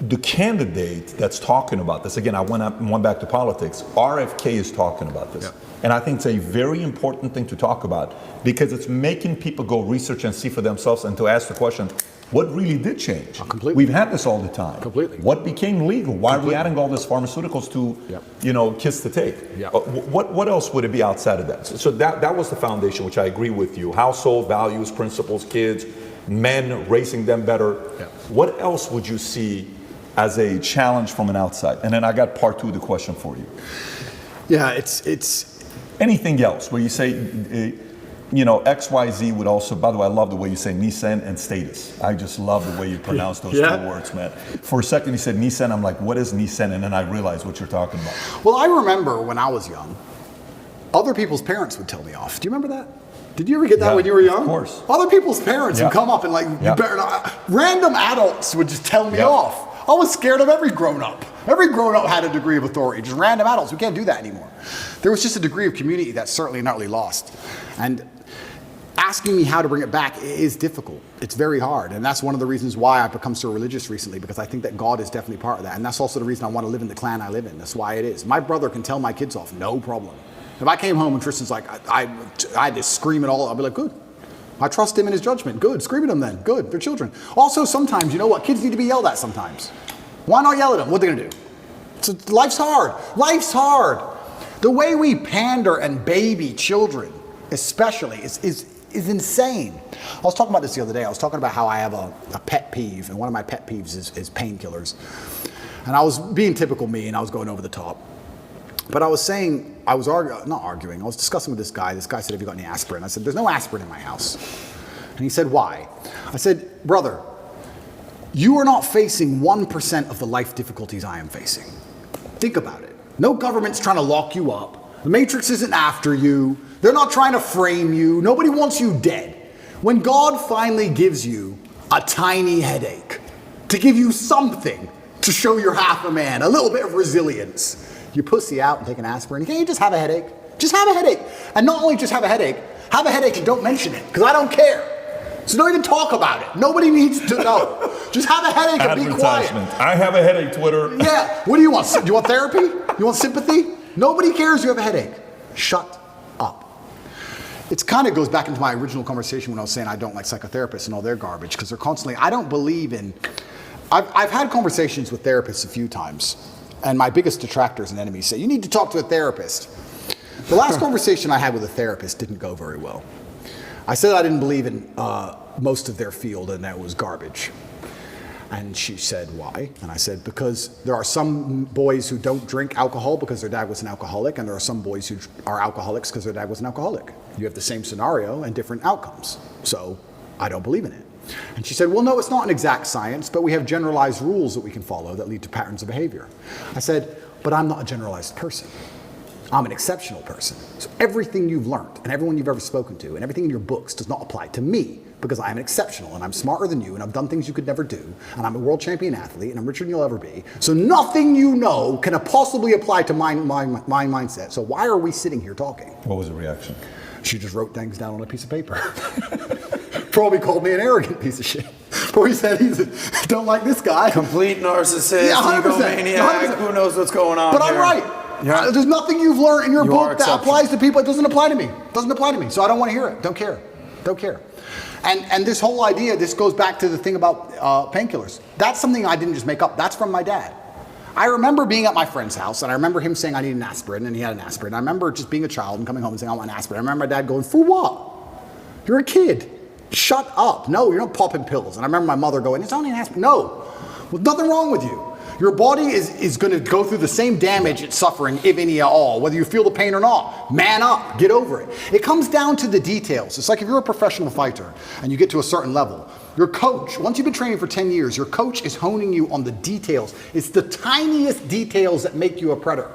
the candidate that's talking about this, again, I went back to politics, RFK is talking about this. Yeah. And I think it's a very important thing to talk about because it's making people go research and see for themselves and to ask the question, what really did change? Completely. We've had this all the time. Completely. What became legal? Why are we adding all these pharmaceuticals to, kiss the Tate? Yeah. What else would it be outside of that? So that was the foundation, which I agree with you. Household values, principles, kids, men, raising them better. Yeah. What else would you see as a challenge from an outside? And then I got part two of the question for you. Yeah, it's anything else where you say, XYZ would also, by the way, I love the way you say Nissan and status. I just love the way you pronounce those two words, man. For a second you said Nissan, I'm like, what is Nissan? And then I realized what you're talking about. Well, I remember when I was young, other people's parents would tell me off. Do you remember that? Did you ever get that Yeah, when you were young? of course. Other people's parents Yeah. would come up and like, Yeah. you better not. Random adults would just tell me Yeah. off. I was scared of every grown-up. Every grown-up had a degree of authority. Just random adults. We can't do that anymore. There was just a degree of community that's certainly not really lost. And asking me how to bring it back is difficult. It's very hard. And that's one of the reasons why I've become so religious recently, because I think that God is definitely part of that. And that's also the reason I want to live in the clan I live in. That's why it is. My brother can tell my kids off, no problem. If I came home and Tristan's like, I had to scream it all, I'll be like, good. I trust him in his judgment. Good. Scream at them then. Good. They're children. Also, sometimes, you know what? Kids need to be yelled at sometimes. Why not yell at them? What are they going to do? So life's hard. Life's hard. The way we pander and baby children, especially, is insane. I was talking about this the other day. I was talking about how I have a pet peeve, and one of my pet peeves is painkillers. And I was being typical me, and I was going over the top. But I was saying, I was not arguing, I was discussing with this guy. This guy said, have you got any aspirin? I said, there's no aspirin in my house. And he said, why? I said, brother, you are not facing 1% of the life difficulties I am facing. Think about it. No government's trying to lock you up. The Matrix isn't after you. They're not trying to frame you. Nobody wants you dead. When God finally gives you a tiny headache, to give you something to show you're half a man, a little bit of resilience, you pussy out and take an aspirin. Can't you just have a headache? Just have a headache. And not only just have a headache and don't mention it, because I don't care. So don't even talk about it. Nobody needs to know. Just have a headache and be quiet. I have a headache, Twitter. Yeah. What do you want? Do you want therapy? You want sympathy? Nobody cares you have a headache. Shut up. It kind of goes back into my original conversation when I was saying I don't like psychotherapists and all their garbage, because they're constantly, I don't believe in, I've had conversations with therapists a few times, and my biggest detractors and enemies say, you need to talk to a therapist. The last conversation I had with a therapist didn't go very well. I said I didn't believe in most of their field and that it was garbage. And she said, why? And I said, because there are some boys who don't drink alcohol because their dad was an alcoholic, and there are some boys who are alcoholics because their dad was an alcoholic. You have the same scenario and different outcomes. So I don't believe in it. And she said, well, no, it's not an exact science, but we have generalized rules that we can follow that lead to patterns of behavior. I said, but I'm not a generalized person. I'm an exceptional person. So everything you've learned and everyone you've ever spoken to and everything in your books does not apply to me, because I'm exceptional and I'm smarter than you and I've done things you could never do, and I'm a world champion athlete and I'm richer than you'll ever be. So nothing you know can possibly apply to my mindset. So why are we sitting here talking? What was the reaction? She just wrote things down on a piece of paper. Probably called me an arrogant piece of shit. Probably said don't like this guy. Complete narcissist, Yeah, 100%, egomaniac, 100%. Who knows what's going on But here. I'm right. Yeah. There's nothing you've learned in your You are book that exceptional. applies to people. It doesn't apply to me. It doesn't apply to me. So I don't want to hear it. Don't care. Don't care. And this whole idea, this goes back to the thing about painkillers. That's something I didn't just make up. That's from my dad. I remember being at my friend's house, and I remember him saying I need an aspirin, and he had an aspirin. I remember just being a child and coming home and saying I want an aspirin. I remember my dad going, for what? You're a kid. Shut up. No, you're not popping pills. And I remember my mother going, it's only an aspirin. No, there's nothing wrong with you. Your body is going to go through the same damage it's suffering, if any at all, whether you feel the pain or not. Man up, get over it. It comes down to the details. It's like if you're a professional fighter and you get to a certain level, your coach, once you've been training for 10 years, your coach is honing you on the details. It's the tiniest details that make you a predator.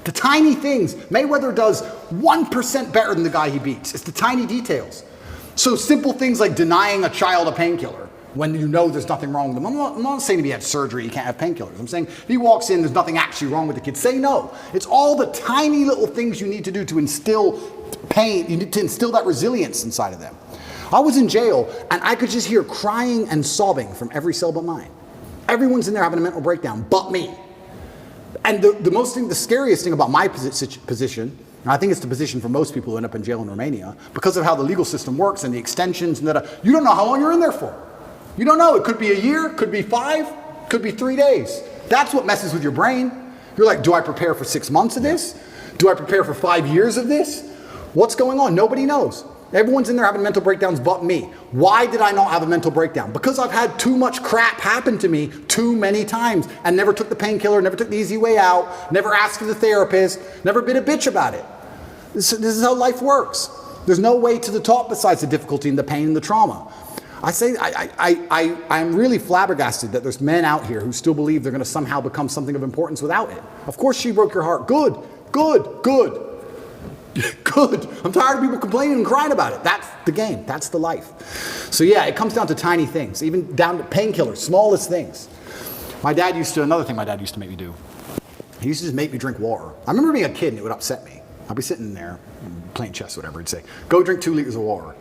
The tiny things. Mayweather does 1% better than the guy he beats. It's the tiny details. So simple things like denying a child a painkiller when you know there's nothing wrong with them. I'm not saying if he had surgery, he can't have painkillers. I'm saying if he walks in, there's nothing actually wrong with the kid. Say no. It's all the tiny little things you need to do to instill pain. You need to instill that resilience inside of them. I was in jail, and I could just hear crying and sobbing from every cell but mine. Everyone's in there having a mental breakdown but me. And the scariest thing about my position, and I think it's the position for most people who end up in jail in Romania, because of how the legal system works and the extensions and that, you don't know how long you're in there for. You don't know. It could be a year, could be 5, could be 3 days. That's what messes with your brain. You're like, do I prepare for 6 months of this? Do I prepare for 5 years of this? What's going on? Nobody knows. Everyone's in there having mental breakdowns but me. Why did I not have a mental breakdown? Because I've had too much crap happen to me too many times and never took the painkiller, never took the easy way out, never asked for the therapist, never been a bitch about it. This is how life works. There's no way to the top besides the difficulty and the pain and the trauma. I'm really flabbergasted that there's men out here who still believe they're going to somehow become something of importance without it. Of course she broke your heart. Good. Good. I'm tired of people complaining and crying about it. That's the game. That's the life. So yeah, it comes down to tiny things, even down to painkillers, smallest things. Another thing my dad used to make me do. He used to just make me drink water. I remember being a kid and it would upset me. I'd be sitting there playing chess or whatever. He'd say, go drink 2 liters of water.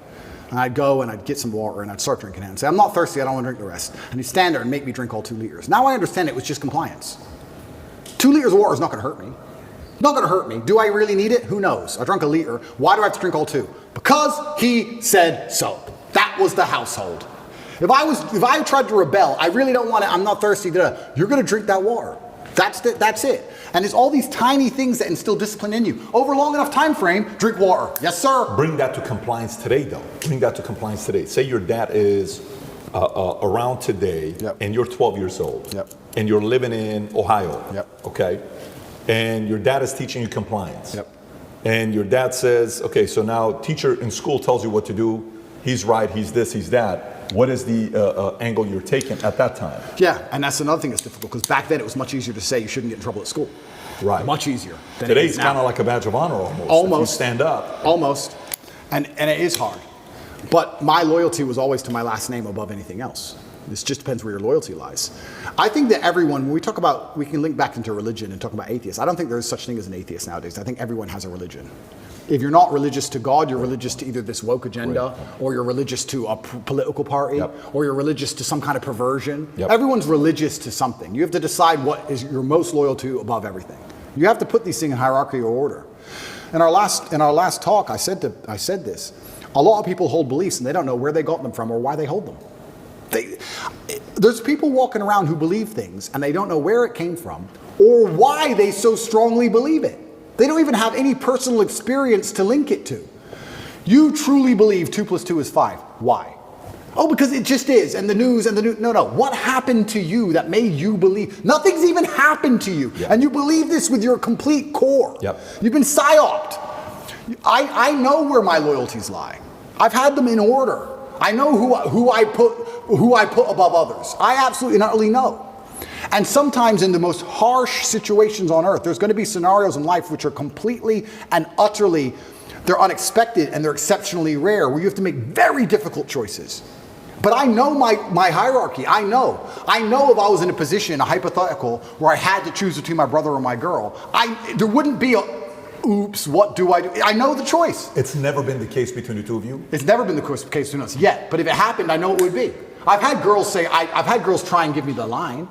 And I'd go and I'd get some water and I'd start drinking it and say, I'm not thirsty, I don't want to drink the rest. And he'd stand there and make me drink all 2 liters. Now I understand it was just compliance. 2 liters of water is not going to hurt me. Not going to hurt me. Do I really need it? Who knows? I drank a liter. Why do I have to drink all 2? Because he said so. That was the household. If I tried to rebel, I really don't want it, I'm not thirsty, you're going to drink that water. That's it. And it's all these tiny things that instill discipline in you. Over a long enough time frame, drink water. Yes, sir. Bring that to compliance today, though. Bring that to compliance today. Say your dad is around today, Yep. and you're 12 years old, Yep. and you're living in Ohio, Yep. okay? And your dad is teaching you compliance. Yep. And your dad says, okay, so now teacher in school tells you what to do. He's right, he's this, he's that. What is the angle you're taking at that time? Yeah, and that's another thing that's difficult because back then it was much easier to say you shouldn't get in trouble at school. Right. Much easier. Than Today it is it's now. kind of like a badge of honor almost. Almost. If you stand up. Almost. And it is hard. But my loyalty was always to my last name above anything else. This just depends where your loyalty lies. I think that everyone, when we talk about, we can link back into religion and talk about atheists. I don't think there's such thing as an atheist nowadays. I think everyone has a religion. If you're not religious to God, you're religious to either this woke agenda, or you're religious to a political party, Yep. or you're religious to some kind of perversion. Yep. Everyone's religious to something. You have to decide what is you're most loyal to above everything. You have to put these things in hierarchy or order. In our last talk, I said this. A lot of people hold beliefs and they don't know where they got them from or why they hold them. There's people walking around who believe things and they don't know where it came from or why they so strongly believe it. They don't even have any personal experience to link it to. You truly believe 2 + 2 is 5. Why? Oh, because it just is. And the news. No. What happened to you that made you believe? Nothing's even happened to you. Yep. And you believe this with your complete core. Yep. You've been psyoped. I know where my loyalties lie. I've had them in order. I know who I put above others. I absolutely not really know. And sometimes in the most harsh situations on earth, there's going to be scenarios in life which are completely and utterly, they're unexpected and they're exceptionally rare, where you have to make very difficult choices. But I know my hierarchy. I know if I was in a position, a hypothetical, where I had to choose between my brother or my girl, there wouldn't be oops, what do I do? I know the choice. It's never been the case between the two of you? It's never been the case between us yet. But if it happened, I know it would be. I've had girls say, I've had girls try and give me the line.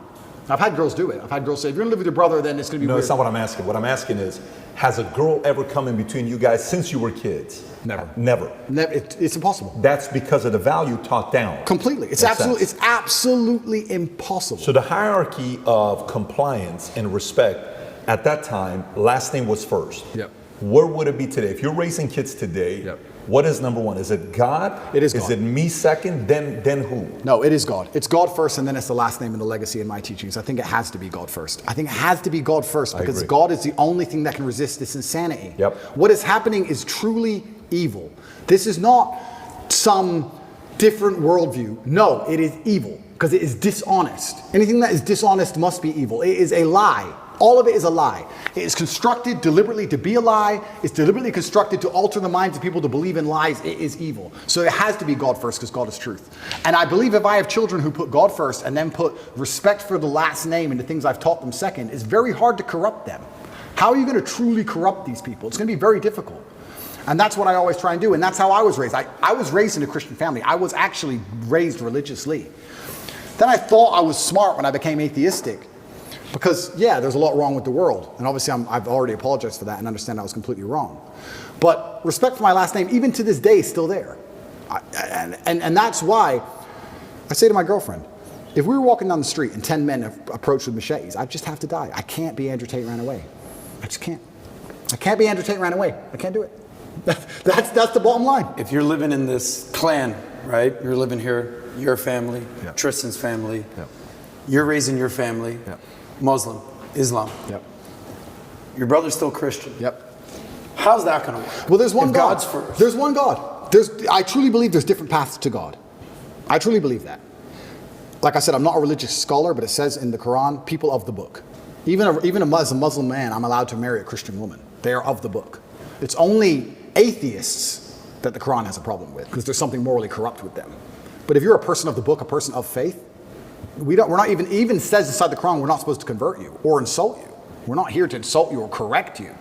I've had girls do it. I've had girls say, if you're going to live with your brother, then it's going to be No, weird. it's not what I'm asking. What I'm asking is, has a girl ever come in between you guys since you were kids? Never. Never. It's impossible. That's because of the value taught down. Completely. It's Makes absolutely, sense. it's absolutely impossible. So the hierarchy of compliance and respect at that time, last name was first. Yep. Where would it be today? If you're raising kids today, Yep. what is number one? Is it God? It is Is God. it me second? Then who? No, it is God. It's God first, and then it's the last name and the legacy in my teachings. I think it has to be God first. I think it has to be God first because agree. God is the only thing that can resist this insanity. Yep. What is happening is truly evil. This is not some different worldview. No, it is evil because it is dishonest. Anything that is dishonest must be evil. It is a lie. All of it is a lie. It is constructed deliberately to be a lie. It's deliberately constructed to alter the minds of people to believe in lies. It is evil. So it has to be God first because God is truth. And I believe if I have children who put God first and then put respect for the last name and the things I've taught them second, it's very hard to corrupt them. How are you going to truly corrupt these people? It's going to be very difficult. And that's what I always try and do. And that's how I was raised. I was raised in a Christian family. I was actually raised religiously. Then I thought I was smart when I became atheistic. Because, yeah, there's a lot wrong with the world. And obviously, I've already apologized for that and understand I was completely wrong. But respect for my last name, even to this day, is still there. And that's why I say to my girlfriend, if we were walking down the street and 10 men approached with machetes, I'd just have to die. I can't be Andrew Tate ran away. I just can't. I can't be Andrew Tate ran away. I can't do it. That's the bottom line. If you're living in this clan, right? You're living here, your family, Yep. Tristan's family, Yep. you're raising your family, Yep. Muslim, Islam. Yep. Your brother's still Christian. Yep. How's that going to work? Well, there's one If God. God's first. There's one God. I truly believe there's different paths to God. I truly believe that. Like I said, I'm not a religious scholar, but it says in the Quran, people of the book. Even as a Muslim man, I'm allowed to marry a Christian woman. They are of the book. It's only atheists that the Quran has a problem with, because there's something morally corrupt with them. But if you're a person of the book, a person of faith, we're not even says inside the Quran we're not supposed to convert you or insult you. We're not here to insult you or correct you.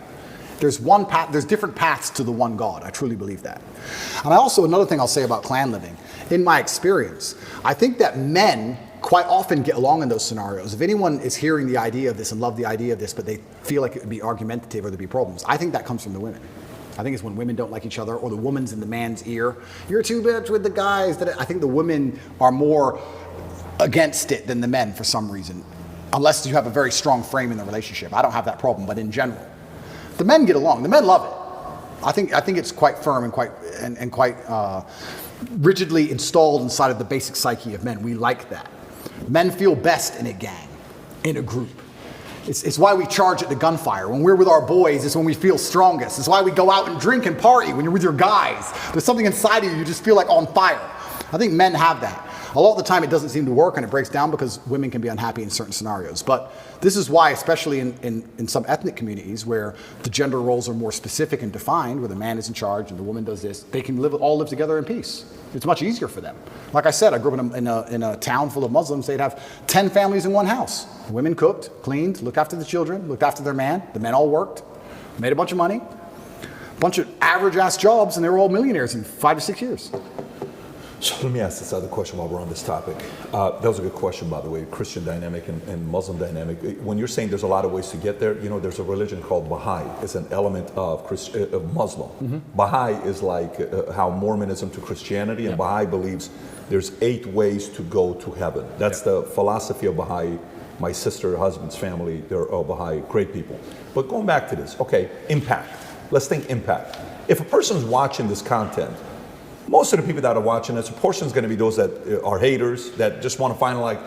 There's one path, there's different paths to the one God. I truly believe that. And another thing I'll say about clan living, in my experience, I think that men quite often get along in those scenarios. If anyone is hearing the idea of this and love the idea of this, but they feel like it would be argumentative or there'd be problems, I think that comes from the women. I think it's when women don't like each other, or the woman's in the man's ear. You're too much with the guys. I think the women are more against it than the men for some reason, unless you have a very strong frame in the relationship. I don't have that problem, but in general, the men get along. The men love it. I think it's quite firm and quite rigidly installed inside of the basic psyche of men. We like that. Men feel best in a gang, in a group. It's why we charge at the gunfire. When we're with our boys, it's when we feel strongest. It's why we go out and drink and party when you're with your guys. There's something inside of you just feel like on fire. I think men have that. A lot of the time it doesn't seem to work and it breaks down because women can be unhappy in certain scenarios. But this is why, especially in some ethnic communities where the gender roles are more specific and defined, where the man is in charge and the woman does this, they can all live together in peace. It's much easier for them. Like I said, I grew up in a town full of Muslims. They'd have 10 families in one house. Women cooked, cleaned, looked after the children, looked after their man. The men all worked, made a bunch of money, a bunch of average-ass jobs, and they were all millionaires in 5 to 6 years. So let me ask this other question while we're on this topic. That was a good question, by the way, Christian dynamic and Muslim dynamic. When you're saying there's a lot of ways to get there, there's a religion called Baha'i. It's an element of Muslim. Mm-hmm. Baha'i is like how Mormonism to Christianity, and Baha'i believes there's 8 ways to go to heaven. That's the philosophy of Baha'i. My sister, her husband's family, they're all Baha'i, great people. But going back to this, okay, impact. Let's think impact. If a person's watching this content, most of the people that are watching this, a portion is going to be those that are haters, that just want to find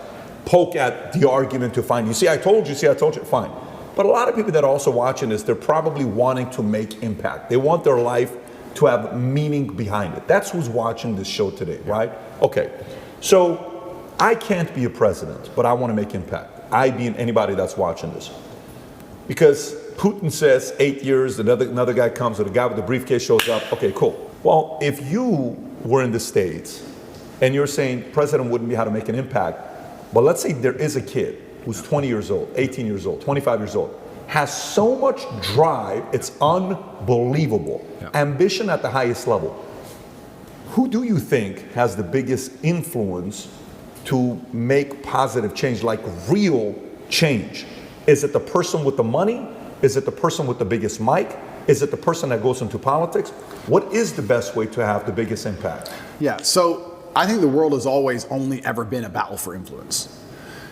poke at the argument to find, you see, I told you, fine. But a lot of people that are also watching this, they're probably wanting to make impact. They want their life to have meaning behind it. That's who's watching this show today, right? Okay, so I can't be a president, but I want to make impact. I being anybody that's watching this. Because Putin says 8 years, another guy comes, or the guy with the briefcase shows up, okay, cool. Well, if you were in the States and you're saying president wouldn't be how to make an impact, but let's say there is a kid who's 20 years old, 18 years old, 25 years old, has so much drive, it's unbelievable. Yeah. Ambition at the highest level. Who do you think has the biggest influence to make positive change, like real change? Is it the person with the money? Is it the person with the biggest mic? Is it the person that goes into politics? What is the best way to have the biggest impact? Yeah, so I think the world has always only ever been a battle for influence.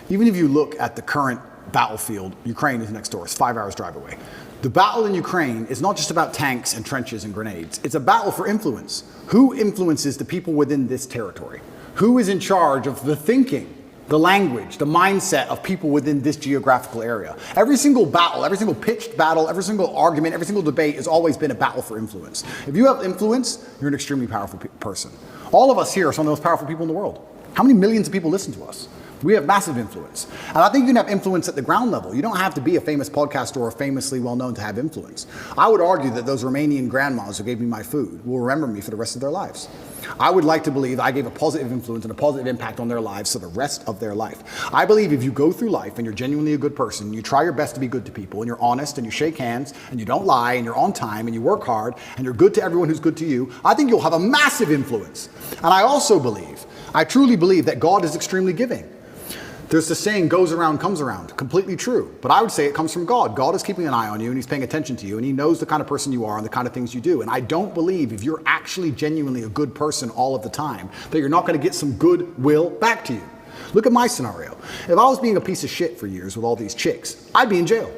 Even if you look at the current battlefield, Ukraine is next door, it's 5 hours drive away. The battle in Ukraine is not just about tanks and trenches and grenades. It's a battle for influence. Who influences the people within this territory? Who is in charge of the thinking, the language, the mindset of people within this geographical area? Every single battle, every single pitched battle, every single argument, every single debate has always been a battle for influence. If you have influence, you're an extremely powerful person. All of us here are some of the most powerful people in the world. How many millions of people listen to us? We have massive influence. And I think you can have influence at the ground level. You don't have to be a famous podcaster or famously well-known to have influence. I would argue that those Romanian grandmas who gave me my food will remember me for the rest of their lives. I would like to believe I gave a positive influence and a positive impact on their lives for the rest of their life. I believe if you go through life and you're genuinely a good person, you try your best to be good to people, and you're honest, and you shake hands, and you don't lie, and you're on time, and you work hard, and you're good to everyone who's good to you, I think you'll have a massive influence. And I also believe, I truly believe that God is extremely giving. There's the saying, goes around, comes around. Completely true. But I would say it comes from God. God is keeping an eye on you, and he's paying attention to you, and he knows the kind of person you are and the kind of things you do. And I don't believe if you're actually genuinely a good person all of the time, that you're not going to get some goodwill back to you. Look at my scenario. If I was being a piece of shit for years with all these chicks, I'd be in jail.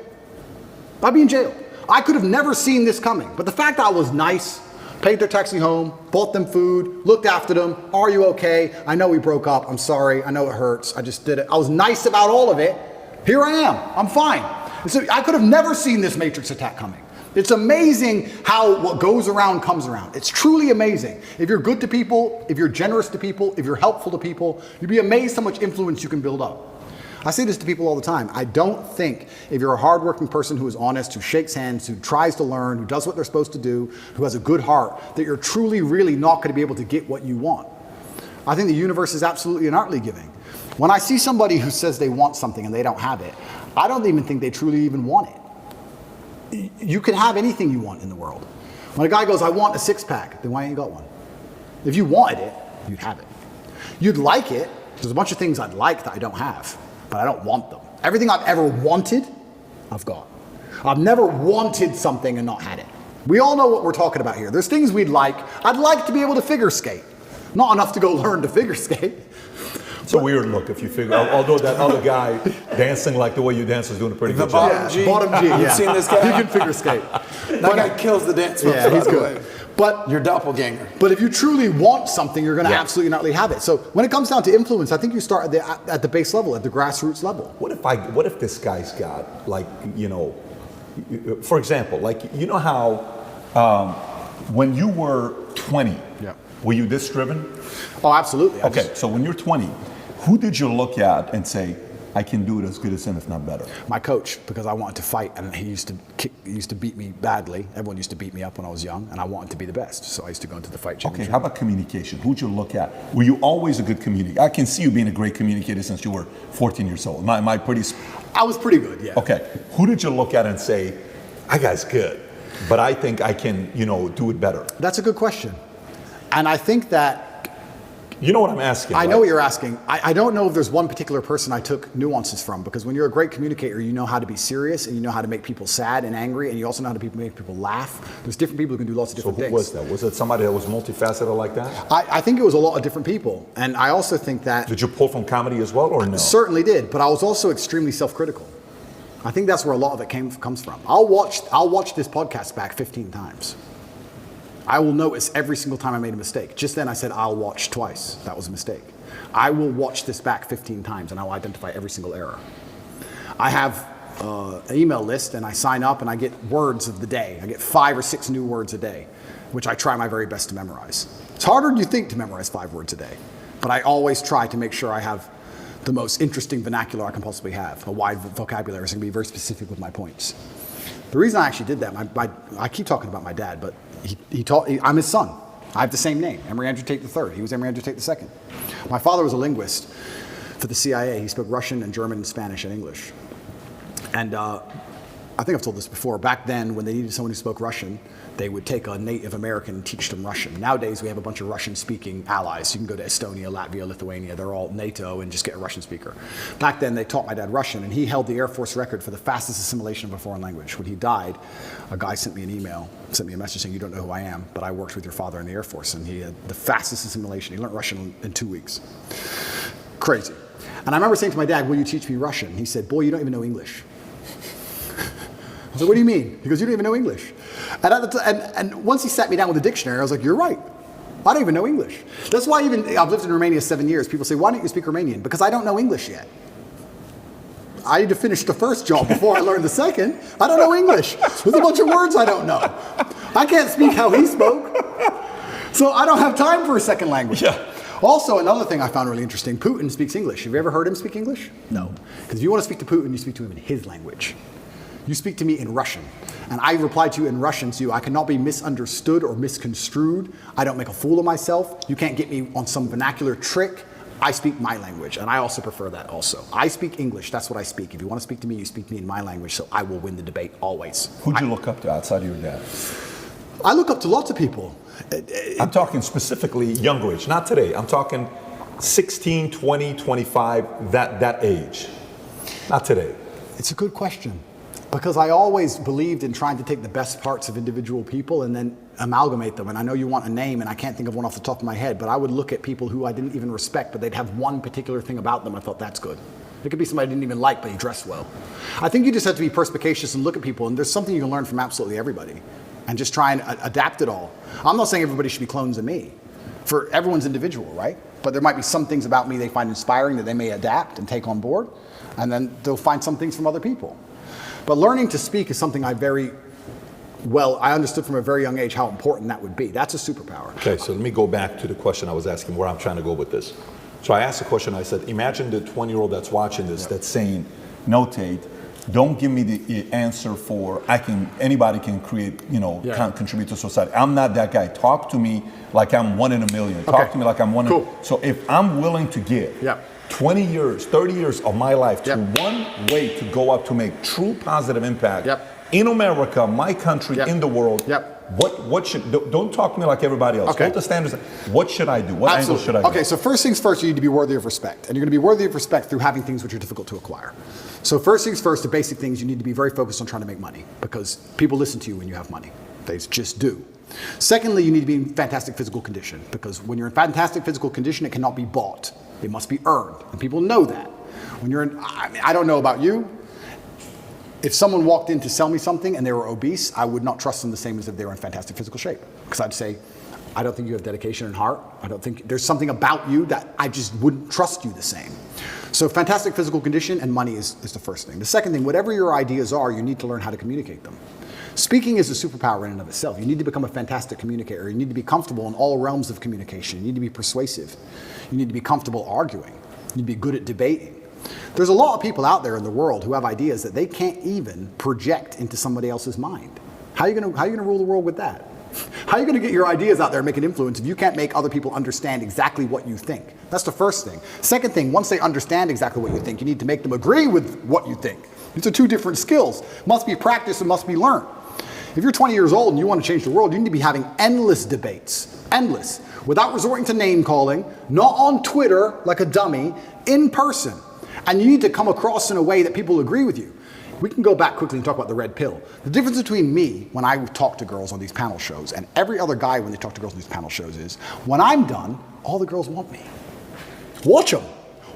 I'd be in jail. I could have never seen this coming. But the fact that I was nice, paid their taxi home, bought them food, looked after them. Are you okay? I know we broke up. I'm sorry. I know it hurts. I just did it. I was nice about all of it. Here I am. I'm fine. So I could have never seen this Matrix attack coming. It's amazing how what goes around comes around. It's truly amazing. If you're good to people, if you're generous to people, if you're helpful to people, you'd be amazed how much influence you can build up. I say this to people all the time. I don't think if you're a hardworking person who is honest, who shakes hands, who tries to learn, who does what they're supposed to do, who has a good heart, that you're truly, really not going to be able to get what you want. I think the universe is absolutely and utterly giving. When I see somebody who says they want something and they don't have it, I don't even think they truly even want it. You can have anything you want in the world. When a guy goes, I want a six-pack, then why ain't you got one? If you wanted it, you'd have it. You'd like it. There's a bunch of things I'd like that I don't have, but I don't want them. Everything I've ever wanted, I've got. I've never wanted something and not had it. We all know what we're talking about here. There's things we'd like. I'd like to be able to figure skate. Not enough to go learn to figure skate. It's a weird look if you figure, although that other guy dancing like the way you dance is doing a pretty good job. Bottom G, yeah. You've seen this guy? He can figure skate. That guy kills the dance moves, Yeah, by he's the good. way. But Your doppelganger. But if you truly want something, you're going to absolutely not have it. So when it comes down to influence, I think you start at the base level, at the grassroots level. What if this guy's got, like, you know, for example, like, you know how when you were 20, were you this driven? Oh, absolutely. Okay, so when you're 20, who did you look at and say, I can do it as good as him, if not better? My coach, because I wanted to fight, and he used to beat me badly. Everyone used to beat me up when I was young, and I wanted to be the best. So I used to go into the fight championship. Okay, how about communication? Who'd you look at? Were you always a good communicator? I can see you being a great communicator since you were 14 years old. Am I pretty? I was pretty good, yeah. Okay, who did you look at and say, that guy's good, but I think I can, you know, do it better? That's a good question. And I think that you know what I'm asking. I know what you're asking. I don't know if there's one particular person I took nuances from, because when you're a great communicator, you know how to be serious and you know how to make people sad and angry, and you also know how to make people laugh. There's different people who can do lots of different things. Who was that? Was it somebody that was multifaceted like that? I think it was a lot of different people. And I also think that... Did you pull from comedy as well, or no? Certainly did, but I was also extremely self-critical. I think that's where a lot of it comes from. I'll watch this podcast back 15 times. I will notice every single time I made a mistake. Just then I said, I'll watch twice. That was a mistake. I will watch this back 15 times and I'll identify every single error. I have an email list and I sign up and I get words of the day. I get 5 or 6 new words a day, which I try my very best to memorize. It's harder than you think to memorize 5 words a day, but I always try to make sure I have the most interesting vernacular I can possibly have, a wide vocabulary, so I can be very specific with my points. The reason I actually did that, I keep talking about my dad, but I'm his son. I have the same name, Emory Andrew Tate III. He was Emory Andrew Tate II. My father was a linguist for the CIA. He spoke Russian and German and Spanish and English. And I think I've told this before. Back then, when they needed someone who spoke Russian, they would take a Native American and teach them Russian. Nowadays, we have a bunch of Russian-speaking allies. You can go to Estonia, Latvia, Lithuania. They're all NATO and just get a Russian speaker. Back then, they taught my dad Russian, and he held the Air Force record for the fastest assimilation of a foreign language. When he died, a guy sent me a message saying, you don't know who I am, but I worked with your father in the Air Force, and he had the fastest assimilation. He learned Russian in 2 weeks. Crazy. And I remember saying to my dad, will you teach me Russian? He said, boy, you don't even know English. I said, what do you mean? He goes, you don't even know English. And once he sat me down with a dictionary, I was like, you're right. I don't even know English. That's why I've lived in Romania 7 years. People say, why don't you speak Romanian? Because I don't know English yet. I need to finish the first job before I learn the second. I don't know English. There's a bunch of words I don't know. I can't speak how he spoke. So I don't have time for a second language. Yeah. Also, another thing I found really interesting, Putin speaks English. Have you ever heard him speak English? No. Because if you want to speak to Putin, you speak to him in his language. You speak to me in Russian, and I reply to you in Russian, so I cannot be misunderstood or misconstrued. I don't make a fool of myself. You can't get me on some vernacular trick. I speak my language, and I also prefer that also. I speak English, that's what I speak. If you want to speak to me, you speak to me in my language, so I will win the debate always. Who'd you look up to outside of your dad? I look up to lots of people. I'm talking specifically younger age, not today. I'm talking 16, 20, 25, that age. Not today. It's a good question. Because I always believed in trying to take the best parts of individual people and then amalgamate them. And I know you want a name, and I can't think of one off the top of my head, but I would look at people who I didn't even respect, but they'd have one particular thing about them. I thought, that's good. It could be somebody I didn't even like, but he dressed well. I think you just have to be perspicacious and look at people, and there's something you can learn from absolutely everybody, and just try and adapt it all. I'm not saying everybody should be clones of me. For everyone's individual, right? But there might be some things about me they find inspiring that they may adapt and take on board, and then they'll find some things from other people. But learning to speak is something I understood from a very young age how important that would be. That's a superpower. Okay, so let me go back to the question I was asking, where I'm trying to go with this. So I asked a question. I said, imagine the 20-year-old that's watching this that's saying, no, Tate, don't give me the answer for anybody can create, can contribute to society. I'm not that guy. Talk to me like I'm one in a million. Talk to me like I'm one in. So if I'm willing to give 20 years, 30 years of my life to one way to go up to make true positive impact in America, my country, in the world, what should, don't talk to me like everybody else. What the standards, what should I do? What angle should I go? Okay, so first things first, you need to be worthy of respect. And you're going to be worthy of respect through having things which are difficult to acquire. So first things first, the basic things, you need to be very focused on trying to make money because people listen to you when you have money. They just do. Secondly, you need to be in fantastic physical condition because when you're in fantastic physical condition, it cannot be bought. It must be earned. And people know that. When you're in, I don't know about you. If someone walked in to sell me something and they were obese, I would not trust them the same as if they were in fantastic physical shape. Because I'd say, I don't think you have dedication and heart. I don't think there's something about you that I just wouldn't trust you the same. So fantastic physical condition and money is the first thing. The second thing, whatever your ideas are, you need to learn how to communicate them. Speaking is a superpower in and of itself. You need to become a fantastic communicator. You need to be comfortable in all realms of communication. You need to be persuasive. You need to be comfortable arguing. You need to be good at debating. There's a lot of people out there in the world who have ideas that they can't even project into somebody else's mind. How are you going to rule the world with that? How are you going to get your ideas out there and make an influence if you can't make other people understand exactly what you think? That's the first thing. Second thing, once they understand exactly what you think, you need to make them agree with what you think. These are two different skills. Must be practiced and must be learned. If you're 20 years old and you want to change the world, you need to be having endless debates. Endless. Without resorting to name calling, not on Twitter like a dummy, in person. And you need to come across in a way that people agree with you. We can go back quickly and talk about the red pill. The difference between me when I talk to girls on these panel shows and every other guy when they talk to girls on these panel shows is, when I'm done, all the girls want me. Watch them.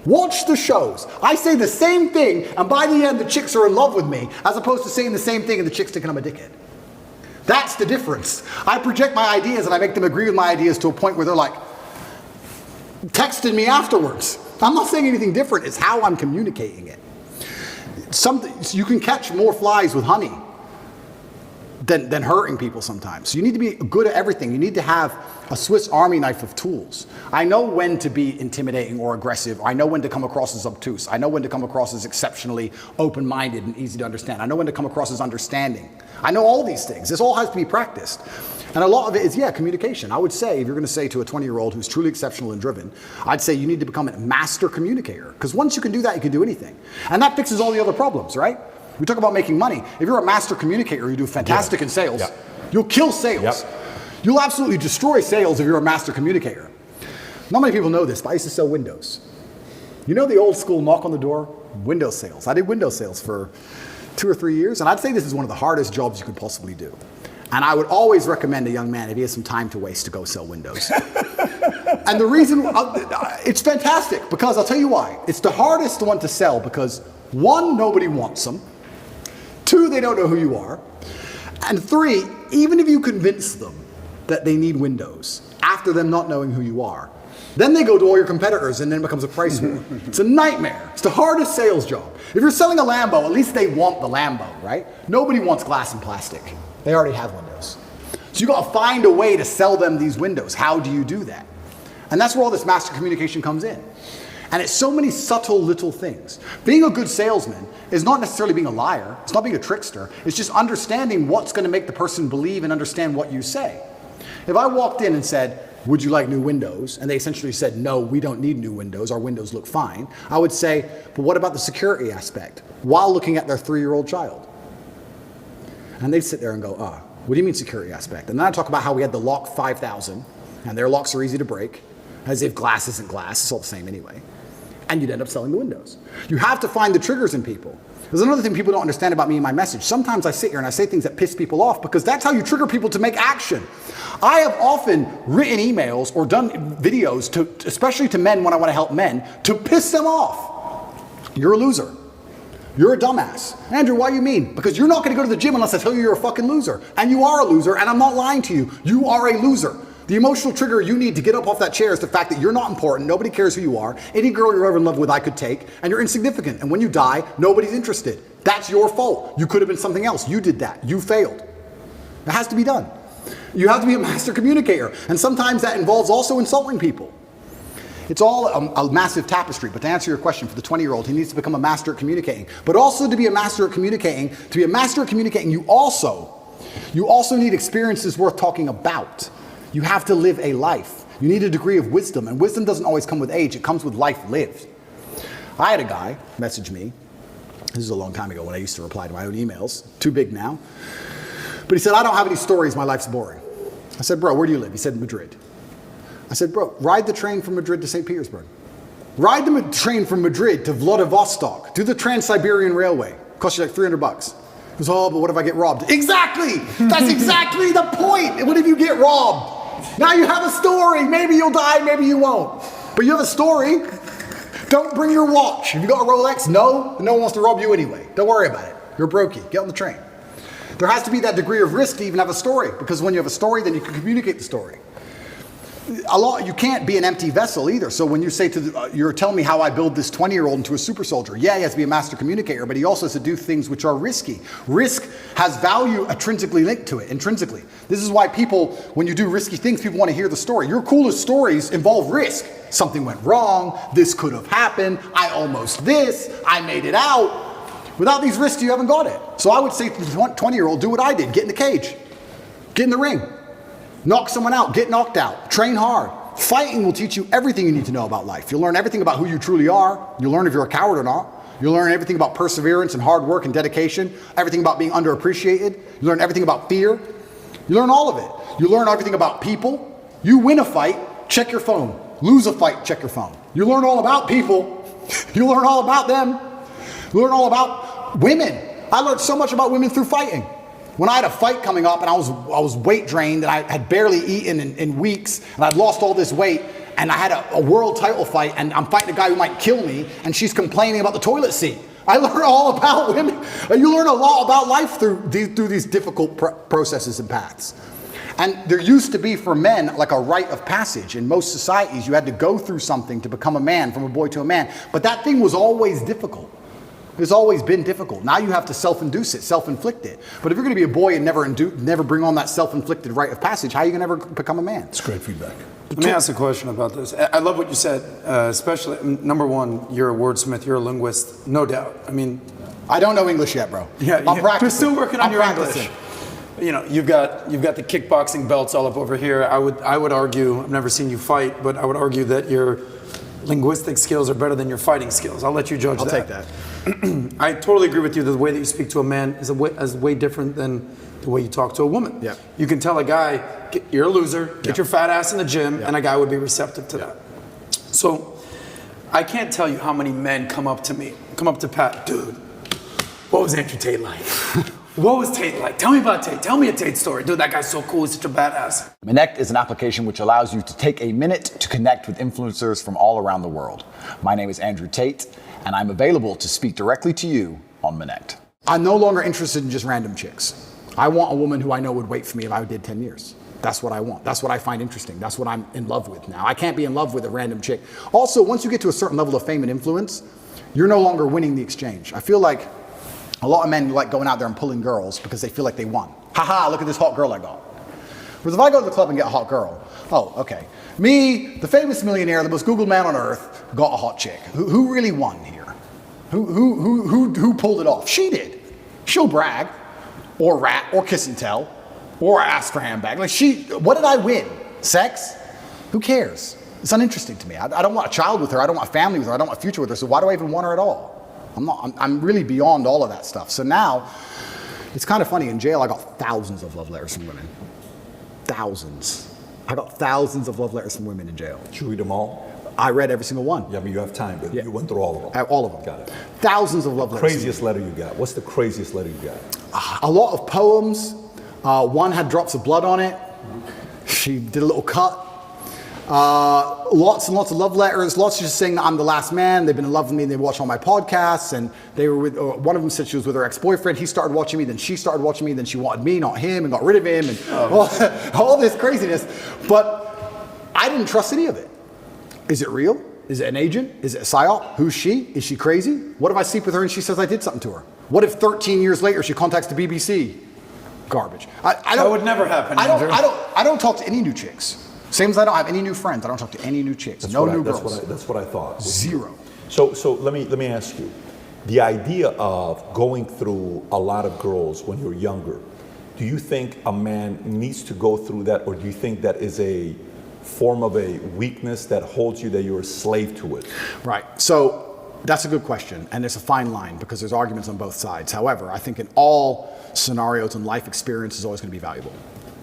Watch the shows. I say the same thing, and by the end, the chicks are in love with me, as opposed to saying the same thing and the chicks thinking I'm a dickhead. That's the difference. I project my ideas and I make them agree with my ideas to a point where they're like texting me afterwards. I'm not saying anything different. It's how I'm communicating it. You can catch more flies with honey than hurting people sometimes. So you need to be good at everything. You need to have a Swiss Army knife of tools. I know when to be intimidating or aggressive. I know when to come across as obtuse. I know when to come across as exceptionally open-minded and easy to understand. I know when to come across as understanding. I know all these things. This all has to be practiced. And a lot of it is, communication. I would say, if you're going to say to a 20-year-old who's truly exceptional and driven, I'd say you need to become a master communicator. Because once you can do that, you can do anything. And that fixes all the other problems, right? We talk about making money. If you're a master communicator, you do fantastic in sales, you'll kill sales. You'll absolutely destroy sales if you're a master communicator. Not many people know this, but I used to sell windows. You know the old school knock on the door? Window sales. I did window sales for 2 or 3 years, and I'd say this is one of the hardest jobs you could possibly do. And I would always recommend a young man, if he has some time to waste, to go sell windows. And the reason, it's fantastic, because I'll tell you why. It's the hardest one to sell because, 1, nobody wants them. 2, they don't know who you are. And 3, even if you convince them that they need windows, after them not knowing who you are, then they go to all your competitors and then it becomes a price war. It's a nightmare. It's the hardest sales job. If you're selling a Lambo, at least they want the Lambo, right? Nobody wants glass and plastic. They already have windows. So you got to find a way to sell them these windows. How do you do that? And that's where all this master communication comes in. And it's so many subtle little things. Being a good salesman is not necessarily being a liar. It's not being a trickster. It's just understanding what's going to make the person believe and understand what you say. If I walked in and said, would you like new windows? And they essentially said, no, we don't need new windows. Our windows look fine. I would say, but what about the security aspect? While looking at their 3-year-old child. And they'd sit there and go, what do you mean security aspect? And then I talk about how we had the Lock 5000, and their locks are easy to break, as if glass isn't glass. It's all the same anyway. And you'd end up selling the windows. You have to find the triggers in people. There's another thing people don't understand about me and my message. Sometimes I sit here and I say things that piss people off because that's how you trigger people to make action. I have often written emails or done videos, especially to men when I want to help men, to piss them off. You're a loser. You're a dumbass. Andrew, why you mean? Because you're not going to go to the gym unless I tell you you're a fucking loser. And you are a loser, and I'm not lying to you. You are a loser. The emotional trigger you need to get up off that chair is the fact that you're not important, nobody cares who you are, any girl you're ever in love with I could take, and you're insignificant. And when you die, nobody's interested. That's your fault. You could have been something else. You did that. You failed. It has to be done. You have to be a master communicator. And sometimes that involves also insulting people. It's all a massive tapestry. But to answer your question, for the 20-year-old, he needs to become a master at communicating. But also to be a master at communicating, you also need experiences worth talking about. You have to live a life. You need a degree of wisdom, and wisdom doesn't always come with age. It comes with life lived. I had a guy message me. This is a long time ago when I used to reply to my own emails. Too big now. But he said, I don't have any stories. My life's boring. I said, bro, where do you live? He said, Madrid. I said, bro, ride the train from Madrid to St. Petersburg. Ride the train from Madrid to Vladivostok. Do the Trans-Siberian Railway. Costs you like $300. He goes, oh, but what if I get robbed? Exactly! That's exactly the point! What if you get robbed? Now you have a story. Maybe you'll die, maybe you won't. But you have a story. Don't bring your watch. Have you got a Rolex? No. No one wants to rob you anyway. Don't worry about it. You're brokey. Get on the train. There has to be that degree of risk to even have a story, because when you have a story, then you can communicate the story. You can't be an empty vessel either. So when you say you're telling me how I build this 20-year-old into a super soldier, yeah, he has to be a master communicator, but he also has to do things which are risky. Risk has value intrinsically linked to it, intrinsically. This is why people, when you do risky things, people want to hear the story. Your coolest stories involve risk. Something went wrong, this could have happened, I almost this, I made it out. Without these risks, you haven't got it. So I would say to the 20-year-old, do what I did, get in the cage, get in the ring. Knock someone out, get knocked out, train hard. Fighting will teach you everything you need to know about life. You'll learn everything about who you truly are. You'll learn if you're a coward or not. You'll learn everything about perseverance and hard work and dedication, everything about being underappreciated. You learn everything about fear. You learn all of it. You learn everything about people. You win a fight, check your phone. Lose a fight, check your phone. You learn all about people. You learn all about them. You learn all about women. I learned so much about women through fighting. When I had a fight coming up and I was weight drained and I had barely eaten in weeks and I'd lost all this weight and I had a world title fight and I'm fighting a guy who might kill me and she's complaining about the toilet seat. I learned all about women. You learn a lot about life through these difficult processes and paths. And there used to be for men like a rite of passage. In most societies, you had to go through something to become a man, from a boy to a man. But that thing was always difficult. It's always been difficult. Now you have to self-induce it, self-inflict it. But if you're going to be a boy and never bring on that self-inflicted rite of passage, how are you going to ever become a man? It's great feedback. Let me ask a question about this. I love what you said, especially, number one, you're a wordsmith, you're a linguist, no doubt. I mean, I don't know English yet, bro. Yeah, I'm practicing. You're still working on your practicing. English. You know, you've got the kickboxing belts all up over here. I would argue, I've never seen you fight, but I would argue that your linguistic skills are better than your fighting skills. I'll let you judge that. I'll take that. I totally agree with you that the way that you speak to a man is way different than the way you talk to a woman. Yeah. You can tell a guy, you're a loser, get your fat ass in the gym, and a guy would be receptive to that. So I can't tell you how many men come up to Pat, dude, what was Andrew Tate like? What was Tate like? Tell me about Tate. Tell me a Tate story. Dude, that guy's so cool. He's such a badass. Connect is an application which allows you to take a minute to connect with influencers from all around the world. My name is Andrew Tate, and I'm available to speak directly to you on Connect. I'm no longer interested in just random chicks. I want a woman who I know would wait for me if I did 10 years. That's what I want. That's what I find interesting. That's what I'm in love with now. I can't be in love with a random chick. Also, once you get to a certain level of fame and influence, you're no longer winning the exchange. I feel like a lot of men like going out there and pulling girls because they feel like they won. Haha, look at this hot girl I got. Whereas if I go to the club and get a hot girl, oh, okay. Me, the famous millionaire, the most Googled man on earth, got a hot chick. Who really won here? Who pulled it off? She did. She'll brag, or rat, or kiss and tell, or ask for handbag. Like what did I win? Sex? Who cares? It's uninteresting to me. I don't want a child with her. I don't want a family with her. I don't want a future with her. So why do I even want her at all? I'm really beyond all of that stuff. So now, it's kind of funny. In jail, I got thousands of love letters from women. Thousands. I got thousands of love letters from women in jail. Did you read them all? I read every single one. Yeah, but you have time, but you went through all of them. All of them. Got it. Thousands of love letters. Craziest letter you got? What's the craziest letter you got? A lot of poems. One had drops of blood on it. She did a little cut. Lots and lots of love letters, lots just saying that I'm the last man, they've been in love with me, and they watch all my podcasts, and they were with, one of them said she was with her ex-boyfriend, he started watching me, then she started watching me, then she wanted me, not him, and got rid of him, and all this craziness. But I didn't trust any of it. Is it real? Is it an agent? Is it a psyop? Who's she? Is she crazy? What if I sleep with her and she says I did something to her? What if 13 years later she contacts the BBC? Garbage. That would never happen, I don't talk to any new chicks. Same as I don't have any new friends. I don't talk to any new chicks. No new girls. That's what I thought. Zero. So let me ask you, the idea of going through a lot of girls when you're younger, do you think a man needs to go through that, or do you think that is a form of a weakness that holds you, that you're a slave to it? Right. So that's a good question, and it's a fine line because there's arguments on both sides. However, I think in all scenarios and life experience is always going to be valuable.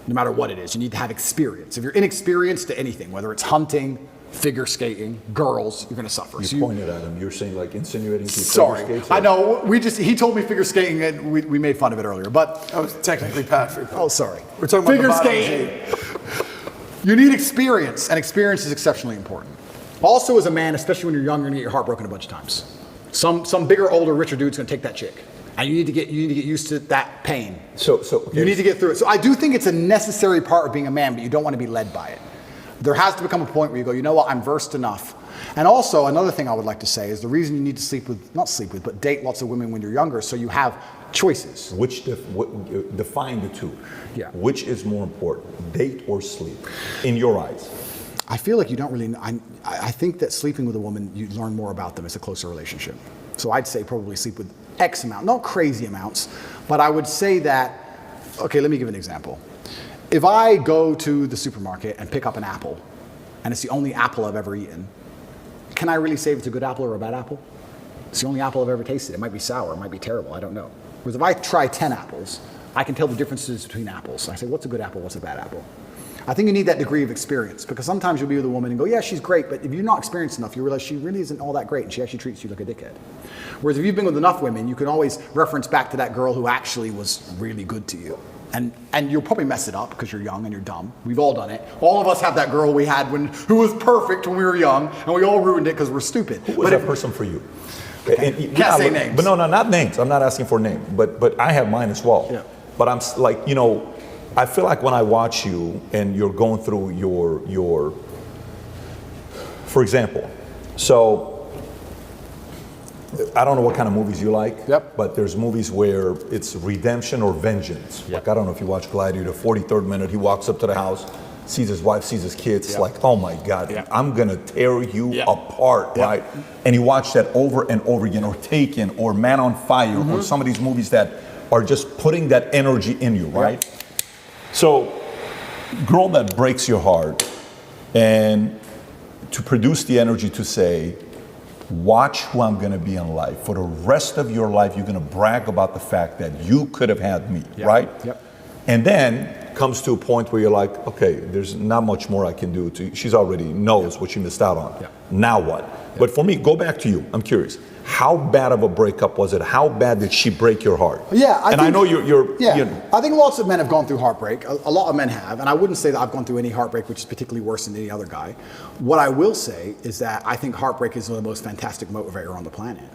No matter what it is, you need to have experience. If you're inexperienced to anything, whether it's hunting, figure skating, girls, you're going to suffer. You pointed at him. You're saying like insinuating to Sorry, figure skates? I know. He told me figure skating, and we made fun of it earlier. But I was technically Patrick. oh, sorry. We're talking about figure the bottom skating. You need experience, and experience is exceptionally important. Also, as a man, especially when you're young, you're going to get your heart broken a bunch of times. Some bigger, older, richer dude's going to take that chick. And you need to get used to that pain. Okay. You need to get through it. So I do think it's a necessary part of being a man, but you don't want to be led by it. There has to become a point where you go, you know what, I'm versed enough. And also, another thing I would like to say is the reason you need to but date lots of women when you're younger, so you have choices. Define the two. Yeah. Which is more important, date or sleep, in your eyes? I feel like you don't really, I think that sleeping with a woman, you learn more about them. It's a closer relationship. So I'd say probably sleep with X amount, not crazy amounts, but I would say that, okay, let me give an example. If I go to the supermarket and pick up an apple, and it's the only apple I've ever eaten, can I really say if it's a good apple or a bad apple? It's the only apple I've ever tasted. It might be sour, it might be terrible, I don't know. Whereas if I try 10 apples, I can tell the differences between apples. I say, what's a good apple, what's a bad apple? I think you need that degree of experience, because sometimes you'll be with a woman and go, yeah, she's great, but if you're not experienced enough, you realize she really isn't all that great, and she actually treats you like a dickhead. Whereas if you've been with enough women, you can always reference back to that girl who actually was really good to you. And you'll probably mess it up because you're young and you're dumb. We've all done it. All of us have that girl we had who was perfect when we were young, and we all ruined it because we're stupid. Who was that person for you? Can't say names. But no, not names. I'm not asking for names, but I have mine as well. Yeah. But I'm like, I feel like when I watch you and you're going through your for example, so I don't know what kind of movies you like, but there's movies where it's redemption or vengeance. Like, I don't know if you watch Gladiator, 43rd minute, he walks up to the house, sees his wife, sees his kids, like, oh my God, I'm gonna tear you apart, right? And you watch that over and over again, or Taken, or Man on Fire, or some of these movies that are just putting that energy in you, right? So, girl that breaks your heart, and to produce the energy to say, watch who I'm gonna be in life. For the rest of your life, you're gonna brag about the fact that you could have had me, right? And then comes to a point where you're like, okay, there's not much more I can do. She's already knows what she missed out on. Now what? But for me, go back to you. I'm curious. How bad of a breakup was it? How bad did she break your heart? I know you're I think lots of men have gone through heartbreak. A lot of men have, and I wouldn't say that I've gone through any heartbreak which is particularly worse than any other guy. What I will say is that I think heartbreak is the most fantastic motivator on the planet.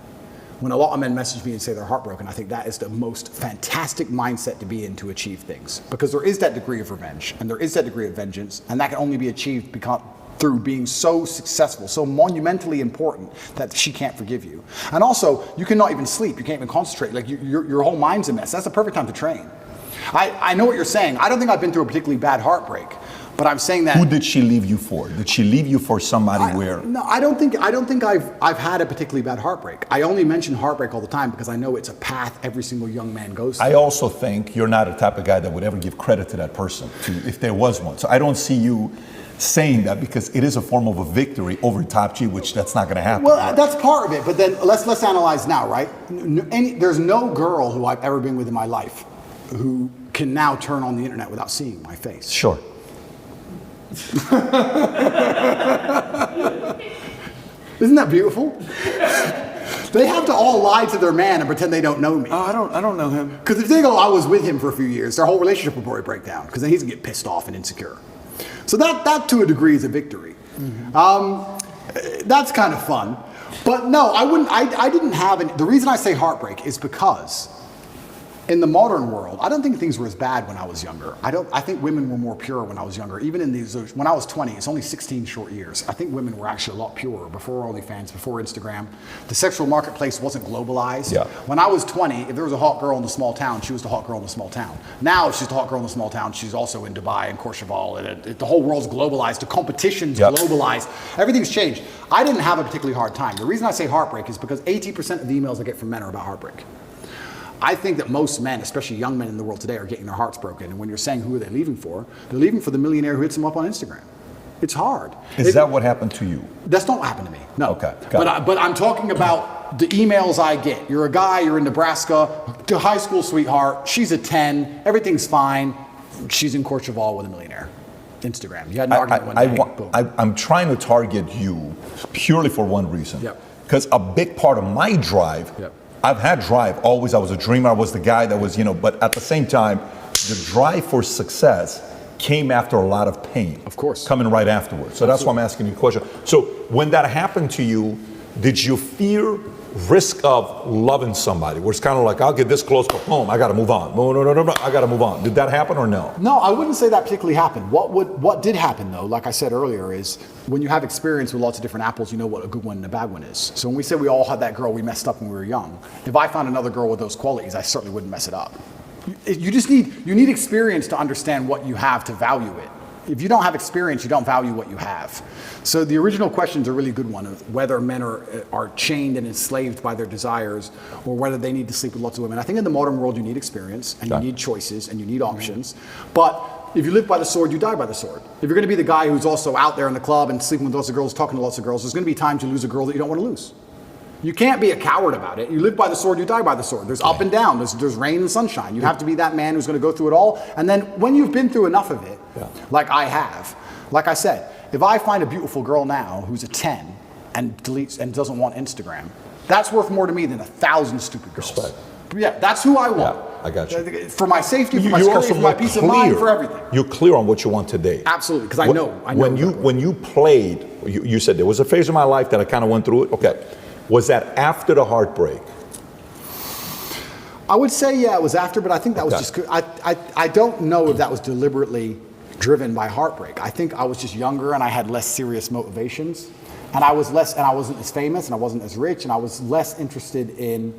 When a lot of men message me and say they're heartbroken, I think that is the most fantastic mindset to be in to achieve things. Because there is that degree of revenge, and there is that degree of vengeance, and that can only be achieved through being so successful, so monumentally important that she can't forgive you. And also, you cannot even sleep, you can't even concentrate, like your whole mind's a mess. That's the perfect time to train. I know what you're saying. I don't think I've been through a particularly bad heartbreak, but I'm saying that. Who did she leave you for? Did she leave you for somebody where? No, I don't think I've had a particularly bad heartbreak. I only mention heartbreak all the time because I know it's a path every single young man goes through. I also think you're not the type of guy that would ever give credit to that person, if there was one. So I don't see you saying that, because it is a form of a victory over Top G, which that's not going to happen. Well, that's part of it, but then let's analyze now, right? There's no girl who I've ever been with in my life who can now turn on the internet without seeing my face. Sure. Isn't that beautiful? They have to all lie to their man and pretend they don't know me. I don't know him. Because if they go, I was with him for a few years, their whole relationship will probably break down, because then he's gonna get pissed off and insecure. So that to a degree is a victory. That's kind of fun. But no, I didn't have any. The reason I say heartbreak is because In the modern world, I don't think things were as bad when I was younger. I think women were more pure when I was younger. Even in these, when I was 20, it's only 16 short years. I think women were actually a lot purer before OnlyFans, before Instagram. The sexual marketplace wasn't globalized. Yeah. When I was 20, if there was a hot girl in the small town, she was the hot girl in the small town. Now she's the hot girl in the small town. She's also in Dubai and Courchevel, and the whole world's globalized. The competition's globalized. Everything's changed. I didn't have a particularly hard time. The reason I say heartbreak is because 80% of the emails I get from men are about heartbreak. I think that most men, especially young men in the world today, are getting their hearts broken. And when you're saying who are they leaving for, they're leaving for the millionaire who hits them up on Instagram. It's hard. Is that what happened to you? That's not what happened to me. No. Okay. But I'm talking about the emails I get. You're a guy, you're in Nebraska, to high school sweetheart, she's a 10, everything's fine. She's in Courchevel with a millionaire. Instagram. You had an argument one day. I'm trying to target you purely for one reason. Yep. Because a big part of my drive, I've had drive always. I was a dreamer. I was the guy that was, but at the same time, the drive for success came after a lot of pain. Of course. Coming right afterwards. So that's why I'm asking you a question. So when that happened to you, did you fear risk of loving somebody where it's kind of like, I'll get this close, but boom, I got to move on. No, I got to move on. Did that happen or no? No, I wouldn't say that particularly happened. What did happen though, like I said earlier, is when you have experience with lots of different apples, you know what a good one and a bad one is. So when we say we all had that girl we messed up when we were young, if I found another girl with those qualities, I certainly wouldn't mess it up. You need experience to understand what you have to value it. If you don't have experience, you don't value what you have. So the original question is a really good one of whether men are chained and enslaved by their desires or whether they need to sleep with lots of women. I think in the modern world you need experience and you need choices and you need options. But if you live by the sword, you die by the sword. If you're going to be the guy who's also out there in the club and sleeping with lots of girls, talking to lots of girls, there's going to be times you lose a girl that you don't want to lose. You can't be a coward about it. You live by the sword, you die by the sword. There's up and down, there's rain and sunshine. You have to be that man who's going to go through it all. And then when you've been through enough of it, like I have, like I said, if I find a beautiful girl now who's a 10 and deletes and doesn't want Instagram, that's worth more to me than 1,000 stupid girls. Respect. Yeah, that's who I want. Yeah, I got you. For my safety, for my security, for my peace of mind, for everything. You're clear on what you want today. Absolutely, because I know. When you played, you said there was a phase of my life that I kind of went through it. Okay. Was that after the heartbreak? I would say, yeah, it was after, but I think that was just, I don't know if that was deliberately driven by heartbreak. I think I was just younger and I had less serious motivations. And I wasn't as famous and I wasn't as rich and I was less interested in.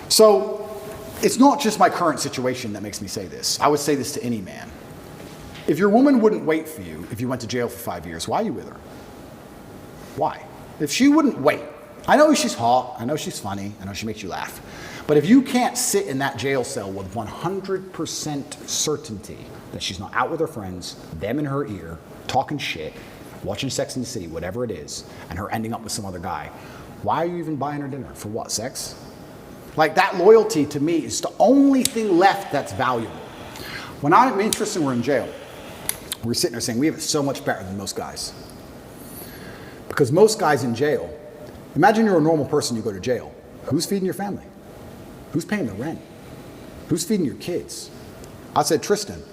So it's not just my current situation that makes me say this. I would say this to any man. If your woman wouldn't wait for you if you went to jail for 5 years, why are you with her? Why? If she wouldn't wait, I know she's hot, I know she's funny, I know she makes you laugh, but if you can't sit in that jail cell with 100% certainty that she's not out with her friends, them in her ear, talking shit, watching Sex and the City, whatever it is, and her ending up with some other guy, why are you even buying her dinner? For what, sex? Like that loyalty to me is the only thing left that's valuable. When I'm interested and we're in jail, we're sitting there saying we have it so much better than most guys. Because most guys in jail, imagine you're a normal person, you go to jail. Who's feeding your family? Who's paying the rent? Who's feeding your kids? I said, Tristan,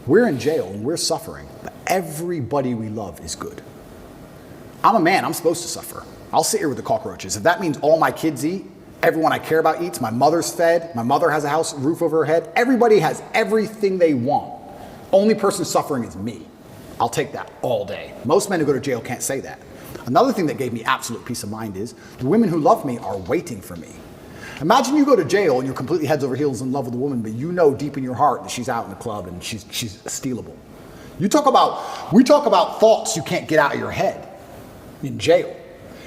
we're in jail and we're suffering, but everybody we love is good. I'm a man, I'm supposed to suffer. I'll sit here with the cockroaches. If that means all my kids eat, everyone I care about eats, my mother's fed, my mother has a house, roof over her head, everybody has everything they want. Only person suffering is me. I'll take that all day. Most men who go to jail can't say that. Another thing that gave me absolute peace of mind is the women who love me are waiting for me. Imagine you go to jail and you're completely heads over heels in love with a woman, but you know deep in your heart that she's out in the club and she's stealable. We talk about thoughts you can't get out of your head in jail.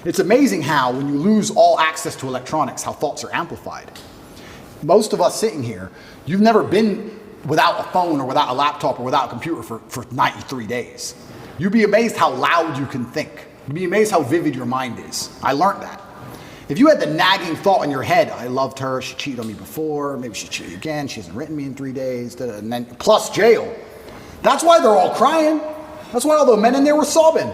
It's amazing how when you lose all access to electronics, how thoughts are amplified. Most of us sitting here, you've never been without a phone or without a laptop or without a computer for 93 days. You'd be amazed how loud you can think. You'd be amazed how vivid your mind is. I learned that. If you had the nagging thought in your head, I loved her, she cheated on me before, maybe she cheated again, she hasn't written me in 3 days, and then plus jail. That's why they're all crying. That's why all the men in there were sobbing.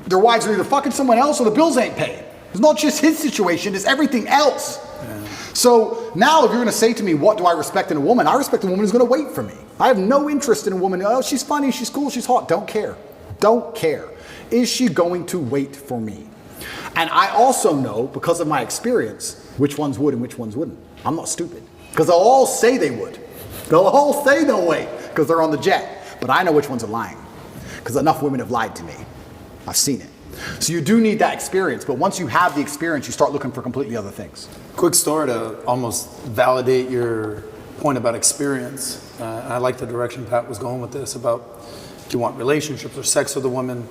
Their wives are either fucking someone else or the bills ain't paid. It's not just his situation, it's everything else. Yeah. So now if you're gonna say to me, what do I respect in a woman? I respect a woman who's gonna wait for me. I have no interest in a woman, oh, she's funny, she's cool, she's hot. Don't care. Don't care. Is she going to wait for me? And I also know, because of my experience, which ones would and which ones wouldn't. I'm not stupid. Because they'll all say they would. They'll all say they'll wait because they're on the jet. But I know which ones are lying. Because enough women have lied to me. I've seen it. So you do need that experience. But once you have the experience, you start looking for completely other things. Quick story to almost validate your point about experience. I like the direction Pat was going with this about do you want relationships or sex with a woman?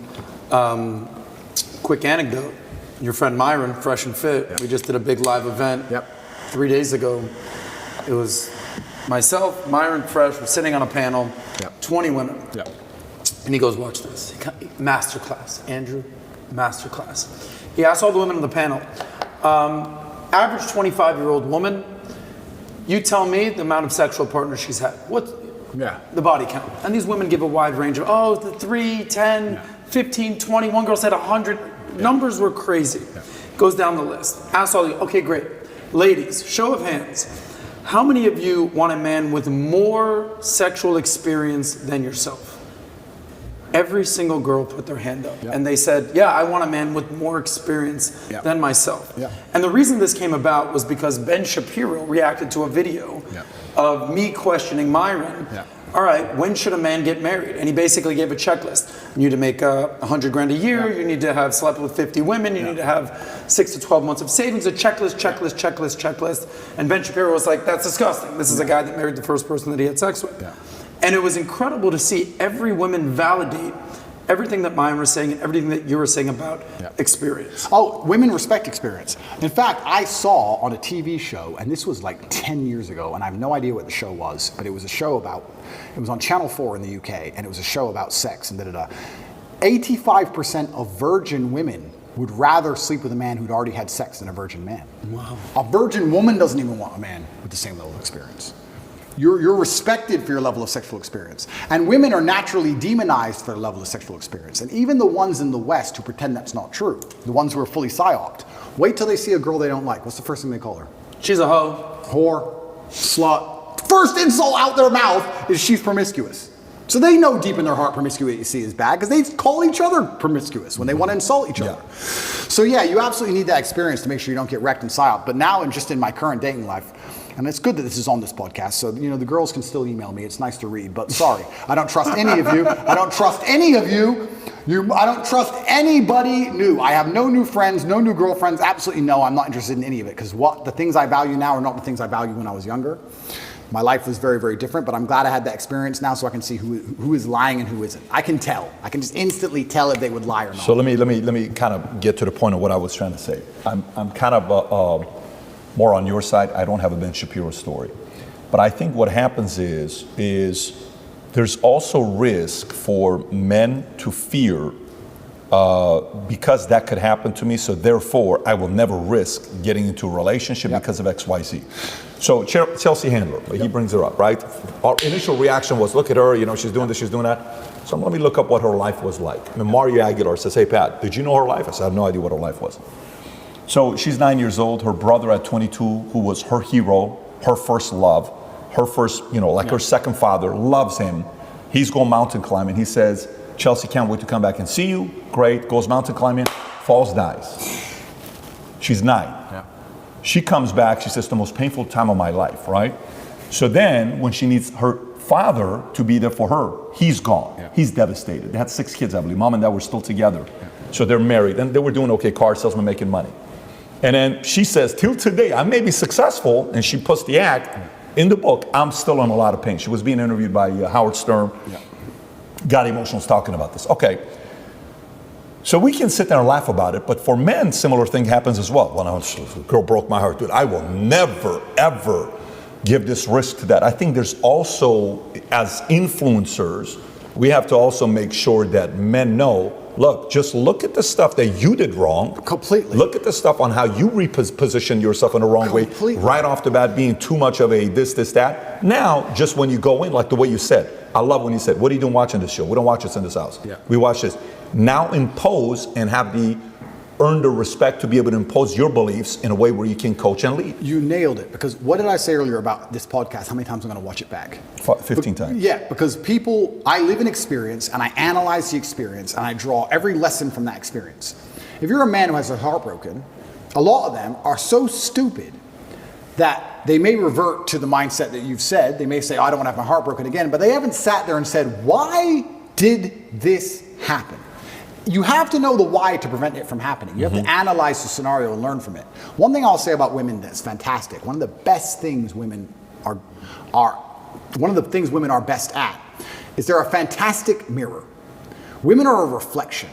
Quick anecdote. Your friend Myron, Fresh and Fit, we just did a big live event 3 days ago. It was myself, Myron, Fresh, we're sitting on a panel, 20 women. And he goes, watch this. Masterclass. Andrew, masterclass. He asked all the women on the panel, average 25-year-old woman, you tell me the amount of sexual partners she's had. What? The body count. And these women give a wide range of, the 3, 10, 15, 20. One girl said 100. Numbers were crazy. Goes down the list. Ask all the, okay, great. Ladies, show of hands. How many of you want a man with more sexual experience than yourself? Every single girl put their hand up. And they said, yeah, I want a man with more experience than myself. And the reason this came about was because Ben Shapiro reacted to a video of me questioning Myron. All right, when should a man get married? And he basically gave a checklist. You need to make $100 grand a year. You need to have slept with 50 women. You need to have 6 to 12 months of savings. A checklist. And Ben Shapiro was like, that's disgusting. This is a guy that married the first person that he had sex with. And it was incredible to see every woman validate everything that Myron was saying and everything that you were saying about experience. Oh, women respect experience. In fact, I saw on a TV show, and this was like 10 years ago, and I have no idea what the show was, but it was a show about, it was on Channel 4 in the UK, and it was a show about sex, and 85% of virgin women would rather sleep with a man who'd already had sex than a virgin man. Wow. A virgin woman doesn't even want a man with the same level of experience. You're respected for your level of sexual experience. And women are naturally demonized for their level of sexual experience. And even the ones in the West who pretend that's not true, the ones who are fully psyoped, wait till they see a girl they don't like. What's the first thing they call her? She's a hoe. Whore, slut. First insult out their mouth is she's promiscuous. So they know deep in their heart promiscuity is bad because they call each other promiscuous when they want to insult each other. So yeah, you absolutely need that experience to make sure you don't get wrecked in psyop. But now, and just in my current dating life, and it's good that this is on this podcast, so the girls can still email me. It's nice to read, but sorry, I don't trust any of you. I don't trust any of you. I don't trust anybody new. I have no new friends, no new girlfriends. Absolutely no. I'm not interested in any of it because the things I value now are not the things I valued when I was younger. My life was very, very different, but I'm glad I had that experience now so I can see who is lying and who isn't. I can tell. I can just instantly tell if they would lie or not. So let me kind of get to the point of what I was trying to say. I'm kind of more on your side. I don't have a Ben Shapiro story. But I think what happens is there's also risk for men to fear because that could happen to me. So therefore, I will never risk getting into a relationship because of X, Y, Z. So Chelsea Handler, he brings her up, right? Our initial reaction was, look at her, she's doing this, she's doing that. So let me look up what her life was like. And Mario Aguilar says, hey, Pat, did you know her life? I said, I have no idea what her life was. So she's 9 years old. Her brother at 22, who was her hero, her first love, her first, her second father, loves him. He's going mountain climbing. He says, Chelsea, can't wait to come back and see you. Great. Goes mountain climbing, falls, dies. She's 9. She comes back. She says, the most painful time of my life, right? So then when she needs her father to be there for her, he's gone. He's devastated. They had 6 kids, I believe. Mom and dad were still together. So they're married. And they were doing okay, car salesman, making money. And then she says, till today, I may be successful, and she puts the act in the book, I'm still in a lot of pain. She was being interviewed by Howard Stern. Got emotional talking about this. Okay. So we can sit there and laugh about it, but for men, similar thing happens as well. When a girl broke my heart, dude, I will never, ever give this risk to that. I think there's also, as influencers, we have to also make sure that men know, look, just look at the stuff that you did wrong. Completely. Look at the stuff on how you repositioned yourself in the wrong way. Right off the bat, being too much of a this, that. Now, just when you go in, like the way you said, I love when you said, what are you doing watching this show? We don't watch this in this house. We watch this. Now impose and earn the respect to be able to impose your beliefs in a way where you can coach and lead. You nailed it. Because what did I say earlier about this podcast? How many times I'm going to watch it back? 15 times. Yeah, because I live in experience and I analyze the experience and I draw every lesson from that experience. If you're a man who has their heart broken, a lot of them are so stupid that they may revert to the mindset that you've said. They may say, oh, I don't want to have my heart broken again, but they haven't sat there and said, why did this happen? You have to know the why to prevent it from happening. You have to analyze the scenario and learn from it. One thing I'll say about women that's fantastic, one of the best things women are best at is they're a fantastic mirror. Women are a reflection.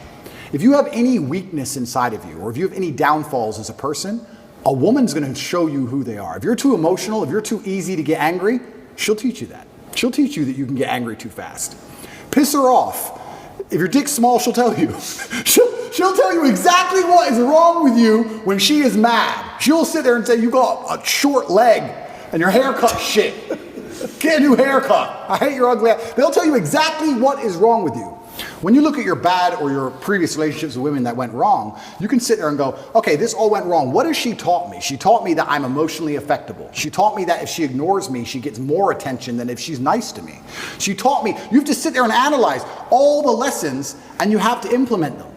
If you have any weakness inside of you, or if you have any downfalls as a person, a woman's gonna show you who they are. If you're too emotional, if you're too easy to get angry, she'll teach you that. She'll teach you that you can get angry too fast. Piss her off. If your dick's small, she'll tell you. She'll tell you exactly what is wrong with you when she is mad. She'll sit there and say, you got a short leg and your haircut's shit. Get a new haircut. I hate your ugly ass. They'll tell you exactly what is wrong with you. When you look at your bad or your previous relationships with women that went wrong, you can sit there and go, okay, this all went wrong. What has she taught me? She taught me that I'm emotionally affectable. She taught me that if she ignores me, she gets more attention than if she's nice to me. She taught me, you have to sit there and analyze all the lessons and you have to implement them.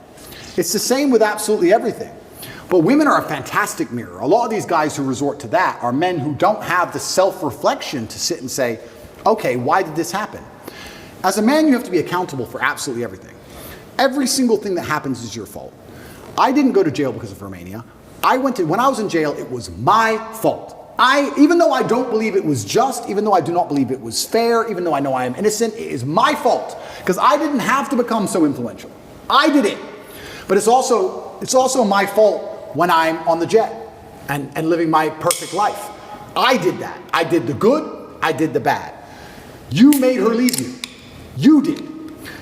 It's the same with absolutely everything. But women are a fantastic mirror. A lot of these guys who resort to that are men who don't have the self-reflection to sit and say, okay, why did this happen? As a man, you have to be accountable for absolutely everything. Every single thing that happens is your fault. I didn't go to jail because of Romania. When I was in jail, it was my fault. Even though I don't believe it was just, even though I do not believe it was fair, even though I know I am innocent, it is my fault. Because I didn't have to become so influential. I did it. But it's also my fault when I'm on the jet and living my perfect life. I did that. I did the good, I did the bad. You made her leave you. You did.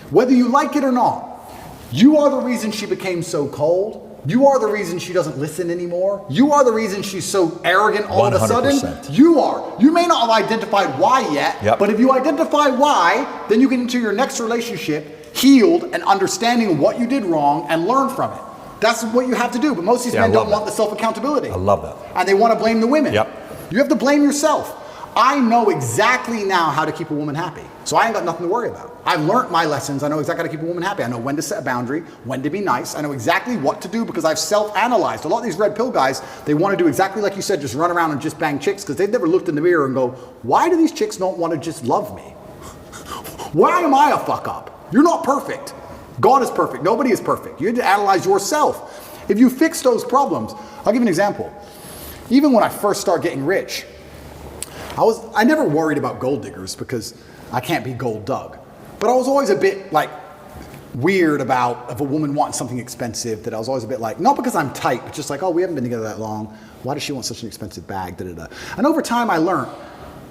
Whether you like it or not, you are the reason she became so cold. You are the reason she doesn't listen anymore. You are the reason she's so arrogant all of a sudden. 100%. You are. You may not have identified why yet, but if you identify why, then you get into your next relationship healed and understanding what you did wrong and learn from it. That's what you have to do. But most of these men don't want the self-accountability. I love that. And they want to blame the women. Yep. You have to blame yourself. I know exactly now how to keep a woman happy. So I ain't got nothing to worry about. I've learned my lessons. I know exactly how to keep a woman happy. I know when to set a boundary, when to be nice. I know exactly what to do because I've self-analyzed. A lot of these red pill guys, they want to do exactly like you said, just run around and just bang chicks because they've never looked in the mirror and go, why do these chicks not want to just love me? Why am I a fuck up? You're not perfect. God is perfect. Nobody is perfect. You have to analyze yourself. If you fix those problems, I'll give you an example. Even when I first started getting rich, I never worried about gold diggers because I can't be gold dug. But I was always a bit like weird about if a woman wants something expensive, that I was always a bit like, not because I'm tight, but just like, oh, we haven't been together that long. Why does she want such an expensive bag? Da, da, da. And over time I learned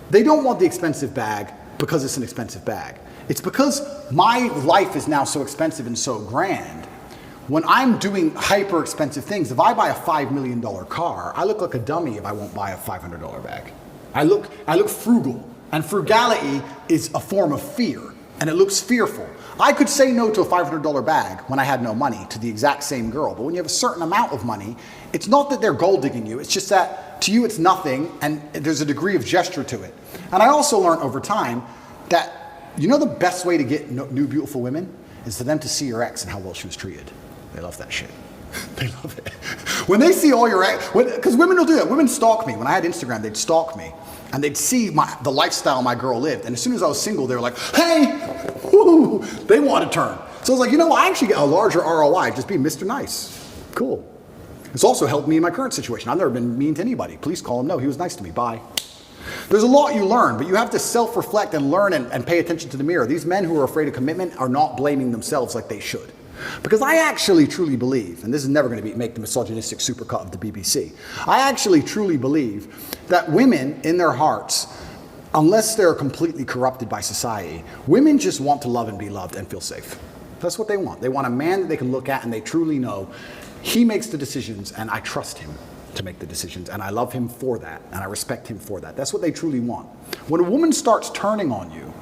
they don't want the expensive bag because it's an expensive bag. It's because my life is now so expensive and so grand. When I'm doing hyper expensive things, if I buy a $5 million car, I look like a dummy if I won't buy a $500 bag. I look frugal, and frugality is a form of fear, and it looks fearful. I could say no to a $500 bag when I had no money to the exact same girl, but when you have a certain amount of money, it's not that they're gold digging you, it's just that to you it's nothing, and there's a degree of gesture to it. And I also learned over time that, you know, the best way to get new beautiful women is for them to see your ex and how well she was treated. They love that shit. They love it. When they see all your ex, because women will do that. Women stalk me. When I had Instagram, they'd stalk me. And they'd see the lifestyle my girl lived. And as soon as I was single, they were like, hey, woo, they want to turn. So I was like, you know, I actually get a larger ROI, just be Mr. Nice. Cool. It's also helped me in my current situation. I've never been mean to anybody. Please call him. No, he was nice to me. Bye. There's a lot you learn, but you have to self-reflect and learn and pay attention to the mirror. These men who are afraid of commitment are not blaming themselves like they should. Because I actually truly believe, and this is never going to make the misogynistic supercut of the BBC, I actually truly believe that women in their hearts, unless they're completely corrupted by society, women just want to love and be loved and feel safe. That's what they want. They want a man that they can look at and they truly know he makes the decisions and I trust him to make the decisions and I love him for that and I respect him for that. That's what they truly want. When a woman starts turning on you,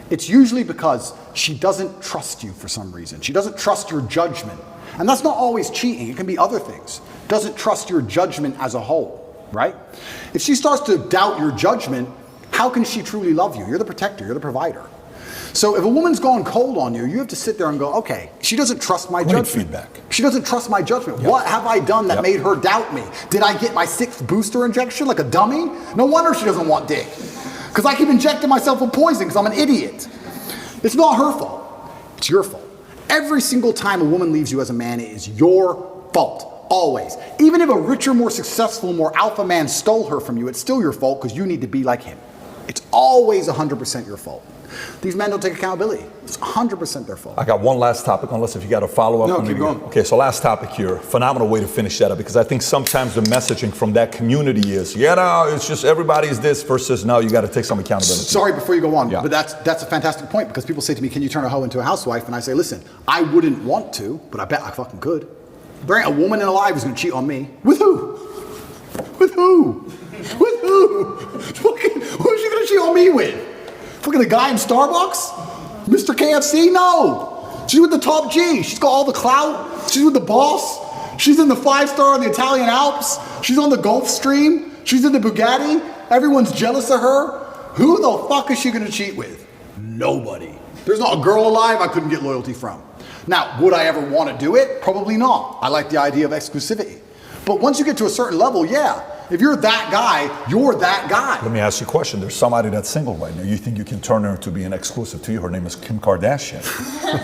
it's usually because she doesn't trust you for some reason. She doesn't trust your judgment. And that's not always cheating. It can be other things. Doesn't trust your judgment as a whole, right? If she starts to doubt your judgment, how can she truly love you? You're the protector. You're the provider. So if a woman's gone cold on you, you have to sit there and go, okay, she doesn't trust my judgment. feedback. She doesn't trust my judgment. What have I done that made her doubt me? Did I get my 6th booster injection like a dummy? No wonder she doesn't want dick. Because I keep injecting myself with poison because I'm an idiot. It's not her fault. It's your fault. Every single time a woman leaves you as a man, it is your fault. Always. Even if a richer, more successful, more alpha man stole her from you, it's still your fault because you need to be like him. It's always 100% your fault. These men don't take accountability. It's 100% their fault. I got one last topic, unless if you got a follow-up. No, keep going. Okay, so last topic here. Phenomenal way to finish that up, because I think sometimes the messaging from that community is, it's just everybody's this versus no, you got to take some accountability. Sorry, before you go on, but that's a fantastic point, because people say to me, can you turn a hoe into a housewife? And I say, listen, I wouldn't want to, but I bet I fucking could. There ain't a woman alive who's going to cheat on me. With who? With who? With who? Who's she going to cheat on me with? Fucking the guy in Starbucks? Mr. KFC? No. She's with the top G. She's got all the clout. She's with the boss. She's in the 5-star in the Italian Alps. She's on the Gulfstream. She's in the Bugatti. Everyone's jealous of her. Who the fuck is she going to cheat with? Nobody. There's not a girl alive I couldn't get loyalty from. Now, would I ever want to do it? Probably not. I like the idea of exclusivity. But once you get to a certain level, yeah. If you're that guy, you're that guy. Let me ask you a question. There's somebody that's single right now. You think you can turn her to being exclusive to you? Her name is Kim Kardashian.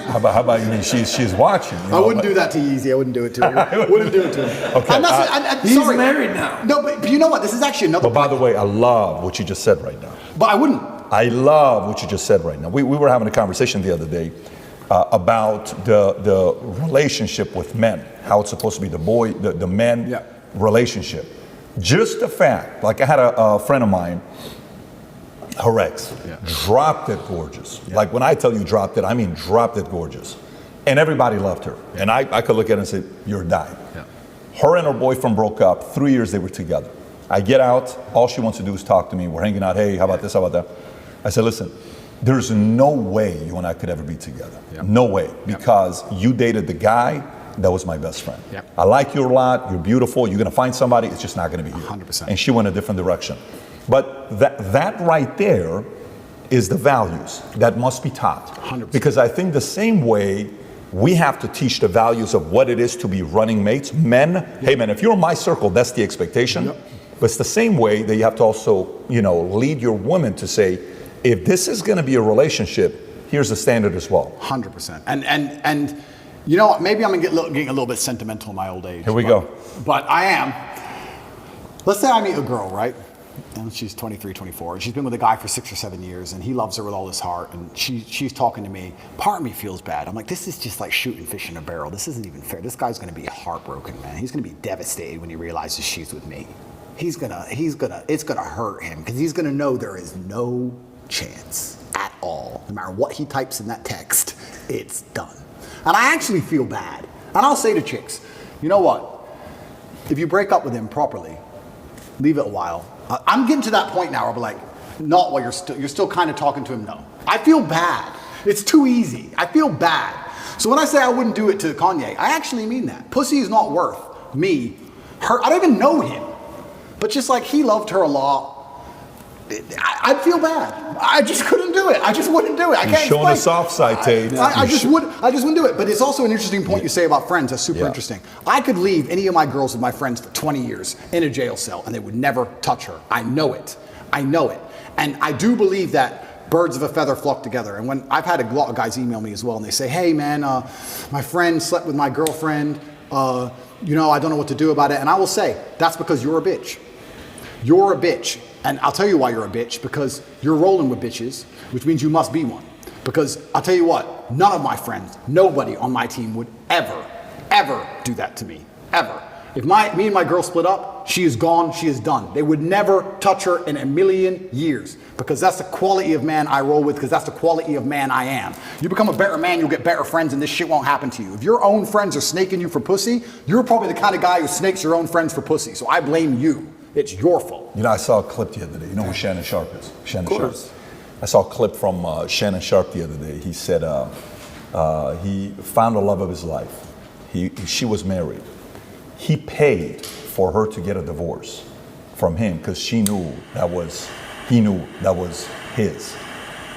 How about you? She's watching. You know? I wouldn't do that to Yeezy. I wouldn't do it to her. Wouldn't do it to him. Okay. He's sorry. married now. No, but you know what? This is actually another. But by the way, I love what you just said right now. But I wouldn't. I love what you just said right now. We were having a conversation the other day about the relationship with men, how it's supposed to be the men relationship. Just the fact, like I had a friend of mine, her ex, dropped it gorgeous. Yeah. Like when I tell you dropped it, I mean dropped it gorgeous. And everybody loved her. Yeah. And I could look at her and say, you're dying. Yeah. Her and her boyfriend broke up. 3 years they were together. I get out, all she wants to do is talk to me. We're hanging out, hey, how about this, how about that? I said, listen, there's no way you and I could ever be together. Yeah. No way, because you dated the guy that was my best friend. Yep. I like you a lot, you're beautiful, you're gonna find somebody, it's just not gonna be you. 100%. And she went a different direction. But that right there is the values that must be taught. 100%. Because I think the same way we have to teach the values of what it is to be running mates. Men, hey man, if you're in my circle, that's the expectation. Yep. But it's the same way that you have to also, lead your woman to say, if this is gonna be a relationship, here's the standard as well. 100%. And you know what? Maybe I'm getting a little bit sentimental in my old age. Here we go. But I am. Let's say I meet a girl, right? And she's 23, 24. And she's been with a guy for 6 or 7 years, and he loves her with all his heart. And she's talking to me. Part of me feels bad. I'm like, this is just like shooting fish in a barrel. This isn't even fair. This guy's going to be heartbroken, man. He's going to be devastated when he realizes she's with me. It's going to hurt him, because he's going to know there is no chance at all. No matter what he types in that text, it's done. And I actually feel bad. And I'll say to chicks, you know what? If you break up with him properly, leave it a while. I'm getting to that point now where I'm like, not while you're still kind of talking to him, no. I feel bad. It's too easy. I feel bad. So when I say I wouldn't do it to Kanye, I actually mean that. Pussy is not worth me, her. I don't even know him. But just like he loved her a lot, I'd feel bad. I just couldn't do it. I just wouldn't do it. I can't explain. Showing the soft side, Tate. I just wouldn't do it. But it's also an interesting point you say about friends. That's super interesting. I could leave any of my girls with my friends for 20 years in a jail cell, and they would never touch her. I know it. And I do believe that birds of a feather flock together. And when I've had a lot of guys email me as well, and they say, hey man, my friend slept with my girlfriend. I don't know what to do about it. And I will say, that's because you're a bitch. You're a bitch. And I'll tell you why you're a bitch, because you're rolling with bitches, which means you must be one. Because I'll tell you what, none of my friends, nobody on my team would ever do that to me, ever. If me and my girl split up, she is gone, she is done. They would never touch her in a million years, because that's the quality of man I roll with, because that's the quality of man I am. You become a better man, you'll get better friends, and this shit won't happen to you. If your own friends are snaking you for pussy, you're probably the kind of guy who snakes your own friends for pussy, so I blame you. It's your fault. I saw a clip the other day. You know who Shannon Sharp is? Shannon Sharp. I saw a clip from Shannon Sharp the other day. He said he found the love of his life. She was married. He paid for her to get a divorce from him because he knew that was his.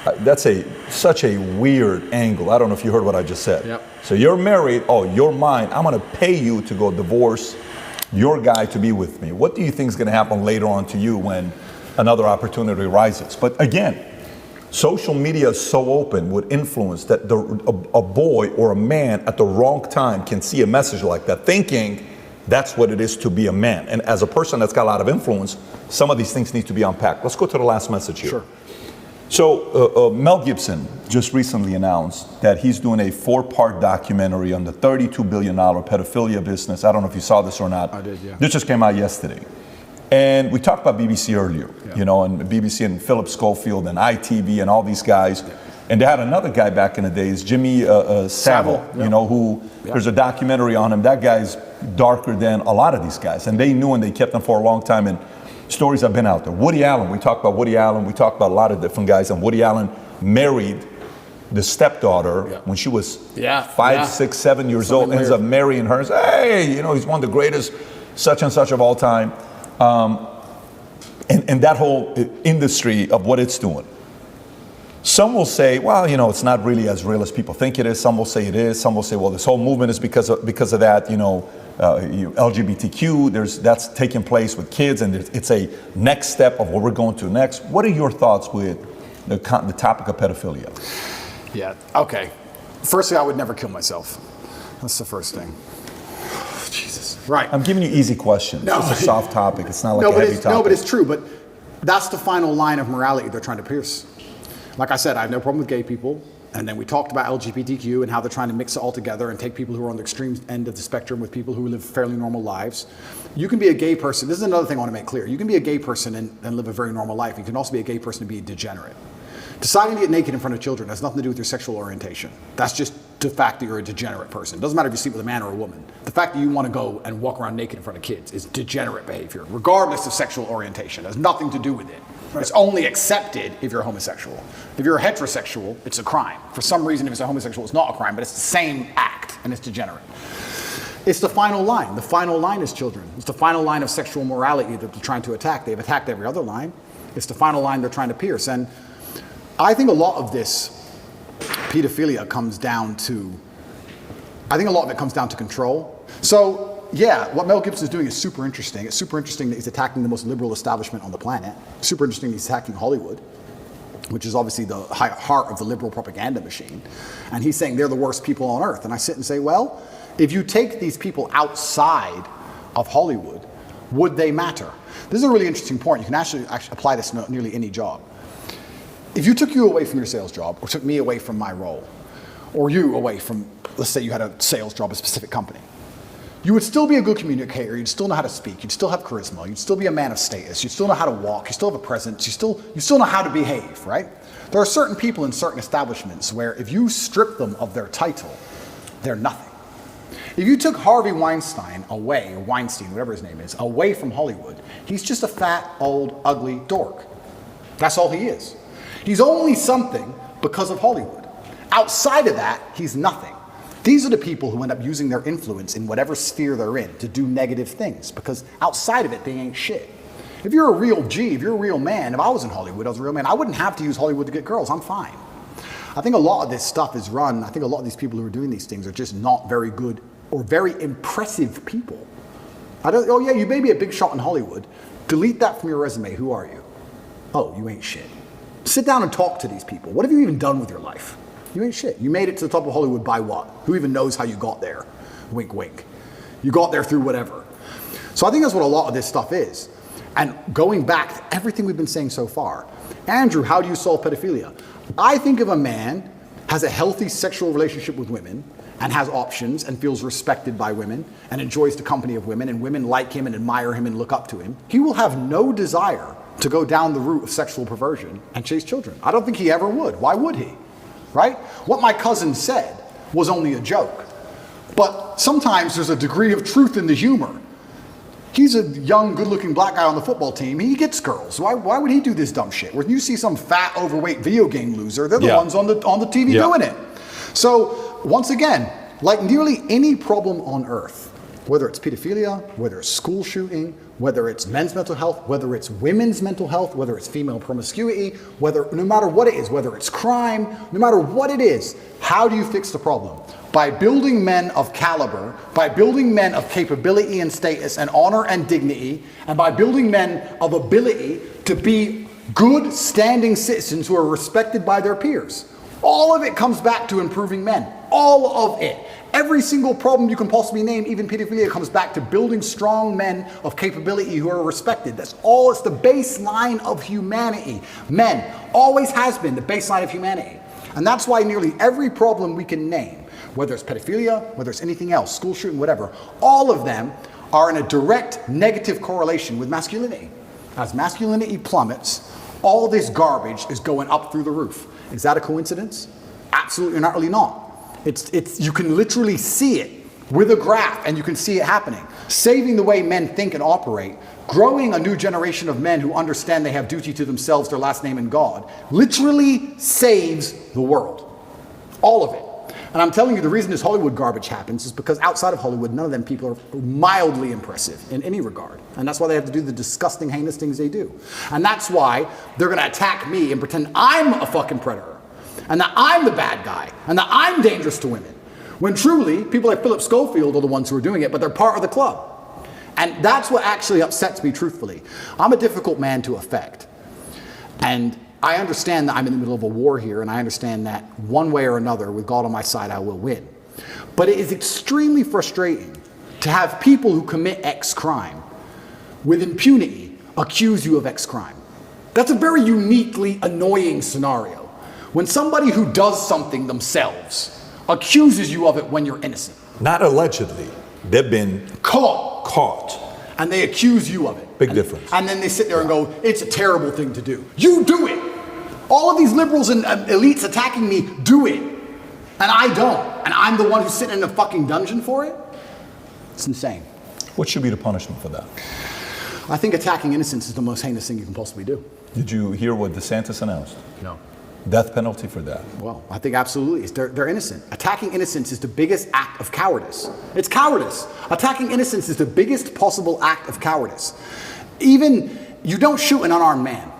That's such a weird angle. I don't know if you heard what I just said. Yep. So you're married, oh, you're mine. I'm gonna pay you to go divorce your guy to be with me. What do you think is gonna happen later on to you when another opportunity arises? But again, social media is so open with influence that a boy or a man at the wrong time can see a message like that, thinking that's what it is to be a man. And as a person that's got a lot of influence, some of these things need to be unpacked. Let's go to the last message here. Sure. So Mel Gibson just recently announced that he's doing a 4-part documentary on the $32 billion pedophilia business. I don't know if you saw this or not. I did, yeah. This just came out yesterday. And we talked about BBC earlier, you know, and BBC and Philip Schofield and ITV and all these guys. Yeah. And they had another guy back in the days, Jimmy Savile, you know, who there's a documentary on him. That guy's darker than a lot of these guys. And they knew and they kept him for a long time. And stories have been out there. Woody Allen, we talked about Woody Allen. We talked about a lot of different guys. And Woody Allen married the stepdaughter when she was 5, 6, 7 years old. Ends up marrying her. And says, hey, you know, he's one of the greatest such and such of all time. And that whole industry of what it's doing. Some will say, well, you know, it's not really as real as people think it is. Some will say it is. Some will say, well, this whole movement is because of that, you know, LGBTQ, that's taking place with kids, and it's a next step of what we're going to next. What are your thoughts with the topic of pedophilia? Yeah, okay. Firstly, I would never kill myself. That's the first thing. Jesus. Right. I'm giving you easy questions. No. It's a soft topic. It's not like a heavy topic. No, but it's true. But that's the final line of morality they're trying to pierce. Like I said, I have no problem with gay people. And then we talked about LGBTQ and how they're trying to mix it all together and take people who are on the extreme end of the spectrum with people who live fairly normal lives. You can be a gay person. This is another thing I want to make clear. You can be a gay person and live a very normal life. You can also be a gay person and be a degenerate. Deciding to get naked in front of children has nothing to do with your sexual orientation. That's just the fact that you're a degenerate person. It doesn't matter if you sleep with a man or a woman. The fact that you want to go and walk around naked in front of kids is degenerate behavior, regardless of sexual orientation. It has nothing to do with it. It's only accepted if you're homosexual. If you're a heterosexual, it's a crime. For some reason, if it's a homosexual, it's not a crime, but it's the same act, and it's degenerate. It's the final line. The final line is children. It's the final line of sexual morality that they're trying to attack. They've attacked every other line. It's the final line they're trying to pierce. And I think a lot of this pedophilia comes down to, control. So, yeah, what Mel Gibson is doing is super interesting. It's super interesting that he's attacking the most liberal establishment on the planet. Super interesting that he's attacking Hollywood, which is obviously the heart of the liberal propaganda machine. And he's saying they're the worst people on earth. And I sit and say, well, if you take these people outside of Hollywood, would they matter? This is a really interesting point. You can actually apply this to nearly any job. If you took you away from your sales job, or took me away from my role, or you away from, let's say you had a sales job, a specific company, you would still be a good communicator, you'd still know how to speak, you'd still have charisma, you'd still be a man of status, you'd still know how to walk, you still have a presence, you still know how to behave, right? There are certain people in certain establishments where if you strip them of their title, they're nothing. If you took Harvey Weinstein away, or Weinstein, whatever his name is, away from Hollywood, he's just a fat, old, ugly dork. That's all he is. He's only something because of Hollywood. Outside of that, he's nothing. These are the people who end up using their influence in whatever sphere they're in to do negative things, because outside of it, they ain't shit. If you're a real G, if you're a real man, if I was in Hollywood, I was a real man, I wouldn't have to use Hollywood to get girls. I'm fine. I think a lot of this stuff is run. I think a lot of these people who are doing these things are just not very good or very impressive people. Oh yeah, you may be a big shot in Hollywood. Delete that from your resume. Who are you? Oh, you ain't shit. Sit down and talk to these people. What have you even done with your life? You ain't shit. You made it to the top of Hollywood by what? Who even knows how you got there? Wink, wink. You got there through whatever. So I think that's what a lot of this stuff is. And going back to everything we've been saying so far, Andrew, how do you solve pedophilia? I think if a man has a healthy sexual relationship with women and has options and feels respected by women and enjoys the company of women and women like him and admire him and look up to him, he will have no desire to go down the route of sexual perversion and chase children. I don't think he ever would. Why would he? Right? What my cousin said was only a joke. But sometimes there's a degree of truth in the humor. He's a young, good-looking black guy on the football team. He gets girls. Why would he do this dumb shit? When you see some fat, overweight video game loser, they're the ones on the TV doing it. So, once again, like nearly any problem on earth, whether it's pedophilia, whether it's school shooting, whether it's men's mental health, whether it's women's mental health, whether it's female promiscuity, no matter what it is, whether it's crime, no matter what it is, how do you fix the problem? By building men of caliber, by building men of capability and status and honor and dignity, and by building men of ability to be good standing citizens who are respected by their peers. All of it comes back to improving men. All of it. Every single problem you can possibly name, even pedophilia, comes back to building strong men of capability who are respected. That's all. It's the baseline of humanity. Men always has been the baseline of humanity. And that's why nearly every problem we can name, whether it's pedophilia, whether it's anything else, school shooting, whatever, all of them are in a direct negative correlation with masculinity. As masculinity plummets, all this garbage is going up through the roof. Is that a coincidence? Absolutely not, really not. It's you can literally see it with a graph, and you can see it happening. Saving the way men think and operate, growing a new generation of men who understand they have duty to themselves, their last name, and God, literally saves the world. All of it. And I'm telling you, the reason this Hollywood garbage happens is because outside of Hollywood, none of them people are mildly impressive in any regard. And that's why they have to do the disgusting, heinous things they do. And that's why they're going to attack me and pretend I'm a fucking predator, and that I'm the bad guy, and that I'm dangerous to women. When truly, people like Philip Schofield are the ones who are doing it, but they're part of the club. And that's what actually upsets me, truthfully. I'm a difficult man to affect. And I understand that I'm in the middle of a war here, and I understand that one way or another, with God on my side, I will win. But it is extremely frustrating to have people who commit X crime with impunity accuse you of X crime. That's a very uniquely annoying scenario. When somebody who does something themselves accuses you of it when you're innocent. Not allegedly. They've been caught. And they accuse you of it. Big difference. And then they sit there and go, it's a terrible thing to do. You do it. All of these liberals and elites attacking me do it. And I don't. And I'm the one who's sitting in a fucking dungeon for it? It's insane. What should be the punishment for that? I think attacking innocents is the most heinous thing you can possibly do. Did you hear what DeSantis announced? No. Death penalty for that. Well, I think absolutely. They're innocent. Attacking innocence is the biggest act of cowardice. It's cowardice. Attacking innocence is the biggest possible act of cowardice. Even, you don't shoot an unarmed man.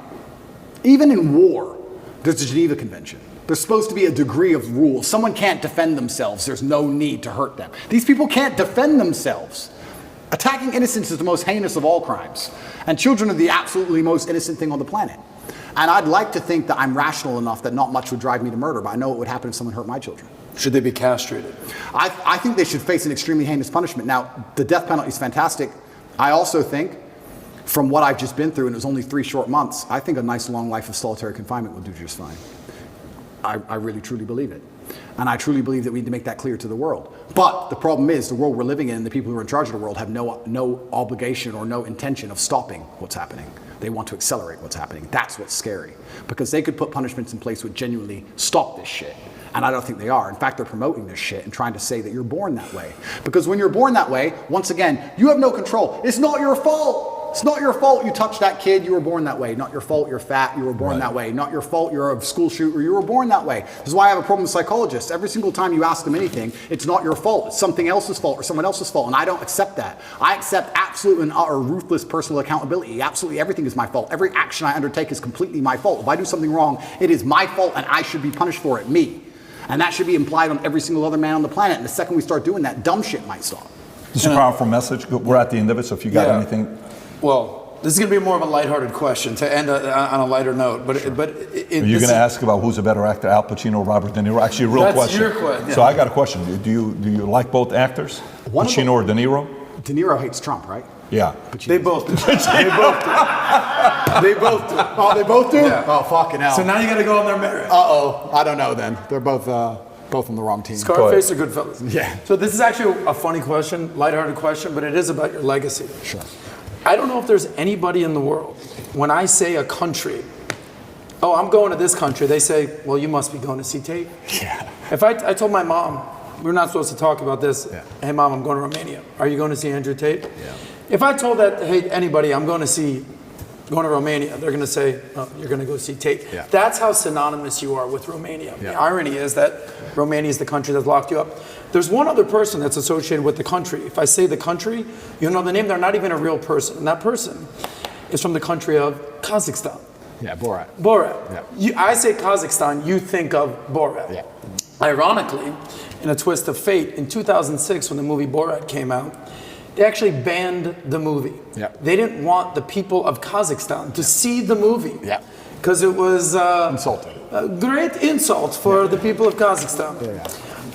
Even in war, there's the Geneva Convention. There's supposed to be a degree of rule. Someone can't defend themselves. There's no need to hurt them. These people can't defend themselves. Attacking innocence is the most heinous of all crimes. And children are the absolutely most innocent thing on the planet. And I'd like to think that I'm rational enough that not much would drive me to murder, but I know it would happen if someone hurt my children. Should they be castrated? I think they should face an extremely heinous punishment. Now, the death penalty is fantastic. I also think, from what I've just been through, and it was only 3 short months, I think a nice long life of solitary confinement will do just fine. I really, truly believe it. And I truly believe that we need to make that clear to the world. But the problem is, the world we're living in, the people who are in charge of the world have no obligation or no intention of stopping what's happening. They want to accelerate what's happening. That's what's scary. Because they could put punishments in place which genuinely stop this shit. And I don't think they are. In fact, they're promoting this shit and trying to say that you're born that way. Because when you're born that way, once again, you have no control. It's not your fault. It's not your fault you touched that kid, you were born that way. Not your fault you're fat, you were born that way. Not your fault you're a school shooter, you were born that way. This is why I have a problem with psychologists. Every single time you ask them anything, it's not your fault. It's something else's fault or someone else's fault. And I don't accept that. I accept absolute and utter ruthless personal accountability. Absolutely everything is my fault. Every action I undertake is completely my fault. If I do something wrong, it is my fault and I should be punished for it, me. And that should be implied on every single other man on the planet. And the second we start doing that, dumb shit might stop. It's a powerful message. We're at the end of it, so if you got anything. Well, this is going to be more of a lighthearted question to end on a lighter note. But Are you going to ask about who's a better actor, Al Pacino or Robert De Niro? Actually, a real question. That's your question. So I got a question. Do you like both actors, Pacino or De Niro? De Niro hates Trump, right? Yeah. They both do. They both do. They both do. Oh, they both do? Yeah. Oh, fucking hell. So now you got to go on their merit. Uh-oh. I don't know then. They're both on the wrong team. Scarface or Goodfellas? Yeah. So this is actually a funny question, lighthearted question, but it is about your legacy. Sure. I don't know if there's anybody in the world, when I say a country, oh, I'm going to this country, they say, well, you must be going to see Tate. Yeah. If I told my mom, we're not supposed to talk about this, Yeah. Hey mom, I'm going to Romania. Are you going to see Andrew Tate? Yeah. If I told that, hey, anybody, I'm going to see going to Romania, they're going to say, oh, you're going to go see Tate. Yeah. That's how synonymous you are with Romania. Yeah. The irony is that Romania is the country that's locked you up. There's one other person that's associated with the country. If I say the country, you know the name, they're not even a real person. And that person is from the country of Kazakhstan. Yeah, Borat. Borat. Yeah. I say Kazakhstan, you think of Borat. Yeah. Ironically, in a twist of fate, in 2006 when the movie Borat came out, they actually banned the movie. Yeah. They didn't want the people of Kazakhstan to see the movie. Yeah. Because it was Insulting. a great insult for the people of Kazakhstan. Yeah.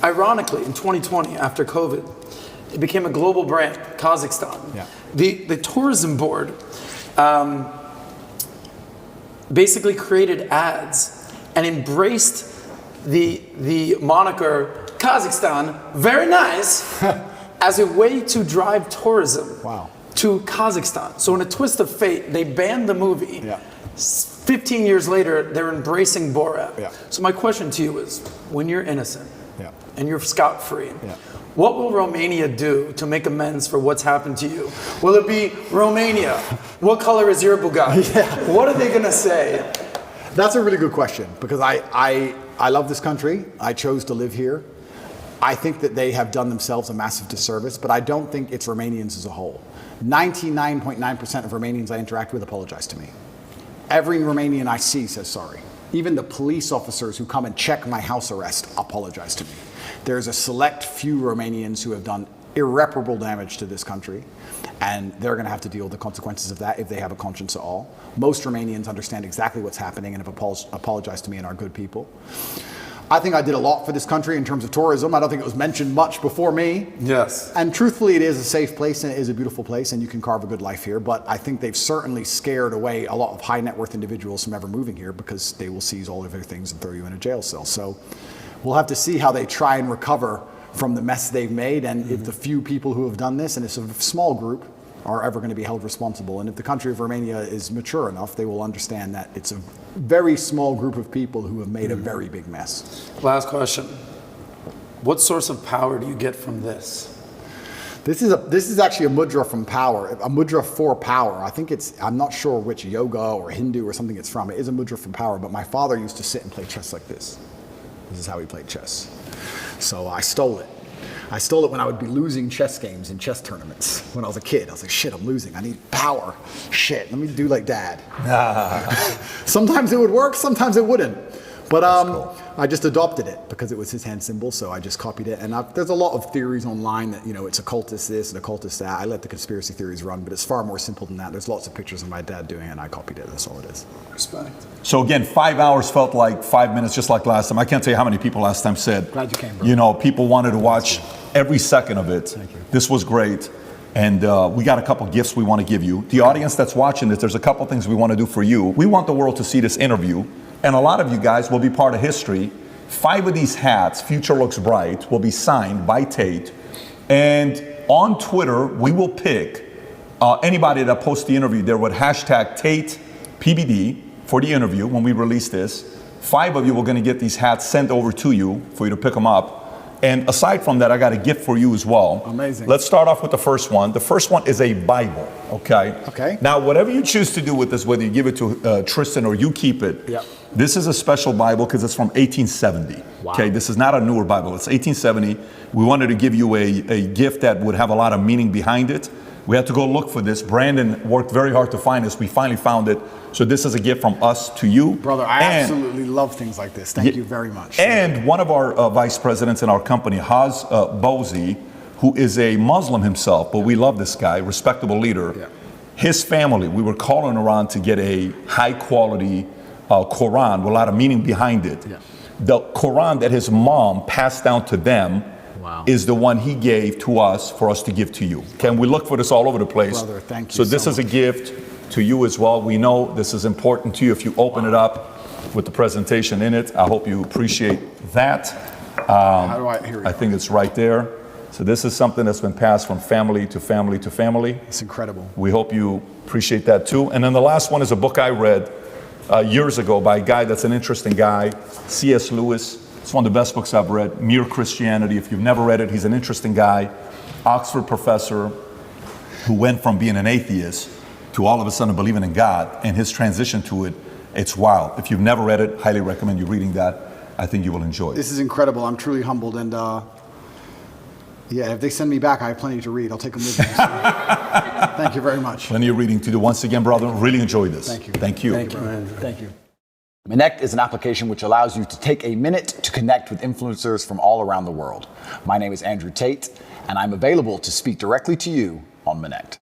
Ironically, in 2020, after COVID, it became a global brand, Kazakhstan. Yeah. The tourism board basically created ads and embraced the moniker Kazakhstan, very nice, as a way to drive tourism to Kazakhstan. So in a twist of fate, they banned the movie. Yeah. 15 years later, they're embracing Borat. Yeah. So my question to you is, when you're innocent Yeah. and you're scot-free, Yeah. what will Romania do to make amends for what's happened to you? Will it be Romania? What color is your Bugatti? What are they going to say? That's a really good question because I love this country. I chose to live here. I think that they have done themselves a massive disservice, but I don't think it's Romanians as a whole. 99.9% of Romanians I interact with apologize to me. Every Romanian I see says sorry. Even the police officers who come and check my house arrest apologize to me. There's a select few Romanians who have done irreparable damage to this country, and they're going to have to deal with the consequences of that if they have a conscience at all. Most Romanians understand exactly what's happening and have apologized to me and are good people. I think I did a lot for this country in terms of tourism. I don't think it was mentioned much before me. Yes. And truthfully, it is a safe place and it is a beautiful place and you can carve a good life here. But I think they've certainly scared away a lot of high net worth individuals from ever moving here because they will seize all of their things and throw you in a jail cell. So we'll have to see how they try and recover from the mess they've made and if the few people who have done this, and it's a small group, are ever going to be held responsible. And if the country of Romania is mature enough, they will understand that it's a very small group of people who have made a very big mess. Last question. What source of power do you get from this? This is actually a mudra from power, a mudra for power. I think I'm not sure which yoga or Hindu or something it's from. It is a mudra from power, but my father used to sit and play chess like this. This is how he played chess. So I stole it. I stole it when I would be losing chess games in chess tournaments. When I was a kid, I was like, shit, I'm losing. I need power. Shit, let me do like dad. Sometimes it would work, sometimes it wouldn't. But cool. I just adopted it because it was his hand symbol, so I just copied it. And there's a lot of theories online that, it's occultist this and occultist that. I let the conspiracy theories run, but it's far more simple than that. There's lots of pictures of my dad doing it, and I copied it. That's all it is. Respect. So again, 5 hours felt like 5 minutes, just like last time. I can't tell you how many people last time said, Glad you came, bro. People wanted to watch every second of it. Thank you. This was great. And we got a couple gifts we want to give you. The audience that's watching this, there's a couple things we want to do for you. We want the world to see this interview. And a lot of you guys will be part of history. 5 of these hats, Future Looks Bright, will be signed by Tate. And on Twitter, we will pick anybody that posts the interview there with hashtag Tate PBD for the interview when we release this. 5 of you are going to get these hats sent over to you for you to pick them up. And aside from that, I got a gift for you as well. Amazing. Let's start off with the first one. The first one is a Bible, okay? Okay. Now, whatever you choose to do with this, whether you give it to Tristan or you keep it, Yep. This is a special Bible because it's from 1870. Wow. Okay, this is not a newer Bible. It's 1870. We wanted to give you a gift that would have a lot of meaning behind it. We had to go look for this. Brandon worked very hard to find this. We finally found it. So this is a gift from us to you. Brother, I absolutely love things like this. Thank you very much. And one of our vice presidents in our company, Haz Bozi, who is a Muslim himself, but we love this guy, respectable leader. Yeah. His family, we were calling around to get a high quality Quran with a lot of meaning behind it. Yeah. The Quran that his mom passed down to them is the one he gave to us for us to give to you. Can we look for this all over the place? Brother, thank you so this so is a much. gift to you as well. We know this is important to you if you open it up with the presentation in it. I hope you appreciate that. How do here we I go. think it's right there. So this is something that's been passed from family to family to family. It's incredible. We hope you appreciate that too. And then the last one is a book I read years ago by a guy that's an interesting guy, C.S. Lewis. It's one of the best books I've read, Mere Christianity. If you've never read it, he's an interesting guy, Oxford professor who went from being an atheist to all of a sudden believing in God, and his transition to it, it's wild. If you've never read it, highly recommend you reading that. I think you will enjoy it. This is incredible. I'm truly humbled, and yeah, if they send me back, I have plenty to read. I'll take them with me. So, thank you very much. Plenty of reading to do. Once again, brother, really enjoyed this. Thank you. Thank you. Thank you, Andrew. Thank you. Connect is an application which allows you to take a minute to connect with influencers from all around the world. My name is Andrew Tate, and I'm available to speak directly to you on Connect.